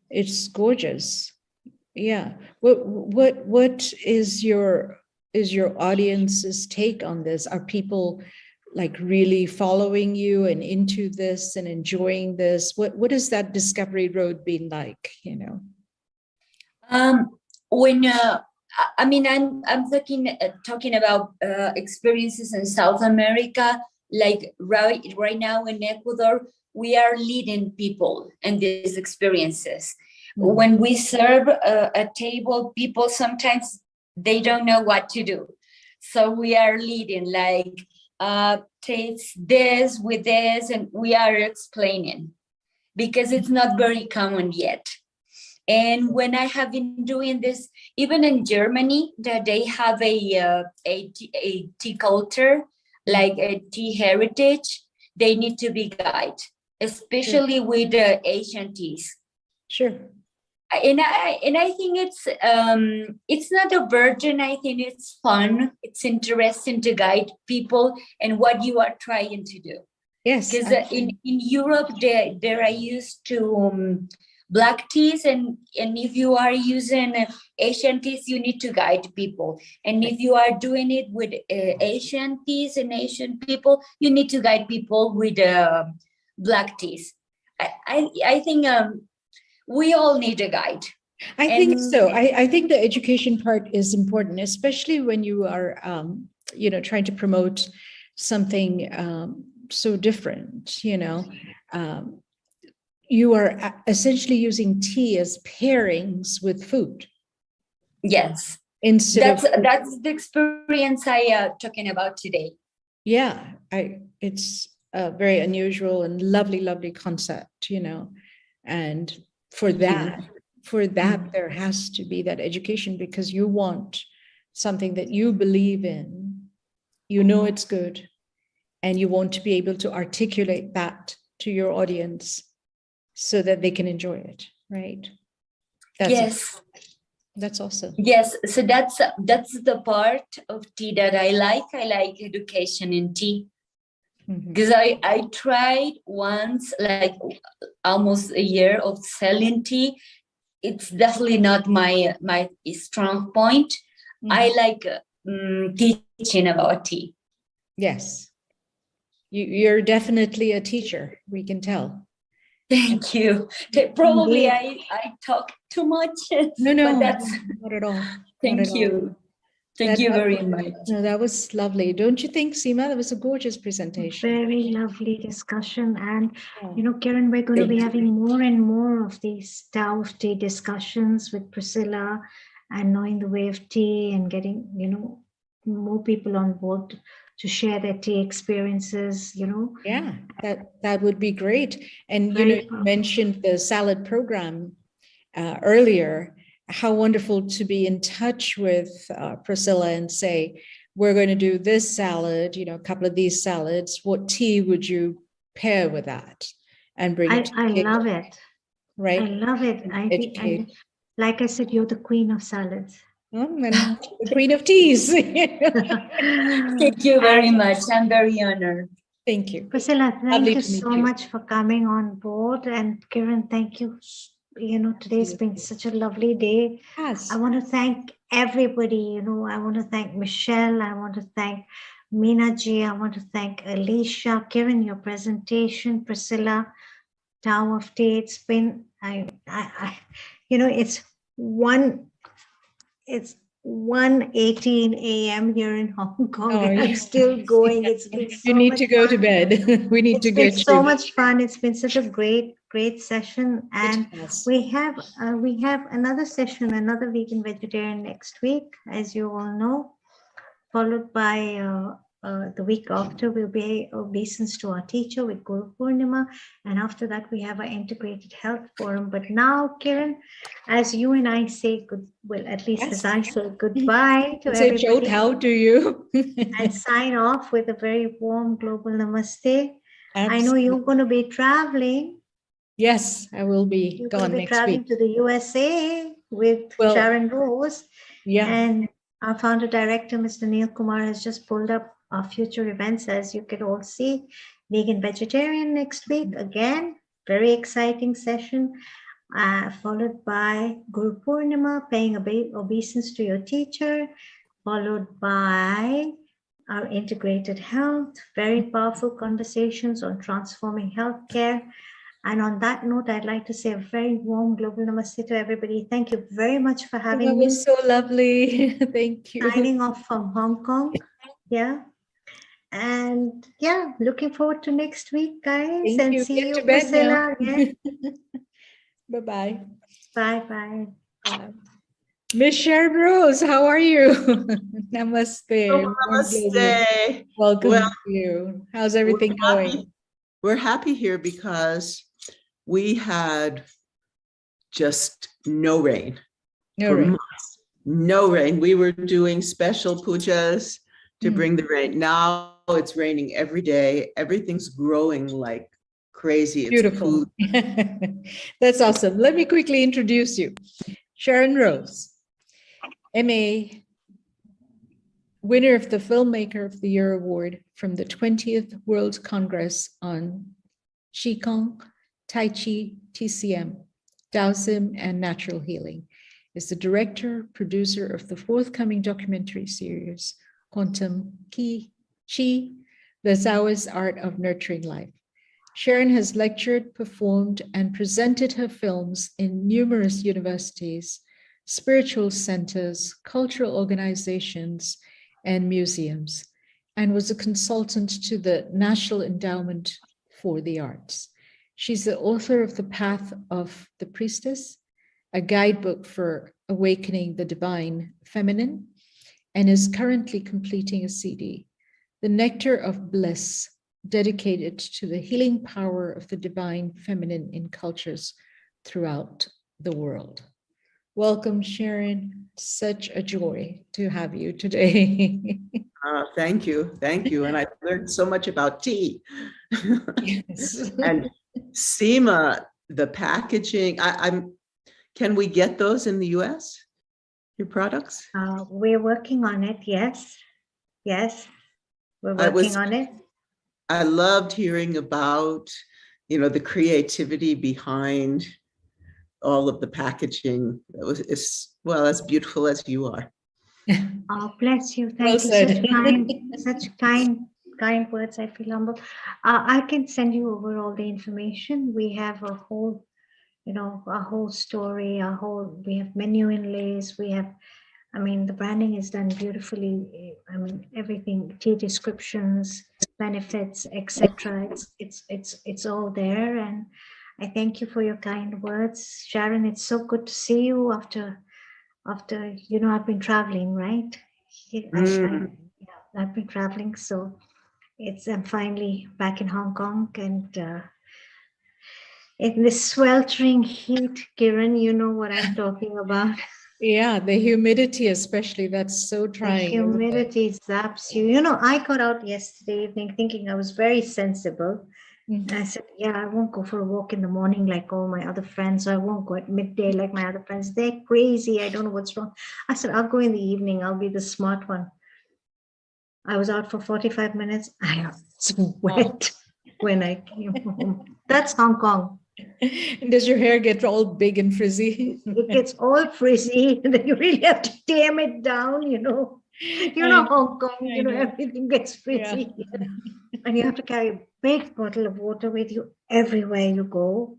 it's gorgeous. Yeah. What is your audience's take on this? Are people like really following you and into this and enjoying this? What has that discovery road been like? When I mean, I'm talking about experiences in South America. Like right now in Ecuador, we are leading people in these experiences. When we serve a table, people sometimes they don't know what to do. So we are leading, like, taste this with this, and we are explaining because it's not very common yet. And when I have been doing this, even in Germany, that they have a tea culture, like a tea heritage, they need to be guided, especially with the Asian teas. Sure. And I think it's not a burden. I think it's fun. It's interesting to guide people and what you are trying to do. Yes. Because in Europe, there are used to black teas, and if you are using Asian teas, you need to guide people. And if you are doing it with Asian teas and Asian people, you need to guide people with black teas. I think we all need a guide. I think so. I think the education part is important, especially when you are, trying to promote something so different. You are essentially using tea as pairings with food. Yes, instead that's the experience I talking about today. Yeah, it's a very unusual and lovely concept, and for that there has to be that education, because you want something that you believe in, it's good, and you want to be able to articulate that to your audience so that they can enjoy it, right? That's awesome. Yes, so that's the part of tea that I like. I like education in tea. Because I tried once, like almost a year of selling tea. It's definitely not my strong point. I like teaching about tea. Yes, you're definitely a teacher. We can tell. Thank you. Probably I talk too much, No, but that's not at all. thank you. Thank you very much. No, that was lovely. Don't you think, Seema? That was a gorgeous presentation. Very lovely discussion. And, you know, Karen, we're going to be having more and more of these Tao of Tea discussions with Priscilla and knowing the way of tea and getting, you know, more people on board to share their tea experiences, you know. Yeah, that would be great. And, you know, you mentioned the salad program earlier. How wonderful to be in touch with Priscilla and say, we're going to do this salad, you know, a couple of these salads. What tea would you pair with that? And bring it. I love it. Right. I love it. I think, and like I said, you're the queen of salads. And the queen of teas. Thank you very much. I'm very honored. Thank you. Priscilla, thank you so much for coming on board. And Kiran, thank you. You know, today's been such a lovely day. Yes. I want to thank everybody. You know, I want to thank Michelle. I want to thank Meena ji. I want to thank Alicia, Kiran, your presentation, Priscilla, Tao of Tea. It's been, you know, it's 1:18 a.m. here in Hong Kong. And I'm still going. It's been so you need much to go fun. to bed. We need to get It's so much fun. It's been such a great session. And we have another session, another vegan vegetarian next week, as you all know, followed by the week after will be obeisance to our teacher with Guru Purnima. And after that, we have our integrated health forum. But now, Kiran, as you and I say at least as I say goodbye to everybody. How do you? And sign off with a very warm global namaste. Absolutely. I know you're going to be traveling. Yes, I will be gone next traveling week. to the USA with Sharon Rose. Yeah. And our founder director, Mr. Neil Kumar, has just pulled up our future events, as you can all see. Vegan Vegetarian next week. Again, very exciting session. Followed by Guru Purnima, paying obeisance to your teacher. Followed by our integrated health, very powerful conversations on transforming healthcare. And on that note, I'd like to say a very warm global namaste to everybody. Thank you very much for having me. That was so lovely. Thank you. Signing off from Hong Kong. Yeah. And yeah, looking forward to next week, guys. Thank and you. see Get you, to bed Priscilla. now. Bye-bye. Bye-bye. Miss Sharon Rose, how are you? Namaste. Oh, namaste. Welcome Well, to you. How's everything going? We're happy here because we had just no rain. No rain. Months. No rain. We were doing special pujas to bring the rain. Now it's raining every day. Everything's growing like crazy. It's beautiful. That's awesome. Let me quickly introduce you. Sharon Rose, MA, winner of the Filmmaker of the Year Award from the 20th World Congress on Qigong, Tai Chi, TCM, Taoism, and Natural Healing, is the director, producer of the forthcoming documentary series, Quantum Qi, The Taoist Art of Nurturing Life. Sharon has lectured, performed, and presented her films in numerous universities, spiritual centers, cultural organizations, and museums, and was a consultant to the National Endowment for the Arts. She's the author of The Path of the Priestess, a guidebook for awakening the divine feminine, and is currently completing a CD, The Nectar of Bliss, dedicated to the healing power of the divine feminine in cultures throughout the world. Welcome, Sharon. Such a joy to have you today. Thank you. Thank you. And I learned so much about tea. Yes. And Seema, the packaging, can we get those in the US, your products? We're working on it. Yes. Yes. We're working on it. I loved hearing about, the creativity behind all of the packaging. That was as beautiful as you are. Oh, bless you. Thank you. Such kind kind words. I feel humble. I can send you over all the information. We have a whole, a whole story, we have menu inlays. We have, I mean, the branding is done beautifully. I mean, everything, tea descriptions, benefits, etc. It's all there. And I thank you for your kind words, Sharon. It's so good to see you after I've been traveling, right? I've been traveling, so I'm finally back in Hong Kong, and in this sweltering heat, Kiran, you know what I'm talking about. Yeah, the humidity especially, that's so The trying. isn't it? humidity zaps you. You know, I got out yesterday evening thinking I was very sensible. And I said, yeah, I won't go for a walk in the morning like all my other friends. I won't go at midday like my other friends. They're crazy. I don't know what's wrong. I said, I'll go in the evening. I'll be the smart one. I was out for 45 minutes. I was wet when I came home. That's Hong Kong. And does your hair get all big and frizzy? It gets all frizzy, and then you really have to tame it down, Hong Kong, everything gets frizzy. And you have to carry a big bottle of water with you everywhere you go.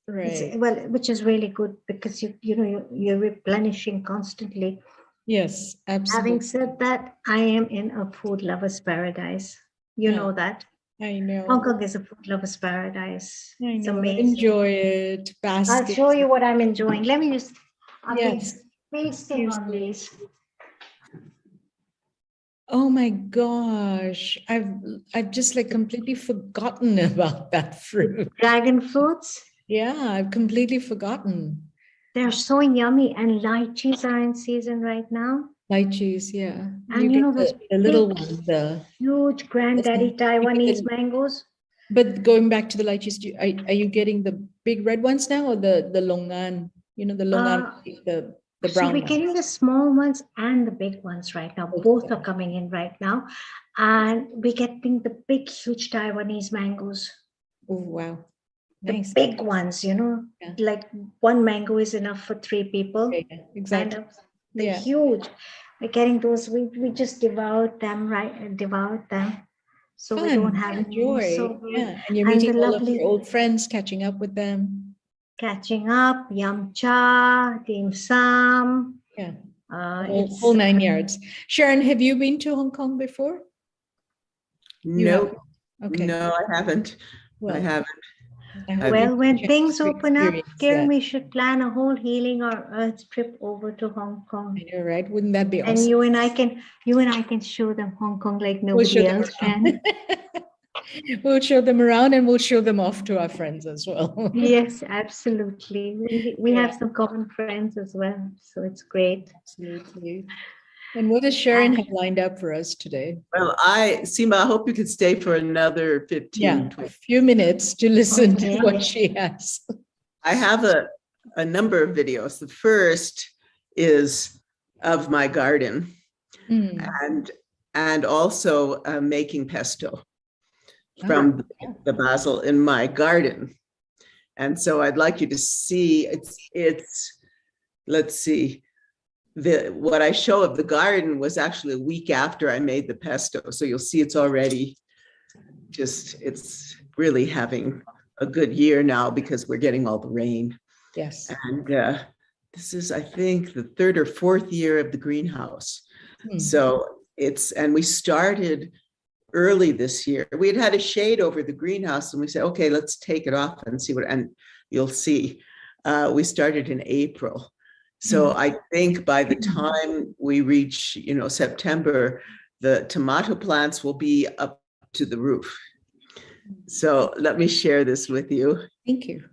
Right. Which is really good because you're replenishing constantly. Yes, absolutely. Having said that, I am in a food lover's paradise. You know that. I know. Hong Kong is a food lover's paradise. I It's know. amazing. Enjoy it. I'll Basket. show you what I'm enjoying. Let me just. I've been Yes. feasting on these. Oh my gosh. I've just like completely forgotten about that fruit. Dragon fruits. Yeah, I've completely forgotten. They're so yummy, and lychees are in season right now. Lychees, yeah. And you get those the little big, one, the huge granddaddy Taiwanese mangoes. But going back to the lychees, are you getting the big red ones now, or the longan? The longan, the So brown we're one. getting the small ones and the big ones right now. Both are coming in right now. And we're getting the big, huge Taiwanese mangoes. Oh, wow. The Nice. big ones, like one mango is enough for 3 people. Yeah, exactly. Kind of. The huge. We're getting those. We just devoured them, right? Devoured them. So we don't have any more. Enjoy. So Yeah, and you're and meeting the all of lovely your old friends, catching up with them. catching up, yum cha, dim sum. Yeah. It's Whole 9 yards. Sharon, have you been to Hong Kong before? No, Okay. no, I haven't. Well, I haven't. Well, when things open up, Kiran, that. we should plan a whole healing or earth trip over to Hong Kong. You're right. Wouldn't that be And awesome? you and I can show them Hong Kong like We'll nobody show them else around. can. We'll show them around, and we'll show them off to our friends as well. Yes, absolutely. We have some common friends as well, so it's great. Absolutely. And what does Sharon have lined up for us today? Well, Seema, I hope you could stay for another 15, 20. A few minutes to listen to what she has. I have a number of videos. The first is of my garden and also making pesto from the basil in my garden. And so I'd like you to see, it's let's see, what I show of the garden was actually a week after I made the pesto. So you'll see it's already it's really having a good year now because we're getting all the rain. Yes. And this is, I think, the 3rd or 4th year of the greenhouse. So and we started early this year. We had a shade over the greenhouse and we said, okay, let's take it off and see and you'll see, we started in April. So I think by the time we reach, September, the tomato plants will be up to the roof. So let me share this with you. Thank you.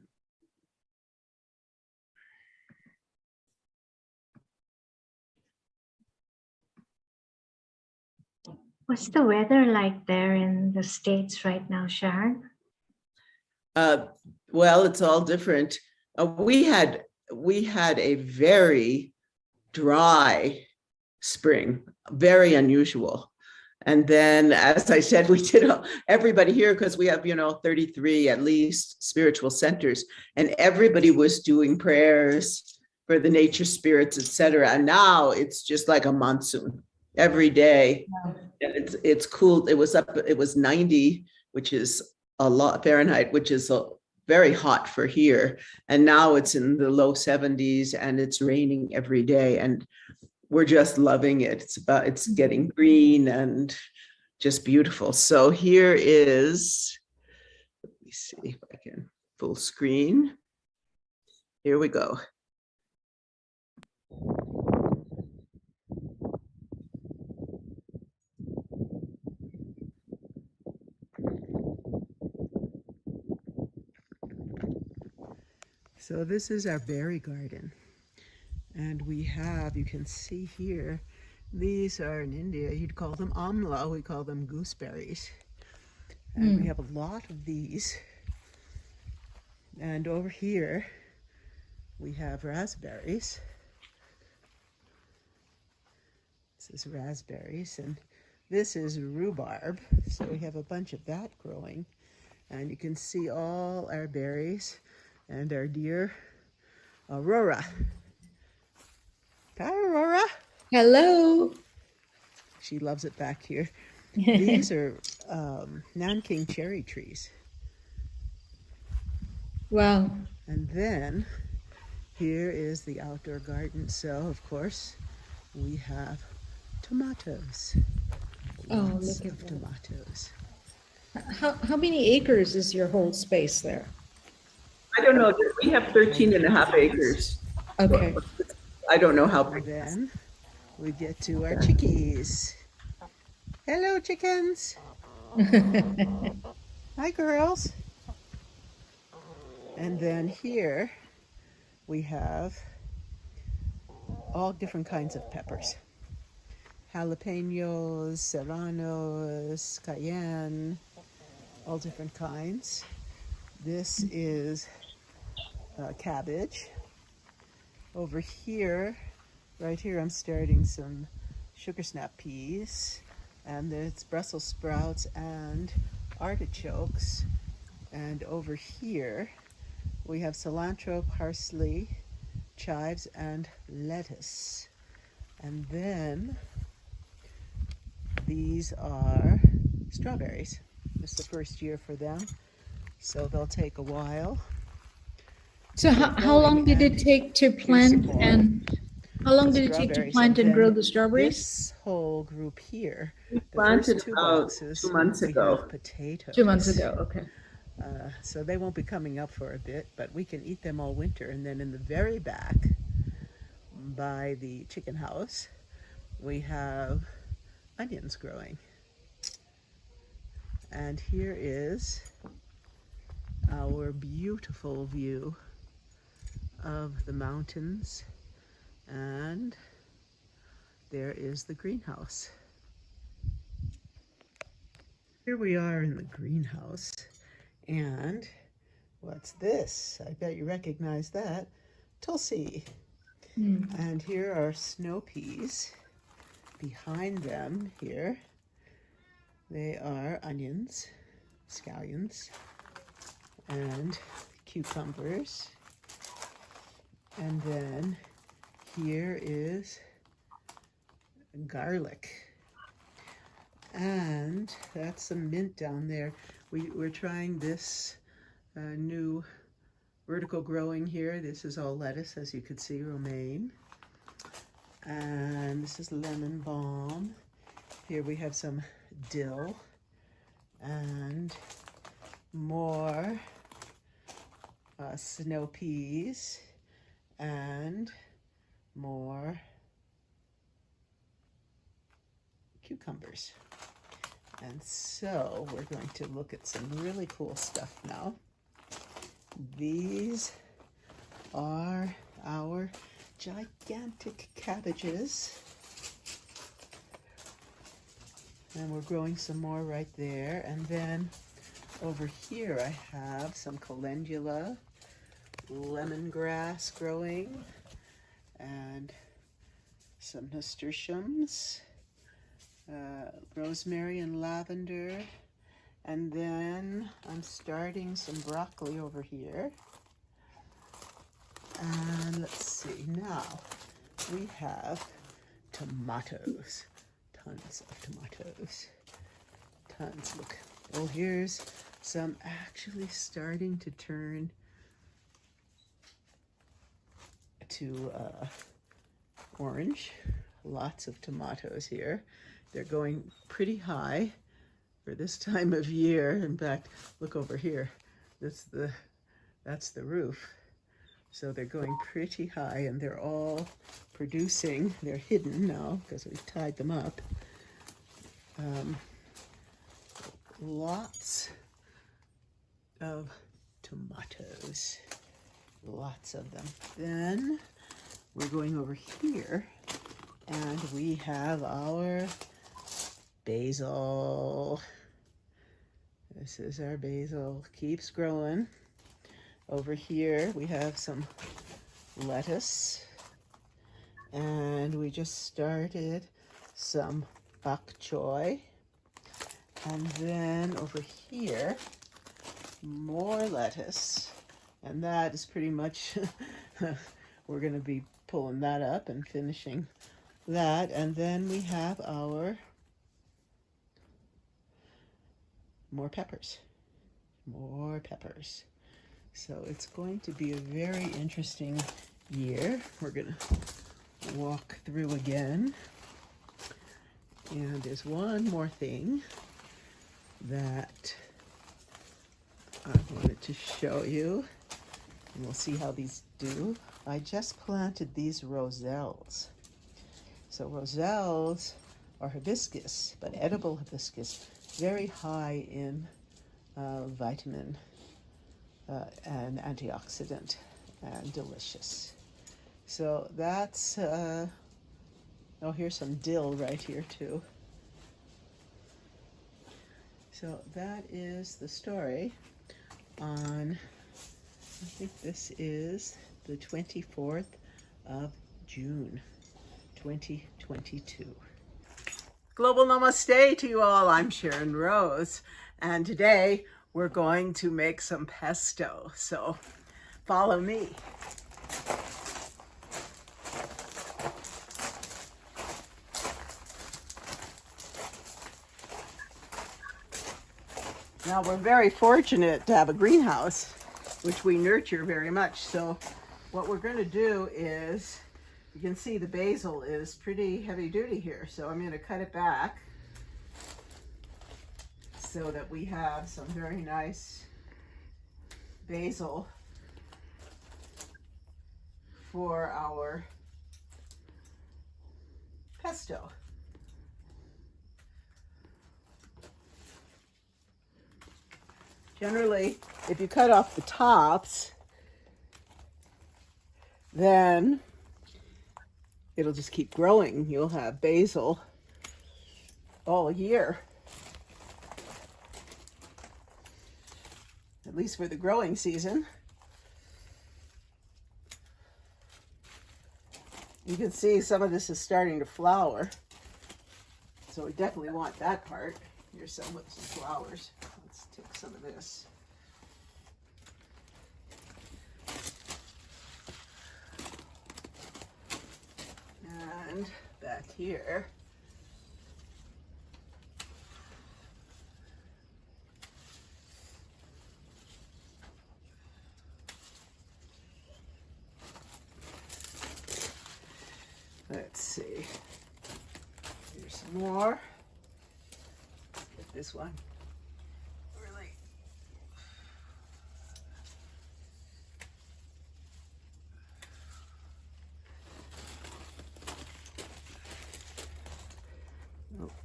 What's the weather like there in the States right now, Sharon? Well, it's all different. We had a very dry spring, very unusual. And then, as I said, we did everybody here, because we have, 33 at least spiritual centers, and everybody was doing prayers for the nature spirits, etc. And now it's just like a monsoon. every day. Wow. And it's cool. It was 90, which is a lot Fahrenheit, which is very hot for here. And now it's in the low 70s and it's raining every day. And we're just loving it. It's getting green and just beautiful. So here is, let me see if I can full screen. Here we go. So this is our berry garden. And we have, you can see here, these are in India, you'd call them amla, we call them gooseberries. And we have a lot of these. And over here, we have raspberries. This is raspberries, and this is rhubarb. So we have a bunch of that growing. And you can see all our berries and our dear Aurora. Hi, Aurora. Hello. She loves it back here. These are Nanking cherry trees. Wow. And then here is the outdoor garden. So, of course, we have tomatoes. Oh, Lots look at of that. tomatoes. How many acres is your whole space there? I don't know. We have 13 and a half acres. Okay. I don't know how big. Then we get to our chickies. Hello, chickens. Hi, girls. And then here we have all different kinds of peppers. Jalapenos, serranos, cayenne, all different kinds. This is cabbage. Over here, right here, I'm starting some sugar snap peas, and it's Brussels sprouts and artichokes. And over here, we have cilantro, parsley, chives, and lettuce. And then these are strawberries. This is the first year for them, so they'll take a while. So how long did it take to plant and how long did it take to plant and grow the strawberries? This whole group here, We the planted first two about boxes, 2 months we ago. have potatoes. 2 months ago, okay. So they won't be coming up for a bit, but we can eat them all winter. And then in the very back, by the chicken house, we have onions growing. And here is our beautiful view of the mountains, and there is the greenhouse. Here we are in the greenhouse, and what's this? I bet you recognize that. Tulsi. And here are snow peas. Behind them here, they are onions, scallions, and cucumbers. And then here is garlic. And that's some mint down there. We're trying this new vertical growing here. This is all lettuce, as you could see, romaine. And this is lemon balm. Here we have some dill and more snow peas and more cucumbers. And so we're going to look at some really cool stuff now. These are our gigantic cabbages. And we're growing some more right there. And then over here I have some calendula, lemongrass growing, and some nasturtiums, rosemary and lavender. And then I'm starting some broccoli over here. And let's see, now we have tomatoes. tons of tomatoes. Tons. Look. Oh, here's some actually starting to turn to orange. Lots of tomatoes here. They're going pretty high for this time of year. In fact, look over here. That's the roof. So they're going pretty high, and they're all producing. They're hidden now because we've tied them up. Lots of tomatoes. Lots of them. Then we're going over here, and we have our basil. This is our basil. Keeps growing. Over here we have some lettuce, and we just started some bok choy. And then over here, more lettuce, and that is pretty much we're going to be pulling that up and finishing that. And then we have our more peppers. So it's going to be a very interesting year. We're going to walk through again. And there's one more thing that I wanted to show you, and we'll see how these do. I just planted these roselles. So roselles are hibiscus, but edible hibiscus, very high in vitamin and antioxidant, and delicious. So that's, oh, here's some dill right here too. So that is the story on, I think this is the 24th of June, 2022. Global Namaste to you all. I'm Sharon Rose, and today we're going to make some pesto. So follow me. Now, we're very fortunate to have a greenhouse, which we nurture very much. So what we're going to do is, you can see the basil is pretty heavy duty here. So I'm going to cut it back so that we have some very nice basil for our pesto. Generally, if you cut off the tops, then it'll just keep growing. You'll have basil all year, at least for the growing season. You can see some of this is starting to flower, so we definitely want that part. Here's some with some flowers. Let's take some of this. And back here, let's see, here's some more. Let's get this one really.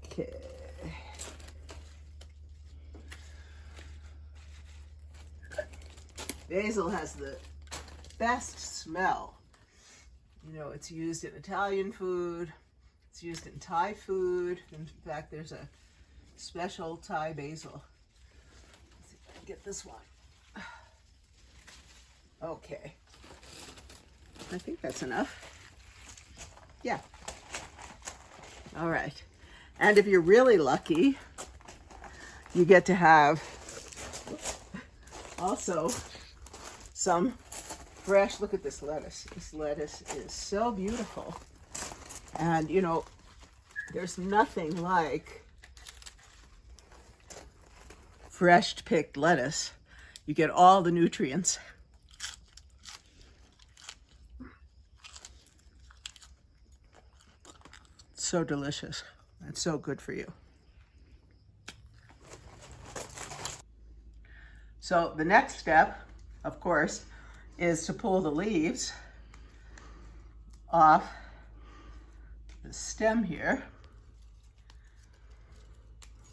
Okay. Basil has the best smell. You know, it's used in Italian food, it's used in Thai food. In fact, there's a special Thai basil. Let's see if I can get this one. Okay. I think that's enough. Yeah. All right. And if you're really lucky, you get to have also some fresh, look at this lettuce. This lettuce is so beautiful. And you know, There's nothing like fresh picked lettuce. You get all the nutrients. It's so delicious. It's so good for you. So the next step, of course, is to pull the leaves off the stem here.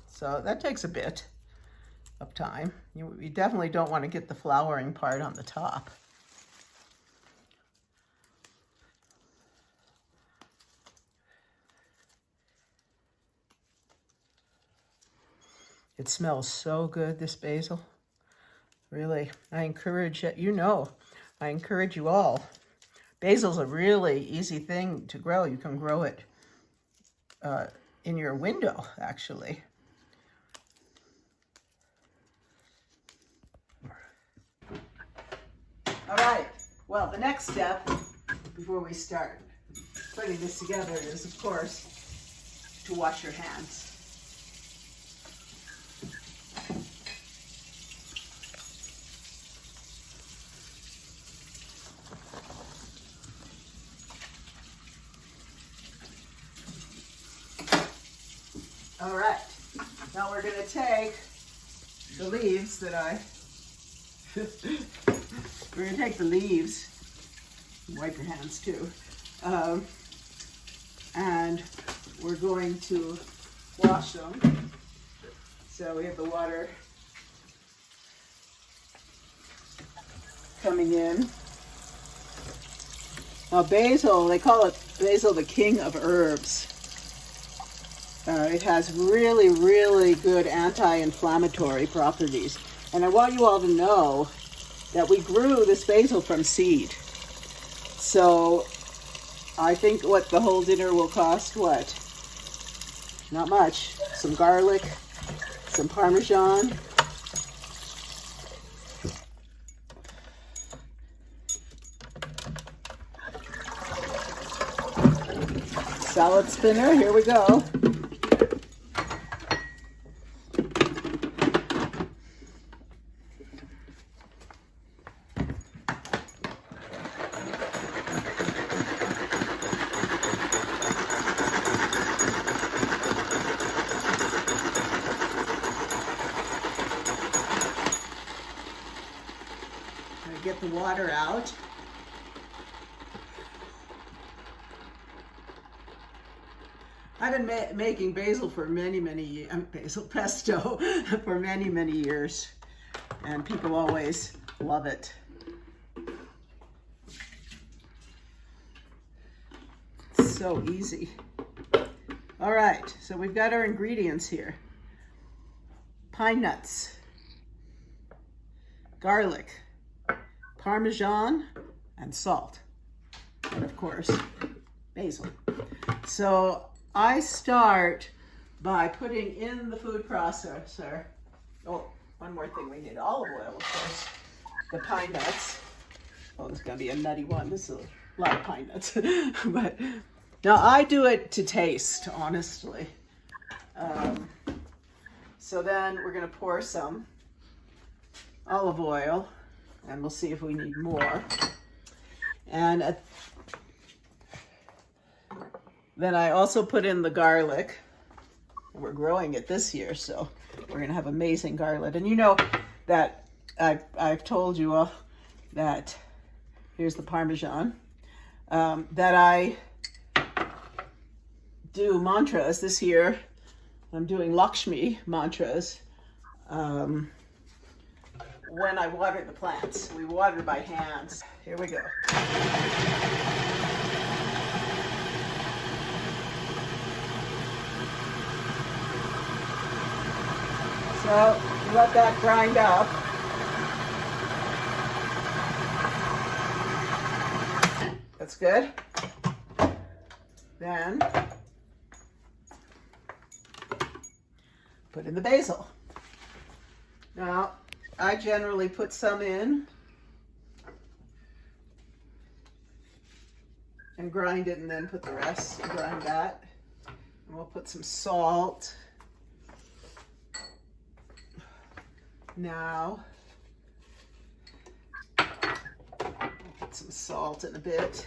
So that takes a bit of time. You definitely don't want to get the flowering part on the top. It smells so good, this basil. Really, I encourage you, I encourage you all. Basil's a really easy thing to grow. You can grow it in your window, actually. All right, well, the next step before we start putting this together is, of course, to wash your hands. All right, now we're going to take the leaves that we're going to take the leaves, wipe your hands too, and we're going to wash them. So we have the water coming in. Now basil, they call it basil the king of herbs. It has really, really good anti-inflammatory properties. And I want you all to know that we grew this basil from seed. So I think what the whole dinner will cost, what? Not much. Some garlic, some Parmesan. Salad spinner, here we go. Get the water out. I've been making basil for many years, basil pesto for many years, and people always love it. It's so easy. All right, so we've got our ingredients here. Pine nuts, garlic, Parmesan, and salt, and of course, basil. So I start by putting in the food processor. Oh, one more thing, we need olive oil, of course. The pine nuts. Oh, this is gonna be a nutty one. This is a lot of pine nuts. But now I do it to taste, honestly. So then we're gonna pour some olive oil, and we'll see if we need more. And then I also put in the garlic. We're growing it this year, so we're gonna have amazing garlic. And you know that I've told you all that, here's the Parmesan, that I do mantras this year. I'm doing Lakshmi mantras. When I water the plants. We water by hands. Here we go. So let that grind up. That's good. Then put in the basil. Now, I generally put some in and grind it, and then put the rest, grind that. We'll put some salt. Now, we'll put some salt in a bit.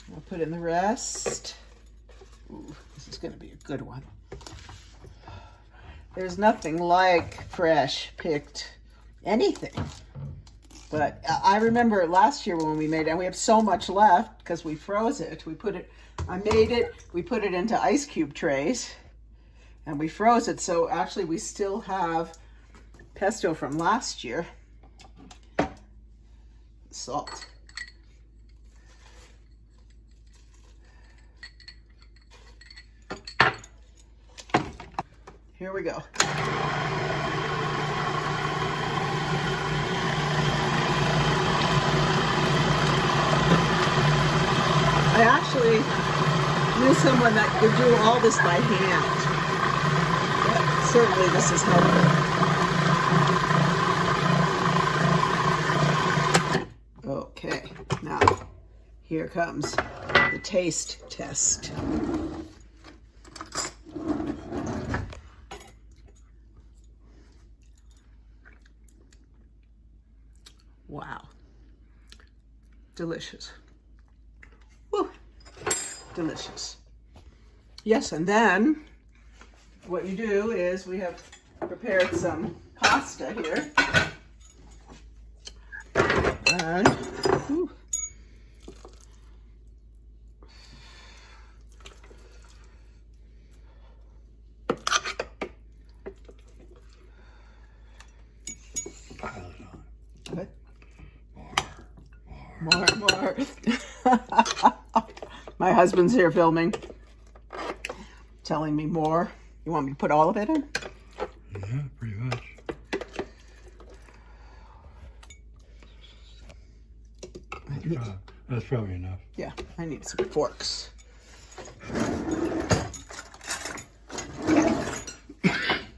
We'll put in the rest. Ooh, this is going to be a good one. There's nothing like fresh picked anything. But I remember last year when we made it, and we have so much left because we froze it. We put it into ice cube trays and we froze it. So actually we still have pesto from last year. Salt. Here we go. I actually knew someone that could do all this by hand. But certainly this is helpful. Okay, now here comes the taste test. Wow. Delicious. Woo. Delicious. Yes, and then what you do is we have prepared some pasta here. And whew, good. More. My husband's here filming, telling me more. You want me to put all of it in? Yeah, pretty much. That's probably enough. Yeah, I need some forks.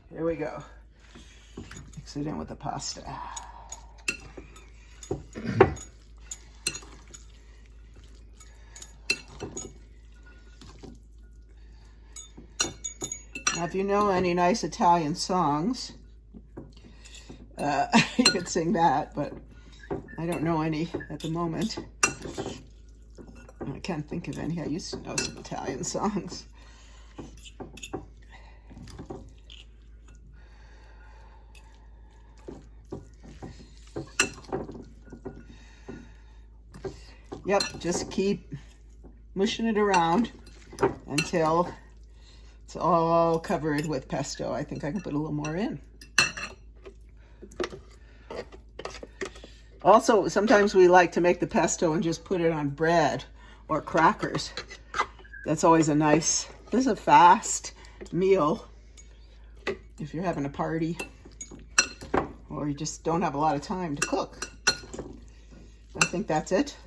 Here we go. Mix it in with the pasta. Now, if you know any nice Italian songs, you could sing that, but I don't know any at the moment. I can't think of any. I used to know some Italian songs. Yep, just keep mushing it around until it's all covered with pesto. I think I can put a little more in. Also, sometimes we like to make the pesto and just put it on bread or crackers. That's always a nice, this is a fast meal if you're having a party or you just don't have a lot of time to cook. I think that's it.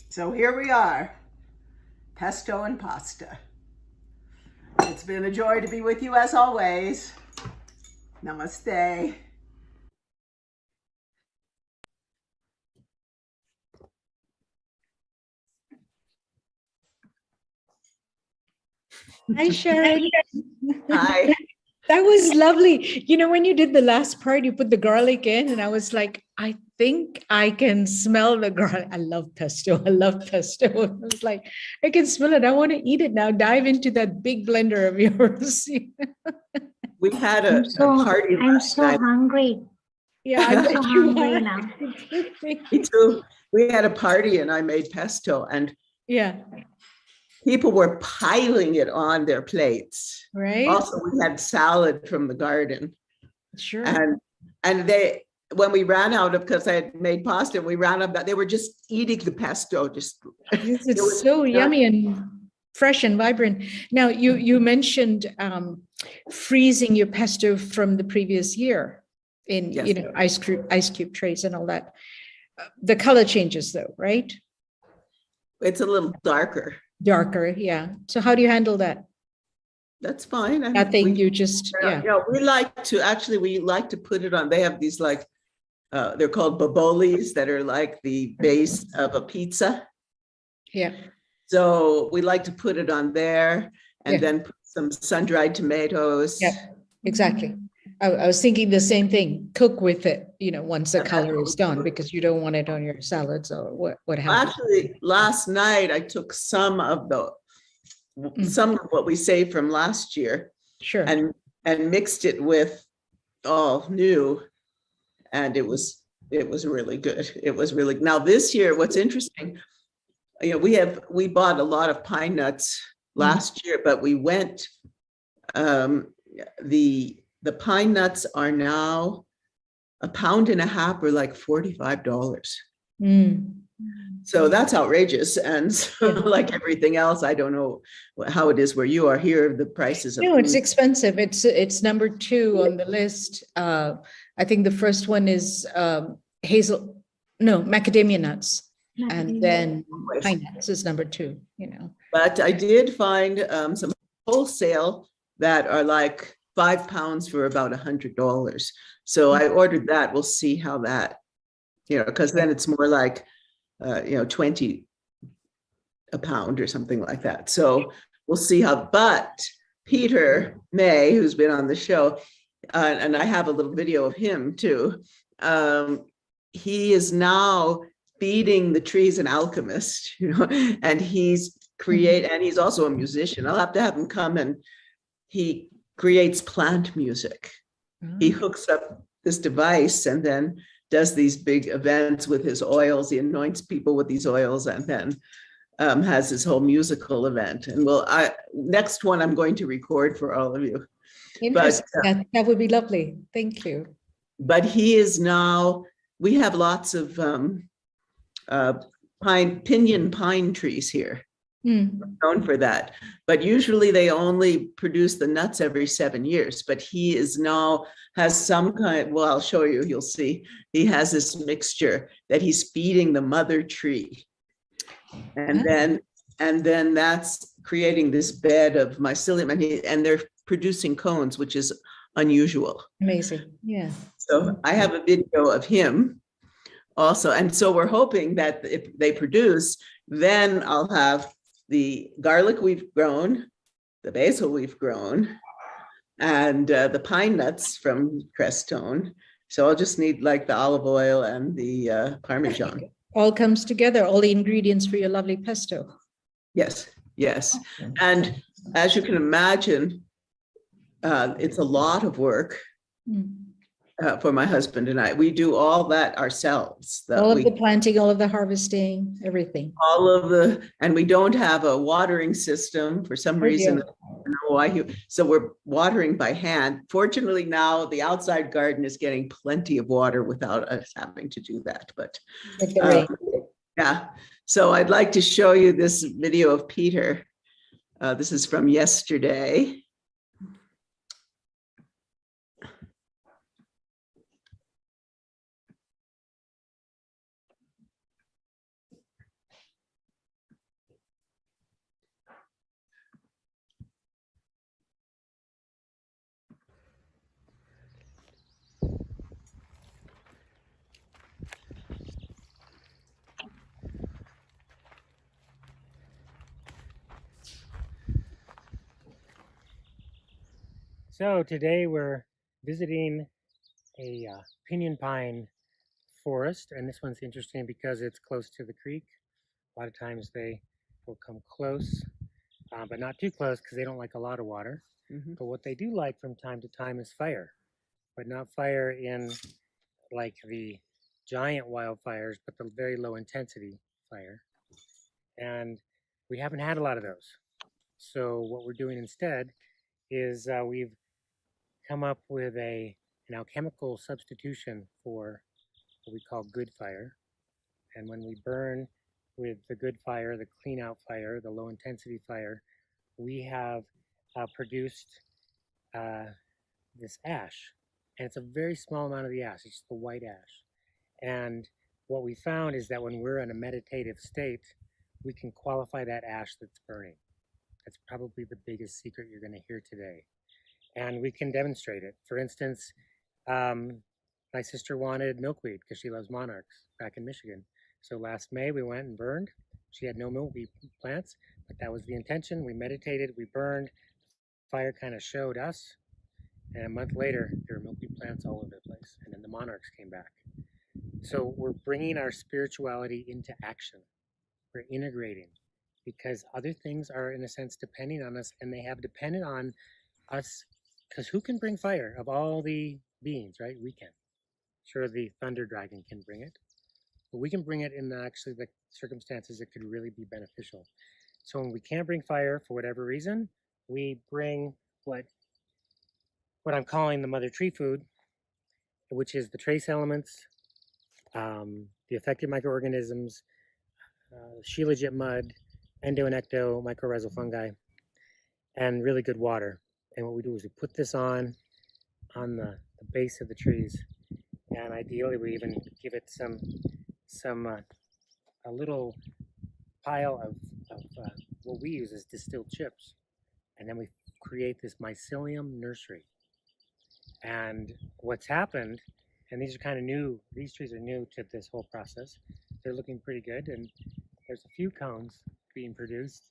So here we are, pesto and pasta. It's been a joy to be with you as always. Namaste. Hi, Sharon. Hi. That was lovely. You know, when you did the last part, you put the garlic in, and I was like, I think I can smell the garlic. I love pesto. I love pesto. I was like, I can smell it. I want to eat it now. Dive into that big blender of yours. We had a party. I'm so hungry. Yeah, I I'm bet so you hungry are. now. Me too. We had a party and I made pesto and Yeah. people were piling it on their plates. Right. Also, we had salad from the garden. Sure. And they, when we ran out of, because I had made pasta, we ran out of that. They were just eating the pesto. Just It's so yummy and fresh and vibrant. Now, you mentioned freezing your pesto from the previous year in, Yes. you know, ice cube trays and all that. The color changes though, right? It's a little darker. Darker, yeah. So how do you handle that? That's fine. And Nothing, you just, yeah. we like to put it on. They have these like, they're called bobolis that are like the base of a pizza. Yeah. So we like to put it on there and Yeah. then put some sun-dried tomatoes. Yeah, exactly. I was thinking the same thing. Cook with it, once the color is done, because you don't want it on your salads or what have you. Actually, last night I took some of what we saved from last year. Sure. And mixed it with all new, and it was really good. It was really, now this year, what's interesting, we bought a lot of pine nuts last year, but we went, the pine nuts are now $1.5 pounds or like $45. So that's outrageous. And so, like everything else, I don't know how it is where you are here. The prices of No, it's food. expensive. It's number 2 on the list. I think the first one is macadamia nuts. And then pine nuts is number 2, But I did find some wholesale that are like 5 pounds for about $100. So I ordered that. We'll see how that, because then it's more like, 20 a pound or something like that. So we'll see how, but Peter May, who's been on the show, and I have a little video of him too. He is now feeding the trees, an alchemist, and he's and he's also a musician. I'll have to have him come, and he creates plant music. He hooks up this device and then does these big events with his oils. He anoints people with these oils, and then has his whole musical event. And next one I'm going to record for all of you. Interesting. That would be lovely. Thank you. But he is now, we have lots of pinyon pine trees here. Known for that, but usually they only produce the nuts every 7 years. But he is now has some kind, well, I'll show you, you'll see. He has this mixture that he's feeding the mother tree. And then that's creating this bed of mycelium, and they're producing cones, which is unusual. Amazing. Yeah. So I have a video of him also. And so we're hoping that if they produce, then I'll have the garlic we've grown, the basil we've grown, and the pine nuts from Crestone. So I'll just need like the olive oil and the Parmesan. All comes together, all the ingredients for your lovely pesto. Yes, yes. And as you can imagine, it's a lot of work for my husband and I. We do all that ourselves. All of the planting, all of the harvesting, everything. All of and we don't have a watering system for some reason. I don't know why. So we're watering by hand. Fortunately, now the outside garden is getting plenty of water without us having to do that. But yeah, so I'd like to show you this video of Peter. This is from yesterday. So today we're visiting a pinyon pine forest, and this one's interesting because it's close to the creek. A lot of times they will come close, but not too close because they don't like a lot of water. But what they do like from time to time is fire, but not fire in like the giant wildfires, but the very low intensity fire. And we haven't had a lot of those. So what we're doing instead is we've come up with an alchemical substitution for what we call good fire. And when we burn with the good fire, the clean out fire, the low intensity fire, we have produced this ash. And it's a very small amount of the ash, it's the white ash. And what we found is that when we're in a meditative state, we can qualify that ash that's burning. That's probably the biggest secret you're going to hear today. And we can demonstrate it. For instance, my sister wanted milkweed because she loves monarchs back in Michigan. So last May we went and burned. She had no milkweed plants, but that was the intention. We meditated, we burned. Fire kind of showed us. And a month later, there were milkweed plants all over the place. And then the monarchs came back. So we're bringing our spirituality into action. We're integrating because other things are, in a sense, depending on us, and they have depended on us. Because who can bring fire of all the beings, right? We can. Sure, the thunder dragon can bring it, but we can bring it in actually the circumstances that could really be beneficial. So when we can't bring fire for whatever reason, we bring what I'm calling the mother tree food, which is the trace elements, the affected microorganisms, shilajit mud, endo and ecto mycorrhizal fungi, and really good water. And what we do is we put this on the base of the trees, and ideally we even give it a little pile of what we use as distilled chips, and then we create this mycelium nursery. And what's happened, and these are kind of new, these trees are new to this whole process. They're looking pretty good, and there's a few cones being produced,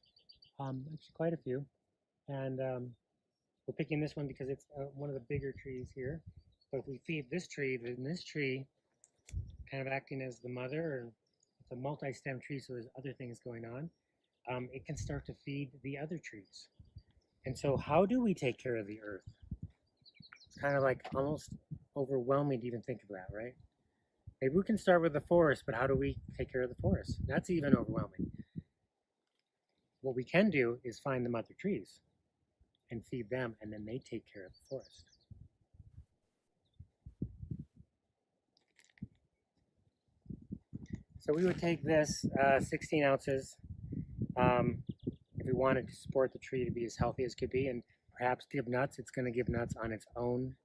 actually quite a few. And we're picking this one because it's one of the bigger trees here. But if we feed this tree, then this tree kind of acting as the mother, and it's a multi-stem tree, so there's other things going on. It can start to feed the other trees. And so how do we take care of the earth? It's kind of like almost overwhelming to even think of that, right? Maybe we can start with the forest, but how do we take care of the forest? That's even overwhelming. What we can do is find the mother trees and feed them, and then they take care of the forest. So we would take this 16 ounces if we wanted to support the tree to be as healthy as could be, and perhaps give nuts. It's going to give nuts on its own,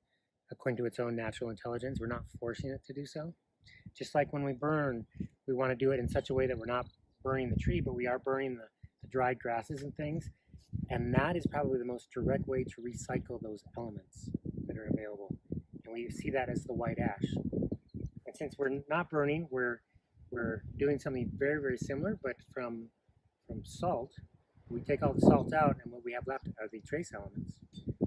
according to its own natural intelligence. We're not forcing it to do so. Just like when we burn, we want to do it in such a way that we're not burning the tree, but we are burning the dried grasses and things. And that is probably the most direct way to recycle those elements that are available. And we see that as the white ash. And since we're not burning, we're doing something very, very similar, but from salt. We take all the salt out, and what we have left are the trace elements.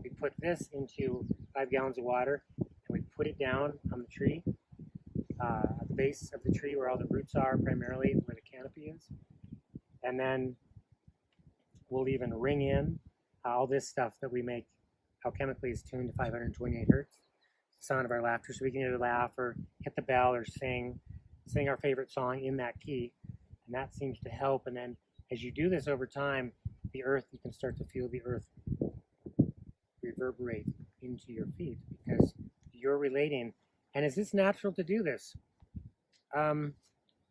We put this into 5 gallons of water, and we put it down on the tree, at the base of the tree where all the roots are, primarily where the canopy is. And then we'll even ring in all this stuff that we make alchemically is tuned to 528 hertz, the sound of our laughter, so we can either laugh or hit the bell or sing our favorite song in that key, and that seems to help. And then as you do this over time, the earth, you can start to feel the earth reverberate into your feet because you're relating. And is this natural to do this?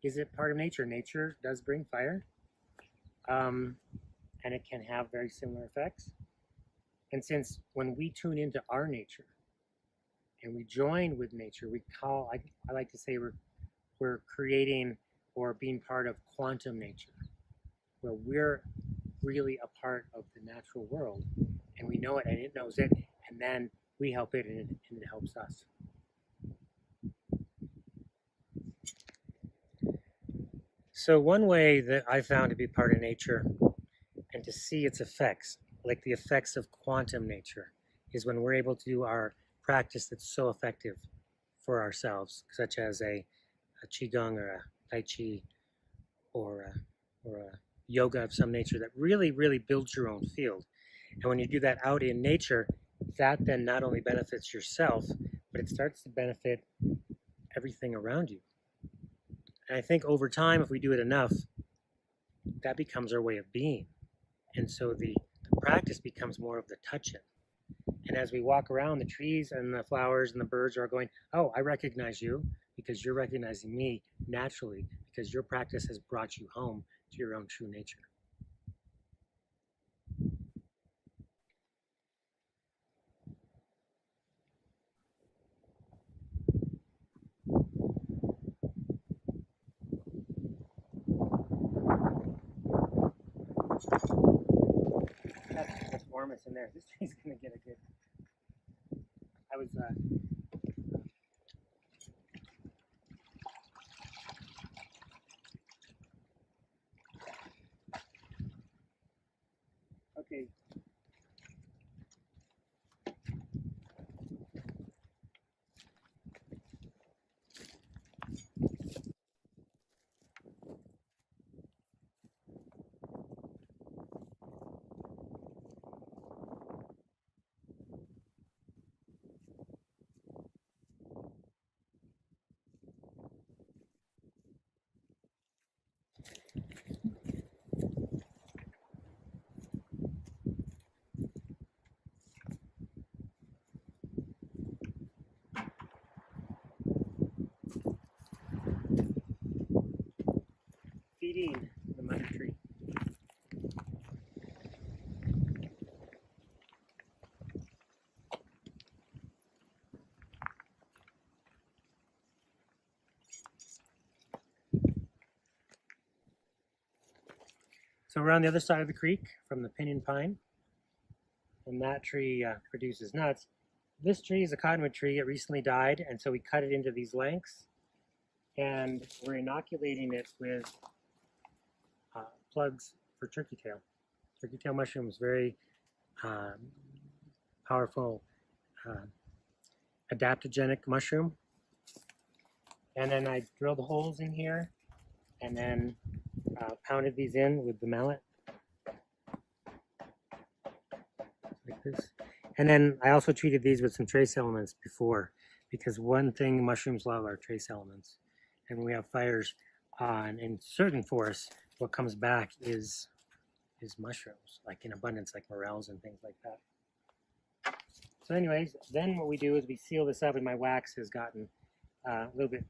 Is it part of nature? Nature does bring fire, and it can have very similar effects. And since when we tune into our nature and we join with nature, I like to say we're creating or being part of quantum nature, where we're really a part of the natural world, and we know it and it knows it, and then we help it and it helps us. So one way that I found to be part of nature and to see its effects, like the effects of quantum nature, is when we're able to do our practice that's so effective for ourselves, such as a qigong or a tai chi or a yoga of some nature that really, really builds your own field. And when you do that out in nature, that then not only benefits yourself, but it starts to benefit everything around you. And I think over time, if we do it enough, that becomes our way of being. And so the practice becomes more of the touch-in. And as we walk around, the trees and the flowers and the birds are going, oh, I recognize you because you're recognizing me naturally because your practice has brought you home to your own true nature. That's what's warmest in there. This tree's gonna get a good. I was. Okay. Feeding the money tree. So we're on the other side of the creek from the pinyon pine, and that tree produces nuts. This tree is a cottonwood tree. It recently died, and so we cut it into these lengths, and we're inoculating it with plugs for turkey tail. Turkey tail mushroom is very powerful adaptogenic mushroom. And then I drilled holes in here and then pounded these in with the mallet like this. And then I also treated these with some trace elements before, because one thing mushrooms love are trace elements. And when we have fires in certain forests, what comes back is mushrooms, like in abundance, like morels and things like that. So anyways, then what we do is we seal this up, and my wax has gotten a little bit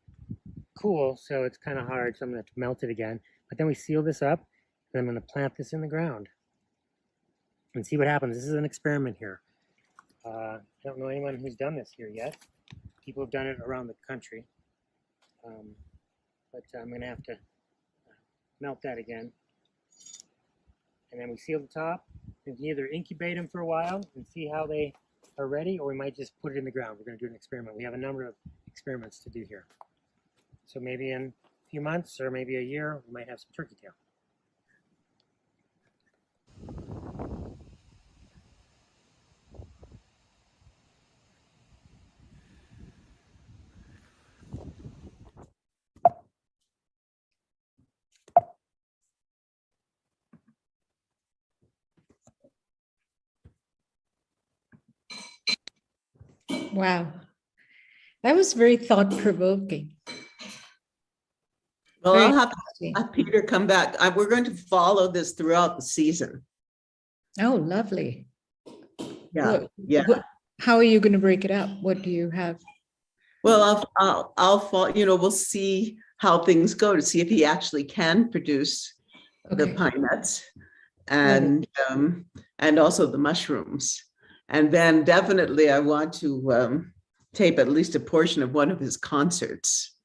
cool, so it's kind of hard, so I'm going to melt it again. But then we seal this up, and I'm going to plant this in the ground and see what happens. This is an experiment here. I don't know anyone who's done this here yet. People have done it around the country. But I'm going to have to melt that again. And then we seal the top. We can either incubate them for a while and see how they are ready, or we might just put it in the ground. We're going to do an experiment. We have a number of experiments to do here. So maybe in a few months or maybe a year, we might have some turkey tail. Wow. That was very thought-provoking. Well, Very I'll have interesting. Peter come back. We're going to follow this throughout the season. Oh, lovely. Yeah, yeah. How are you going to break it up? What do you have? Well, I'll follow, we'll see how things go to see if he actually can produce the pine nuts and also the mushrooms. And then definitely I want to tape at least a portion of one of his concerts.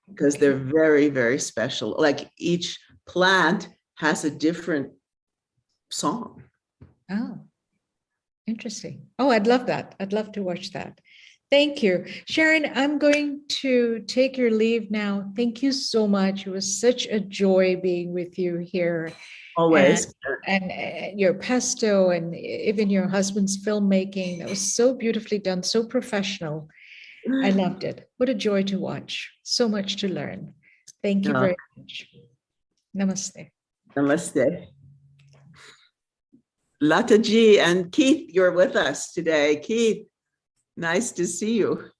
Because they're very, very special. Like each plant has a different song. Oh, interesting. Oh, I'd love that. I'd love to watch that. Thank you. Sharon, I'm going to take your leave now. Thank you so much. It was such a joy being with you here. Always. And your pesto and even your husband's filmmaking, that was so beautifully done, so professional. I loved it. What a joy to watch. So much to learn. Thank you very much. Namaste. Namaste. Lata Ji and Keith, you're with us today. Keith, nice to see you.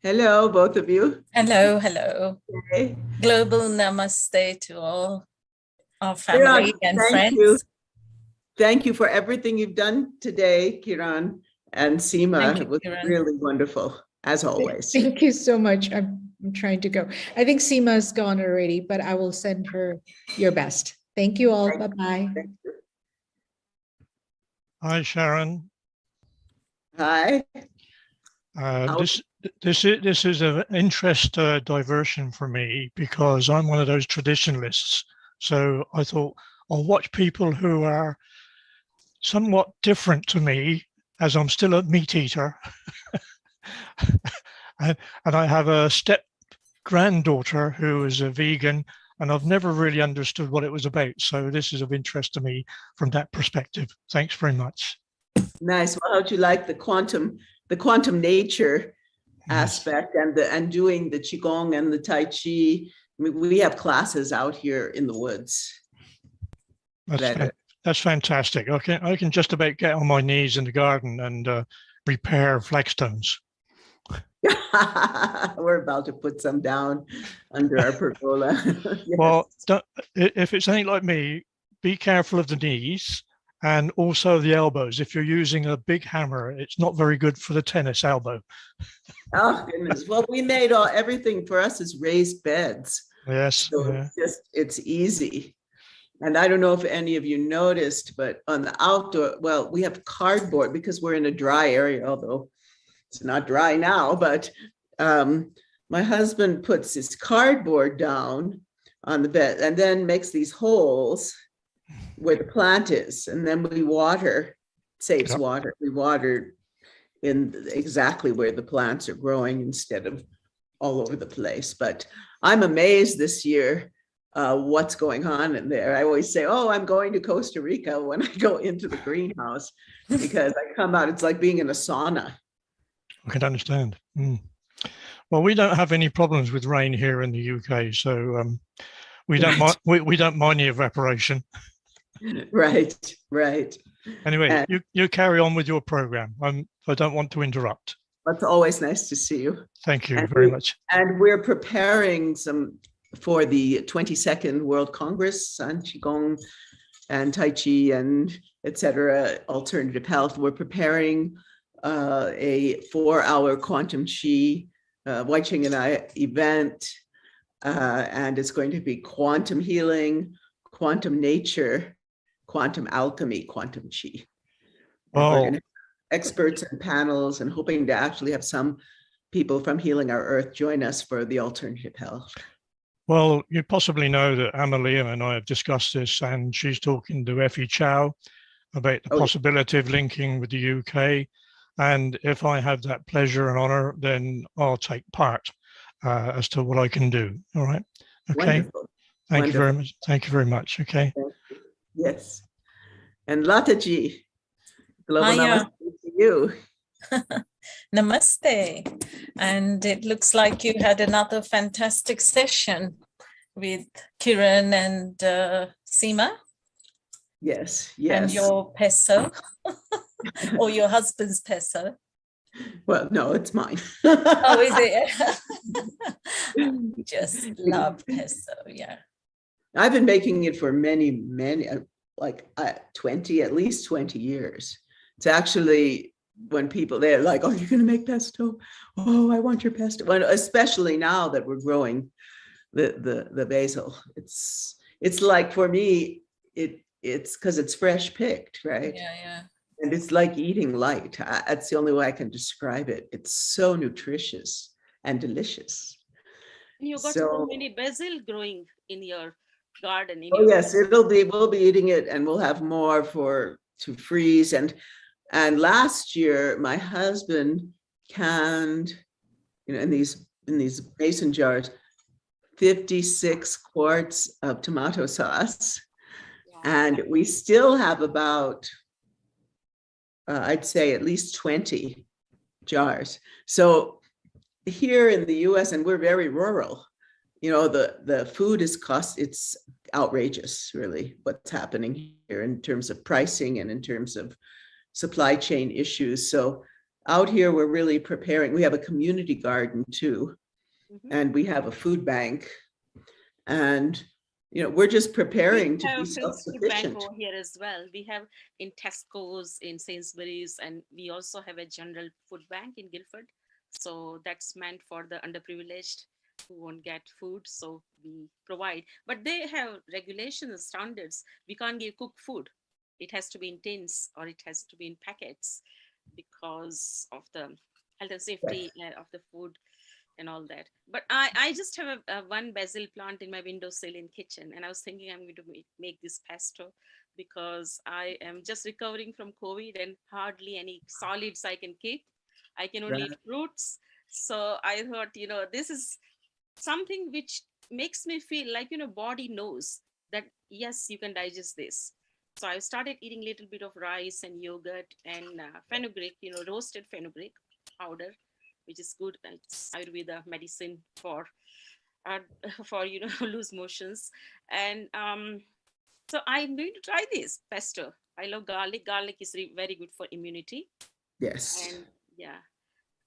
Hello, both of you. Hello, hello. Okay. Global namaste to all our family and friends. You. Thank you for everything you've done today, Kiran and Seema. It was really wonderful, as always. Thank you so much. I'm trying to go. I think Seema's gone already, but I will send her your best. Thank you all. Bye-bye. Hi, Sharon. Hi. This This is an interest diversion for me because I'm one of those traditionalists. So I thought I'll watch people who are somewhat different to me, as I'm still a meat eater. and I have a step granddaughter who is a vegan, and I've never really understood what it was about. So this is of interest to me from that perspective. Thanks very much. Nice. Well, how'd you like the quantum nature aspect and doing the qigong and the tai chi? I mean, we have classes out here in the woods. That's fantastic. I can just about get on my knees in the garden and repair flagstones. We're about to put some down under our pergola. Yes. Well, if it's anything like me, be careful of the knees and also the elbows. If you're using a big hammer, it's not very good for the tennis elbow. Oh goodness. Well, we made everything for us is raised beds. Yes. So Yeah. it's easy. And I don't know if any of you noticed, but on the outdoor, well, we have cardboard because we're in a dry area, although it's not dry now, but my husband puts his cardboard down on the bed and then makes these holes where the plant is. And then we water, saves water. We water in exactly where the plants are growing instead of all over the place. But I'm amazed this year what's going on in there. I always say, oh, I'm going to Costa Rica when I go into the greenhouse because I come out, it's like being in a sauna. I can understand. Well, we don't have any problems with rain here in the UK, so we don't mind. We don't mind the evaporation. Right. Anyway, you carry on with your program. I don't want to interrupt. It's always nice to see you. Thank you very much. And we're preparing for the 22nd World Congress on Qigong and Tai Chi and etc. alternative health. We're preparing a 4-hour quantum Qi, Wai Ching and I event, and it's going to be quantum healing, quantum nature, quantum alchemy, quantum Qi. We're going to have experts and panels and hoping to actually have some people from Healing Our Earth join us for the alternative health. Well, you possibly know that Amalia and I have discussed this, and she's talking to Effie Chow about the possibility of linking with the UK. And if I have that pleasure and honor, then I'll take part as to what I can do. All right. Okay. Wonderful. Thank you very much. Thank you very much. Okay. Yes. And Lataji, global Hiya. namaste to you. Namaste. And it looks like you had another fantastic session with Kiran and Seema. Yes. And your peso or your husband's peso. Well, no, it's mine. Oh, is it? Just love peso. Yeah. I've been making it for many, like 20, at least 20 years. It's actually when people, they're like, oh, you're going to make pesto. Oh, I want your pesto. Well, especially now that we're growing the basil. It's like, for me, it's because it's fresh picked, right? Yeah. And it's like eating light. That's the only way I can describe it. It's so nutritious and delicious. You got so many basil growing in your garden. Yes, we'll be eating it, and we'll have more to freeze. And last year, my husband canned, in these mason jars, 56 quarts of tomato sauce. Wow. And we still have about, I'd say at least 20 jars. So here in the US, and we're very rural, the food it's outrageous, really, what's happening here in terms of pricing and in terms of supply chain issues. So out here, we're really preparing. We have a community garden too, and we have a food bank, and we're just preparing to be self-sufficient. Food bank over here as well. We have in Tesco's, in Sainsbury's, and we also have a general food bank in Guildford. So that's meant for the underprivileged who won't get food. So we provide, but they have regulations and standards. We can't give cooked food. It has to be in tins or it has to be in packets because of the health and safety of the food and all that. But I just have one basil plant in my windowsill in kitchen, and I was thinking I'm going to make this pesto because I am just recovering from COVID and hardly any solids I can keep. I can only eat fruits. So I thought, this is something which makes me feel like, body knows that, yes, you can digest this. So I started eating a little bit of rice and yogurt and fenugreek, roasted fenugreek powder, which is good. It's Ayurveda medicine for for loose motions. And so I'm going to try this pesto. I love garlic. Garlic is very good for immunity. Yes. And yeah.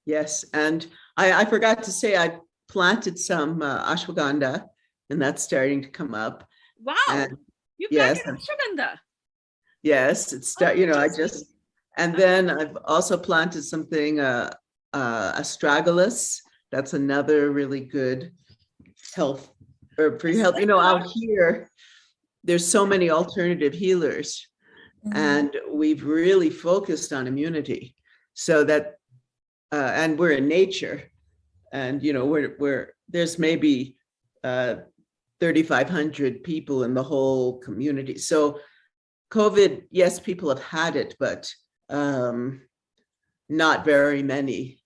Yes, and I forgot to say I planted some ashwagandha, and that's starting to come up. Wow, and you yes, planted ashwagandha. yes, it's I just, and then I've also planted something astragalus. That's another really good health or for health. Out here, there's so many alternative healers, and we've really focused on immunity, so that and we're in nature, and we're there's maybe 3,500 people in the whole community. So COVID, yes, people have had it, but not very many.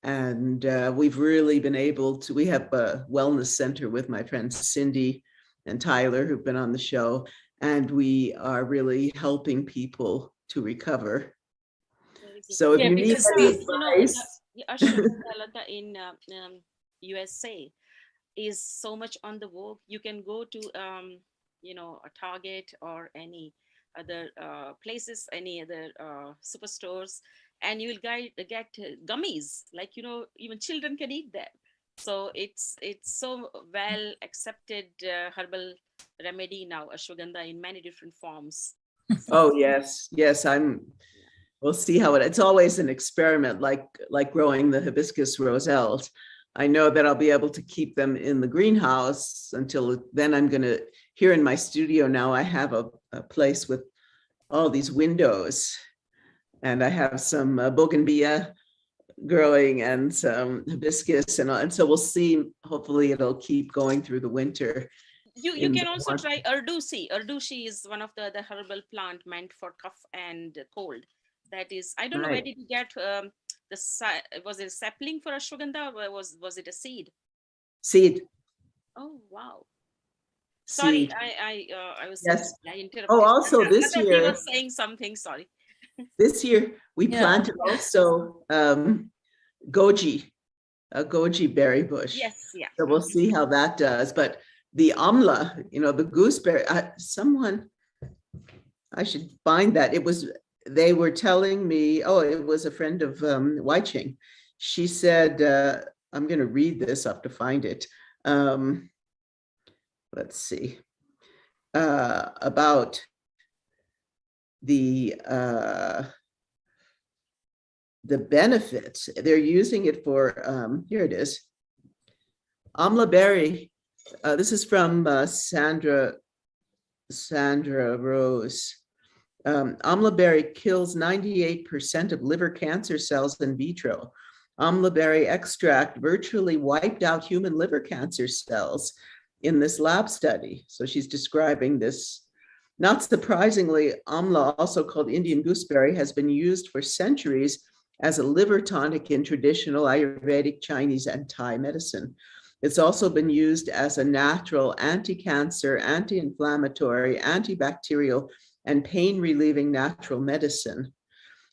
And we've really been able to, we have a wellness center with my friends Cindy and Tyler, who've been on the show, and we are really helping people to recover. So if you need any advice, Ashwagandha in USA is so much on the vogue. You can go to a Target or any other places, any other superstores, and you will get gummies, like even children can eat them. So it's so well accepted herbal remedy now, ashwagandha, in many different forms. Oh yes, we'll see how it's always an experiment, like growing the hibiscus roselles. I know that I'll be able to keep them in the greenhouse until then. I'm going to, here in my studio now, I have a place with all these windows, and I have some bougainvillea growing and some hibiscus, and so we'll see. Hopefully it'll keep going through the winter. You can also try ardushi. Ardushi is one of the herbal plant meant for cough and cold. That is, I don't know, where did you get was it a sapling for ashwagandha, or was it a seed? Seed. Oh wow. Sorry, Seed. I was yes. I interrupted. Oh, also this year, he was saying something. Sorry. This year we planted also goji, a goji berry bush. Yes, yeah. So we'll see how that does. But the amla, the gooseberry, I should find that. They were telling me, it was a friend of Weiching. She said, I'm going to read this, I have to find it. Let's see, about the benefits. They're using it for, here it is, amla berry. This is from Sandra Rose. Amla berry kills 98% of liver cancer cells in vitro. Amla berry extract virtually wiped out human liver cancer cells in this lab study. So she's describing this. Not surprisingly, amla, also called Indian gooseberry, has been used for centuries as a liver tonic in traditional Ayurvedic, Chinese, and Thai medicine. It's also been used as a natural anti-cancer, anti-inflammatory, antibacterial, and pain-relieving natural medicine.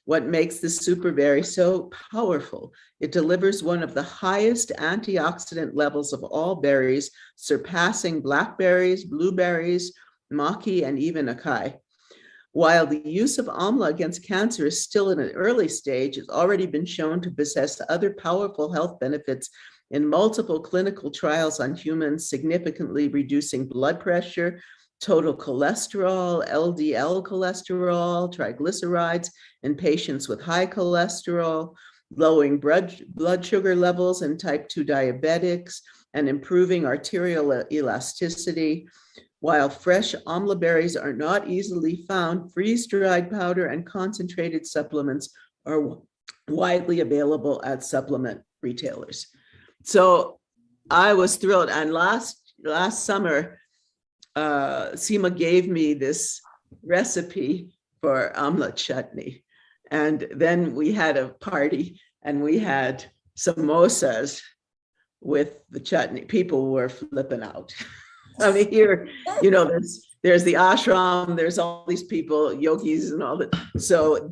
What makes this superberry so powerful? It delivers one of the highest antioxidant levels of all berries, surpassing blackberries, blueberries, maki, and even acai. While the use of amla against cancer is still in an early stage, it's already been shown to possess other powerful health benefits in multiple clinical trials on humans, significantly reducing blood pressure, total cholesterol, LDL cholesterol, triglycerides in patients with high cholesterol, lowering blood sugar levels in type 2 diabetics, and improving arterial elasticity. While fresh amla berries are not easily found, freeze-dried powder and concentrated supplements are widely available at supplement retailers. So I was thrilled. And last summer, Seema gave me this recipe for amla chutney. And then we had a party and we had samosas with the chutney. People were flipping out. I mean, here, you know, there's the ashram, there's all these people, yogis and all that. So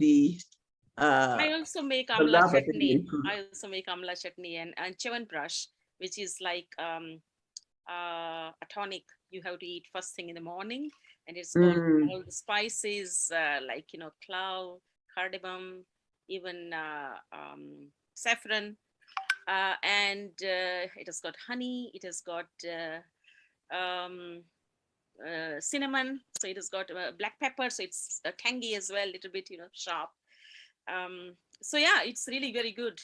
I also make the amla love of chutney. Indian food. I also make amla chutney and chawanprash, which is like a tonic you have to eat first thing in the morning, and it's got all the spices like clove, cardamom, even saffron, and it has got honey. It has got um, cinnamon. So it has got black pepper. So it's tangy as well, little bit sharp. So yeah, it's really very good.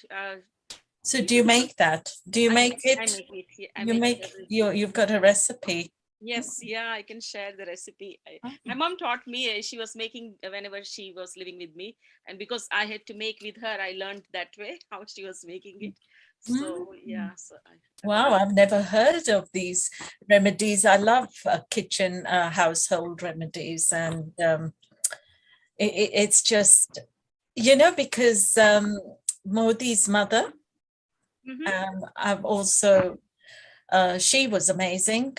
So do you make that? Do you make it? I make it. Yeah, I you make make you've got a recipe. Yes, yeah, I can share the recipe. My mom taught me. She was making whenever she was living with me, and because I had to make with her, I learned that way how she was making it. So yeah, so Wow, I've never heard of these remedies. I love kitchen household remedies, and it's just because Modi's mother, I've also she was amazing,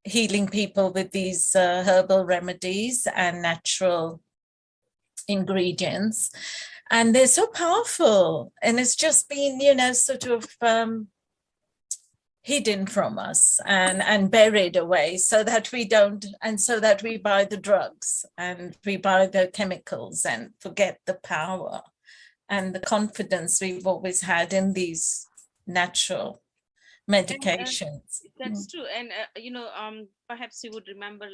healing people with these herbal remedies and natural ingredients, and they're so powerful, and it's just been sort of hidden from us and buried away, so that we don't, and so that we buy the drugs and we buy the chemicals and forget the power and the confidence we've always had in these natural medications. That's true, and perhaps you would remember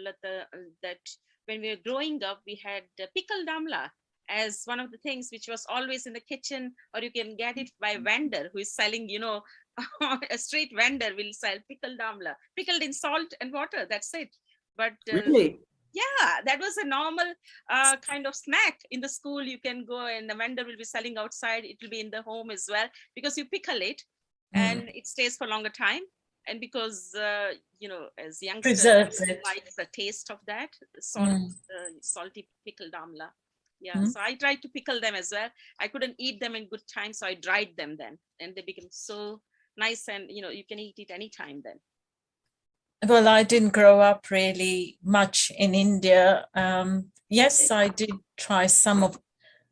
that when we were growing up, we had pickled amla as one of the things which was always in the kitchen, or you can get it by vendor who is selling, a street vendor will sell pickled amla, pickled in salt and water. That's it. But really, yeah, that was a normal kind of snack in the school. You can go and the vendor will be selling outside. It will be in the home as well, because you pickle it and it stays for longer time. And because as youngsters, Preserves it. like the taste of that salty pickled amla. Yeah, so I tried to pickle them as well. I couldn't eat them in good time, so I dried them then, and they became so nice, and you can eat it anytime then. Well, I didn't grow up really much in India. Yes, I did try some of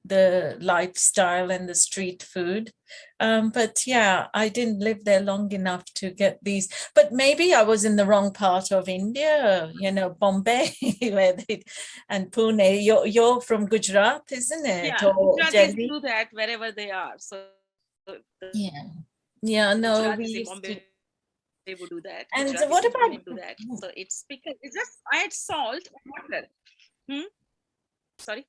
the lifestyle and the street food. But yeah, I didn't live there long enough to get these. But maybe I was in the wrong part of India, Bombay and Pune. You're from Gujarat, isn't it? Yeah, Or Gujaratis Delhi? do that wherever they are. So Yeah, no, we Gujaratis in used Bombay, to. they would do that. And Gujaratis what in about Pune do that. So it's because it's just add salt and water. Sorry.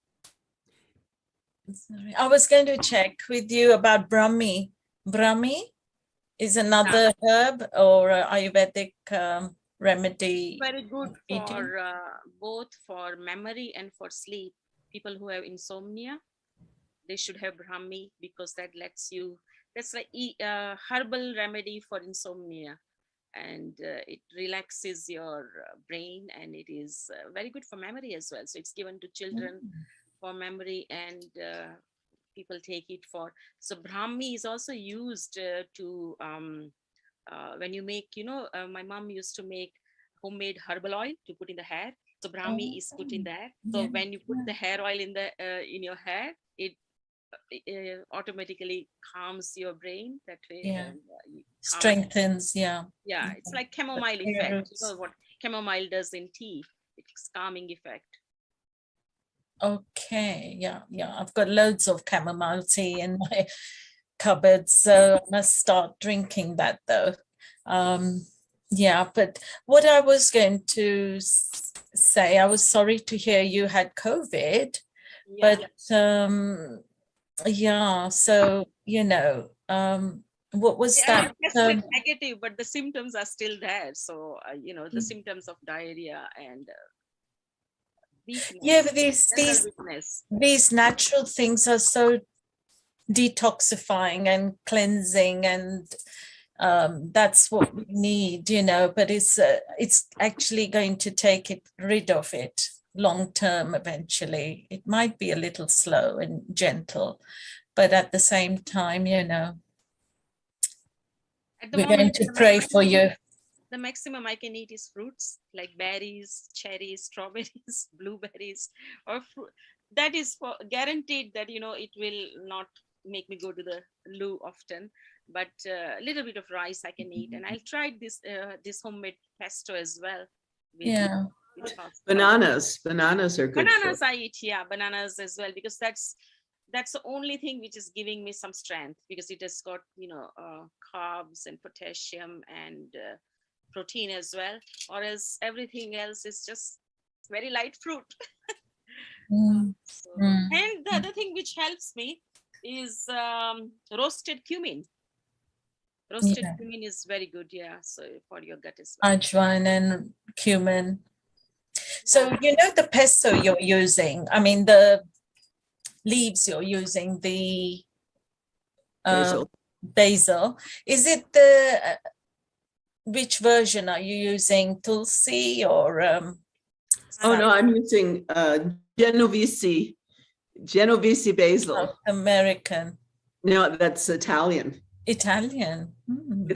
Sorry, I was going to check with you about Brahmi. Brahmi is another herb or Ayurvedic remedy. Very good for both for memory and for sleep. People who have insomnia, they should have Brahmi, because that lets you, that's like herbal remedy for insomnia, and it relaxes your brain, and it is very good for memory as well. So it's given to children for memory, and people take it for, so Brahmi is also used to when you make, my mom used to make homemade herbal oil to put in the hair. So Brahmi is put in there. So when you put the hair oil in the in your hair, it automatically calms your brain that way. Yeah. And, Strengthens, yeah. Yeah, it's like chamomile effect. You know what chamomile does in tea? It's calming effect. Okay, yeah. I've got loads of chamomile tea in my cupboard, so I must start drinking that though. Yeah, but what I was going to say, I was sorry to hear you had COVID, but yeah, so what was that? Tested negative, but the symptoms are still there. So the symptoms of diarrhea and weakness, but these natural things are so detoxifying and cleansing, and that's what we need, but it's actually going to take it rid of it long term eventually. It might be a little slow and gentle, but at the same time, At the we're going moment, to pray for you. the maximum I can eat is fruits like berries, cherries, strawberries, blueberries, or fruit. That is for guaranteed that it will not make me go to the loo often. But a little bit of rice I can eat, and I'll try this homemade pesto as well. Yeah. Bananas are good. Bananas I eat, bananas as well, because that's the only thing which is giving me some strength, because it has got carbs and potassium and protein as well, or else everything else is just very light fruit. And the other thing which helps me is roasted cumin. Roasted cumin is very good, so for your gut as well. Ajwain and cumin. So the pesto you're using, I mean the leaves you're using, the basil. Is it which version are you using? Tulsi or oh no, I'm using Genovese basil. South American. No, that's Italian. It's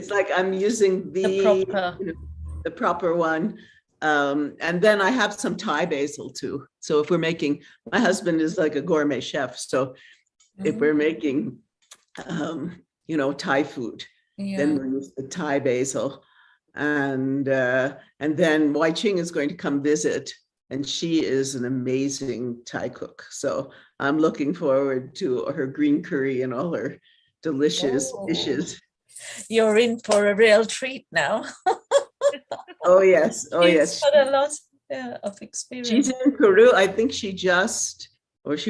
like I'm using the proper one. And then I have some Thai basil too. So if we're making, my husband is like a gourmet chef. So if we're making, Thai food, then we use the Thai basil. And then Wai Ching is going to come visit, and she is an amazing Thai cook. So I'm looking forward to her green curry and all her delicious dishes. You're in for a real treat now. Oh yes. She's got a lot of experience. She's in Peru. I think she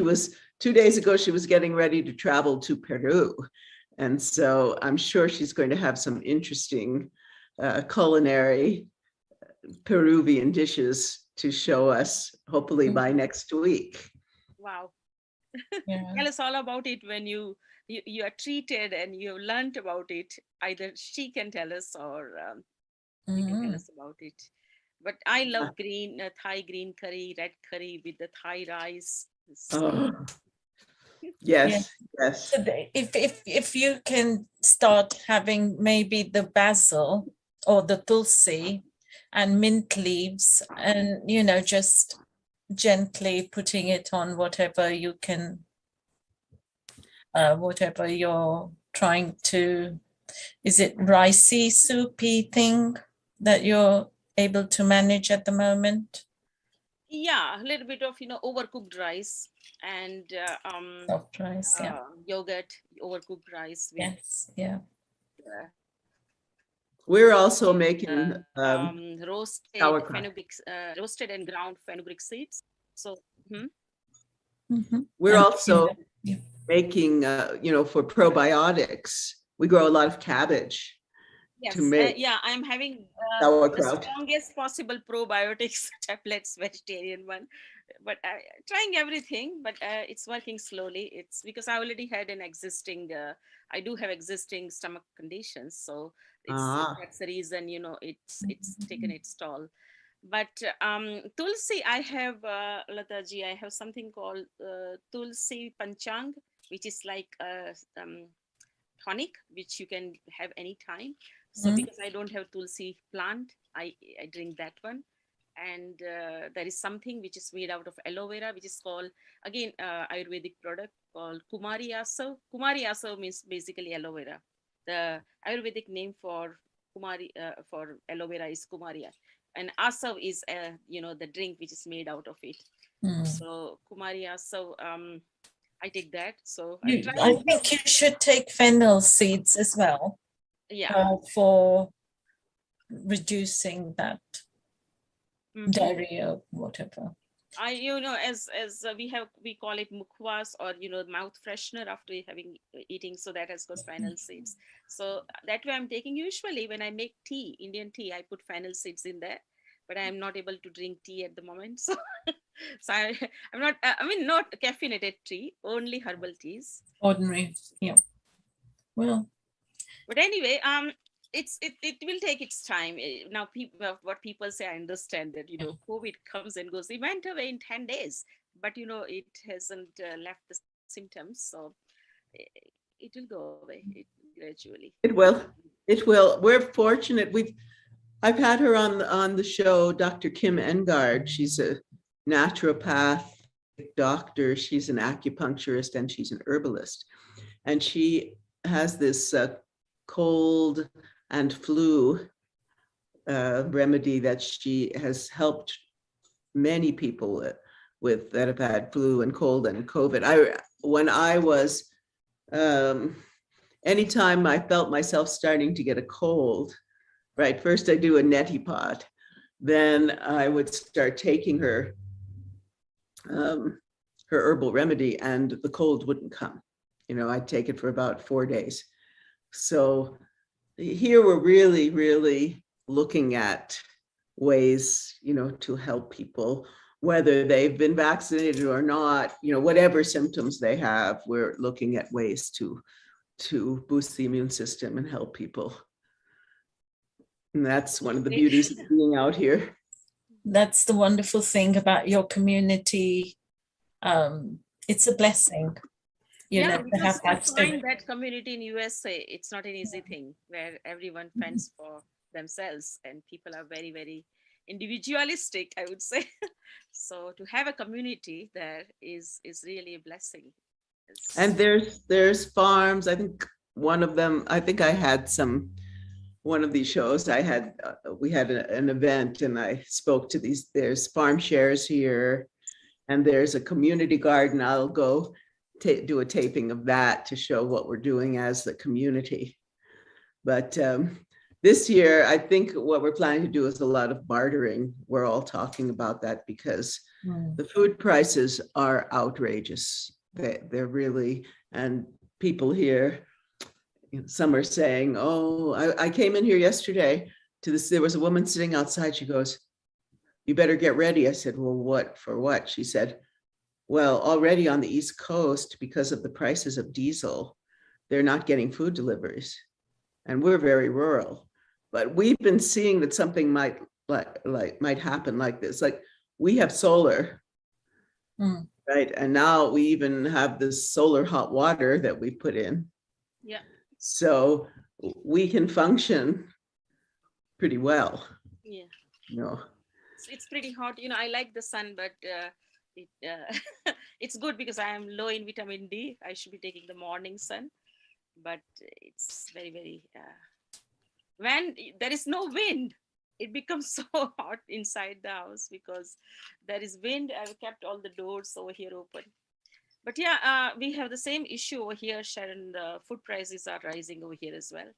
was 2 days ago, she was getting ready to travel to Peru. And so I'm sure she's going to have some interesting culinary Peruvian dishes to show us, hopefully by next week. Wow. Tell us all about it when you are treated and you learned about it. Either she can tell us or you can tell us about it. But I love Thai green curry, red curry with the Thai rice. Yes. So if you can start having maybe the basil or the tulsi and mint leaves, and just gently putting it on whatever you can, whatever you're trying to, is it ricey soupy thing that you're able to manage at the moment? Yeah, a little bit of overcooked rice and soft rice, yogurt, overcooked rice with, we're also making roasted fenugreek, roasted and ground fenugreek seeds. So we're also making for probiotics. We grow a lot of cabbage. Yes, to make I'm having sauerkraut. the strongest possible probiotics tablets, vegetarian one, but trying everything, but it's working slowly. It's because I already had an existing, I do have existing stomach conditions, so that's the reason, it's taken its toll. But Tulsi, I have, Lataji, I have something called Tulsi Panchang, which is like tonic, which you can have anytime. So because I don't have Tulsi plant, I drink that one. And there is something which is made out of aloe vera, which is called, again, Ayurvedic product called Kumari Asav. Kumari Asav means basically aloe vera. The Ayurvedic name for Kumari, for aloe vera is Kumaria. And Asav is, the drink which is made out of it. So Kumari Asav, I take that. So I think you should take fennel seeds as well. For reducing that diarrhea or whatever. As we call it mukhwas, or mouth freshener after eating, so that has got fennel seeds. So that way I'm taking, usually when I make tea, Indian tea, I put fennel seeds in there. but I'm not able to drink tea at the moment. So, I'm not, not caffeinated tea, only herbal teas. Ordinary. Yeah. Well, but anyway, it will take its time. Now, people, what people say, I understand that, COVID comes and goes. It went away in 10 days, but, it hasn't left the symptoms. So it will go away gradually. It will. It will. We're fortunate. I've had her on the show, Dr. Kim Engard. She's a naturopath doctor. She's an acupuncturist and she's an herbalist. And she has this cold and flu remedy that she has helped many people with that have had flu and cold and COVID. When I was, anytime I felt myself starting to get a cold, right, first I do a neti pot, then I would start taking her herbal remedy and the cold wouldn't come. I'd take it for about 4 days. So here we're really, really looking at ways, to help people, whether they've been vaccinated or not, whatever symptoms they have, we're looking at ways to boost the immune system and help people. And that's one of the beauties of being out here. That's the wonderful thing about your community. It's a blessing. To have that find that community in USA, it's not an easy thing where everyone fends for themselves and people are very, very individualistic, I would say. So to have a community there is really a blessing. And there's farms. I think one of them, I think I had one of these shows, we had an event and I spoke to there's farm shares here and there's a community garden. I'll go do a taping of that to show what we're doing as the community. But this year, I think what we're planning to do is a lot of bartering. We're all talking about that because the food prices are outrageous. They're really, and people here, some are saying, oh, I came in here yesterday to this, there was a woman sitting outside. She goes, you better get ready. I said, well, what for what? She said, well, already on the East Coast, because of the prices of diesel, they're not getting food deliveries. And we're very rural. But we've been seeing that something might happen like this. Like we have solar, right? And now we even have this solar hot water that we put in. Yeah. So we can function pretty well. Yeah. It's pretty hot. I like the sun, but it's good because I am low in vitamin D. I should be taking the morning sun, but it's very, very, when there is no wind, it becomes so hot inside the house because there is wind. I've kept all the doors over here open. But yeah, we have the same issue over here, Sharon. The food prices are rising over here as well.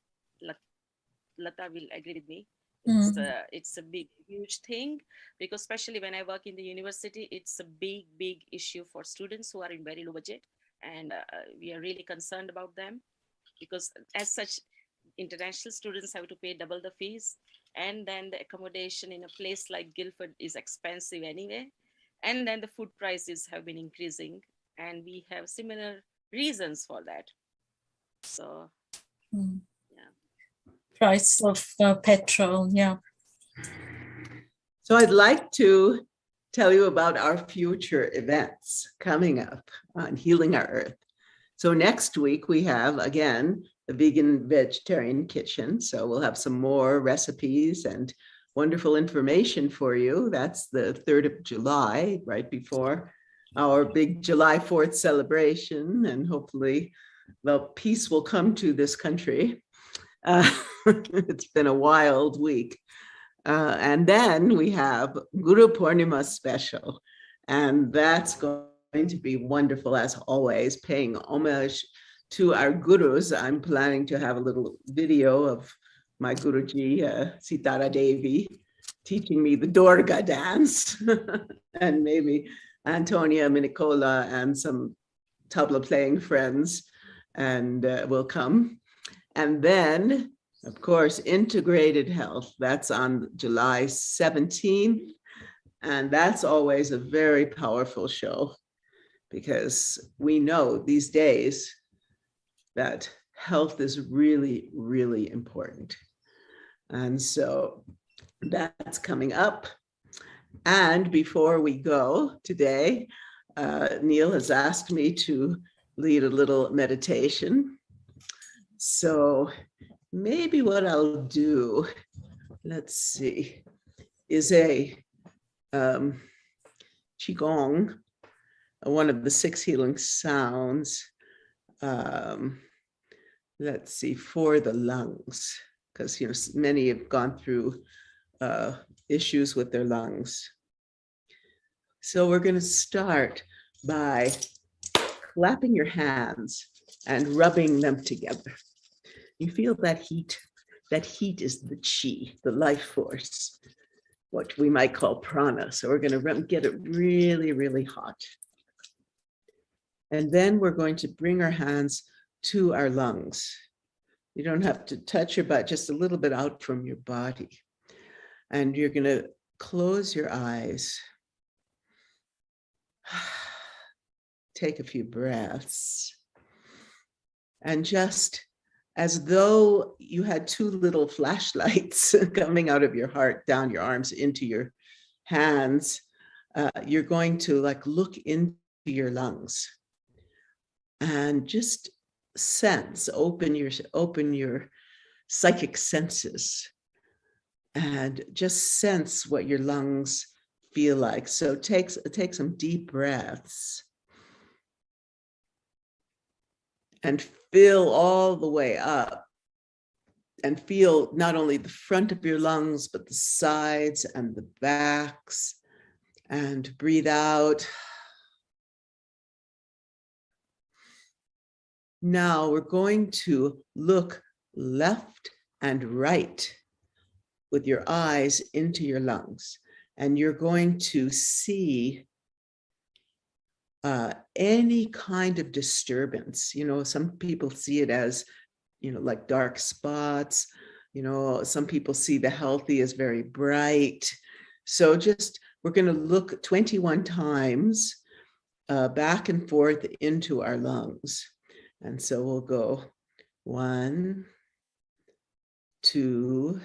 Lata will agree with me. It's a big, huge thing because especially when I work in the university, it's a big, big issue for students who are in very low budget. And we are really concerned about them because as such, international students have to pay double the fees. And then the accommodation in a place like Guildford is expensive anyway. And then the food prices have been increasing and we have similar reasons for that. So, price of petrol, yeah. So I'd like to tell you about our future events coming up on Healing Our Earth. So next week we have, again, the Vegan Vegetarian Kitchen. So we'll have some more recipes and wonderful information for you. That's the 3rd of July, right before our big July 4th celebration. And hopefully, well, peace will come to this country. It's been a wild week. And then we have Guru Purnima special. And that's going to be wonderful as always, paying homage to our gurus. I'm planning to have a little video of my Guruji, Sitara Devi, teaching me the Durga dance, and maybe Antonia Minicola and some tabla playing friends and will come. And then Of course, Integrated Health, that's on July 17th. And that's always a very powerful show because we know these days that health is really, really important. And so that's coming up. And before we go today, Neil has asked me to lead a little meditation. So maybe what I'll do, let's see, is a Qigong, one of the 6 healing sounds, let's see, for the lungs, because many have gone through issues with their lungs. So we're going to start by clapping your hands and rubbing them together. You feel that heat. That heat is the chi, the life force, what we might call prana. So we're going to get it really, really hot. And then we're going to bring our hands to our lungs. You don't have to touch your butt, just a little bit out from your body. And you're going to close your eyes. Take a few breaths. And just as though you had 2 little flashlights coming out of your heart, down your arms, into your hands, you're going to look into your lungs and just sense, open your psychic senses and just sense what your lungs feel like. So take some deep breaths and fill all the way up and feel not only the front of your lungs, but the sides and the backs, and breathe out. Now we're going to look left and right with your eyes into your lungs, and you're going to see any kind of disturbance. Some people see it as, like dark spots. Some people see the healthy as very bright. So we're going to look 21 times back and forth into our lungs. And so we'll go 1, 2,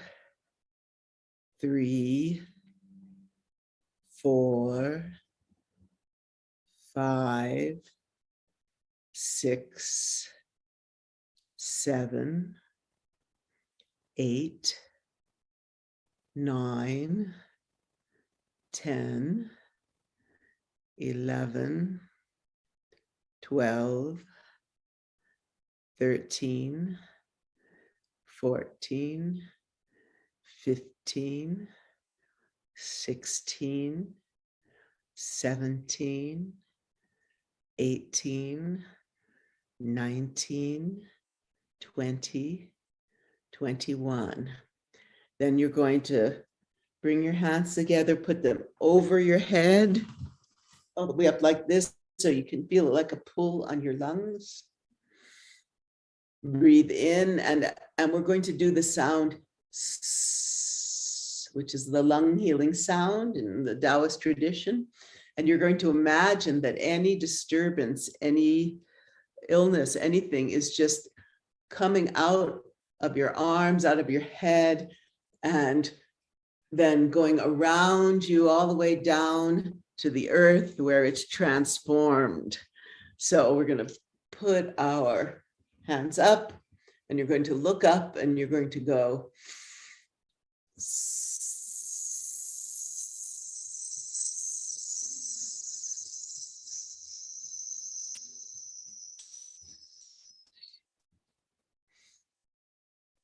3, 4, 5, 6, 7, 8, 9, 10, 11, 12, 13, 14, 15, 16, 17, 18, 19, 20, 21. Then you're going to bring your hands together, put them over your head, all the way up like this, so you can feel like a pull on your lungs. Breathe in, and we're going to do the sound S, which is the lung healing sound in the Taoist tradition. And you're going to imagine that any disturbance, any illness, anything is just coming out of your arms, out of your head, and then going around you all the way down to the earth where it's transformed. So we're going to put our hands up, and you're going to look up, and you're going to go.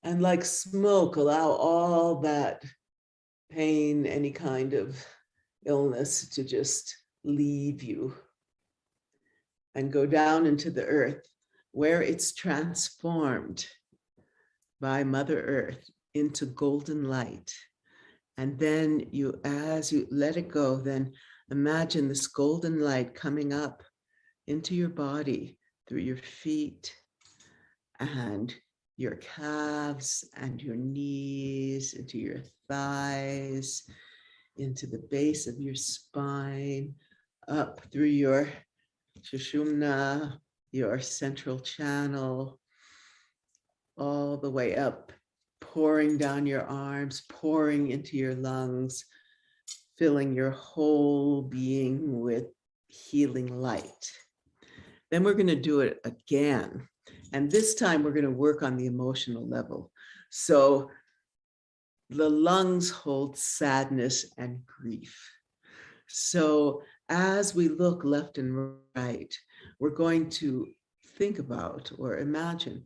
And like smoke, allow all that pain, any kind of illness to just leave you and go down into the earth where it's transformed by Mother Earth into golden light. And then as you let it go, then imagine this golden light coming up into your body through your feet and your calves and your knees, into your thighs, into the base of your spine, up through your Sushumna, your central channel, all the way up, pouring down your arms, pouring into your lungs, filling your whole being with healing light. Then we're going to do it again. And this time we're going to work on the emotional level. So the lungs hold sadness and grief. So as we look left and right, we're going to think about or imagine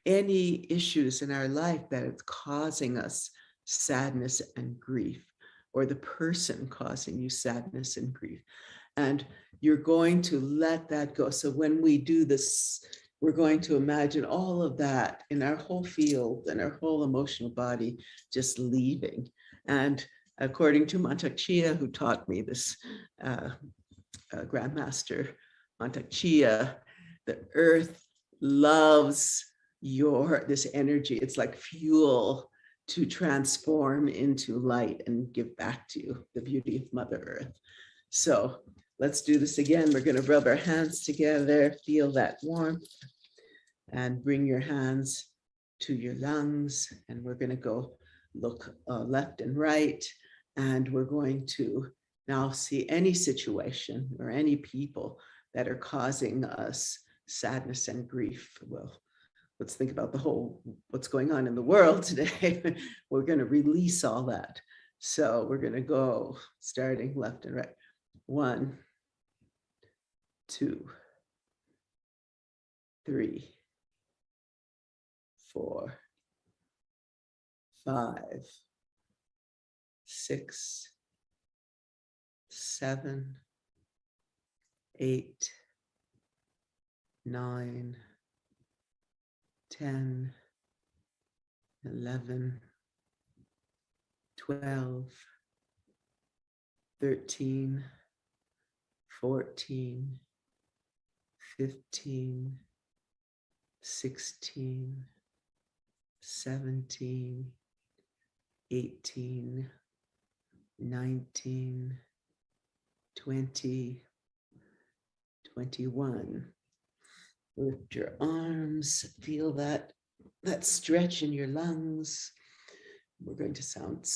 any issues in our life that is causing us sadness and grief, or the person causing you sadness and grief. And you're going to let that go. So when we do this, we're going to imagine all of that in our whole field and our whole emotional body just leaving. And according to Mantak Chia, who taught me this, Grandmaster Mantak Chia, the earth loves this energy. It's like fuel to transform into light and give back to you the beauty of Mother Earth. So let's do this again. We're going to rub our hands together, feel that warmth, and bring your hands to your lungs. And we're going to go look left and right. And we're going to now see any situation or any people that are causing us sadness and grief. Well, let's think about what's going on in the world today. We're going to release all that. So we're going to go starting left and right. 1, 2, 3, 4, 5, 6, 7, 8, 9, 10, 11, 12, 13, 14, 15, 16, 17, 18, 19, 20, 21. Lift your arms, feel that stretch in your lungs. We're going to sound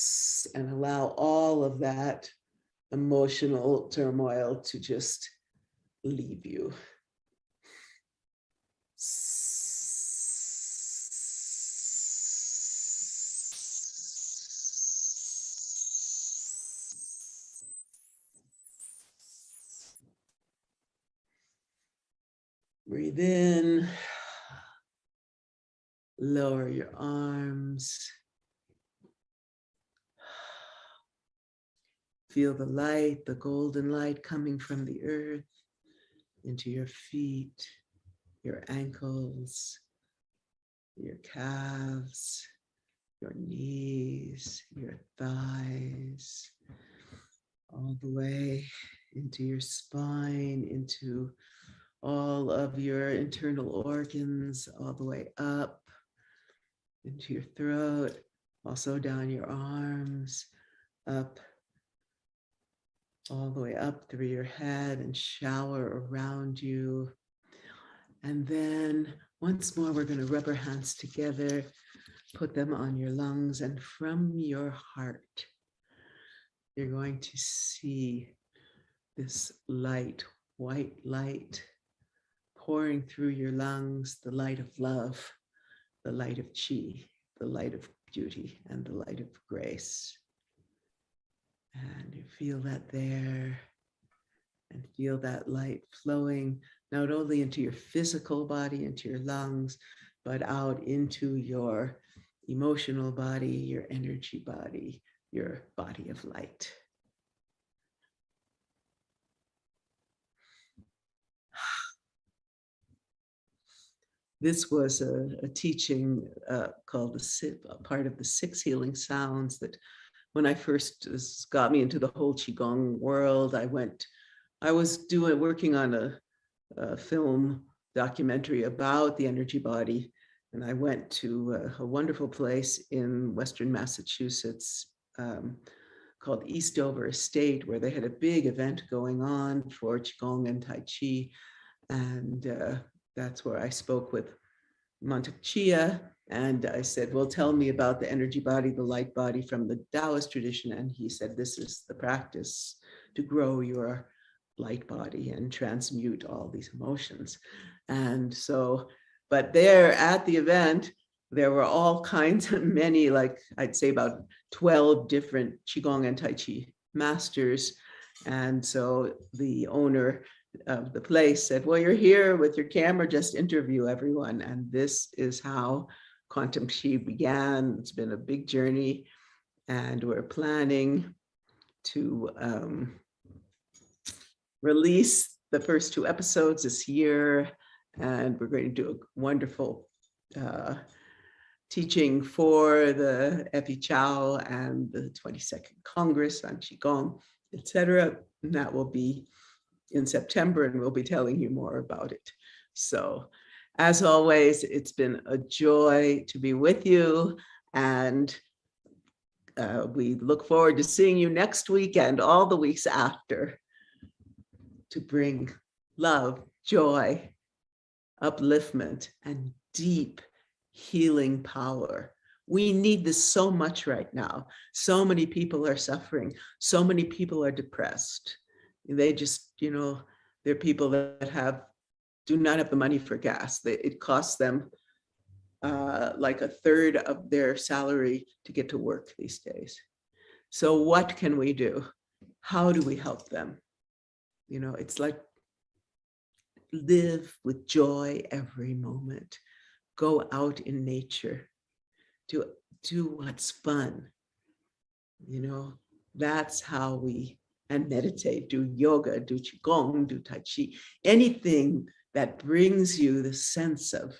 and allow all of that emotional turmoil to just leave you. Breathe in, lower your arms. Feel the light, the golden light coming from the earth into your feet, your ankles, your calves, your knees, your thighs, all the way into your spine, into all of your internal organs, all the way up into your throat, also down your arms, up, all the way up through your head and shower around you. And then once more, we're going to rub our hands together, put them on your lungs, and from your heart, you're going to see this light, white light, pouring through your lungs, the light of love, the light of chi, the light of beauty, and the light of grace. And you feel that there, and feel that light flowing not only into your physical body, into your lungs, but out into your emotional body, your energy body, your body of light. This was a teaching called part of the 6 healing sounds that when I first got me into the whole Qigong world, I was working on a film documentary about the energy body. And I went to a wonderful place in Western Massachusetts called Eastover Estate, where they had a big event going on for Qigong and Tai Chi. And that's where I spoke with Mantak Chia. And I said, well, tell me about the energy body, the light body from the Taoist tradition. And he said, this is the practice to grow your light body and transmute all these emotions. And so, but there at the event, there were all kinds of many, like I'd say about 12 different Qigong and Tai Chi masters. And so the owner of the place said, well, you're here with your camera, just interview everyone. And this is how Quantum Chi began. It's been a big journey, and we're planning to release the first 2 episodes this year. And we're going to do a wonderful teaching for the Effie Chow and the 22nd Congress on Qigong, etc. And that will be in September, and we'll be telling you more about it. So as always, it's been a joy to be with you, and we look forward to seeing you next week and all the weeks after to bring love, joy, upliftment, and deep healing power. We need this so much right now. So many people are suffering. So many people are depressed. They just, they're people that do not have the money for gas. It costs them like a third of their salary to get to work these days. So what can we do? How do we help them? It's like live with joy every moment. Go out in nature. Do what's fun. That's how we, and meditate, do yoga, do Qigong, do Tai Chi, anything that brings you the sense of,